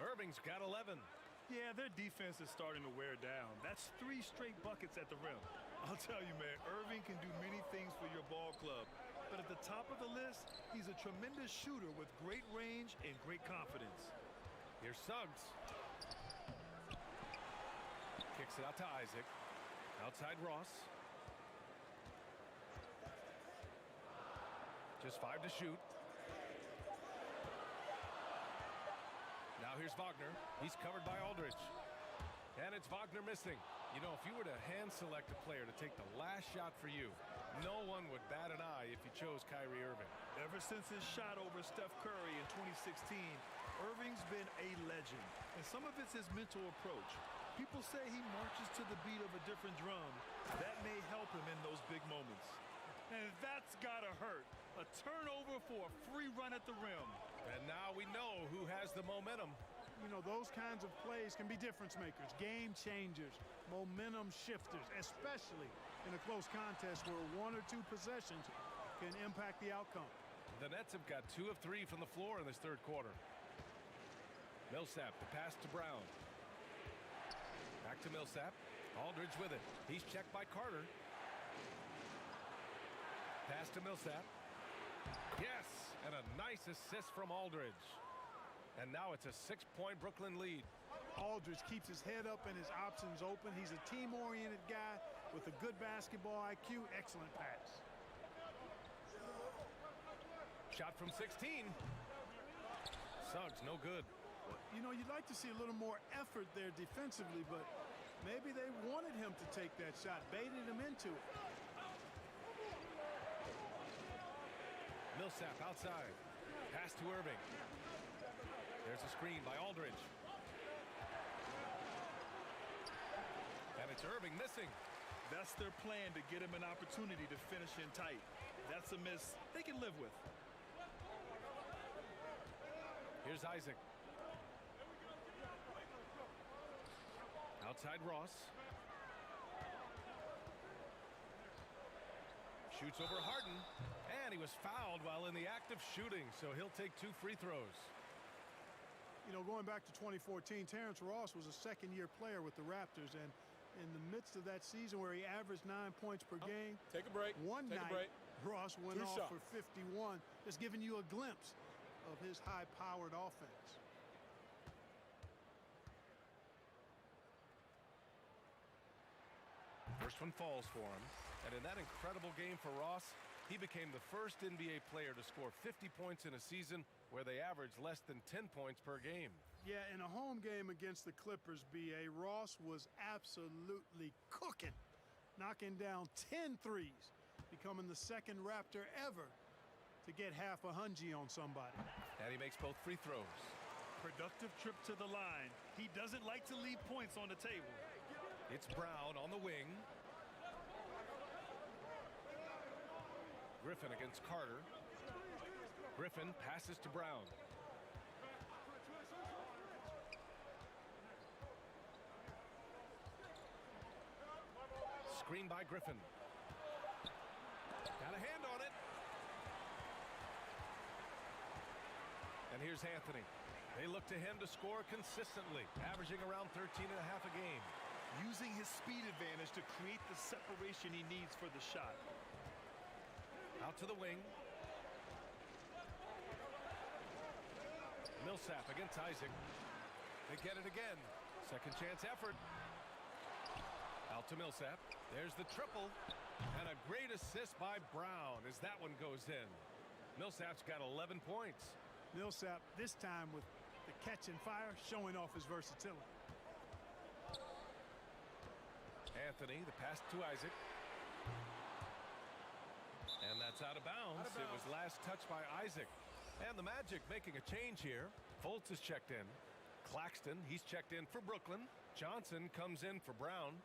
Irving's got 11. Yeah, their defense is starting to wear down. That's 3 straight buckets at the rim. I'll tell you, man, Irving can do many things for your ball club. But at the top of the list, he's a tremendous shooter with great range and great confidence. Here's Suggs. Kicks it out to Isaac. Outside Ross. Just 5 to shoot. Now here's Wagner. He's covered by Aldridge. And it's Wagner missing. You know, if you were to hand select a player to take the last shot for you, no one would bat an eye if you chose Kyrie Irving. Ever since his shot over Steph Curry in 2016, Irving's been a legend. And some of it's his mental approach. People say he marches to the beat of a different drum. That may help him in those big moments. And that's gotta hurt. A turnover for a free run at the rim. And now we know who has the momentum. You know, those kinds of plays can be difference makers, game changers, momentum shifters, especially in a close contest where 1 or 2 possessions can impact the outcome. The Nets have got 2 of 3 from the floor in this third quarter. Millsap, the pass to Brown. Back to Millsap. Aldridge with it. He's checked by Carter. Pass to Millsap. Yes, and a nice assist from Aldridge. And now it's a 6-point Brooklyn lead. Aldridge keeps his head up and his options open. He's a team-oriented guy with a good basketball IQ. Excellent pass. Shot from 16. Suggs, no good. You know, you'd like to see a little more effort there defensively, but maybe they wanted him to take that shot, baited him into it. Millsap outside. Pass to Irving. There's a screen by Aldridge. And it's Irving missing. That's their plan, to get him an opportunity to finish in tight. That's a miss they can live with. Here's Isaac. Outside Ross. Shoots over Harden. And he was fouled while in the act of shooting, so he'll take 2 free throws. You know, going back to 2014, Terrence Ross was a second-year player with the Raptors, and in the midst of that season where he averaged 9 points per game, take a break. One night, Ross went 2 off shots. for 51, just giving you a glimpse of his high-powered offense. First one falls for him. And in that incredible game for Ross, he became the first NBA player to score 50 points in a season where they averaged less than 10 points per game. Yeah, in a home game against the Clippers, B.A., Ross was absolutely cooking, knocking down 10 threes, becoming the second Raptor ever to get half a hungy on somebody. And he makes both free throws. Productive trip to the line. He doesn't like to leave points on the table. It's Brown on the wing. Griffin against Carter. Griffin passes to Brown. Screen by Griffin. Got a hand on it. And here's Anthony. They look to him to score consistently, averaging around 13 and a half a game. Using his speed advantage to create the separation he needs for the shot. Out to the wing. Millsap against Isaac. They get it again. Second chance effort. Out to Millsap. There's the triple. And a great assist by Brown as that one goes in. Millsap's got 11 points. Millsap this time with the catch and fire, showing off his versatility. Anthony, the pass to Isaac. And that's out of bounds. It was last touched by Isaac. And the Magic making a change here. Fultz is checked in. Claxton, he's checked in for Brooklyn. Johnson comes in for Brown.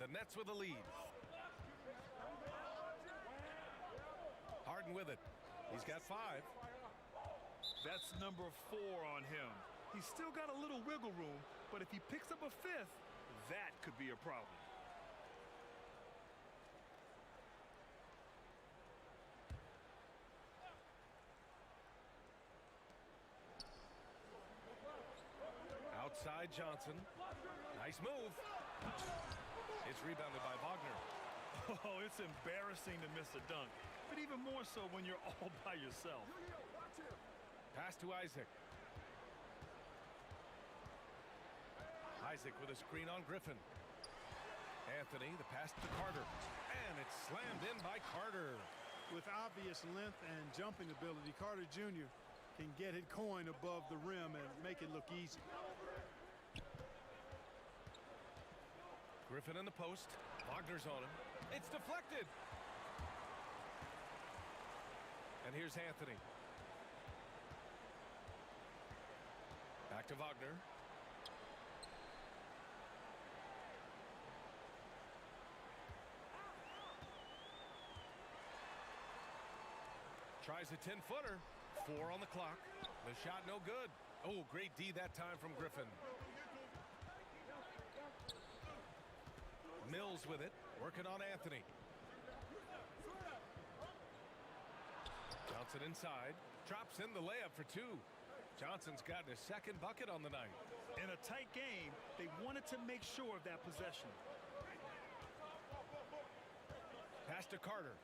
The Nets with a lead. Harden with it. He's got 5. That's number 4 on him. He's still got a little wiggle room, but if he picks up a 5th, that could be a problem. Outside Johnson. Nice move. It's rebounded by Wagner. Oh, it's embarrassing to miss a dunk, but even more so when you're all by yourself. Pass to Isaac. Isaac with a screen on Griffin. Anthony, the pass to Carter. And it's slammed in by Carter. With obvious length and jumping ability, Carter Jr. can get it going above the rim and make it look easy. Griffin in the post. Wagner's on him. It's deflected. And here's Anthony. Back to Wagner. Tries a 10-footer. 4 on the clock. The shot no good. Oh, great D that time from Griffin. Mills with it. Working on Anthony. Johnson inside. Drops in the layup for 2. Johnson's gotten his second bucket on the night. In a tight game, they wanted to make sure of that possession. Pass to Carter.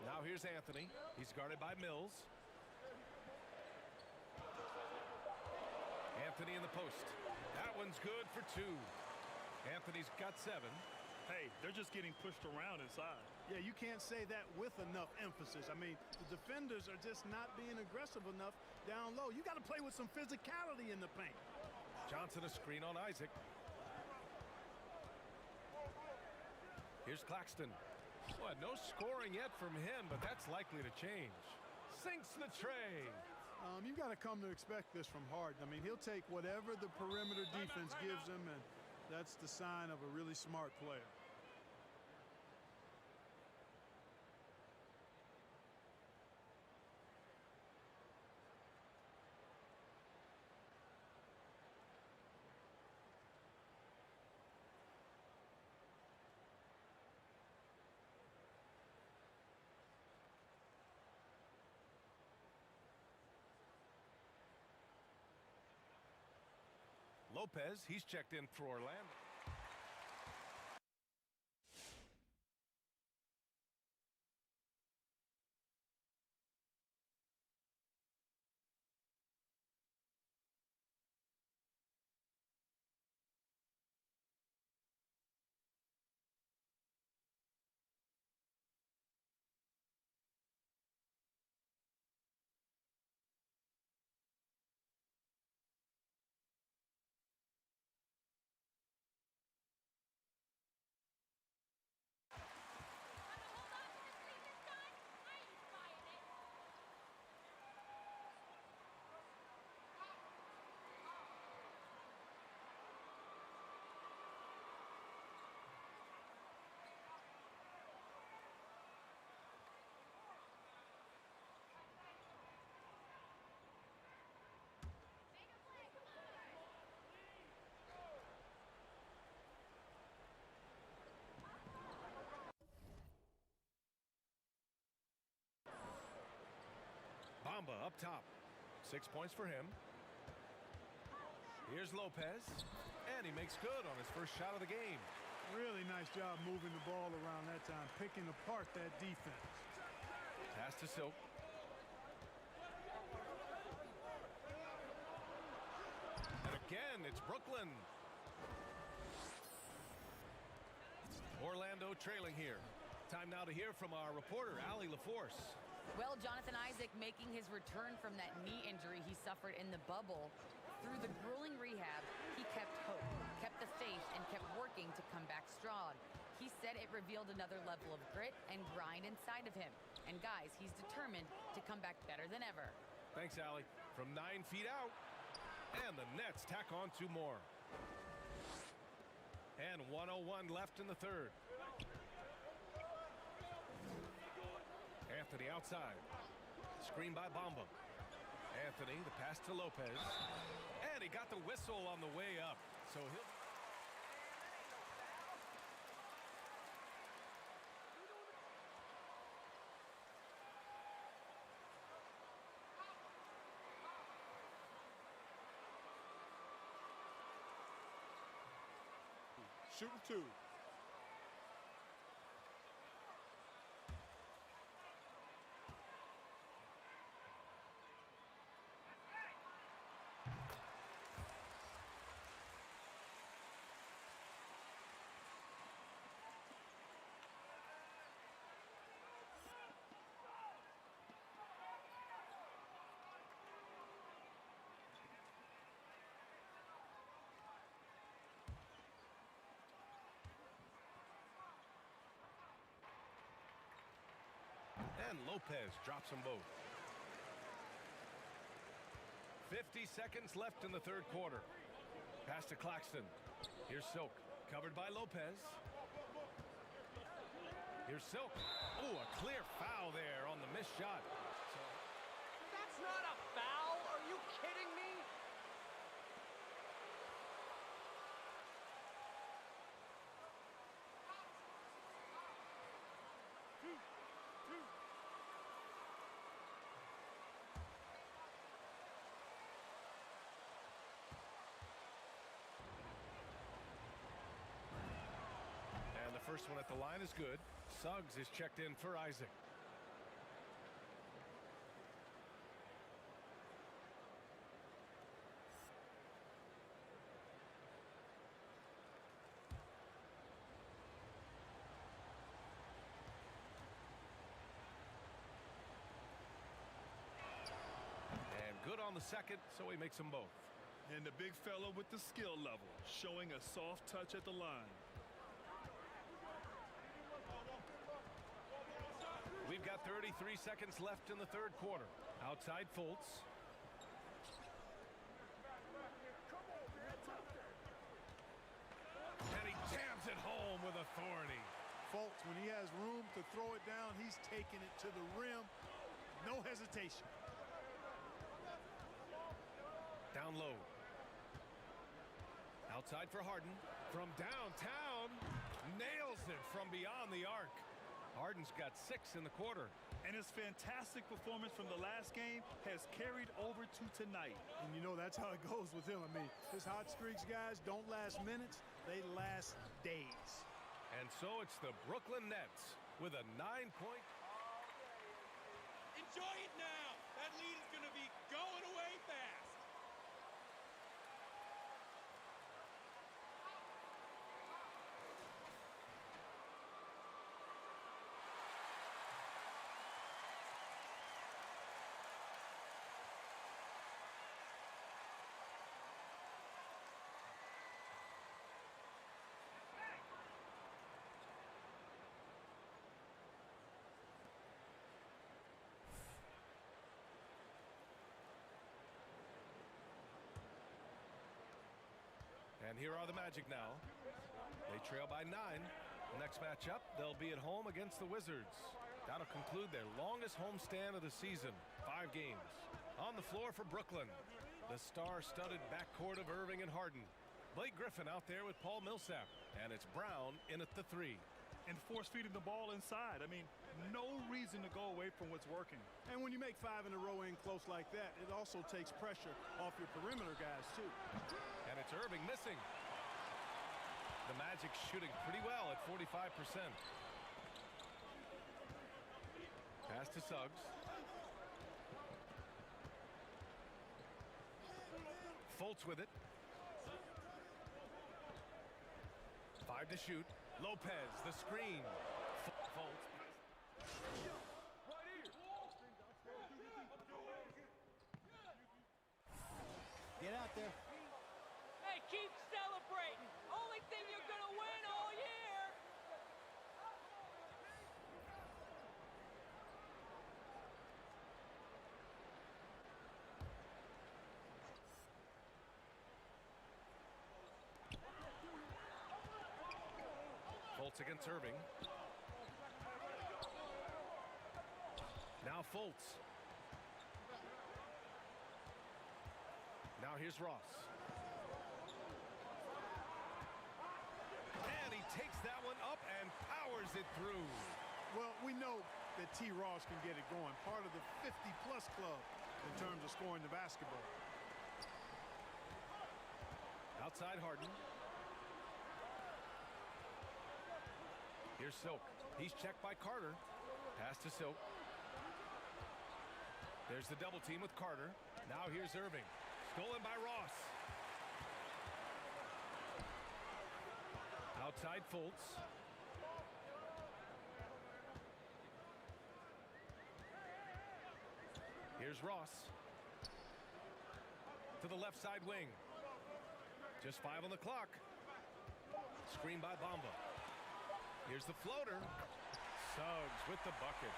Now here's Anthony. He's guarded by Mills. Anthony in the post. That one's good for 2. Anthony's got 7. Hey, they're just getting pushed around inside. Yeah, you can't say that with enough emphasis. I mean, the defenders are just not being aggressive enough down low. You got to play with some physicality in the paint. Johnson a screen on Isaac. Here's Claxton. Well, no scoring yet from him, but that's likely to change. Sinks the tray. You got to come to expect this from Harden. I mean, he'll take whatever the perimeter defense gives him, and that's the sign of a really smart player. Lopez, he's checked in for Orlando. Bamba up top. 6 points for him. Here's Lopez, and he makes good on his first shot of the game. Really nice job moving the ball around that time, picking apart that defense. Pass to Silk. And again, it's Brooklyn. Orlando trailing here. Time now to hear from our reporter, Allie LaForce. Well, Jonathan Isaac making his return from that knee injury he suffered in the bubble. Through the grueling rehab, he kept hope, kept the faith, and kept working to come back strong. He said it revealed another level of grit and grind inside of him. And guys, he's determined to come back better than ever. Thanks, Allie. From 9 feet out. And the Nets tack on 2 more. And 1:01 left in the third. Anthony outside. Screen by Bamba. Anthony, the pass to Lopez. And he got the whistle on the way up. So he'll... Shooting 2. And Lopez drops them both. 50 seconds left in the third quarter. Pass to Claxton. Here's Silk. Covered by Lopez. Here's Silk. Ooh, a clear foul there on the missed shot. That's not a foul. Are you kidding me? And the first one at the line is good. Suggs is checked in for Isaac. And good on the second, so he makes them both. And the big fella with the skill level, showing a soft touch at the line. We've got 33 seconds left in the third quarter. Outside Fultz. And he jams it home with authority. Fultz, when he has room to throw it down, he's taking it to the rim. No hesitation. Down low. Outside for Harden. From downtown. Nails it from beyond the arc. Harden's got 6 in the quarter. And his fantastic performance from the last game has carried over to tonight. And you know that's how it goes with him. I mean, his hot streaks, guys, don't last minutes. They last days. And so it's the Brooklyn Nets with a 9-point. Enjoy it now. That lead is going to be going away fast. And here are the Magic now. They trail by 9. Next matchup, they'll be at home against the Wizards. That'll conclude their longest homestand of the season, 5 games. On the floor for Brooklyn, the star-studded backcourt of Irving and Harden. Blake Griffin out there with Paul Millsap, and it's Brown in at the 3. and force-feeding the ball inside. I mean, no reason to go away from what's working. And when you make 5 in a row in close like that, it also takes pressure off your perimeter guys, too. And it's Irving missing. The Magic shooting pretty well at 45%. Pass to Suggs. Fultz with it. 5 to shoot. Lopez, the screen. Fultz. Get out there. Hey, keep celebrating. Only thing you're going to win all year. Fultz against Irving. Now Fultz. Now here's Ross. And he takes that one up and powers it through. Well, we know that T. Ross can get it going. Part of the 50-plus club in terms of scoring the basketball. Outside Harden. Here's Silk. He's checked by Carter. Pass to Silk. There's the double team with Carter. Now here's Irving. Stolen by Ross. Outside Fultz. Here's Ross. To the left side wing. Just 5 on the clock. Screen by Bamba. Here's the floater. Suggs with the bucket.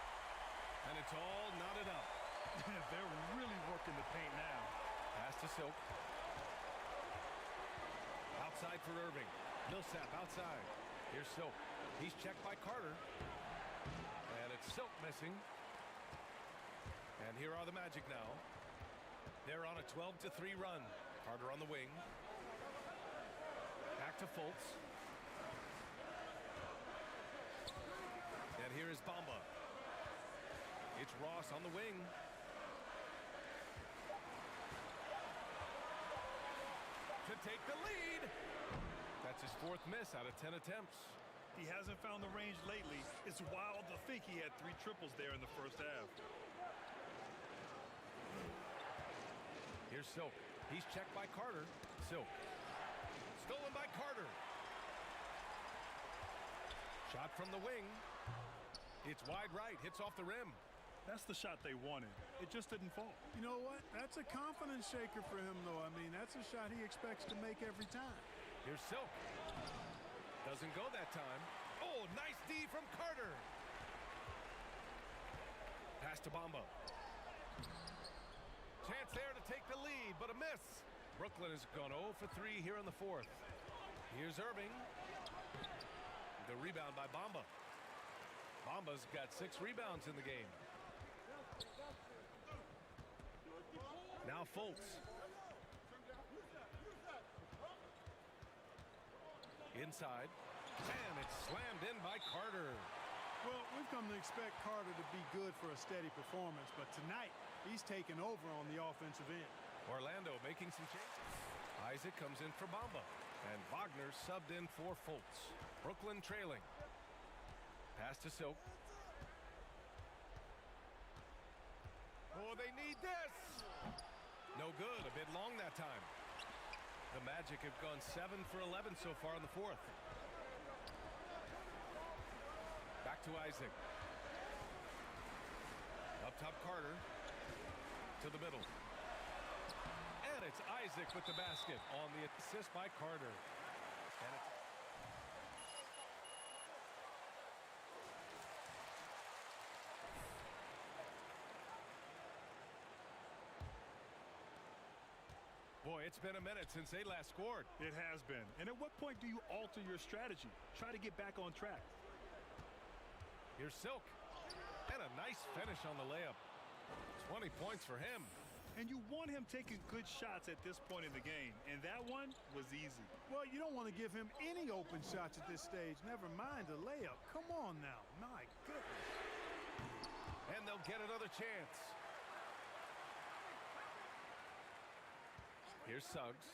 And it's all knotted up. They're really working the paint now. Pass to Silk. Outside for Irving. Millsap outside. Here's Silk. He's checked by Carter. And it's Silk missing. And here are the Magic now. They're on a 12-3 run. Carter on the wing. Back to Fultz. And here is Bamba. It's Ross on the wing. To take the lead. That's his 4th miss out of 10 attempts. He hasn't found the range lately. It's wild to think he had 3 triples there in the first half. Here's Silk. He's checked by Carter. Silk. Stolen by Carter. Shot from the wing. It's wide right. Hits off the rim. That's the shot they wanted. It just didn't fall. You know what? That's a confidence shaker for him, though. I mean, that's a shot he expects to make every time. Here's Silk. Doesn't go that time. Oh, nice D from Carter. Pass to Bamba. Chance there to take the lead, but a miss. Brooklyn has gone 0 for 3 here in the 4th. Here's Irving. The rebound by Bamba. Bamba's got 6 rebounds in the game. Now Fultz. Inside. And it's slammed in by Carter. Well, we've come to expect Carter to be good for a steady performance, but tonight he's taken over on the offensive end. Orlando making some changes. Isaac comes in for Bamba. And Wagner subbed in for Fultz. Brooklyn trailing. Pass to Silk. Oh, they need this. No good. A bit long that time. The Magic have gone 7 for 11 so far in the 4th. Back to Isaac. Up top Carter. To the middle. And it's Isaac with the basket on the assist by Carter. And it's Boy, it's been a minute since they last scored. It has been. And at what point do you alter your strategy? Try to get back on track. Here's Silk. And a nice finish on the layup. 20 points for him. And you want him taking good shots at this point in the game. And that one was easy. Well, you don't want to give him any open shots at this stage. Never mind a layup. Come on now. My goodness. And they'll get another chance. Here's Suggs.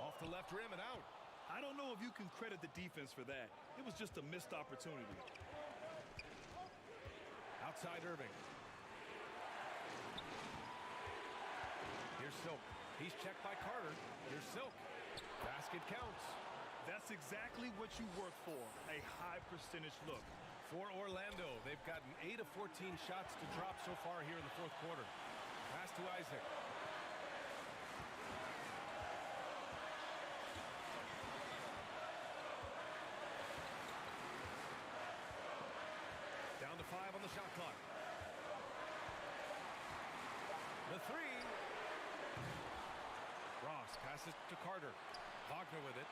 Off the left rim and out. I don't know if you can credit the defense for that. It was just a missed opportunity. Outside Irving. Here's Silk. He's checked by Carter. Here's Silk. Basket counts. That's exactly what you work for, a high percentage look. For Orlando, they've gotten 8 of 14 shots to drop so far here in the fourth quarter. Pass to Isaac. Down to 5 on the shot clock. The three. Ross passes to Carter. Wagner with it.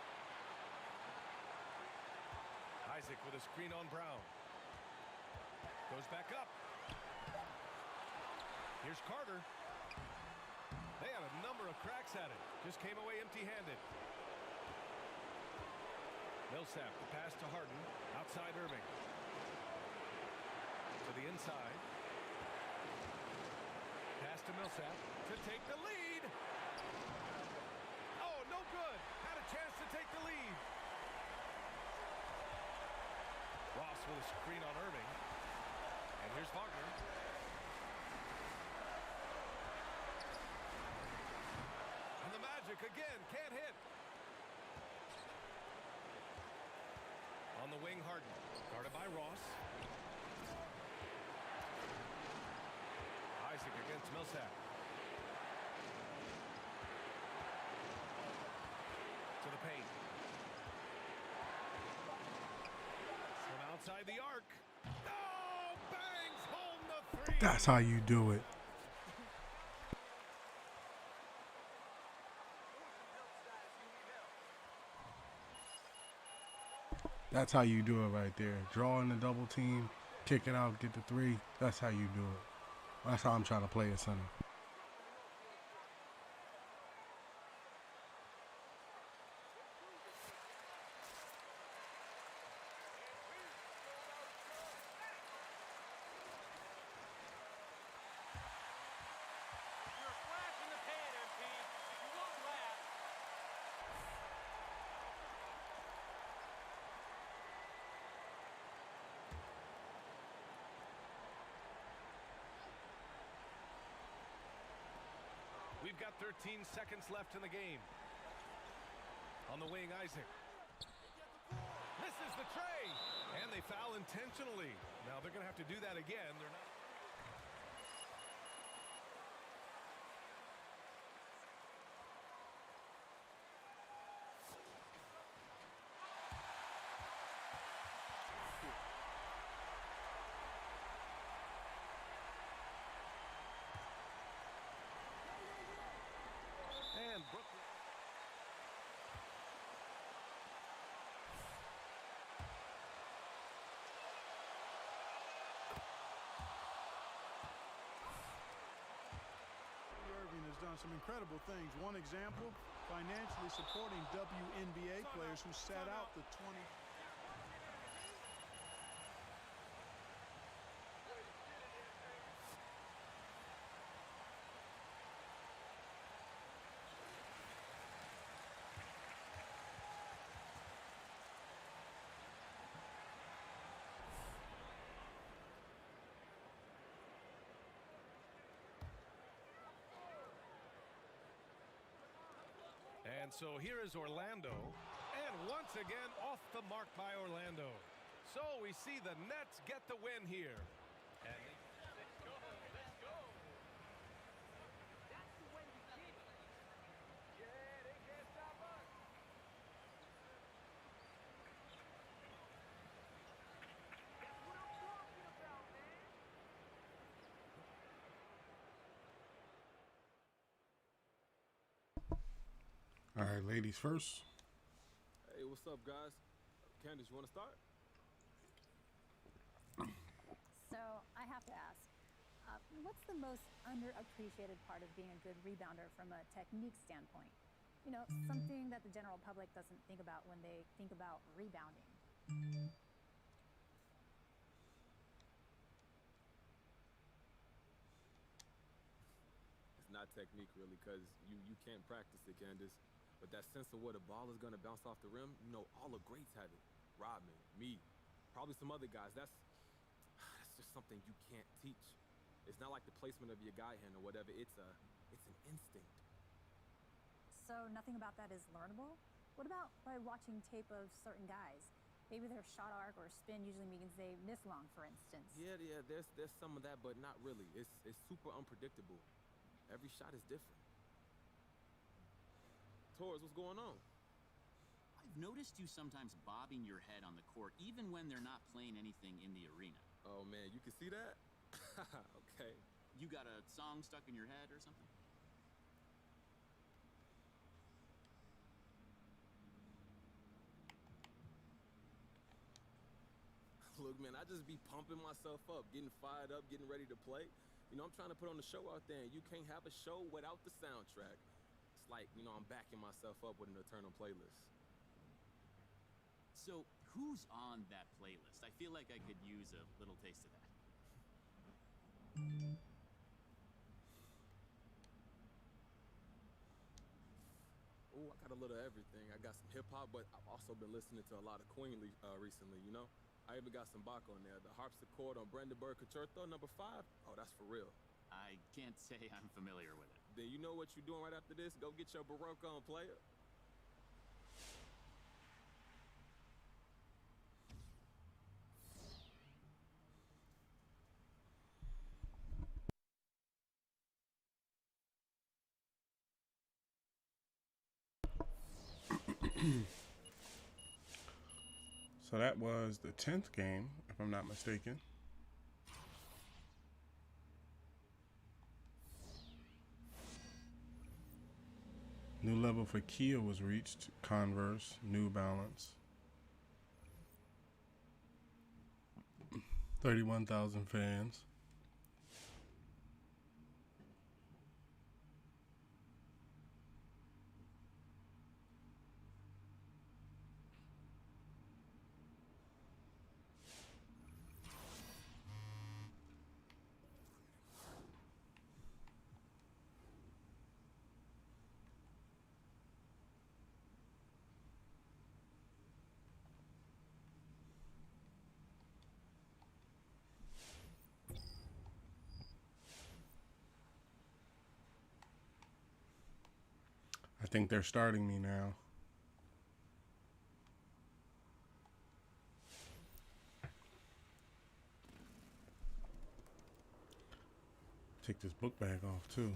Isaac with a screen on Brown. Goes back up. Here's Carter. They had a number of cracks at it. Just came away empty-handed. Millsap, the pass to Harden. Outside Irving. To the inside. Pass to Millsap to take the lead. Oh, no good. Had a chance to take the lead. Ross with a screen on Irving. And here's Wagner. And the Magic again can't hit. On the wing, Harden. Guarded by Ross. Isaac against Millsap. To the paint. From outside the arc. Oh, bangs home the three. That's how you do it. That's how you do it right there. Drawing the double team, kick it out, get the three. That's how you do it. That's how I'm trying to play at center. You're a flash in the pan, MP. You won't laugh. We've got 13 seconds left in the game. On the wing, Isaac. Misses the tray. And they foul intentionally. Now they're going to have to do that again. They're not. And Brooklyn. Irving has done some incredible things. One example, financially supporting WNBA players who sat out the 20. And so here is Orlando. And once again, off the mark by Orlando. So we see the Nets get the win here. And Let's go. Let's go. That's the way we keep it. Yeah, they can't stop us. That's what I'm talking about, man. All right, ladies first. Hey, what's up, guys? Candace, you want to start? So I have to ask, What's the most underappreciated part of being a good rebounder from a technique standpoint? You know, something that the general public doesn't think about when they think about rebounding. It's not technique, really, because you can't practice it, Candace. But that sense of where the ball is going to bounce off the rim, you know, all the greats have it. Rodman, me, probably some other guys. That's just something you can't teach. It's not like the placement of your guy hand or whatever. It's an instinct. So nothing about that is learnable? What about by watching tape of certain guys? Maybe their shot arc or spin usually means they miss long, for instance. Yeah, there's some of that, but not really. It's super unpredictable. Every shot is different. Torres, what's going on? I've noticed you sometimes bobbing your head on the court, even when they're not playing anything in the arena. Oh, man, you can see that? Okay. You got a song stuck in your head or something? Look, man, I just be pumping myself up, getting fired up, getting ready to play. You know, I'm trying to put on a show out there, and you can't have a show without the soundtrack. It's like, you know, I'm backing myself up with an eternal playlist. So, who's on that playlist? I feel like I could use a little taste of that. Oh, I got a little of everything. I got some hip-hop, but I've also been listening to a lot of Queen recently, you know? I even got some Bach on there. The harpsichord on Brandenburg Concerto, number 5. Oh, that's for real. I can't say I'm familiar with it. Then you know what you're doing right after this? Go get your Baroque on, player. So that was the 10th game, if I'm not mistaken. New level for Kia was reached. Converse, New Balance. 31,000 fans. I think they're starting me now. Take this book bag off too.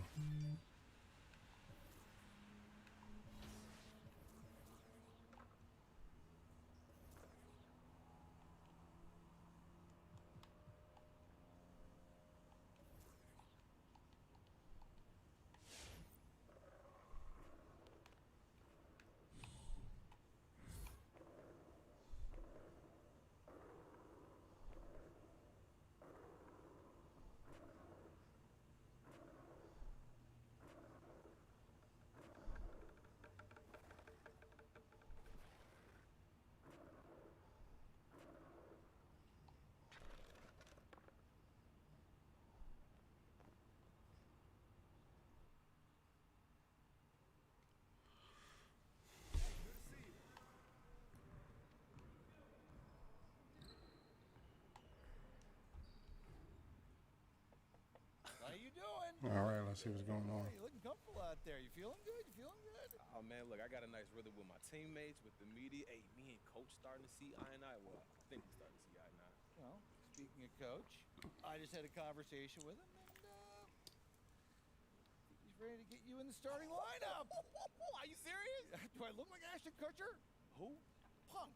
How you doing? All right, let's see what's going on. You looking comfortable out there. You feeling good? You feeling good? Oh, man, look, I got a nice rhythm with my teammates, with the media. Hey, me and Coach starting to see eye and eye. Well, I think we're starting to see eye and eye. Well, speaking of Coach, I just had a conversation with him, and he's ready to get you in the starting lineup. Are you serious? Do I look like Ashton Kutcher? Who? Punked.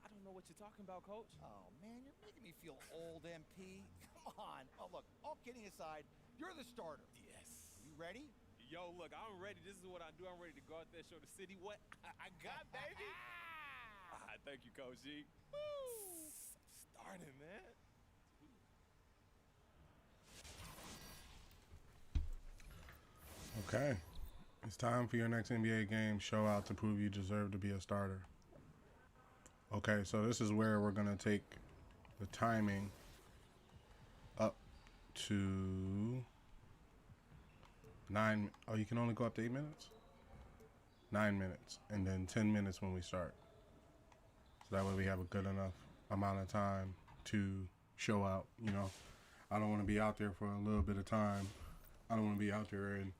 I don't know what you're talking about, Coach. Oh, man, you're making me feel old, MP. Come on. Oh, look, all kidding aside, you're the starter. Yes. You ready? Yo, look, I'm ready. This is what I do. I'm ready to go out there, show the city what I got, baby. Thank you, Coach G. Woo! Starting, man. Okay. It's time for your next NBA game. Show out to prove you deserve to be a starter. Okay, so this is where we're going to take the timing up to 9. Oh, you can only go up to 8 minutes? 9 minutes. And then 10 minutes when we start. So that way we have a good enough amount of time to show out, you know. I don't want to be out there for a little bit of time. I don't want to be out there and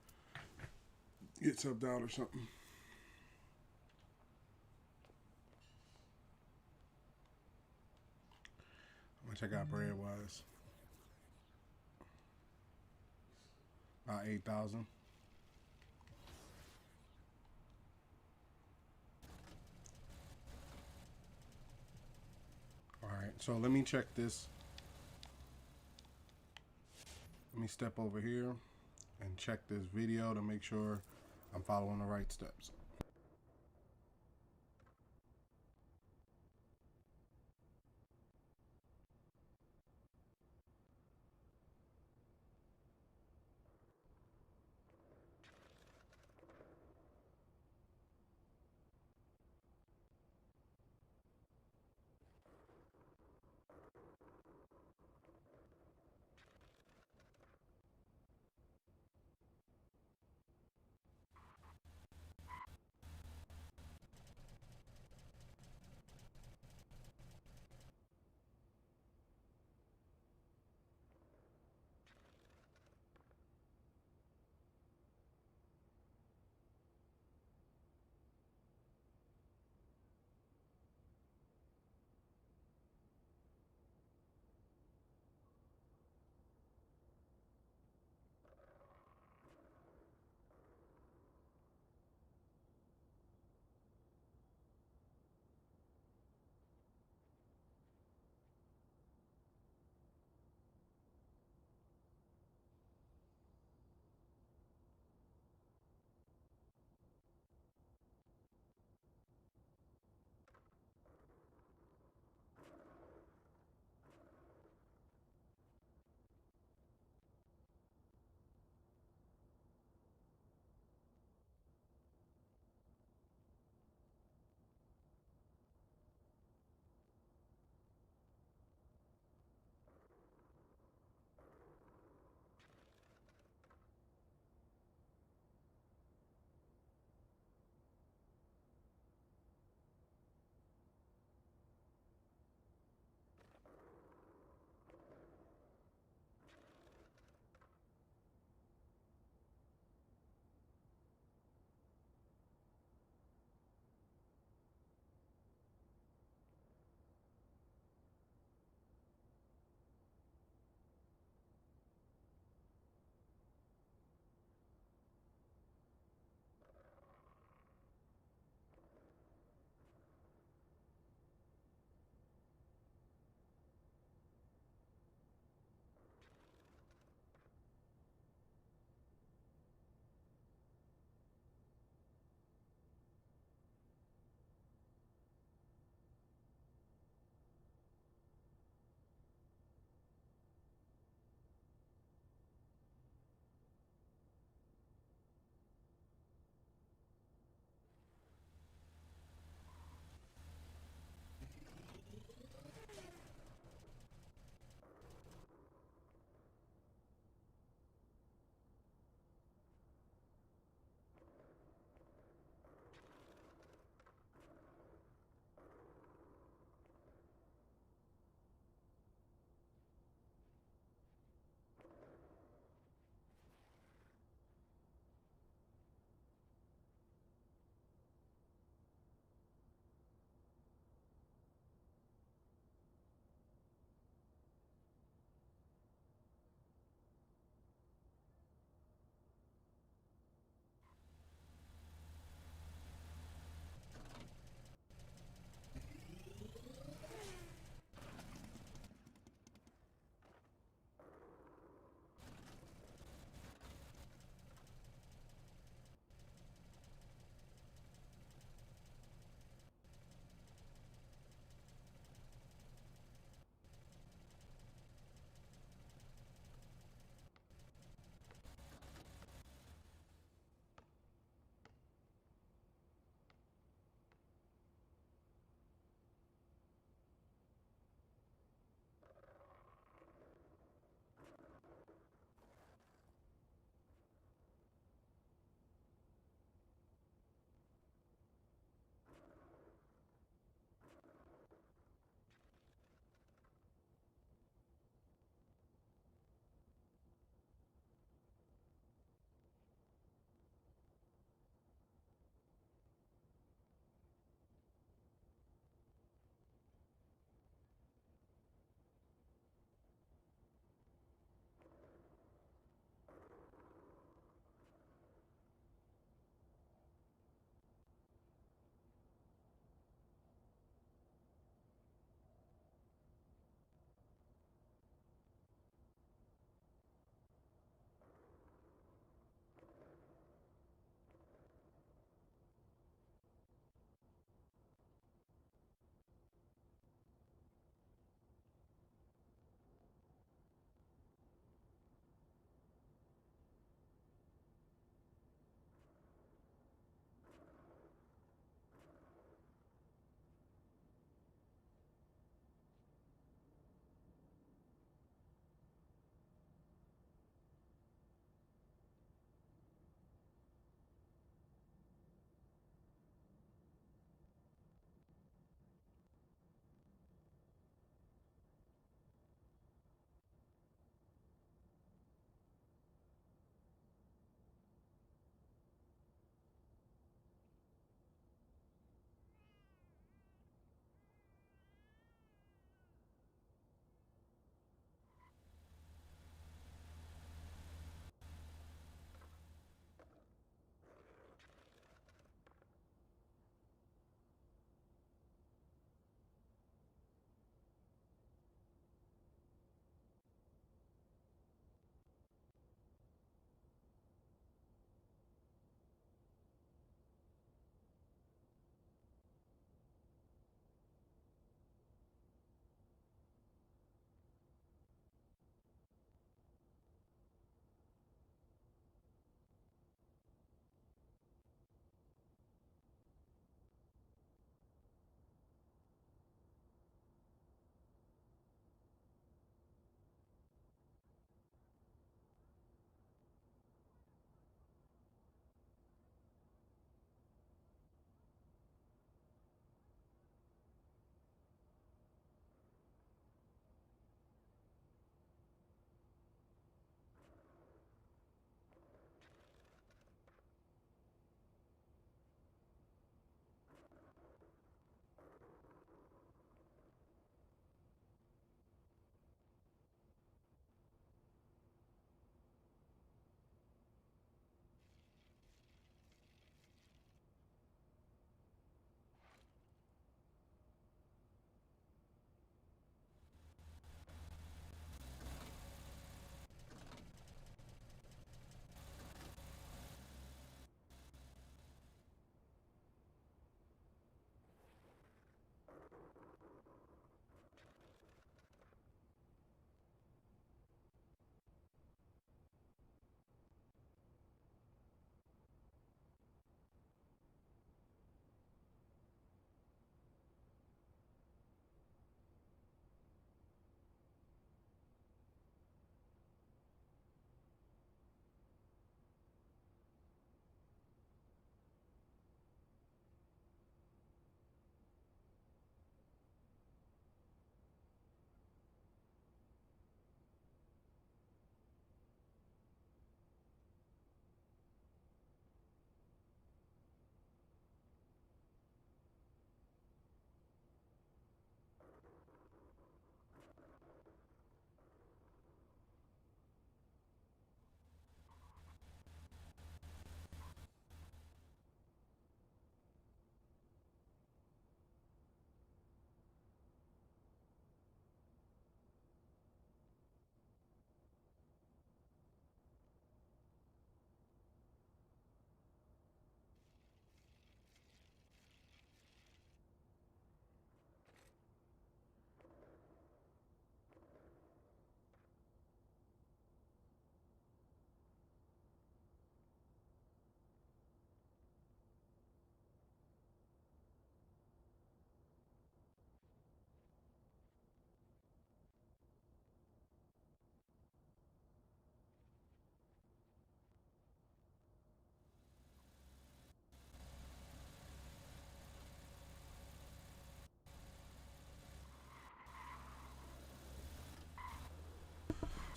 get subbed out or something. I'm going to check out bread-wise. About 8,000. All right, so let me check this. Let me step over here and check this video to make sure I'm following the right steps.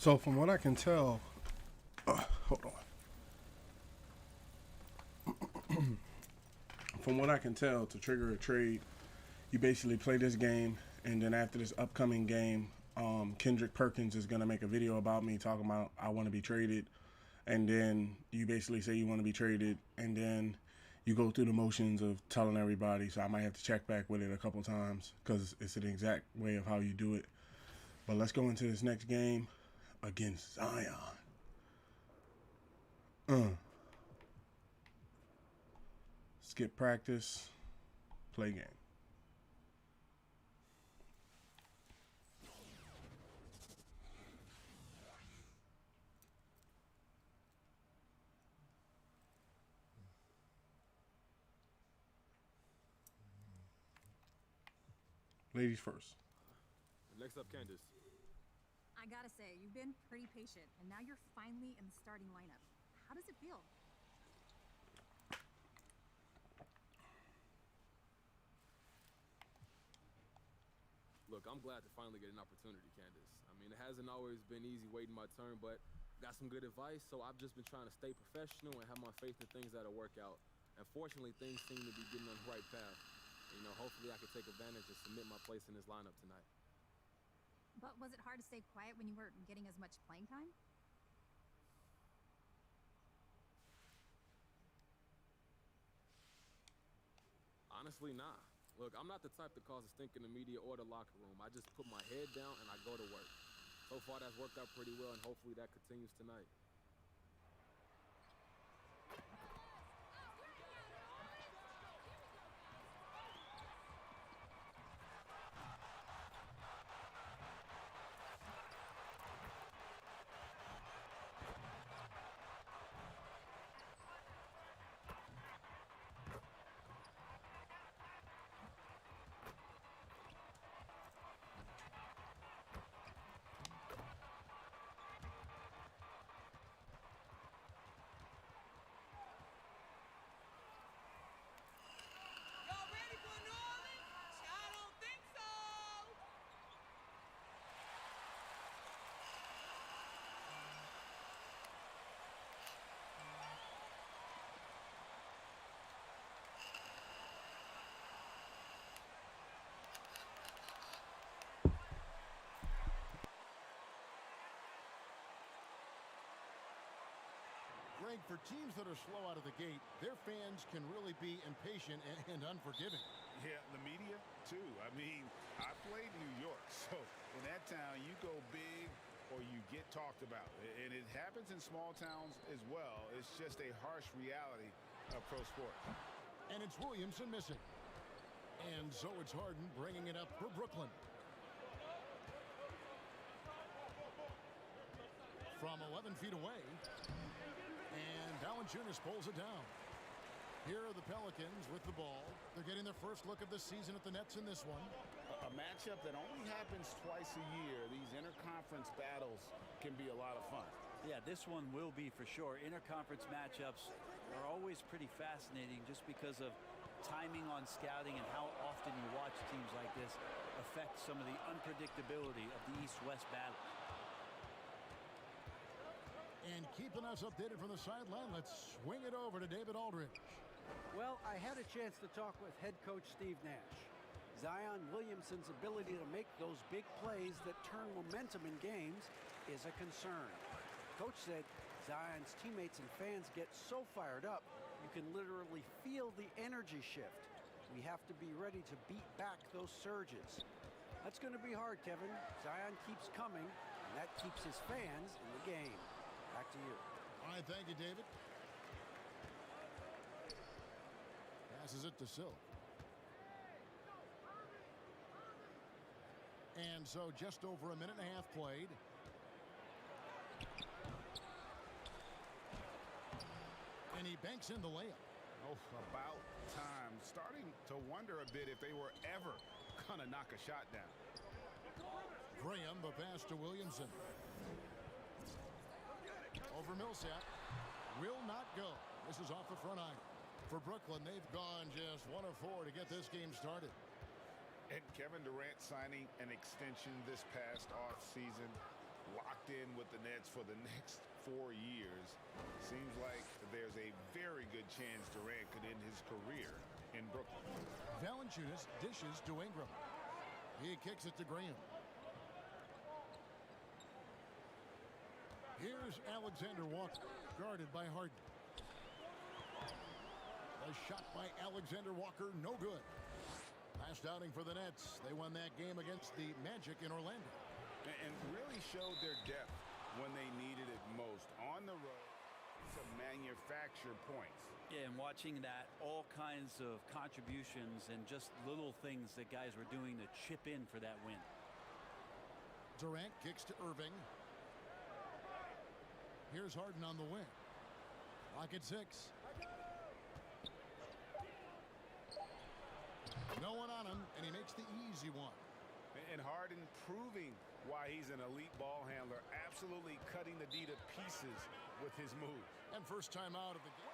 So from what I can tell, hold on. From what I can tell, to trigger a trade, you basically play this game, and then after this upcoming game, Kendrick Perkins is going to make a video about me talking about I want to be traded. And then you basically say you want to be traded, and then you go through the motions of telling everybody. So I might have to check back with it a couple times because it's an exact way of how you do it. But let's go into this next game against Zion. Skip practice, play game. Ladies first. Next up, Candace. I gotta say, you've been pretty patient, and now you're finally in the starting lineup. How does it feel? Look, I'm glad to finally get an opportunity, Candace. I mean, it hasn't always been easy waiting my turn, but got some good advice, so I've just been trying to stay professional and have my faith in things that'll work out. And fortunately, things seem to be getting on the right path. You know, hopefully I can take advantage and submit my place in this lineup tonight. But was it hard to stay quiet when you weren't getting as much playing time? Honestly, nah. Look, I'm not the type to cause a stink in the media or the locker room. I just put my head down and I go to work. So far, that's worked out pretty well, and hopefully that continues tonight. Greg, for teams that are slow out of the gate, their fans can really be impatient and unforgiving. Yeah, the media, too. I mean, I played New York, so in that town, you go big or you get talked about. And it happens in small towns as well. It's just a harsh reality of pro sports. And it's Williamson missing. And so it's Harden bringing it up for Brooklyn. From 11 feet away. And Valanciunas pulls it down. Here are the Pelicans with the ball. They're getting their first look of the season at the Nets in this one. A matchup that only happens twice a year. These interconference battles can be a lot of fun. Yeah, this one will be for sure. Interconference matchups are always pretty fascinating just because of timing on scouting and how often you watch teams like this affect some of the unpredictability of the East-West battle. And keeping us updated from the sideline, let's swing it over to David Aldridge. Well, I had a chance to talk with head coach Steve Nash. Zion Williamson's ability to make those big plays that turn momentum in games is a concern. Coach said Zion's teammates and fans get so fired up, you can literally feel the energy shift. We have to be ready to beat back those surges. That's going to be hard, Kevin. Zion keeps coming, and that keeps his fans in the game. Back to you. All right, thank you, David. Passes it to Silk. And so just over a minute and a half played. And he banks in the layup. Oh, about time. Starting to wonder a bit if they were ever going to knock a shot down. Graham, the pass to Williamson. Over Millsap. Will not go. This is off the front iron. For Brooklyn, they've gone just 1 of 4 to get this game started. And Kevin Durant signing an extension this past offseason. locked in with the Nets for the next 4 years. Seems like there's a very good chance Durant could end his career in Brooklyn. Valanciunas dishes to Ingram. He kicks it to Graham. Here's Alexander Walker, guarded by Harden. A shot by Alexander Walker, no good. Last outing for the Nets. They won that game against the Magic in Orlando. And really showed their depth when they needed it most. On the road to manufacture points. Yeah, and watching that, all kinds of contributions and just little things that guys were doing to chip in for that win. Durant kicks to Irving. Here's Harden on the wing. Clock at 6. No one on him, and he makes the easy one. And Harden proving why he's an elite ball handler, absolutely cutting the D to pieces with his moves. And first time out of the game.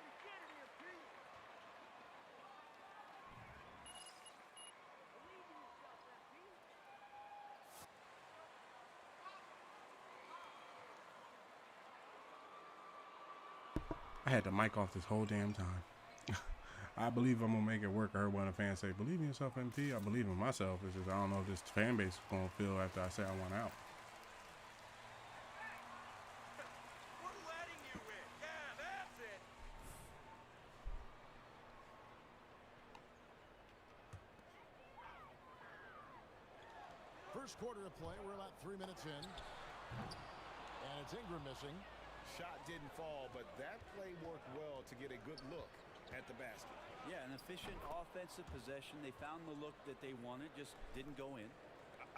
I had the mic off this whole damn time. I believe I'm going to make it work. I heard one of the fans say, believe in yourself, MP. I believe in myself. It's just I don't know if this fan base is going to feel after I say I want out. We're letting you in. Yeah, that's it. First quarter of play. We're about 3 minutes in. And it's Ingram missing. Shot didn't fall, but that play worked well to get a good look at the basket. Yeah, an efficient offensive possession. They found the look that they wanted, just didn't go in.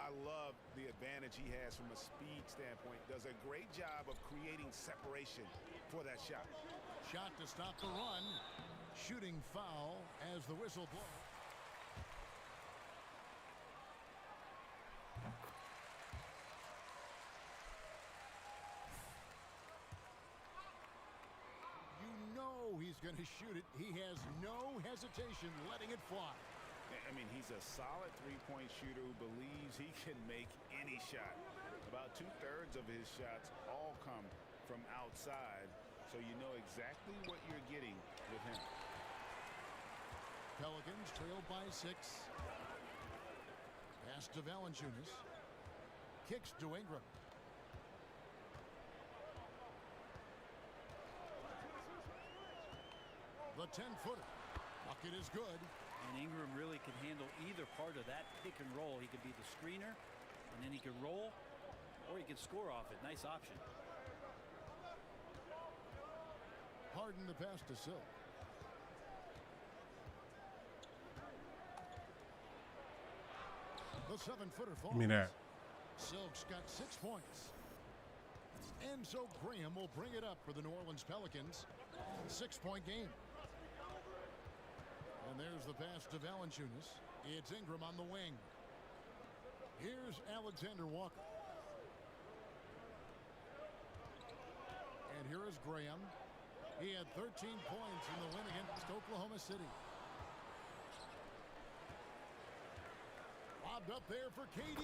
I love the advantage he has from a speed standpoint. Does a great job of creating separation for that shot. Shot to stop the run. Shooting foul as the whistle blows. He's going to shoot it. He has no hesitation letting it fly. I mean, he's a solid three-point shooter who believes he can make any shot. About 2/3 of his shots all come from outside, so you know exactly what you're getting with him. Pelicans trailed by 6. Pass to Valanciunas. Kicks to Ingram. The 10-footer. Bucket is good. And Ingram really could handle either part of that pick and roll. He could be the screener, and then he could roll, or he could score off it. Nice option. Harden the pass to Silk. The 7-footer falls. Give me that. Silk's got 6 points. And so Graham will bring it up for the New Orleans Pelicans. 6-point game. And there's the pass to Valanciunas. It's Ingram on the wing. Here's Alexander Walker. And here is Graham. He had 13 points in the win against Oklahoma City. Lobbed up there for KD.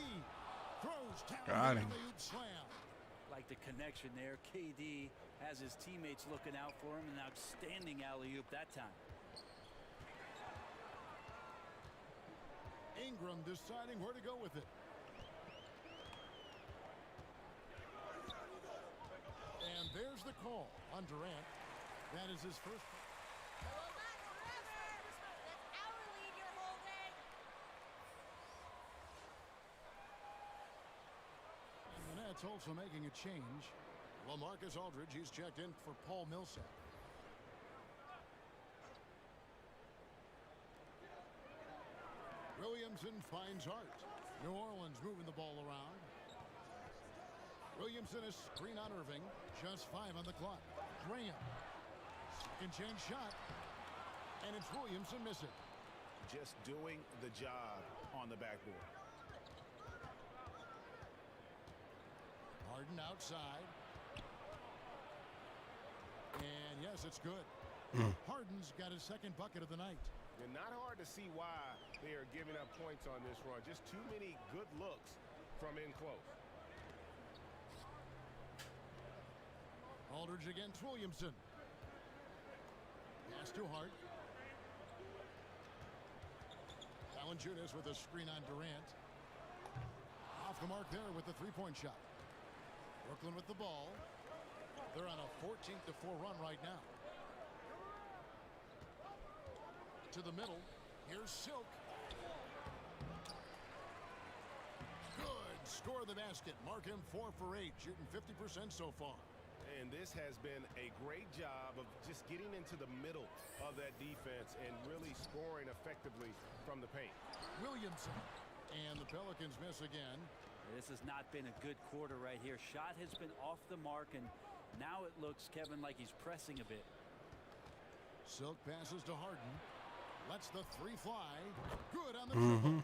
Throws down the slam. Like the connection there. KD has his teammates looking out for him. An outstanding alley-oop that time. Ingram deciding where to go with it. And there's the call on Durant. That is his first. And the Nets also making a change. LaMarcus Aldridge, he's checked in for Paul Millsap. Williamson finds Hart. New Orleans moving the ball around. Williamson is screen on Irving. Just 5 on the clock. Graham. Second chance shot. And it's Williamson missing. Just doing the job on the backboard. Harden outside. And yes, it's good. Harden's got his second bucket of the night. And not hard to see why they are giving up points on this run. Just too many good looks from in close. Aldridge against Williamson. Pass to Hart. Valanciunas with a screen on Durant. Off the mark there with the three-point shot. Brooklyn with the ball. They're on a 14-4 run right now. To the middle. Here's Silk. Good. Score the basket. Mark him 4 for 8, shooting 50% so far. And this has been a great job of just getting into the middle of that defense and really scoring effectively from the paint. Williamson. And the Pelicans miss again. This has not been a good quarter right here. Shot has been off the mark, and now it looks, Kevin, like he's pressing a bit. Silk passes to Harden. Lets the three fly. Good on the dribble.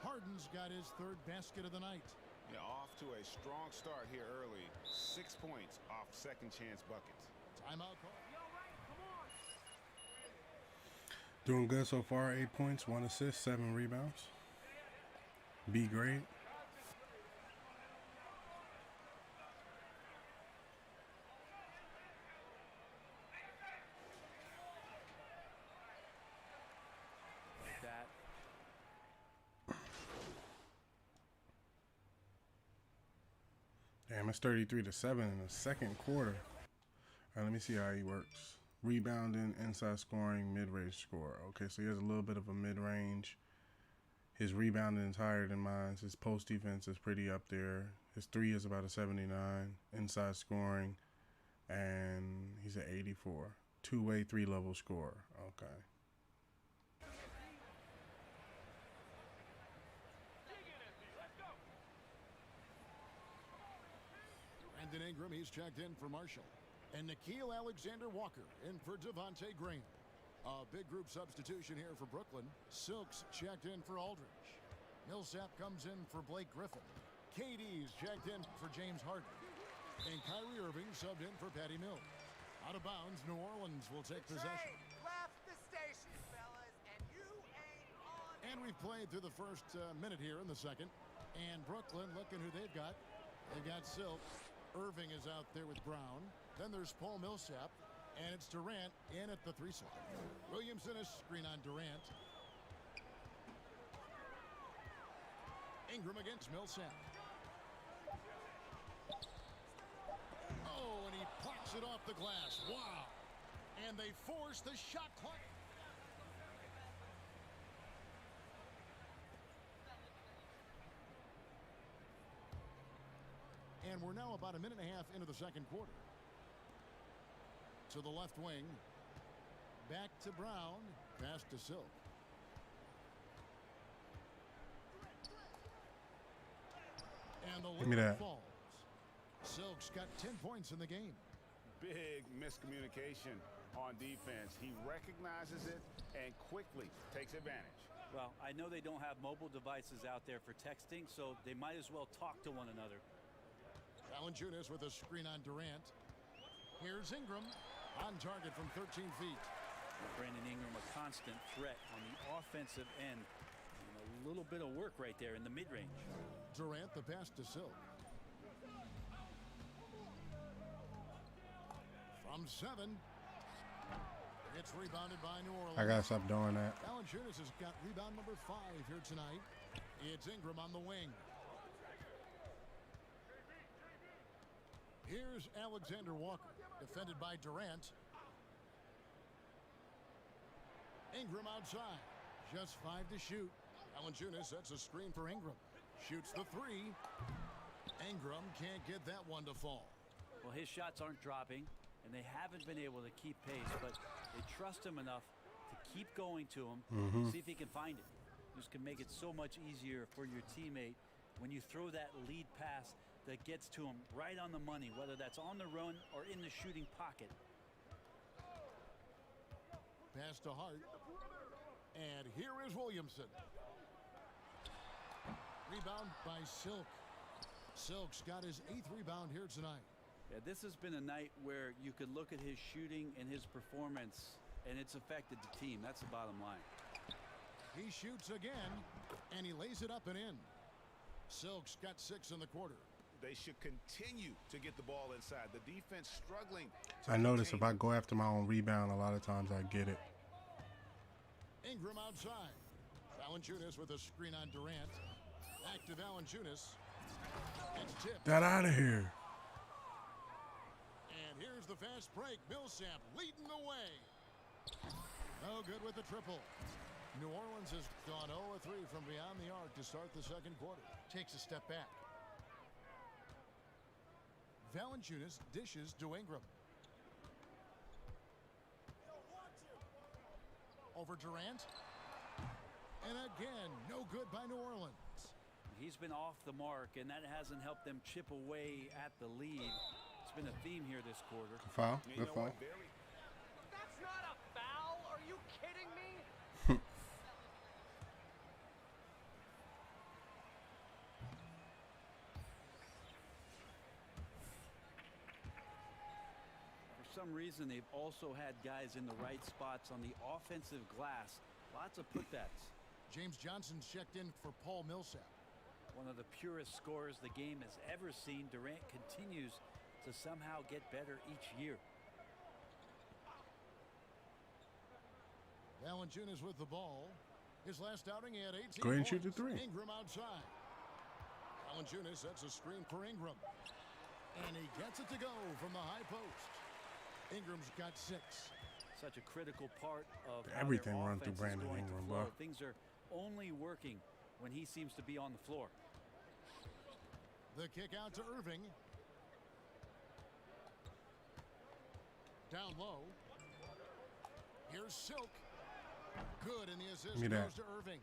Harden's got his third basket of the night. Yeah, off to a strong start here early. 6 points off second chance buckets. Timeout call. Doing good so far. 8 points, 1 assist, 7 rebounds. B grade. Damn, it's 33-7 in the second quarter. All right, let me see how he works. Rebounding, inside scoring, mid-range score. Okay, so he has a little bit of a mid-range. His rebounding is higher than mine. His post defense is pretty up there. His three is about a 79. Inside scoring, and he's at 84. Two-way, three-level scorer. Okay. Brandon Ingram, he's checked in for Marshall. And Nickeil Alexander-Walker in for Devontae Graham. A big group substitution here for Brooklyn. Silks checked in for Aldridge. Millsap comes in for Blake Griffin. KD's checked in for James Harden. And Kyrie Irving subbed in for Patty Mills. Out of bounds, New Orleans will take possession. Left the station, fellas, and you ain't on. And we've played through the first minute here in the second. And Brooklyn, looking who they've got. They've got Silk. Irving is out there with Brown. Then there's Paul Millsap. And it's Durant in at the 3 slot. Williamson is screen on Durant. Ingram against Millsap. Oh, and he pops it off the glass. Wow. And they force the shot clock. And we're now about a minute and a half into the second quarter. To the left wing. Back to Brown. Pass to Silk. And the lead falls. Silk's got 10 points in the game. Big miscommunication on defense. He recognizes it and quickly takes advantage. Well, I know they don't have mobile devices out there for texting, so they might as well talk to one another. Valanciunas with a screen on Durant. Here's Ingram on target from 13 feet. Brandon Ingram, a constant threat on the offensive end. And a little bit of work right there in the mid-range. Durant, the pass to Silk. From 7. It's rebounded by New Orleans. I gotta stop doing that. Valanciunas has got rebound number 5 here tonight. It's Ingram on the wing. Here's Alexander Walker, defended by Durant. Ingram outside, just 5 to shoot. Valanciunas sets a screen for Ingram. Shoots the 3. Ingram can't get that one to fall. Well, his shots aren't dropping, and they haven't been able to keep pace, but they trust him enough to keep going to him, see if he can find it. This can make it so much easier for your teammate when you throw that lead pass that gets to him right on the money, whether that's on the run or in the shooting pocket. Pass to Hart. And here is Williamson. Rebound by Silk. Silk's got his 8th rebound here tonight. Yeah, this has been a night where you could look at his shooting and his performance, and it's affected the team. That's the bottom line. He shoots again, and he lays it up and in. Silk's got 6 in the quarter. They should continue to get the ball inside. The defense struggling. So I notice if I go after my own rebound, a lot of times I get it. Ingram outside. Valanciunas with a screen on Durant. Back to Valanciunas. It's tipped. Get out of here. And here's the fast break. Millsap leading the way. No good with the triple. New Orleans has gone 0-3 from beyond the arc to start the second quarter. Takes a step back. Valanciunas dishes to Ingram. Over Durant. And again, no good by New Orleans. He's been off the mark, and that hasn't helped them chip away at the lead. It's been a theme here this quarter. Foul. Good foul. That's not a foul. Are you kidding me? For some reason, they've also had guys in the right spots on the offensive glass. Lots of putbacks. James Johnson's checked in for Paul Millsap. One of the purest scorers the game has ever seen. Durant continues to somehow get better each year. Valanciunas with the ball. His last outing, he had 18 Go ahead and points. shoot the three. Ingram outside. Valanciunas sets a screen for Ingram. And he gets it to go from the high post. Ingram's got 6. Such a critical part of everything how their run through offense is Brandon going to Ingram, flow. bro. Things are only working when he seems to be on the floor. The kick out to Irving. Down low. Here's Silk. Good, and the assist goes to Irving.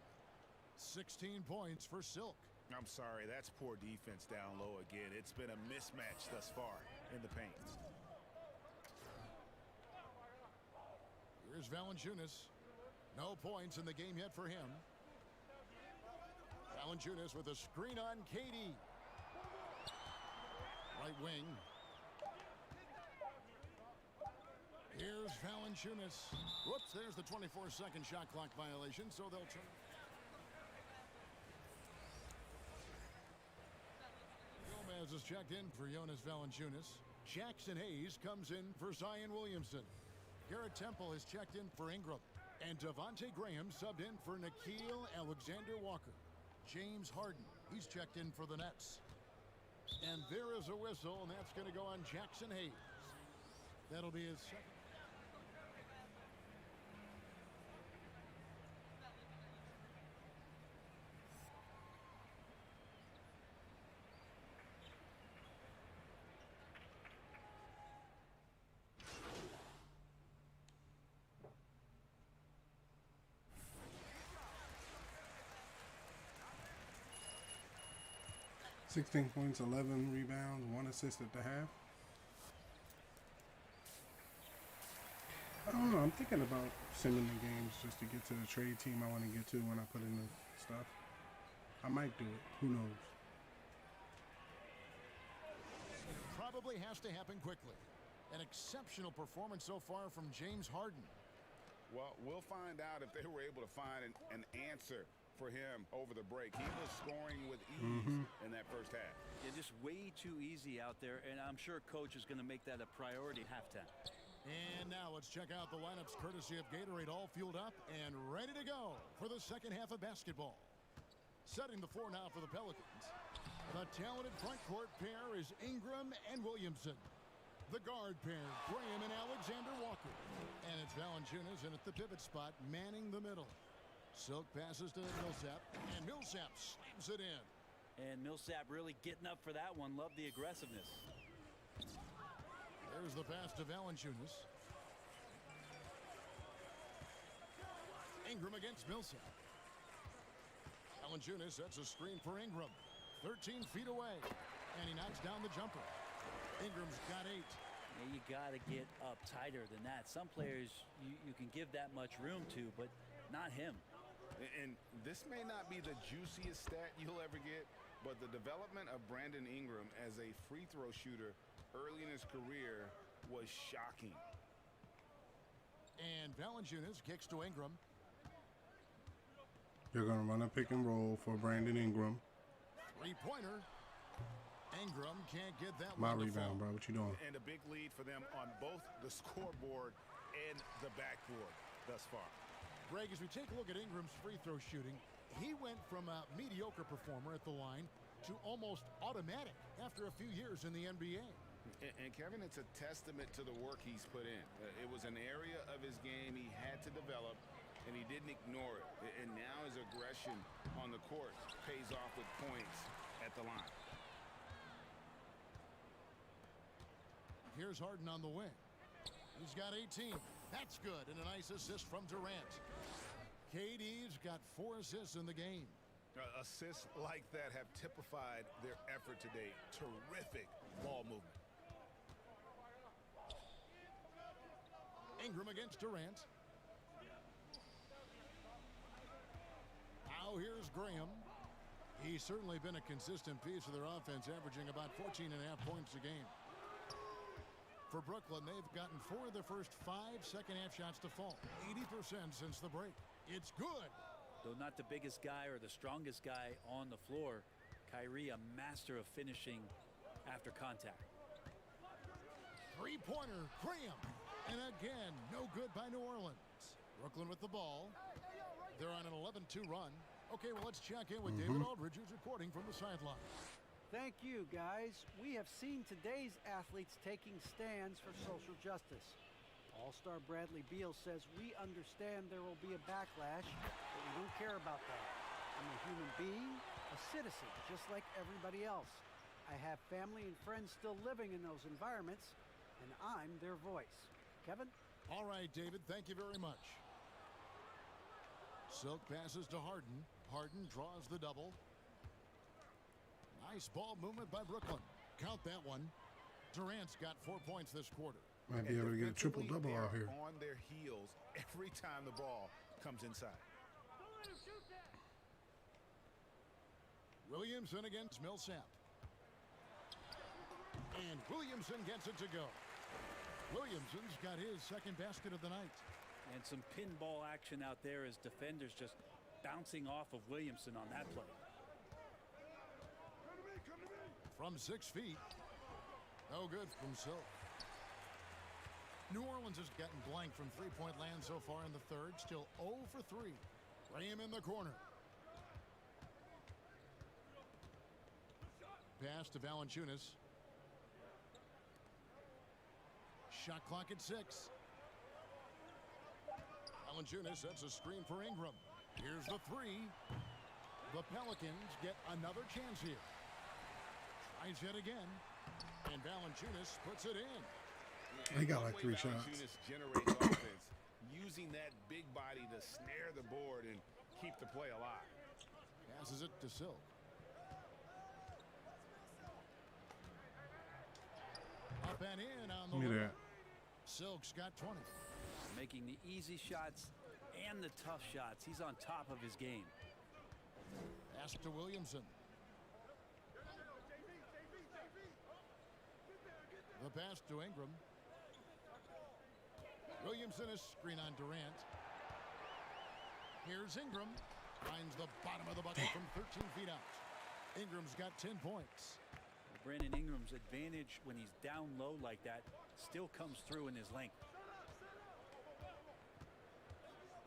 16 points for Silk. I'm sorry, that's poor defense down low again. It's been a mismatch thus far in the paint. Here's Valanciunas. No points in the game yet for him. Valanciunas with a screen on Katie. Right wing. Here's Valanciunas. Whoops, there's the 24-second shot clock violation, so they'll turn. Gomez is checked in for Jonas Valanciunas. Jackson Hayes comes in for Zion Williamson. Garrett Temple has checked in for Ingram. And Devontae Graham subbed in for Nickeil Alexander-Walker. James Harden, he's checked in for the Nets. And there is a whistle, and that's going to go on Jackson Hayes. That'll be his second. $16 points, 11 rebounds, 1 assist at the half. I don't know. I'm thinking about sending the games just to get to the trade team I want to get to when I put in the stuff. I might do it. Who knows? Probably has to happen quickly. An exceptional performance so far from James Harden. Well, we'll find out if they were able to find an answer for him over the break. He was scoring with ease in that first half. Yeah, just way too easy out there, and I'm sure coach is going to make that a priority at halftime. And now let's check out the lineups courtesy of Gatorade, all fueled up and ready to go for the second half of basketball. Setting the floor now for the Pelicans. The talented front court pair is Ingram and Williamson. The guard pair, Graham and Alexander-Walker. And it's Valanciunas in at the pivot spot, manning the middle. Silk passes to Millsap, and Millsap slams it in. And Millsap really getting up for that one. Love the aggressiveness. There's the pass to Valanciunas. Ingram against Millsap. Valanciunas sets a screen for Ingram. 13 feet away, and he knocks down the jumper. Ingram's got 8. Yeah, you got to get up tighter than that. Some players you can give that much room to, but not him. And this may not be the juiciest stat you'll ever get, but the development of Brandon Ingram as a free throw shooter early in his career was shocking. And Valanciunas kicks to Ingram. They're going to run a pick and roll for Brandon Ingram. Three-pointer. Ingram can't get that My one to rebound, fall. bro. What you doing? And a big lead for them on both the scoreboard and the backboard thus far. Greg, as we take a look at Ingram's free throw shooting, he went from a mediocre performer at the line to almost automatic after a few years in the NBA. And Kevin, it's a testament to the work he's put in. It was an area of his game he had to develop, and he didn't ignore it. And now his aggression on the court pays off with points at the line. Here's Harden on the wing. He's got 18. That's good, and a nice assist from Durant. KD's got 4 assists in the game. Assists like that have typified their effort today. Terrific ball movement. Ingram against Durant. Now here's Graham. He's certainly been a consistent piece of their offense, averaging about 14.5 points a game. For Brooklyn, they've gotten 4 of their first 5 second-half shots to fall. 80% since the break. It's good. Though not the biggest guy or the strongest guy on the floor, Kyrie a master of finishing after contact. Three-pointer, Graham. And again, no good by New Orleans. Brooklyn with the ball. They're on an 11-2 run. Okay, well, let's check in with David Aldridge, who's reporting from the sideline. Thank you, guys. We have seen today's athletes taking stands for social justice. All-star Bradley Beal says, we understand there will be a backlash, but we don't care about that. I'm a human being, a citizen, just like everybody else. I have family and friends still living in those environments, and I'm their voice. Kevin? All right, David, thank you very much. Silk passes to Harden. Harden draws the double. Nice ball movement by Brooklyn. Count that one. Durant's got 4 points this quarter. Might be able to get a triple-double out here. On their heels every time the ball comes inside. Williamson against Millsap. And Williamson gets it to go. Williamson's got his second basket of the night. And some pinball action out there as defenders just bouncing off of Williamson on that play. From 6 feet. No good from Silk. New Orleans has gotten blank from three-point land so far in the third. Still 0 for 3. Graham in the corner. Pass to Valanciunas. Shot clock at 6. Valanciunas sets a screen for Ingram. Here's the 3. The Pelicans get another chance here. Tries yet again. And Valanciunas puts it in. He got like 3 shots. Valanciunas generates offense, using that big body to snare the board and keep the play alive. Passes it to Silk. Up and in on the Look at that. Silk's got 20. Making the easy shots and the tough shots. He's on top of his game. Pass to Williamson. The pass to Ingram. Williamson is screen on Durant. Here's Ingram. Finds the bottom of the bucket from 13 feet out. Ingram's got 10 points. Brandon Ingram's advantage when he's down low like that still comes through in his length.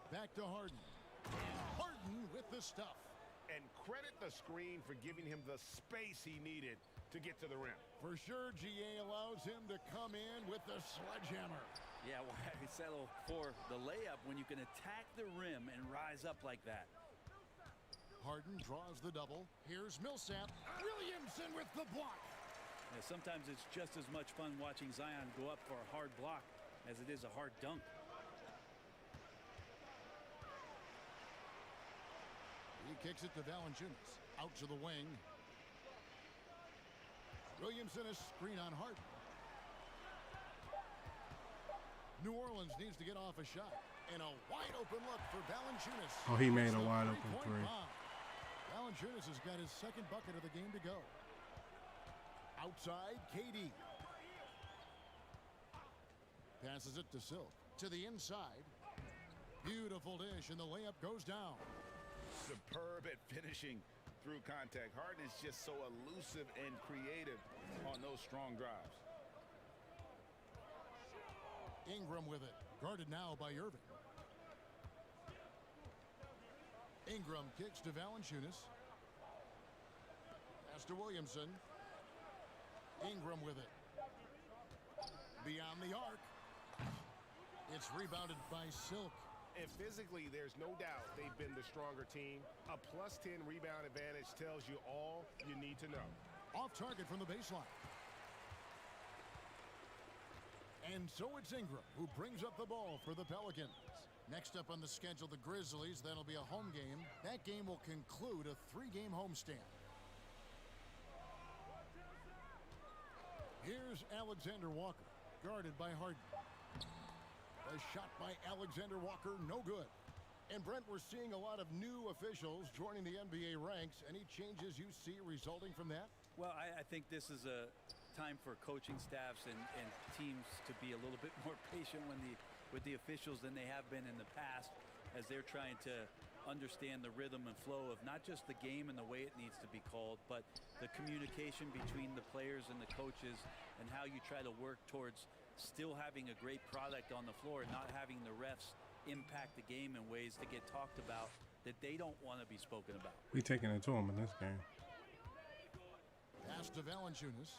Back to Harden. Harden with the stuff. And credit the screen for giving him the space he needed to get to the rim. For sure, GA allows him to come in with the sledgehammer. Yeah, why settle for the layup when you can attack the rim and rise up like that? Harden draws the double. Here's Millsap. Williamson with the block. Yeah, sometimes it's just as much fun watching Zion go up for a hard block as it is a hard dunk. He kicks it to Valanciunas. Out to the wing. Williamson is screen on Harden. New Orleans needs to get off a shot. And a wide open look for Valanciunas. Oh, he made a wide open 3. Valanciunas has got his second bucket of the game to go. Outside, KD. Passes it to Silk. To the inside. Beautiful dish, and the layup goes down. Superb at finishing through contact. Harden is just so elusive and creative on those strong drives. Ingram with it. Guarded now by Irving. Ingram kicks to Valanciunas. Pass to Williamson. Ingram with it. Beyond the arc. It's rebounded by Silk. And physically, there's no doubt they've been the stronger team. A +10 rebound advantage tells you all you need to know. Off target from the baseline. And so it's Ingram who brings up the ball for the Pelicans. Next up on the schedule, the Grizzlies. That'll be a home game. That game will conclude a 3-game homestand. Here's Alexander Walker, guarded by Harden. A shot by Alexander Walker, no good. And Brent, we're seeing a lot of new officials joining the NBA ranks. Any changes you see resulting from that? Well, I think this is a time for coaching staffs and teams to be a little bit more patient with the officials than they have been in the past, as they're trying to understand the rhythm and flow of not just the game and the way it needs to be called, but the communication between the players and the coaches, and how you try to work towards still having a great product on the floor and not having the refs impact the game in ways that get talked about that they don't want to be spoken about. We taking it to them in this game. Pass to Valanciunas.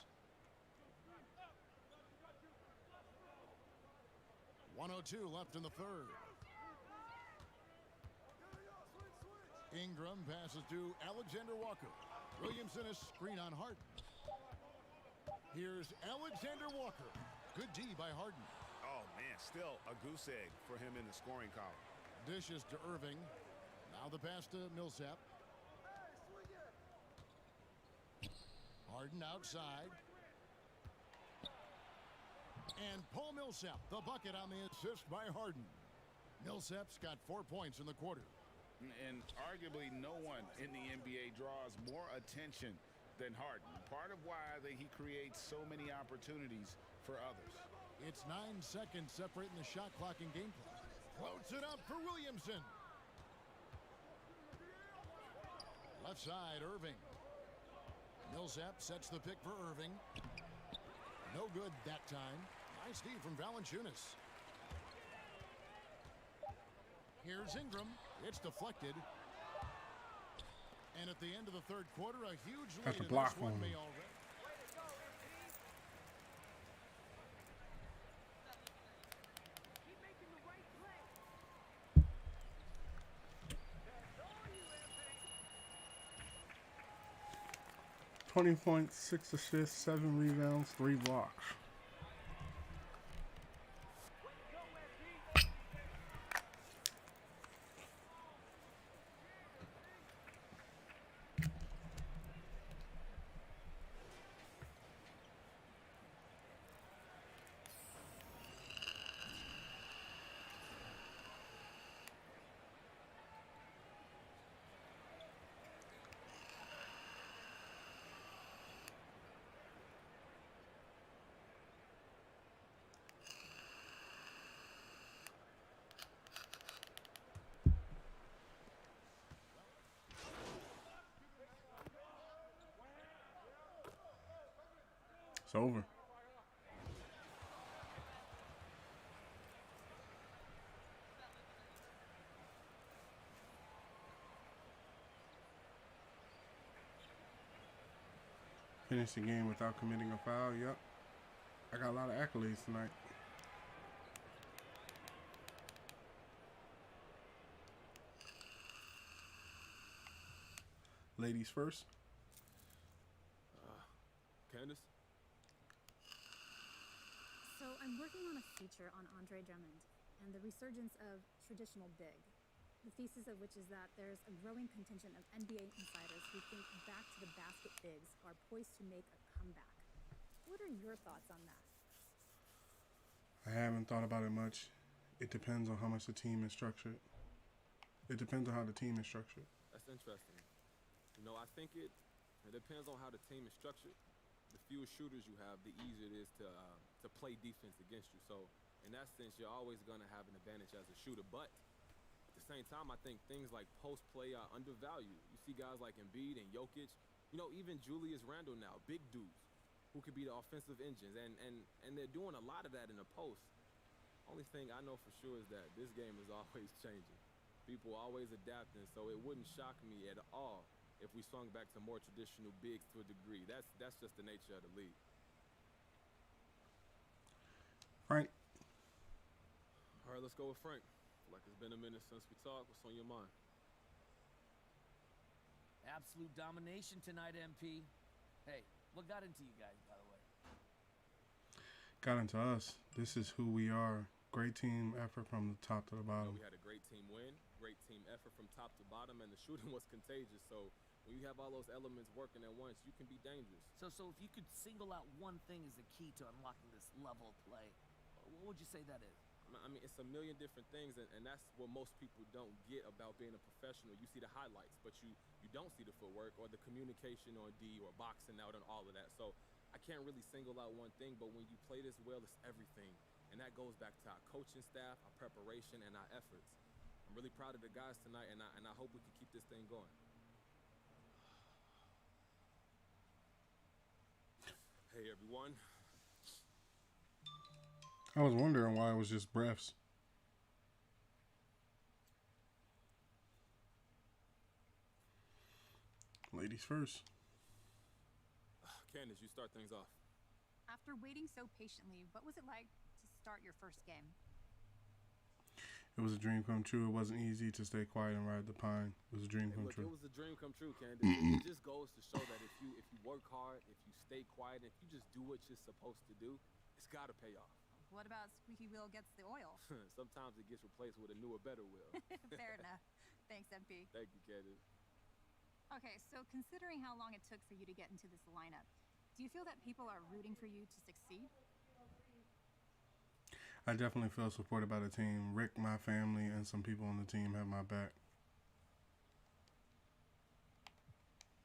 1:02 left in the third. Ingram passes to Alexander Walker. Williamson is screen on Harden. Here's Alexander Walker. Good D by Harden. Oh, man, still a goose egg for him in the scoring column. Dishes to Irving. Now the pass to Millsap. Harden outside. And Paul Millsap, the bucket on the assist by Harden. Millsap's got 4 points in the quarter. And arguably no one in the NBA draws more attention than Harden. Part of why he creates so many opportunities for others. It's 9 seconds separating the shot clock and game clock. Floats it up for Williamson. Left side, Irving. Millsap sets the pick for Irving. No good that time. Nice D from Valanciunas. Here's Ingram. It's deflected. And at the end of the third quarter, a huge lead in this one may already. $20 points, 6 assists, 7 rebounds, 3 blocks. It's over. Finished the game without committing a foul. Yep. I got a lot of accolades tonight. Ladies first. Candace? So I'm working on a feature on Andre Drummond and the resurgence of traditional big. The thesis of which is that there's a growing contingent of NBA insiders who think back to the basket bigs are poised to make a comeback. What are your thoughts on that? I haven't thought about it much. It depends on how much the team is structured. It depends on how the team is structured. That's interesting. You know, I think it depends on how the team is structured. The fewer shooters you have, the easier it is to play defense against you. So in that sense, you're always going to have an advantage as a shooter. But at the the same time, I think things like post play are undervalued. You see guys like Embiid and Jokic, you know, even Julius Randle now, big dudes who could be the offensive engines, and they're doing a lot of that in the post. Only thing I know for sure is that this game is always changing. People always adapting, so it wouldn't shock me at all if we swung back to more traditional bigs to a degree. That's just the nature of the league. Frank. All right, let's go with Frank. Feel like it's been a minute since we talked. What's on your mind? Absolute domination tonight, MP. Hey, what got into you guys, by the way? Got into us. This is who we are. Great team effort from the top to the bottom. We had a great team win, great team effort from top to bottom, and the shooting was contagious. So when you have all those elements working at once, you can be dangerous. So if you could single out one thing as the key to unlocking this level of play, what would you say that is? I mean, it's a million different things, and that's what most people don't get about being a professional. You see the highlights, but you don't see the footwork or the communication on D or boxing out and all of that. So I can't really single out one thing, but when you play this well, it's everything. And that goes back to our coaching staff, our preparation, and our efforts. I'm really proud of the guys tonight, and I hope we can keep this thing going. Hey, everyone. I was wondering why it was just breaths. Ladies first. Candace, you start things off. After waiting so patiently, what was it like to start your first game? It was a dream come true. It wasn't easy to stay quiet and ride the pine. It was a dream come true. It was a dream come true, Candace. It just goes to show that if you work hard, if you stay quiet, if you just do what you're supposed to do, it's got to pay off. What about squeaky wheel gets the oil? Sometimes it gets replaced with a newer, better wheel. Fair enough. Thanks, MP. Thank you, Candace. Okay, so considering how long it took for you to get into this lineup, do you feel that people are rooting for you to succeed? I definitely feel supported by the team. Rick, my family, and some people on the team have my back.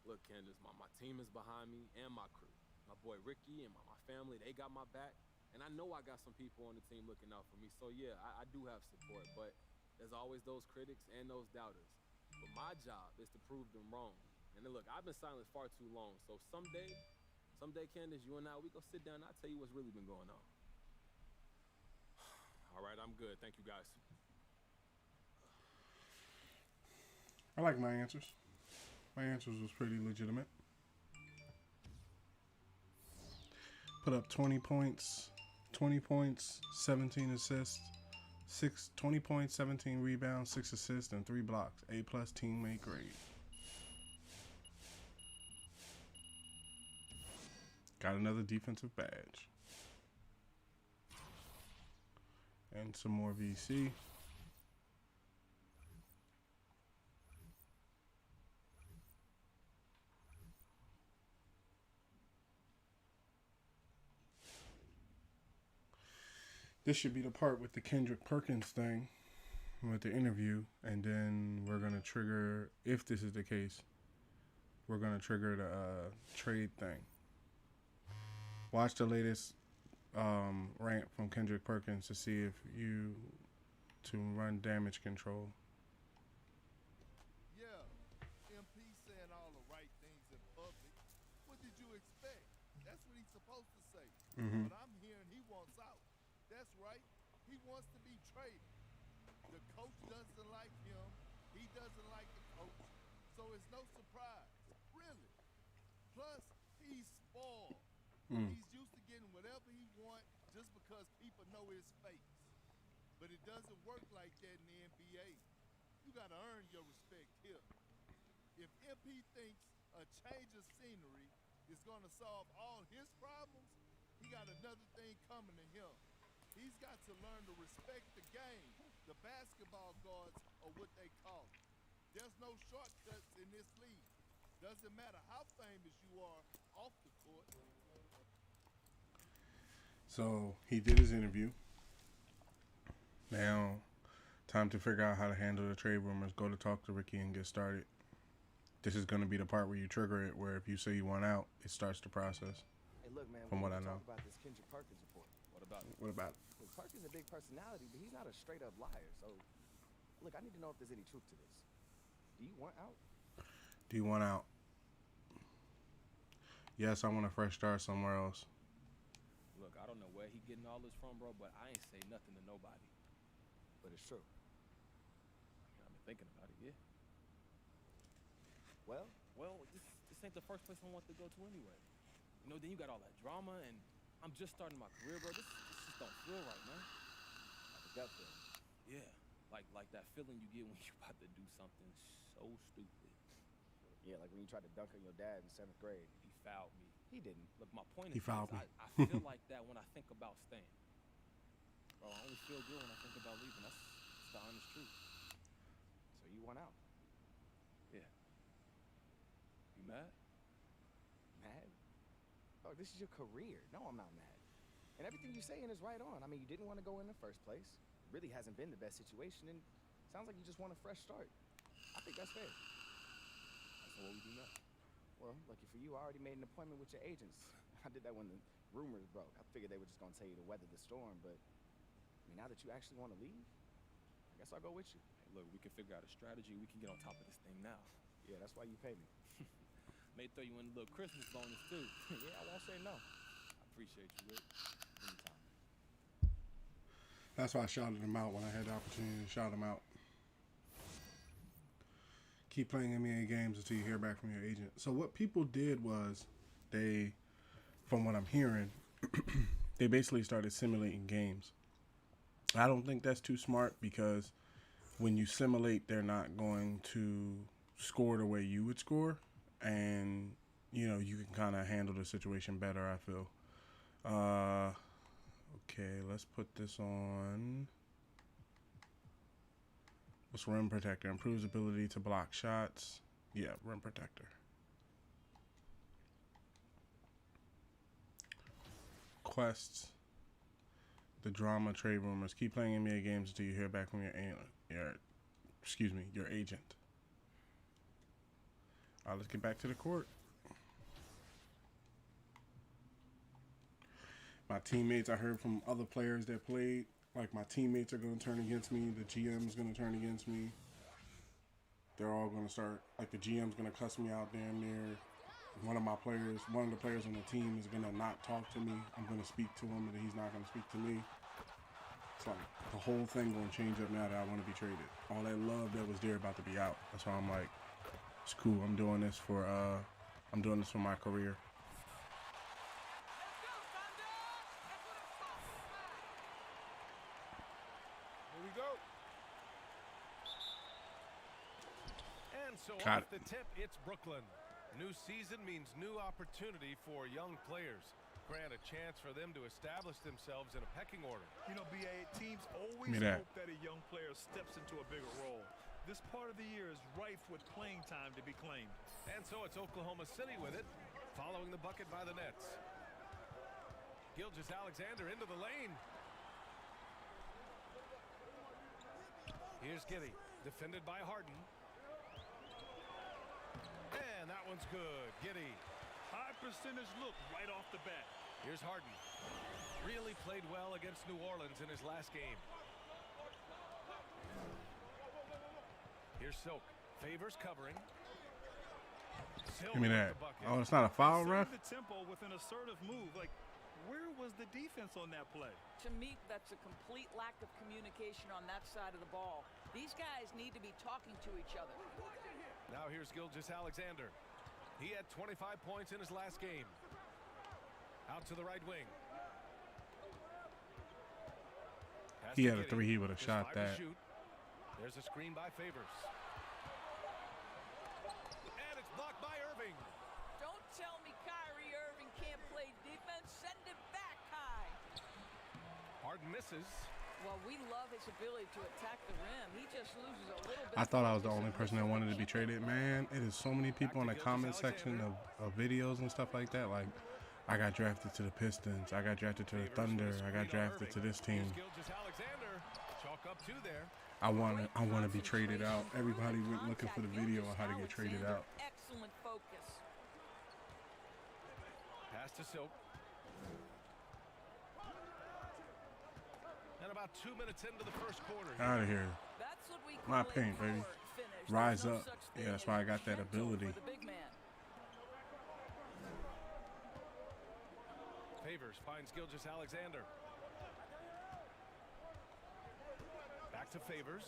Look, Candace, my team is behind me and my crew. My boy Ricky and my family, they got my back. And I know I got some people on the team looking out for me. So, yeah, I do have support. But there's always those critics and those doubters. But my job is to prove them wrong. And then, look, I've been silent far too long. So someday, Candace, you and I, we go sit down and I'll tell you what's really been going on. All right, I'm good. Thank you, guys. I like my answers. My answers was pretty legitimate. Put up 20 points, 17 assists, 20 points, 17 rebounds, 6 assists, and 3 blocks. A+ teammate grade. Got another defensive badge. And some more VC. This should be the part with the Kendrick Perkins thing, with the interview, and then we're going to trigger, if this is the case, we're going to trigger the trade thing. Watch the latest rant from Kendrick Perkins to see if to run damage control. Yeah, MP saying all the right things in public. What did you expect? That's what he's supposed to say. Mm-hmm. But I'm hearing he wants out. That's right. He wants to be traded. The coach doesn't like him. He doesn't like the coach. So it's no surprise. Really. Plus, he's spoiled. He's used to getting whatever he wants just because people know his face. But it doesn't work like that in the NBA. You got to earn your respect here. If MP thinks a change of scenery is going to solve all his problems, he got another thing coming to him. He's got to learn to respect the game. The basketball gods are what they call it. There's no shortcuts in this league. Doesn't matter how famous you are off the court. So he did his interview. Now, time to figure out how to handle the trade rumors. Go to talk to Ricky and get started. This is going to be the part where you trigger it, where if you say you want out, it starts the process. Hey, look, man. From what I know. Talk about this Kendrick Perkins report. What about it? What about it? Well, Perkins is a big personality, but he's not a straight-up liar. So Look, I need to know if there's any truth to this. Do you want out? Do you want out? Yes, I want a fresh start somewhere else. Look, I don't know where he getting all this from, bro, but I ain't say nothing to nobody. But it's true. I've been thinking about it, yeah. Well, this ain't the first place I want to go to anyway. You know, then you got all that drama, and I'm just starting my career, bro. This just don't feel right, man. Like a gut feeling. Yeah, like that feeling you get when you're about to do something so stupid. Yeah, like when you tried to dunk on your dad in 7th grade. He fouled me. He didn't. Look, my point He is fouled me. I feel like that when I think about staying. Bro, I only feel good when I think about leaving. That's the honest truth. So you want out? Yeah. You mad? Mad? Oh, this is your career. No, I'm not mad. And everything you're saying is right on. I mean, you didn't want to go in the first place. It really hasn't been the best situation, and sounds like you just want a fresh start. I think that's fair. So what we do now? Well, lucky for you, I already made an appointment with your agents. I did that when the rumors broke. I figured they were just going to tell you to weather the storm, but I mean, now that you actually want to leave, I guess I'll go with you. Hey, look, we can figure out a strategy. We can get on top of this thing now. Yeah, that's why you pay me. May throw you in a little Christmas bonus, too. Yeah, I won't say no. I appreciate you, Rick. Anytime. That's why I shouted him out when I had the opportunity to shout him out. Keep playing NBA games until you hear back from your agent. So what people did was they, from what I'm hearing, they basically started simulating games. I don't think that's too smart because when you simulate, they're not going to score the way you would score. And, you know, you can kind of handle the situation better, I feel. Okay, let's put this on. What's rim protector? Improves ability to block shots. Yeah, rim protector. Quests. The drama, trade rumors. Keep playing NBA games until you hear back from your agent. All right, let's get back to the court. My teammates, I heard from other players that played, like my teammates are going to turn against me. The GM is going to turn against me. They're all going to start, like the GM's going to cuss me out damn near. One of the players on the team is going to not talk to me. I'm going to speak to him, and he's not going to speak to me. It's like the whole thing going to change up now that I want to be traded. All that love that was there about to be out. That's why I'm like, it's cool. I'm doing this for my career. So Got off the tip, it's Brooklyn. New season means new opportunity for young players. Grant a chance for them to establish themselves in a pecking order. You know, BA, teams always hope that a young player steps into a bigger role. This part of the year is rife with playing time to be claimed. And so it's Oklahoma City with it, following the bucket by the Nets. Gilgeous-Alexander into the lane. Here's Giddey, defended by Harden. And that one's good. Giddey. High percentage look right off the bat. Here's Harden. Really played well against New Orleans in his last game. Here's Silk. Favors covering. Give me that. Oh, it's not a foul, ref? The tempo with an assertive move. Like, where was the defense on that play? To me, that's a complete lack of communication on that side of the ball. These guys need to be talking to each other. Now here's Gilgeous-Alexander. He had 25 points in his last game. Out to the right wing. He had a three, he would have shot that. There's a screen by Favors. And it's blocked by Irving. Don't tell me Kyrie Irving can't play defense. Send it back, Kai. Harden misses. Well, we love his ability to attack the rim. He just loses a little bit. I thought I was the only person that wanted to be traded. Man, it is so many people in the comment section of videos and stuff like that. Like, I got drafted to the Pistons. I got drafted to the Thunder. I got drafted to this team. I want to be traded out. Everybody went looking for the video on how to get traded out. Excellent focus. Pass to Silk. And about 2 minutes into the first quarter. Out of here. That's That's what we call My a paint, baby. power finish. Rise There's no up. such Yeah, thing that's as why I got that gentle ability. for the big man. Favors finds Gilgeous-Alexander. Back to Favors.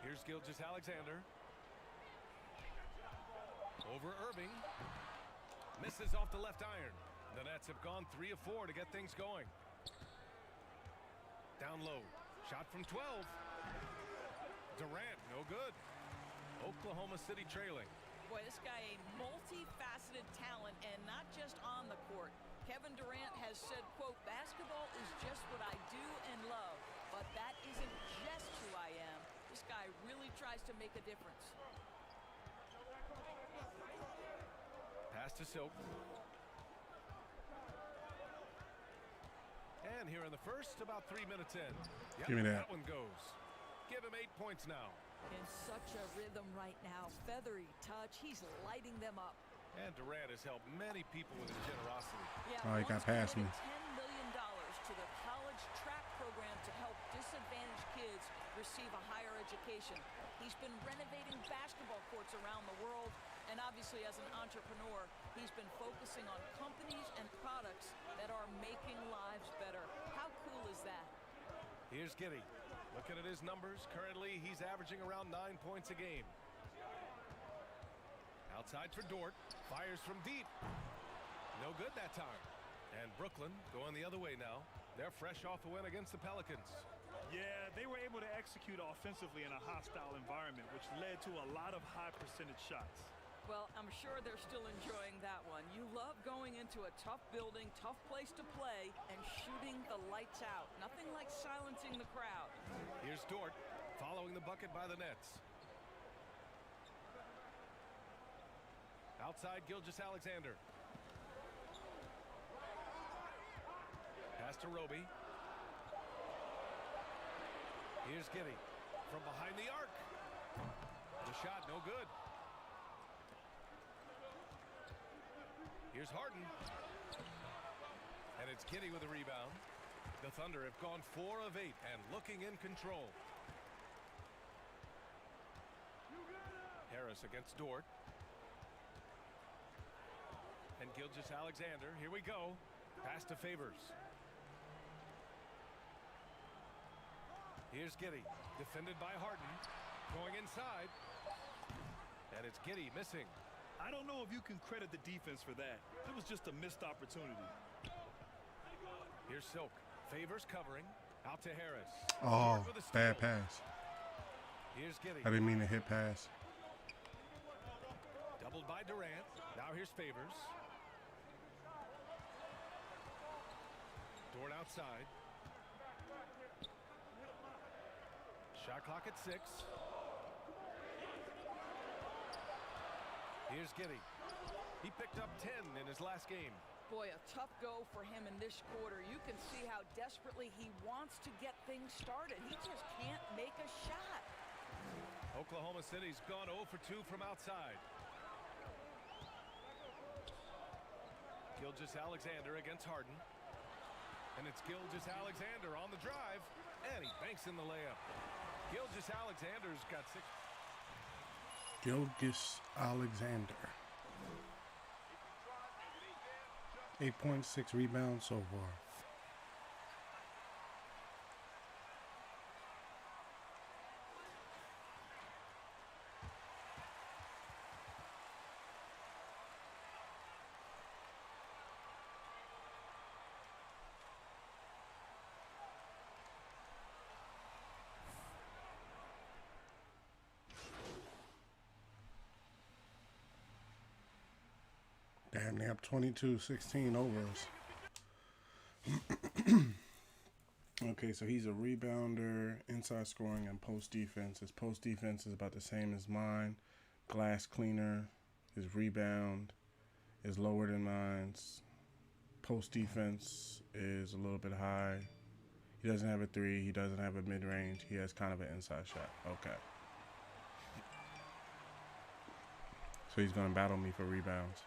Here's Gilgeous-Alexander. Over Irving. Misses off the left iron. The Nets have gone 3 of 4 to get things going. Down low. Shot from 12. Durant, no good. Oklahoma City trailing. Boy, this guy a multifaceted talent, and not just on the court. Kevin Durant has said, quote, basketball is just what I do and love, but that isn't just who I am. This guy really tries to make a difference. Pass to Silk. And here in the first, about 3 minutes in. Yep, Give me that. That one goes. Give him 8 points now. In such a rhythm right now. Feathery touch. He's lighting them up. And Durant has helped many people with his generosity. Yeah, Oh, he got past me. $10 million to the college track program to help disadvantaged kids receive a higher education. He's been renovating basketball courts around the world. And obviously, as an entrepreneur, he's been focusing on companies and products that are making lives better. How cool is that? Here's Giddey. Looking at his numbers, currently he's averaging around 9 points a game. Outside for Dort. Fires from deep. No good that time. And Brooklyn going the other way now. They're fresh off a win against the Pelicans. Yeah, they were able to execute offensively in a hostile environment, which led to a lot of high percentage shots. Well, I'm sure they're still enjoying that one. You love going into a tough building, tough place to play, and shooting the lights out. Nothing like silencing the crowd. Here's Dort following the bucket by the Nets. Outside, Gilgeous-Alexander. Pass to Roby. Here's Giddey from behind the arc. The shot no good. Here's Harden. And it's Giddey with a rebound. The Thunder have gone 4 of 8 and looking in control. Harris against Dort. And Gilgeous-Alexander. Here we go. Pass to Favors. Here's Giddey. Defended by Harden. Going inside. And it's Giddey missing. I don't know if you can credit the defense for that. It was just a missed opportunity. Here's Silk. Favors covering. Out to Harris. Oh, bad pass. Here's Giddey. I didn't mean to hit pass. Doubled by Durant. Now here's Favors. Dort outside. Shot clock at 6. Here's Giddey. He picked up 10 in his last game. Boy, a tough go for him in this quarter. You can see how desperately he wants to get things started. He just can't make a shot. Oklahoma City's gone 0 for 2 from outside. Gilgeous-Alexander against Harden. And it's Gilgeous-Alexander on the drive. And he banks in the layup. Gilgeous-Alexander's got 6. Gilgeous-Alexander. 8.6 rebounds so far. Damn, they up 22-16 over us. Okay, so he's a rebounder, inside scoring, and post defense. His post defense is about the same as mine. Glass cleaner. His rebound is lower than mine's. Post defense is a little bit high. He doesn't have a 3. He doesn't have a mid-range. He has kind of an inside shot. Okay. So he's going to battle me for rebounds.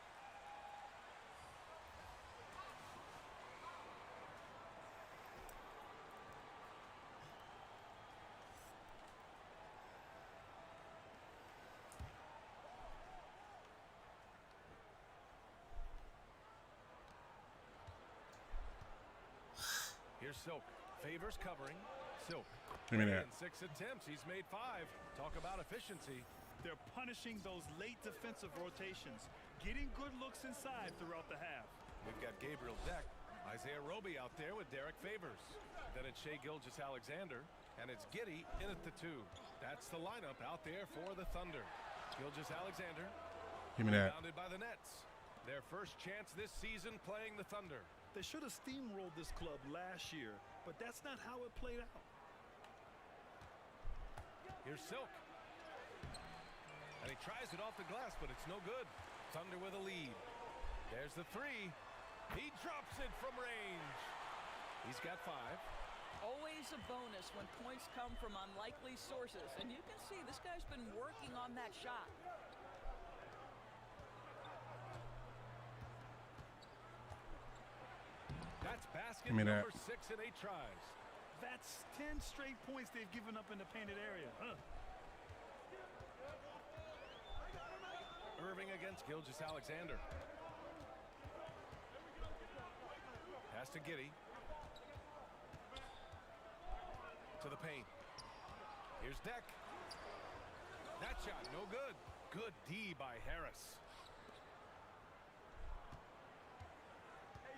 Here's Silk. Favors covering. Silk. Give me that. In 6 attempts, he's made 5. Talk about efficiency. They're punishing those late defensive rotations, getting good looks inside throughout the half. We've got Gabriel Deck, Isaiah Roby out there with Derek Favors. Then it's Shai Gilgeous-Alexander, and it's Giddey in at the 2. That's the lineup out there for the Thunder. Gilgeous-Alexander. Give me that. Rebounded by the Nets. Their first chance this season playing the Thunder. They should have steamrolled this club last year, but that's not how it played out. Here's Silk. And he tries it off the glass, but it's no good. Thunder with a lead. There's the 3. He drops it from range. He's got 5. Always a bonus when points come from unlikely sources. And you can see this guy's been working on that shot. That's basket Give me that. number 6 in 8 tries. That's 10 straight points they've given up in the painted area. Irving against Gilgeous-Alexander. Pass to Giddey. To the paint. Here's Deck. That shot, no good. Good D by Harris.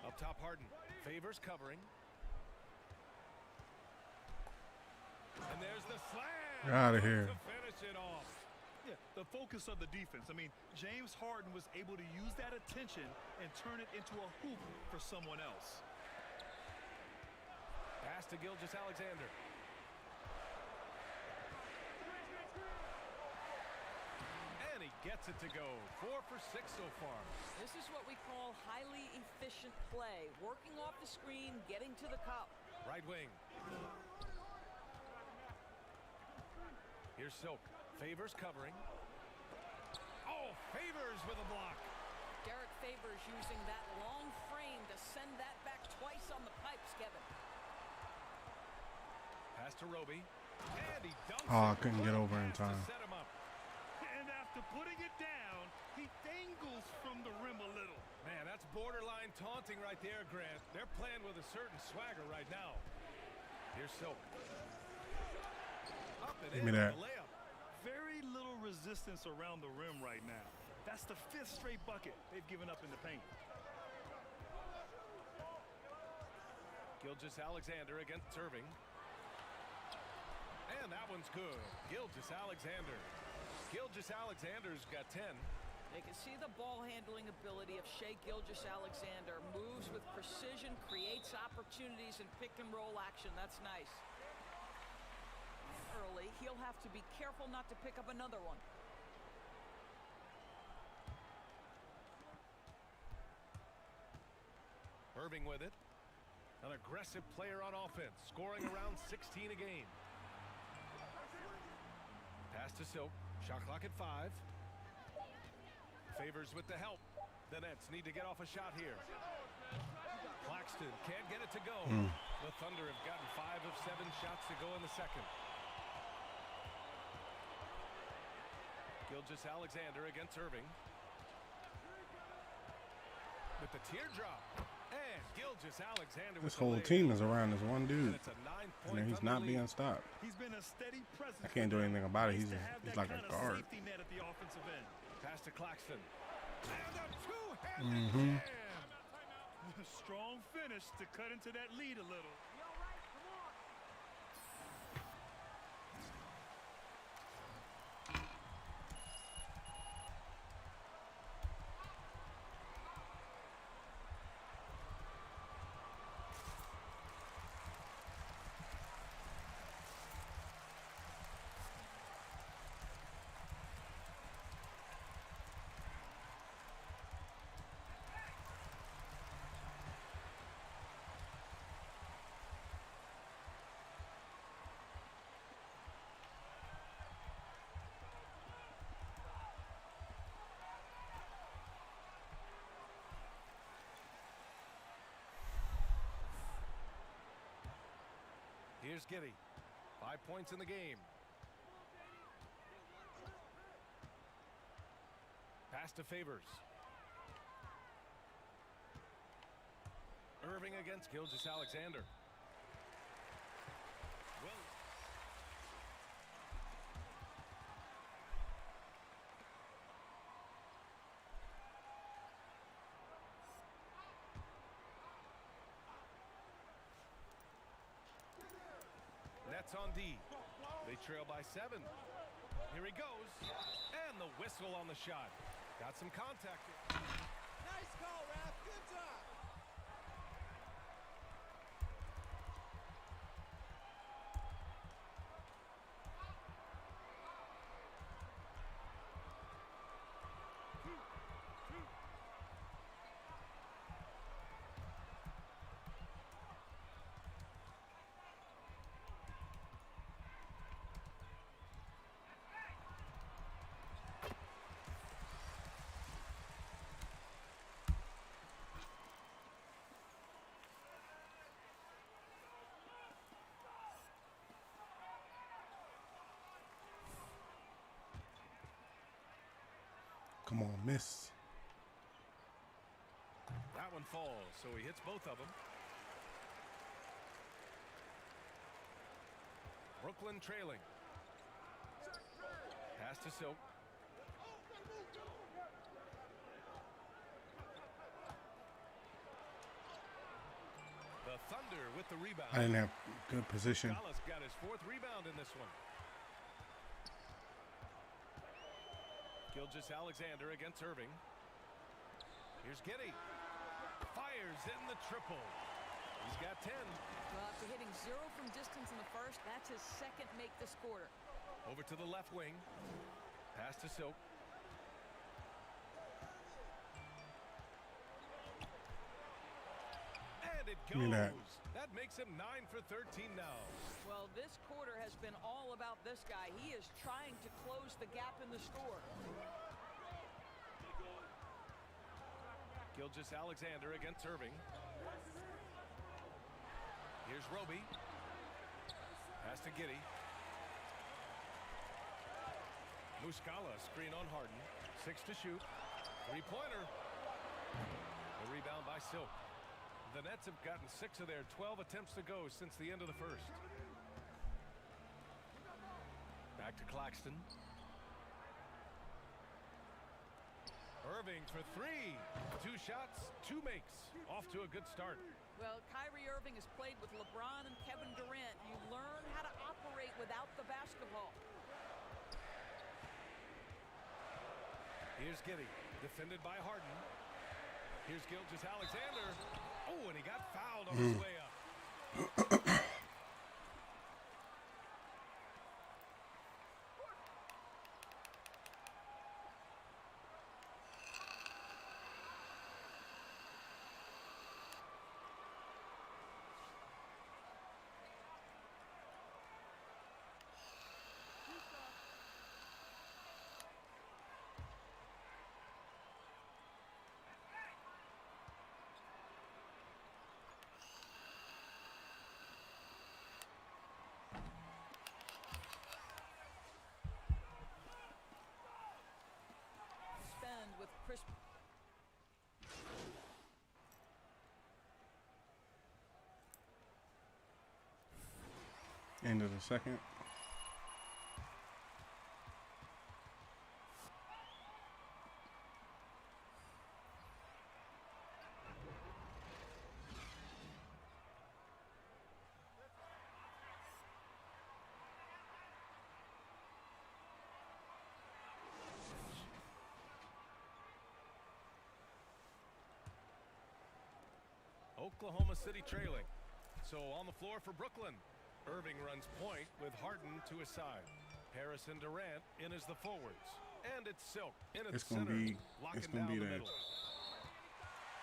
Up top, Harden. Favors covering. And there's the slam. Out of here. To finish it off. Yeah, the focus of the defense. I mean, James Harden was able to use that attention and turn it into a hoop for someone else. Pass to Gilgeous-Alexander. And he gets it to go. 4 for 6 so far. This is what we call highly efficient play. Working off the screen, getting to the cup. Right wing. Here's Silk. Favors covering. Oh, Favors with a block. Derek Favors using that long frame to send that back twice on the pipes, Kevin. Pass to Roby. And he dunks Oh, I it. couldn't get over in time. Set him up. And after putting it down, he dangles from the rim a little. Man, that's borderline taunting right there, Grant. They're playing with a certain swagger right now. Here's Silk. Up and Give in me that. the layup. Very little resistance around the rim right now. That's the 5th straight bucket they've given up in the paint. Gilgeous-Alexander against Irving. And that one's good. Gilgeous-Alexander. Gilgeous-Alexander's got 10. They can see the ball handling ability of Shai Gilgeous-Alexander. Moves with precision, creates opportunities in pick and roll action. That's nice. Early, he'll have to be careful not to pick up another one. Irving with it. An aggressive player on offense, scoring around 16 a game. Pass to Silk. Shot clock at 5. Favors with the help. The Nets need to get off a shot here. Claxton can't get it to go. The Thunder have gotten 5 of 7 shots to go in the second. Gilgeous-Alexander against Irving. With the teardrop. And Gilgeous-Alexander. This whole team is around this one dude. And then he's not being stopped. He's been a steady presence. I can't do anything about it. He's like a guard. Safety net at the offensive end. Pass to Claxton. And a two-handed jam. Strong finish to cut into that lead a little. Here's Giddey. 5 points in the game. Pass to Favors. Irving against Gilgeous-Alexander. on D. They trail by 7. Here he goes. And the whistle on the shot. Got some contact. Nice call, ref. Good job. Come on, miss. That one falls, so he hits both of them. Brooklyn trailing. Pass to Silk. The Thunder with the rebound. I didn't have good position. Dallas got his 4th rebound in this one. Gilgeous-Alexander against Irving. Here's Giddey. Fires in the triple. He's got 10. Well, after hitting 0 from distance in the first, that's his 2nd make this quarter. Over to the left wing. Pass to Silk. And it Give me goes. that. That makes him 9 for 13 now. Well, this quarter has been all about this guy. He is trying to close the gap in the score. Gilgeous-Alexander against Irving. Here's Roby. Pass to Giddey. Muscala screen on Harden. 6 to shoot. 3-pointer. The rebound by Silk. The Nets have gotten 6 of their 12 attempts to go since the end of the first. Back to Claxton. Irving for 3. 2 shots, 2 makes. Off to a good start. Well, Kyrie Irving has played with LeBron and Kevin Durant. You learn how to operate without the basketball. Here's Giddey, defended by Harden. Here's Gilgeous-Alexander. Oh, and he got fouled on his way up. With Chris. End of the second. Oklahoma City trailing. So on the floor for Brooklyn. Irving runs point with Harden to his side. Harris and Durant in as the forwards. And it's Silk in at It's the gonna center. be. Locking It's gonna down be the that. middle.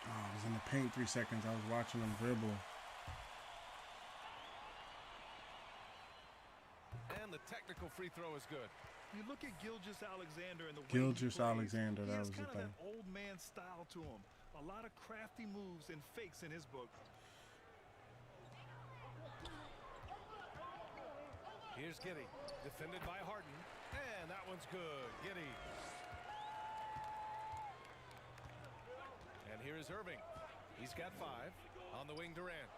Oh, I was in the paint 3 seconds. I was watching them dribble. And the technical free throw is good. You look at Gilgeous-Alexander and the way Gilgeous-Alexander, that he has was the kind of thing. that old man style to him. A lot of crafty moves and fakes in his book. Here's Giddey, defended by Harden. And that one's good. Giddey. And here is Irving. He's got 5. On the wing, Durant.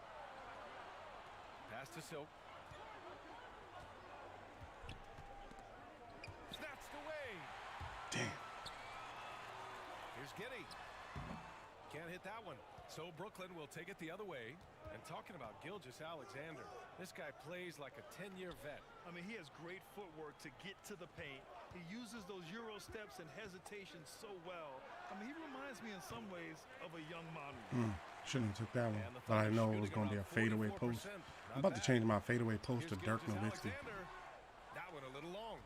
Pass to Silk. Snatched away. Damn. Here's Giddey. Can't hit that one. So Brooklyn will take it the other way. And talking about Gilgeous-Alexander, this guy plays like a 10-year vet. I mean, he has great footwork to get to the paint. He uses those Euro steps and hesitation so well. I mean, he reminds me in some ways of a young Manu. Shouldn't have took that one, but I know it was going to be a fadeaway post. I'm about to change my fadeaway post to Dirk Nowitzki. That one a little long.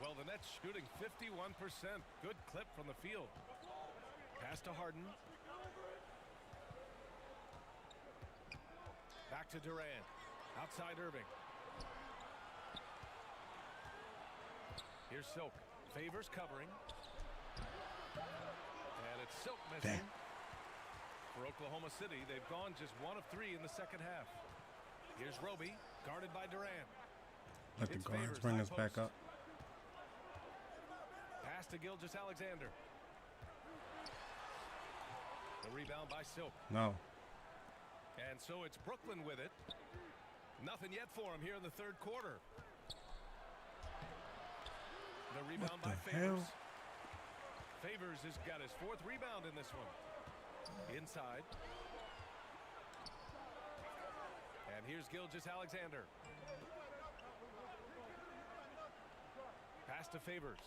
Well, the Nets shooting 51%. Good clip from the field. Pass to Harden. Back to Durant. Outside Irving. Here's Silk. Favors covering. And it's Silk missing. Damn. For Oklahoma City, they've gone just 1 of 3 in the second half. Here's Roby, guarded by Durant. Let the guards bring us back up. Pass to Gilgeous-Alexander. The rebound by Silk. No. And so it's Brooklyn with it. Nothing yet for him here in the third quarter. The rebound by Favors. Favors has got his 4th rebound in this one. Inside. And here's Gilgeous-Alexander. Pass to Favors.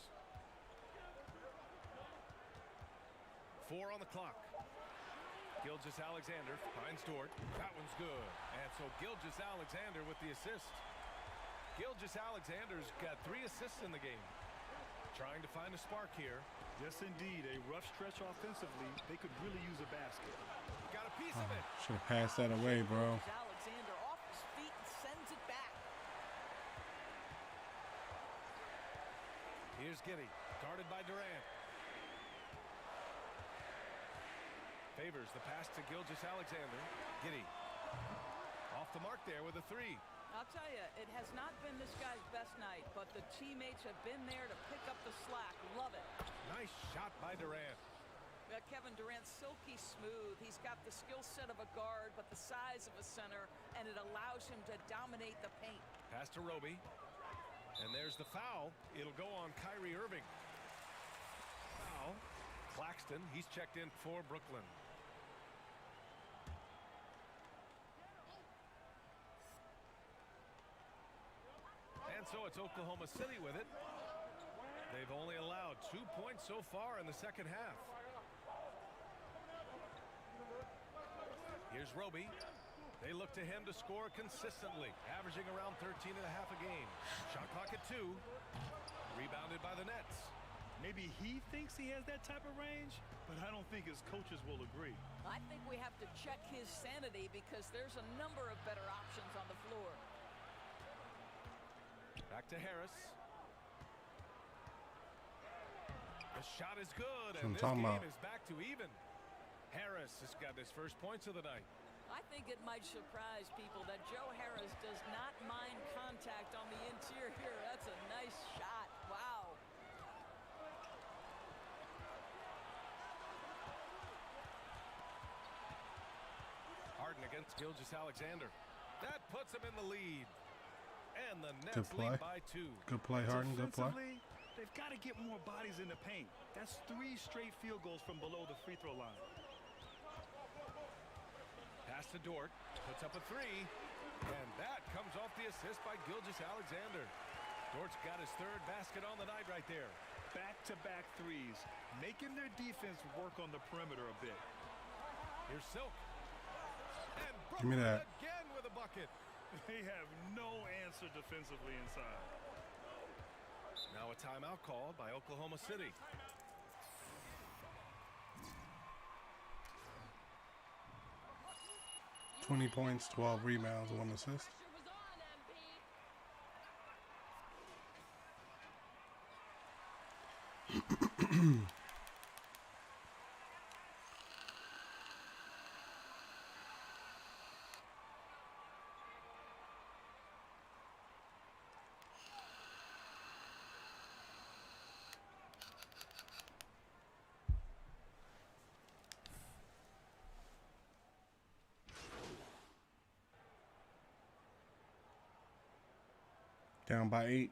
4 on the clock. Gilgeous-Alexander finds Dort. That one's good. And so Gilgeous-Alexander with the assist. Gilgeous-Alexander's got 3 assists in the game. Trying to find a spark here. Yes, indeed. A rough stretch offensively. They could really use a basket. Got a piece of it. Should have passed that away, bro. Alexander off his feet and sends it back. Here's Giddey, guarded by Durant. Favors the pass to Gilgeous-Alexander. Giddey off the mark there with a 3. I'll tell you, it has not been this guy's best night, but the teammates have been there to pick up the slack. Love it. Nice shot by Durant. Kevin Durant's silky smooth. He's got the skill set of a guard, but the size of a center, and it allows him to dominate the paint. Pass to Roby. And there's the foul. It'll go on Kyrie Irving. Foul. Claxton, he's checked in for Brooklyn. And so it's Oklahoma City with it. They've only allowed 2 points so far in the second half. Here's Roby. They look to him to score consistently, averaging around 13.5 a game. Shot clock at 2. Rebounded by the Nets. Maybe he thinks he has that type of range, but I don't think his coaches will agree. I think we have to check his sanity because there's a number of better options on the floor. Back to Harris. The shot is good, That's and what this I'm game talking about. is back to even. Harris has got his first points of the night. I think it might surprise people that Joe Harris does not mind contact on the interior. That's a nice shot. Wow. Harden against Gilgeous-Alexander. That puts him in the lead. And the Nets Good play. lead by 2. Good play, Harden. Good play. Defensively, they've got to get more bodies in the paint. That's 3 straight field goals from below the free throw line. Pass to Dort. Puts up a 3. And that comes off the assist by Gilgeous-Alexander. Dort's got his 3rd basket on the night right there. Back-to-back threes, making their defense work on the perimeter a bit. Here's Silk. And Give me that. again with a bucket. They have no answer defensively inside. Now a timeout called by Oklahoma City. $20 points, 12 rebounds, 1 assist. Down by 8.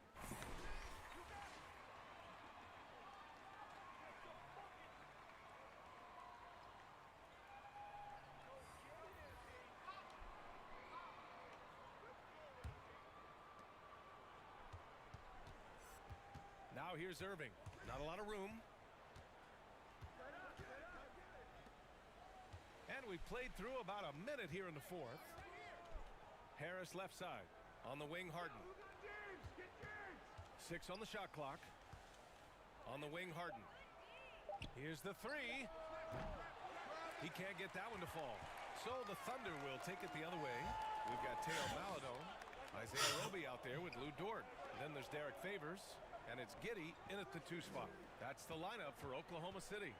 Now here's Irving. Not a lot of room. And we played through about a minute here in the fourth. Harris left side. On the wing, Harden. 6 on the shot clock. On the wing, Harden. Here's the three. He can't get that one to fall. So the Thunder will take it the other way. We've got Teo Maladon, Isaiah Roby out there with Lou Dort. And then there's Derek Favors, and it's Giddey in at the 2 spot. That's the lineup for Oklahoma City.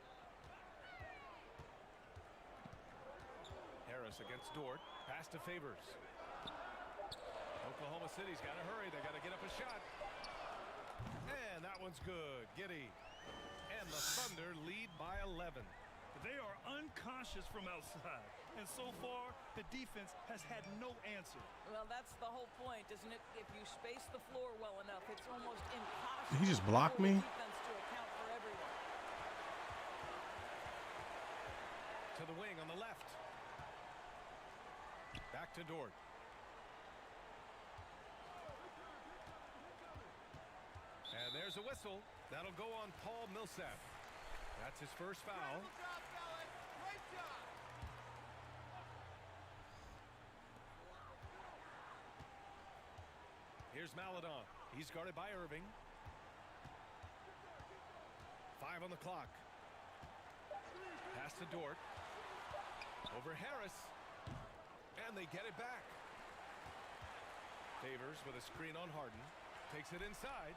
Harris against Dort. Pass to Favors. Oklahoma City's got to hurry. They got to get up a shot. And that one's good. Giddey. And the Thunder lead by 11. They are unconscious from outside. And so far, the defense has had no answer. Well, that's the whole point, isn't it? If you space the floor well enough, it's almost impossible. Did he just block me? Defense to account for everyone. To the wing on the left. Back to Dort. And there's a whistle. That'll go on Paul Millsap. That's his first foul. Here's Maladon. He's guarded by Irving. 5 on the clock. Pass to Dort. Over Harris. And they get it back. Favors with a screen on Harden. Takes it inside.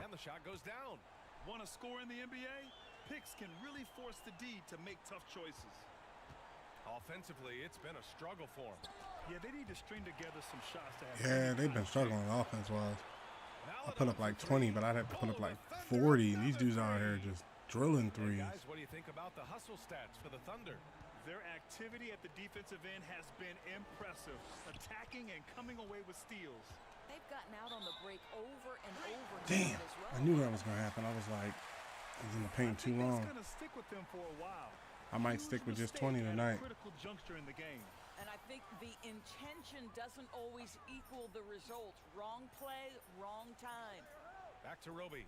And the shot goes down. Want to score in the NBA? Picks can really force the D to make tough choices. Offensively, it's been a struggle for them. Yeah, they need to string together some shots to have. Yeah, they've been struggling offense-wise. I put up like 20, but I'd have to put up like 40. These dudes out here just drilling threes. Hey guys, what do you think about the hustle stats for the Thunder? Their activity at the defensive end has been impressive, attacking and coming away with steals. They've gotten out on the break over and over. Damn, as well. I knew that was gonna happen. I was like, I was in the paint too long. It's gonna stick with them for a while. I might stick with just 20 tonight. Critical juncture in the game. And I think the intention doesn't always equal the result. Wrong play, wrong time. Back to Roby.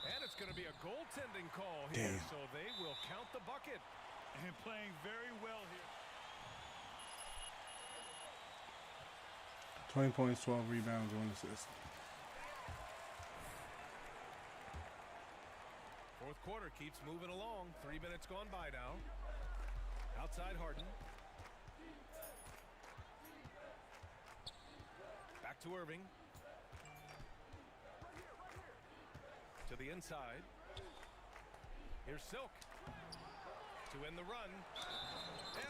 And it's going to be a goaltending call here. Damn. So they will count the bucket. And playing very well here. 20 points, 12 rebounds, 1 assist. Fourth quarter keeps moving along. 3 minutes gone by now. Outside Harden. Back to Irving. To the inside. Here's Silk. To end the run.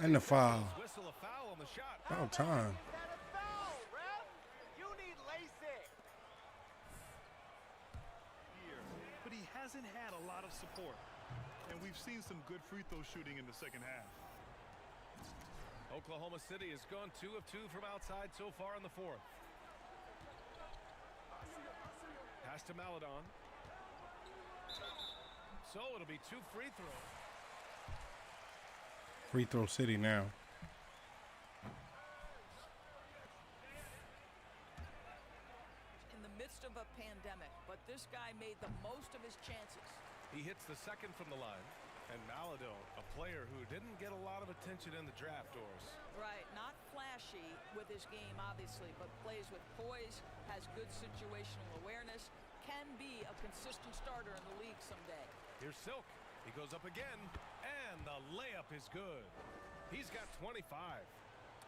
And the foul. Whistle a foul on the shot. About time. But he hasn't had a lot of support. And we've seen some good free throw shooting in the second half. Oklahoma City has gone 2 of 2 from outside so far in the fourth. Pass to Maladon. So it'll be 2 free throws. Free throw city now. In the midst of a pandemic, but this guy made the most of his chances. He hits the second from the line. And Maladon, a player who didn't get a lot of attention in the draft, Doris. Right, not flashy with his game, obviously, but plays with poise, has good situational awareness, can be a consistent starter in the league someday. Here's Silk. He goes up again, and the layup is good. He's got 25.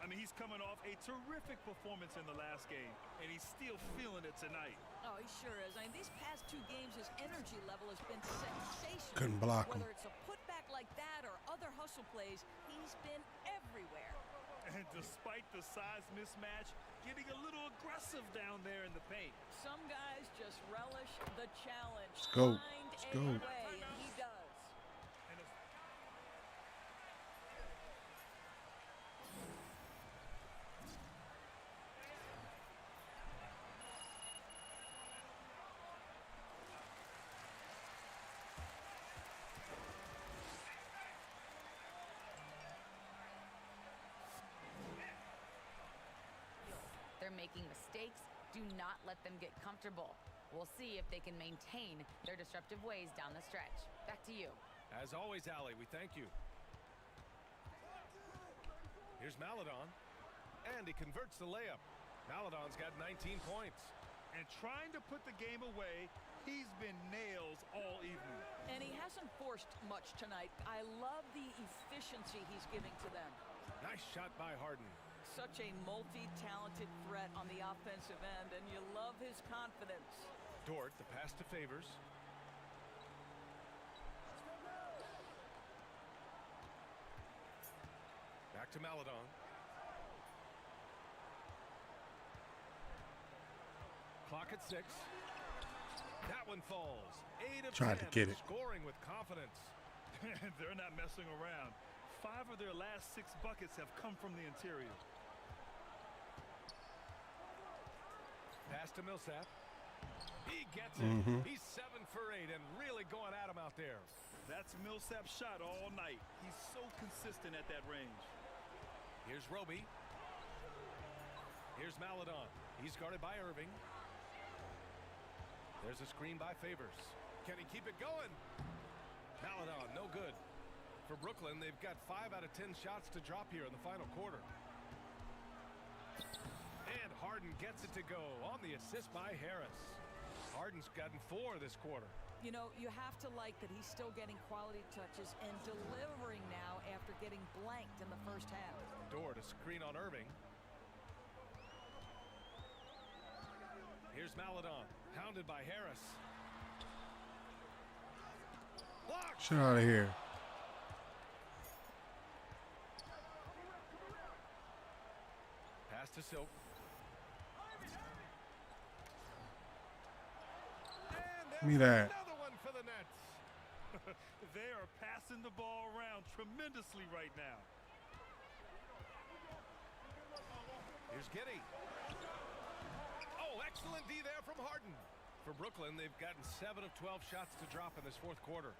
I mean, he's coming off a terrific performance in the last game, and he's still feeling it tonight. Oh, he sure is. I mean, these past 2 games, his energy level has been sensational. Couldn't block him. Whether it's a putback like that or other hustle plays, he's been everywhere. And despite the size mismatch, getting a little aggressive down there in the paint. Some guys just relish the challenge. Let's go. Find Let's a go. way, and he does. They're making mistakes. Do not let them get comfortable. We'll see if they can maintain their disruptive ways down the stretch. Back to you. As always, Allie, we thank you. Here's Maladon, and he converts the layup. Maladon's got 19 points. And trying to put the game away, he's been nails all evening. And he hasn't forced much tonight. I love the efficiency he's giving to them. Nice shot by Harden. Such a multi-talented threat on the offensive end, and you love his confidence. Dort, the pass to Favors. Back to Maladon. Clock at 6. That one falls. 8 of 10. Tried to get it. Scoring with confidence. They're not messing around. 5 of their last 6 buckets have come from the interior. Pass to Millsap. He gets it. He's 7 for 8 and really going at him out there. That's Millsap's shot all night. He's so consistent at that range. Here's Roby. Here's Maladon. He's guarded by Irving. There's a screen by Favors. Can he keep it going? Maladon, no good. For Brooklyn, they've got 5 out of 10 shots to drop here in the final quarter. And Harden gets it to go on the assist by Harris. Harden's gotten 4 this quarter. You know, you have to like that he's still getting quality touches and delivering now after getting blanked in the first half. Dort, a screen on Irving. Here's Maladon, hounded by Harris. Blocked. Shut out of here. Pass to Silk. Give me that. Another one for the Nets. They are passing the ball around tremendously right now. Here's Giddey. Oh, excellent D there from Harden. For Brooklyn, they've gotten 7 of 12 shots to drop in this fourth quarter.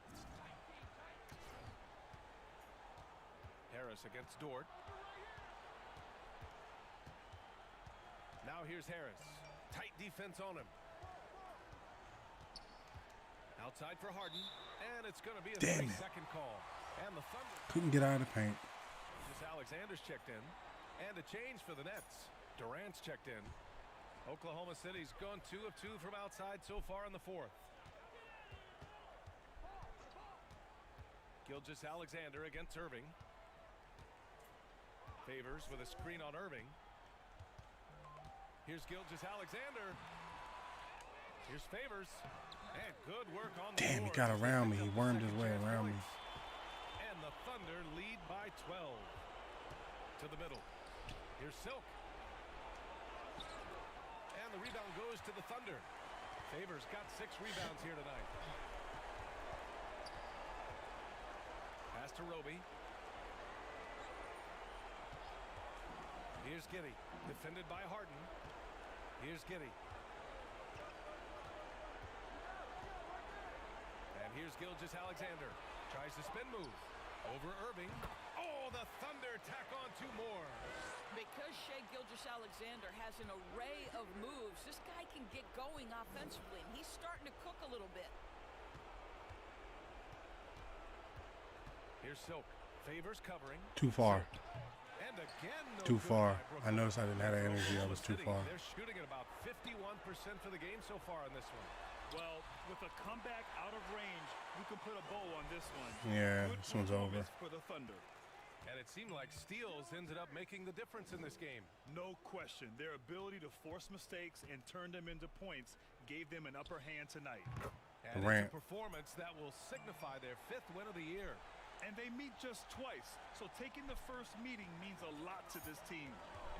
Harris against Dort. Now here's Harris. Tight defense on him. Outside for Harden, and it's going to be a 30-second call. And the Thunder couldn't get out of the paint. Just Alexander's checked in, and a change for the Nets. Durant's checked in. Oklahoma City's gone 2 of 2 from outside so far in the fourth. Gilgeous-Alexander against Irving. Favors with a screen on Irving. Here's Gilgeous-Alexander. Here's Favors. And good work on the Damn, he board. got around me. He wormed his way around me. And the Thunder lead by 12. To the middle. Here's Silk. And the rebound goes to the Thunder. Favors got 6 rebounds here tonight. Pass to Roby. Here's Giddey. Defended by Harden. Here's Giddey. And here's Gilgeous-Alexander. Tries to spin move. Over Irving. Oh, the Thunder tack on 2 more. Because Shai Gilgeous-Alexander has an array of moves, this guy can get going offensively, and he's starting to cook a little bit. Here's Silk. Favors covering. Too far. And again, no Too good far. by I Brooklyn. noticed I didn't have that energy. I was too far. They're shooting at about 51% for the game so far on this one. Well, with a comeback out of range, you can put a bow on this one. Yeah, Good this one's over. For the Thunder. And it seemed like steals ended up making the difference in this game. No question. Their ability to force mistakes and turn them into points gave them an upper hand tonight. And Durant. it's a performance that will signify their 5th win of the year. And they meet just twice, so taking the first meeting means a lot to this team.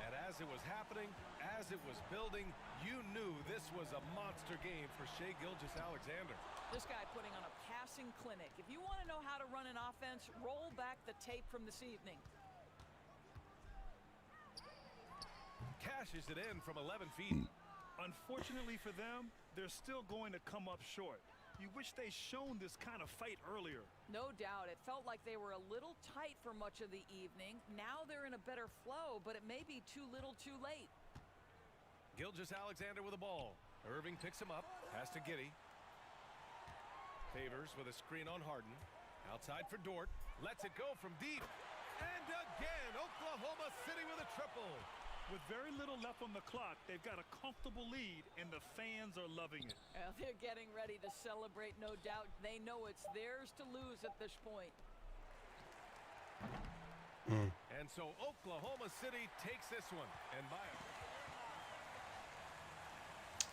And as it was happening, as it was building, you knew this was a monster game for Shai Gilgeous-Alexander. This guy putting on a passing clinic. If you want to know how to run an offense, roll back the tape from this evening. Cashes it in from 11 feet. Unfortunately for them, they're still going to come up short. You wish they shown this kind of fight earlier. No doubt. It felt like they were a little tight for much of the evening. Now they're in a better flow, but it may be too little too late. Gilgeous-Alexander with the ball. Irving picks him up. Pass to Giddey. Favors with a screen on Harden. Outside for Dort. Lets it go from deep. And again, Oklahoma City with a triple. With very little left on the clock, they've got a comfortable lead, and the fans are loving it. Well, they're getting ready to celebrate, no doubt. They know it's theirs to lose at this point. And so Oklahoma City takes this one. And by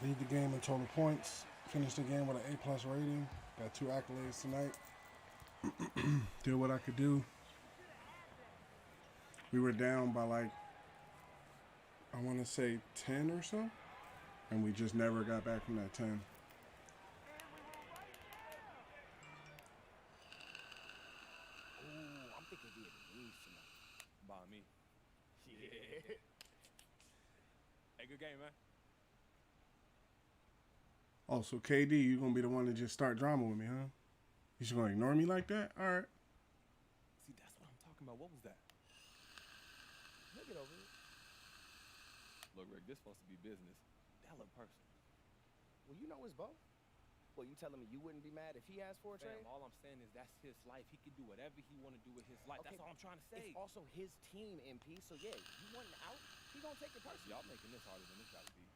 Lead the game in total points. Finished the game with an A+ rating. Got 2 accolades tonight. Did what I could do. We were down by like, I want to say 10 or so. And we just never got back from that 10. Ooh, I'm thinking Vietnamese tonight. By me. Yeah. Hey, good game, man. Oh, so KD, you gonna be the one to just start drama with me, huh? You just gonna ignore me like that? All right. See, that's what I'm talking about. What was that? He'll get over it. Look, Rick, this supposed to be business. That look personal. Well, you know it's both. Well, you telling me you wouldn't be mad if he asked for a trade? Fam, all I'm saying is that's his life. He can do whatever he want to do with his life. Okay, That's all I'm trying to say. It's also his team, MP. So yeah, you want him out? He gonna take it personally. Y'all making this harder than this got to be.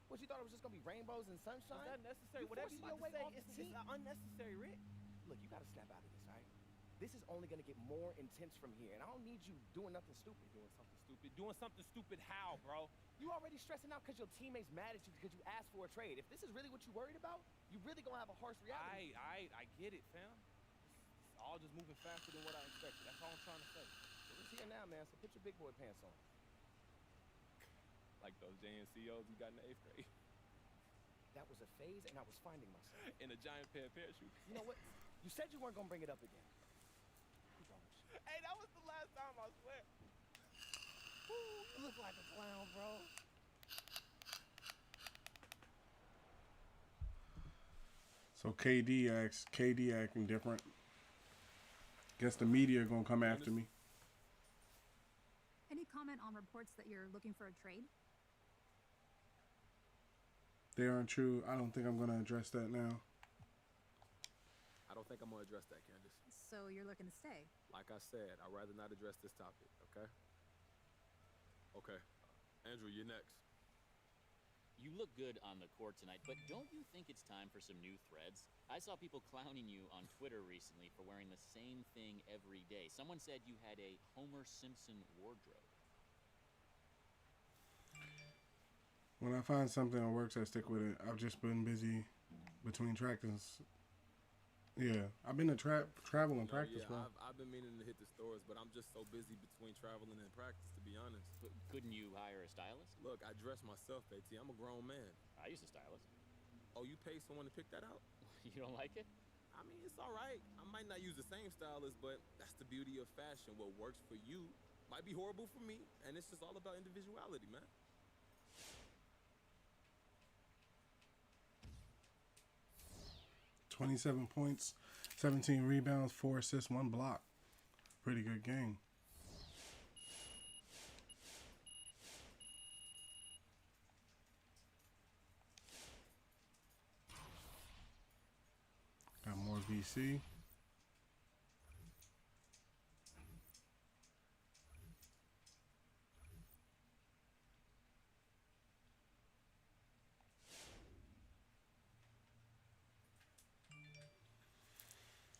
What, you thought it was just gonna be rainbows and sunshine? Is that necessary? You Whatever forcing you your about way to say, off the it's team. unnecessary, Rick. Look, you gotta snap out of this, all right? This is only gonna get more intense from here, and I don't need you doing nothing stupid. Doing something stupid. Doing something stupid how, bro? You already stressing out because your teammates mad at you because you asked for a trade. If this is really what you worried about, you really gonna have a harsh reality. I get it, fam. It's all just moving faster than what I expected. That's all I'm trying to say. Well, it's here now, man, so put your big boy pants on. Like those JNCOs you got in the 8th grade. That was a phase, and I was finding myself. In a giant pair of parachutes. You know what? You said you weren't gonna bring it up again. Hey, that was the last time, I swear. Ooh, you look like a clown, bro. So KD acting different. Guess the media gonna come after me. Any comment on reports that you're looking for a trade? They aren't true. I don't think I'm gonna address that now. I don't think I'm going to address that, Candace. So you're looking to stay? Like I said, I'd rather not address this topic, okay? Okay. Andrew, you're next. You look good on the court tonight, but don't you think it's time for some new threads? I saw people clowning you on Twitter recently for wearing the same thing every day. Someone said you had a Homer Simpson wardrobe. When I find something that works, I stick with it. I've just been busy between practice. Yeah, I've been to travel and practice, yeah, bro. I've been meaning to hit the stores, but I'm just so busy between traveling and practice, to be honest. But couldn't you hire a stylist? Look, I dress myself, AT. I'm a grown man. I use a stylist. Oh, you paid someone to pick that out? You don't like it? I mean, it's all right. I might not use the same stylist, but that's the beauty of fashion. What works for you might be horrible for me, and it's just all about individuality, man. $27 points, 17 rebounds, 4 assists, 1 block. Pretty good game. Got more VC.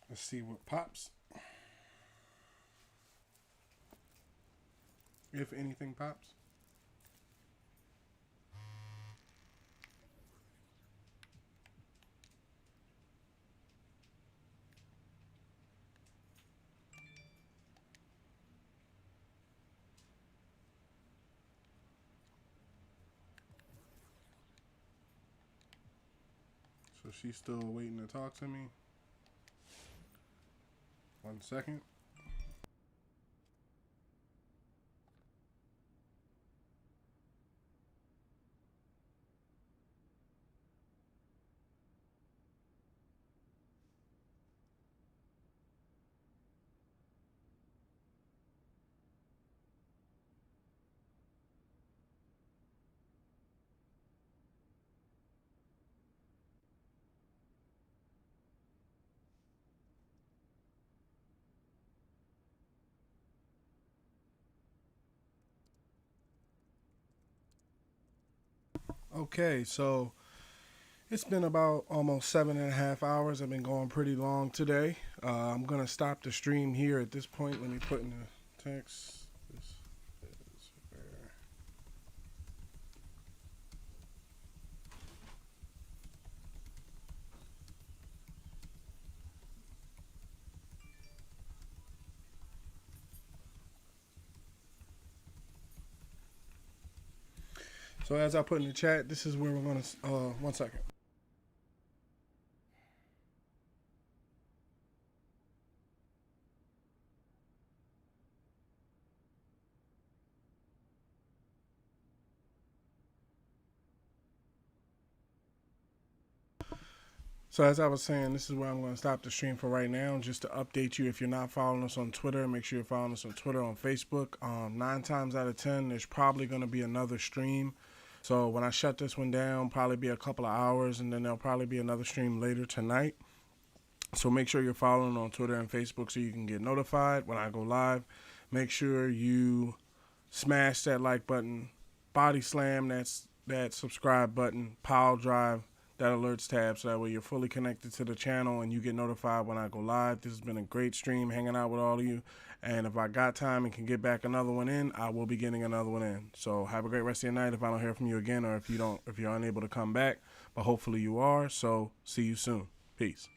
Let's see what pops. If anything pops. So she's still waiting to talk to me. 1 second. Okay, so it's been about almost 7.5 hours. I've been going pretty long today. I'm going to stop the stream here at this point. Let me put in the text. This is where... So as I put in the chat, this is where we're going to, 1 second. So as I was saying, this is where I'm going to stop the stream for right now. Just to update you, if you're not following us on Twitter, make sure you're following us on Twitter, on Facebook. 9 times out of 10, there's probably going to be another stream. So when I shut this one down, probably be a couple of hours, and then there'll probably be another stream later tonight. So make sure you're following on Twitter and Facebook so you can get notified when I go live. Make sure you smash that like button, body slam that subscribe button, pile drive that alerts tab, so that way you're fully connected to the channel and you get notified when I go live. This has been a great stream hanging out with all of you. And if I got time and can get back another one in, I will be getting another one in. So have a great rest of your night if I don't hear from you again, or if you're unable to come back. But hopefully you are. So see you soon. Peace.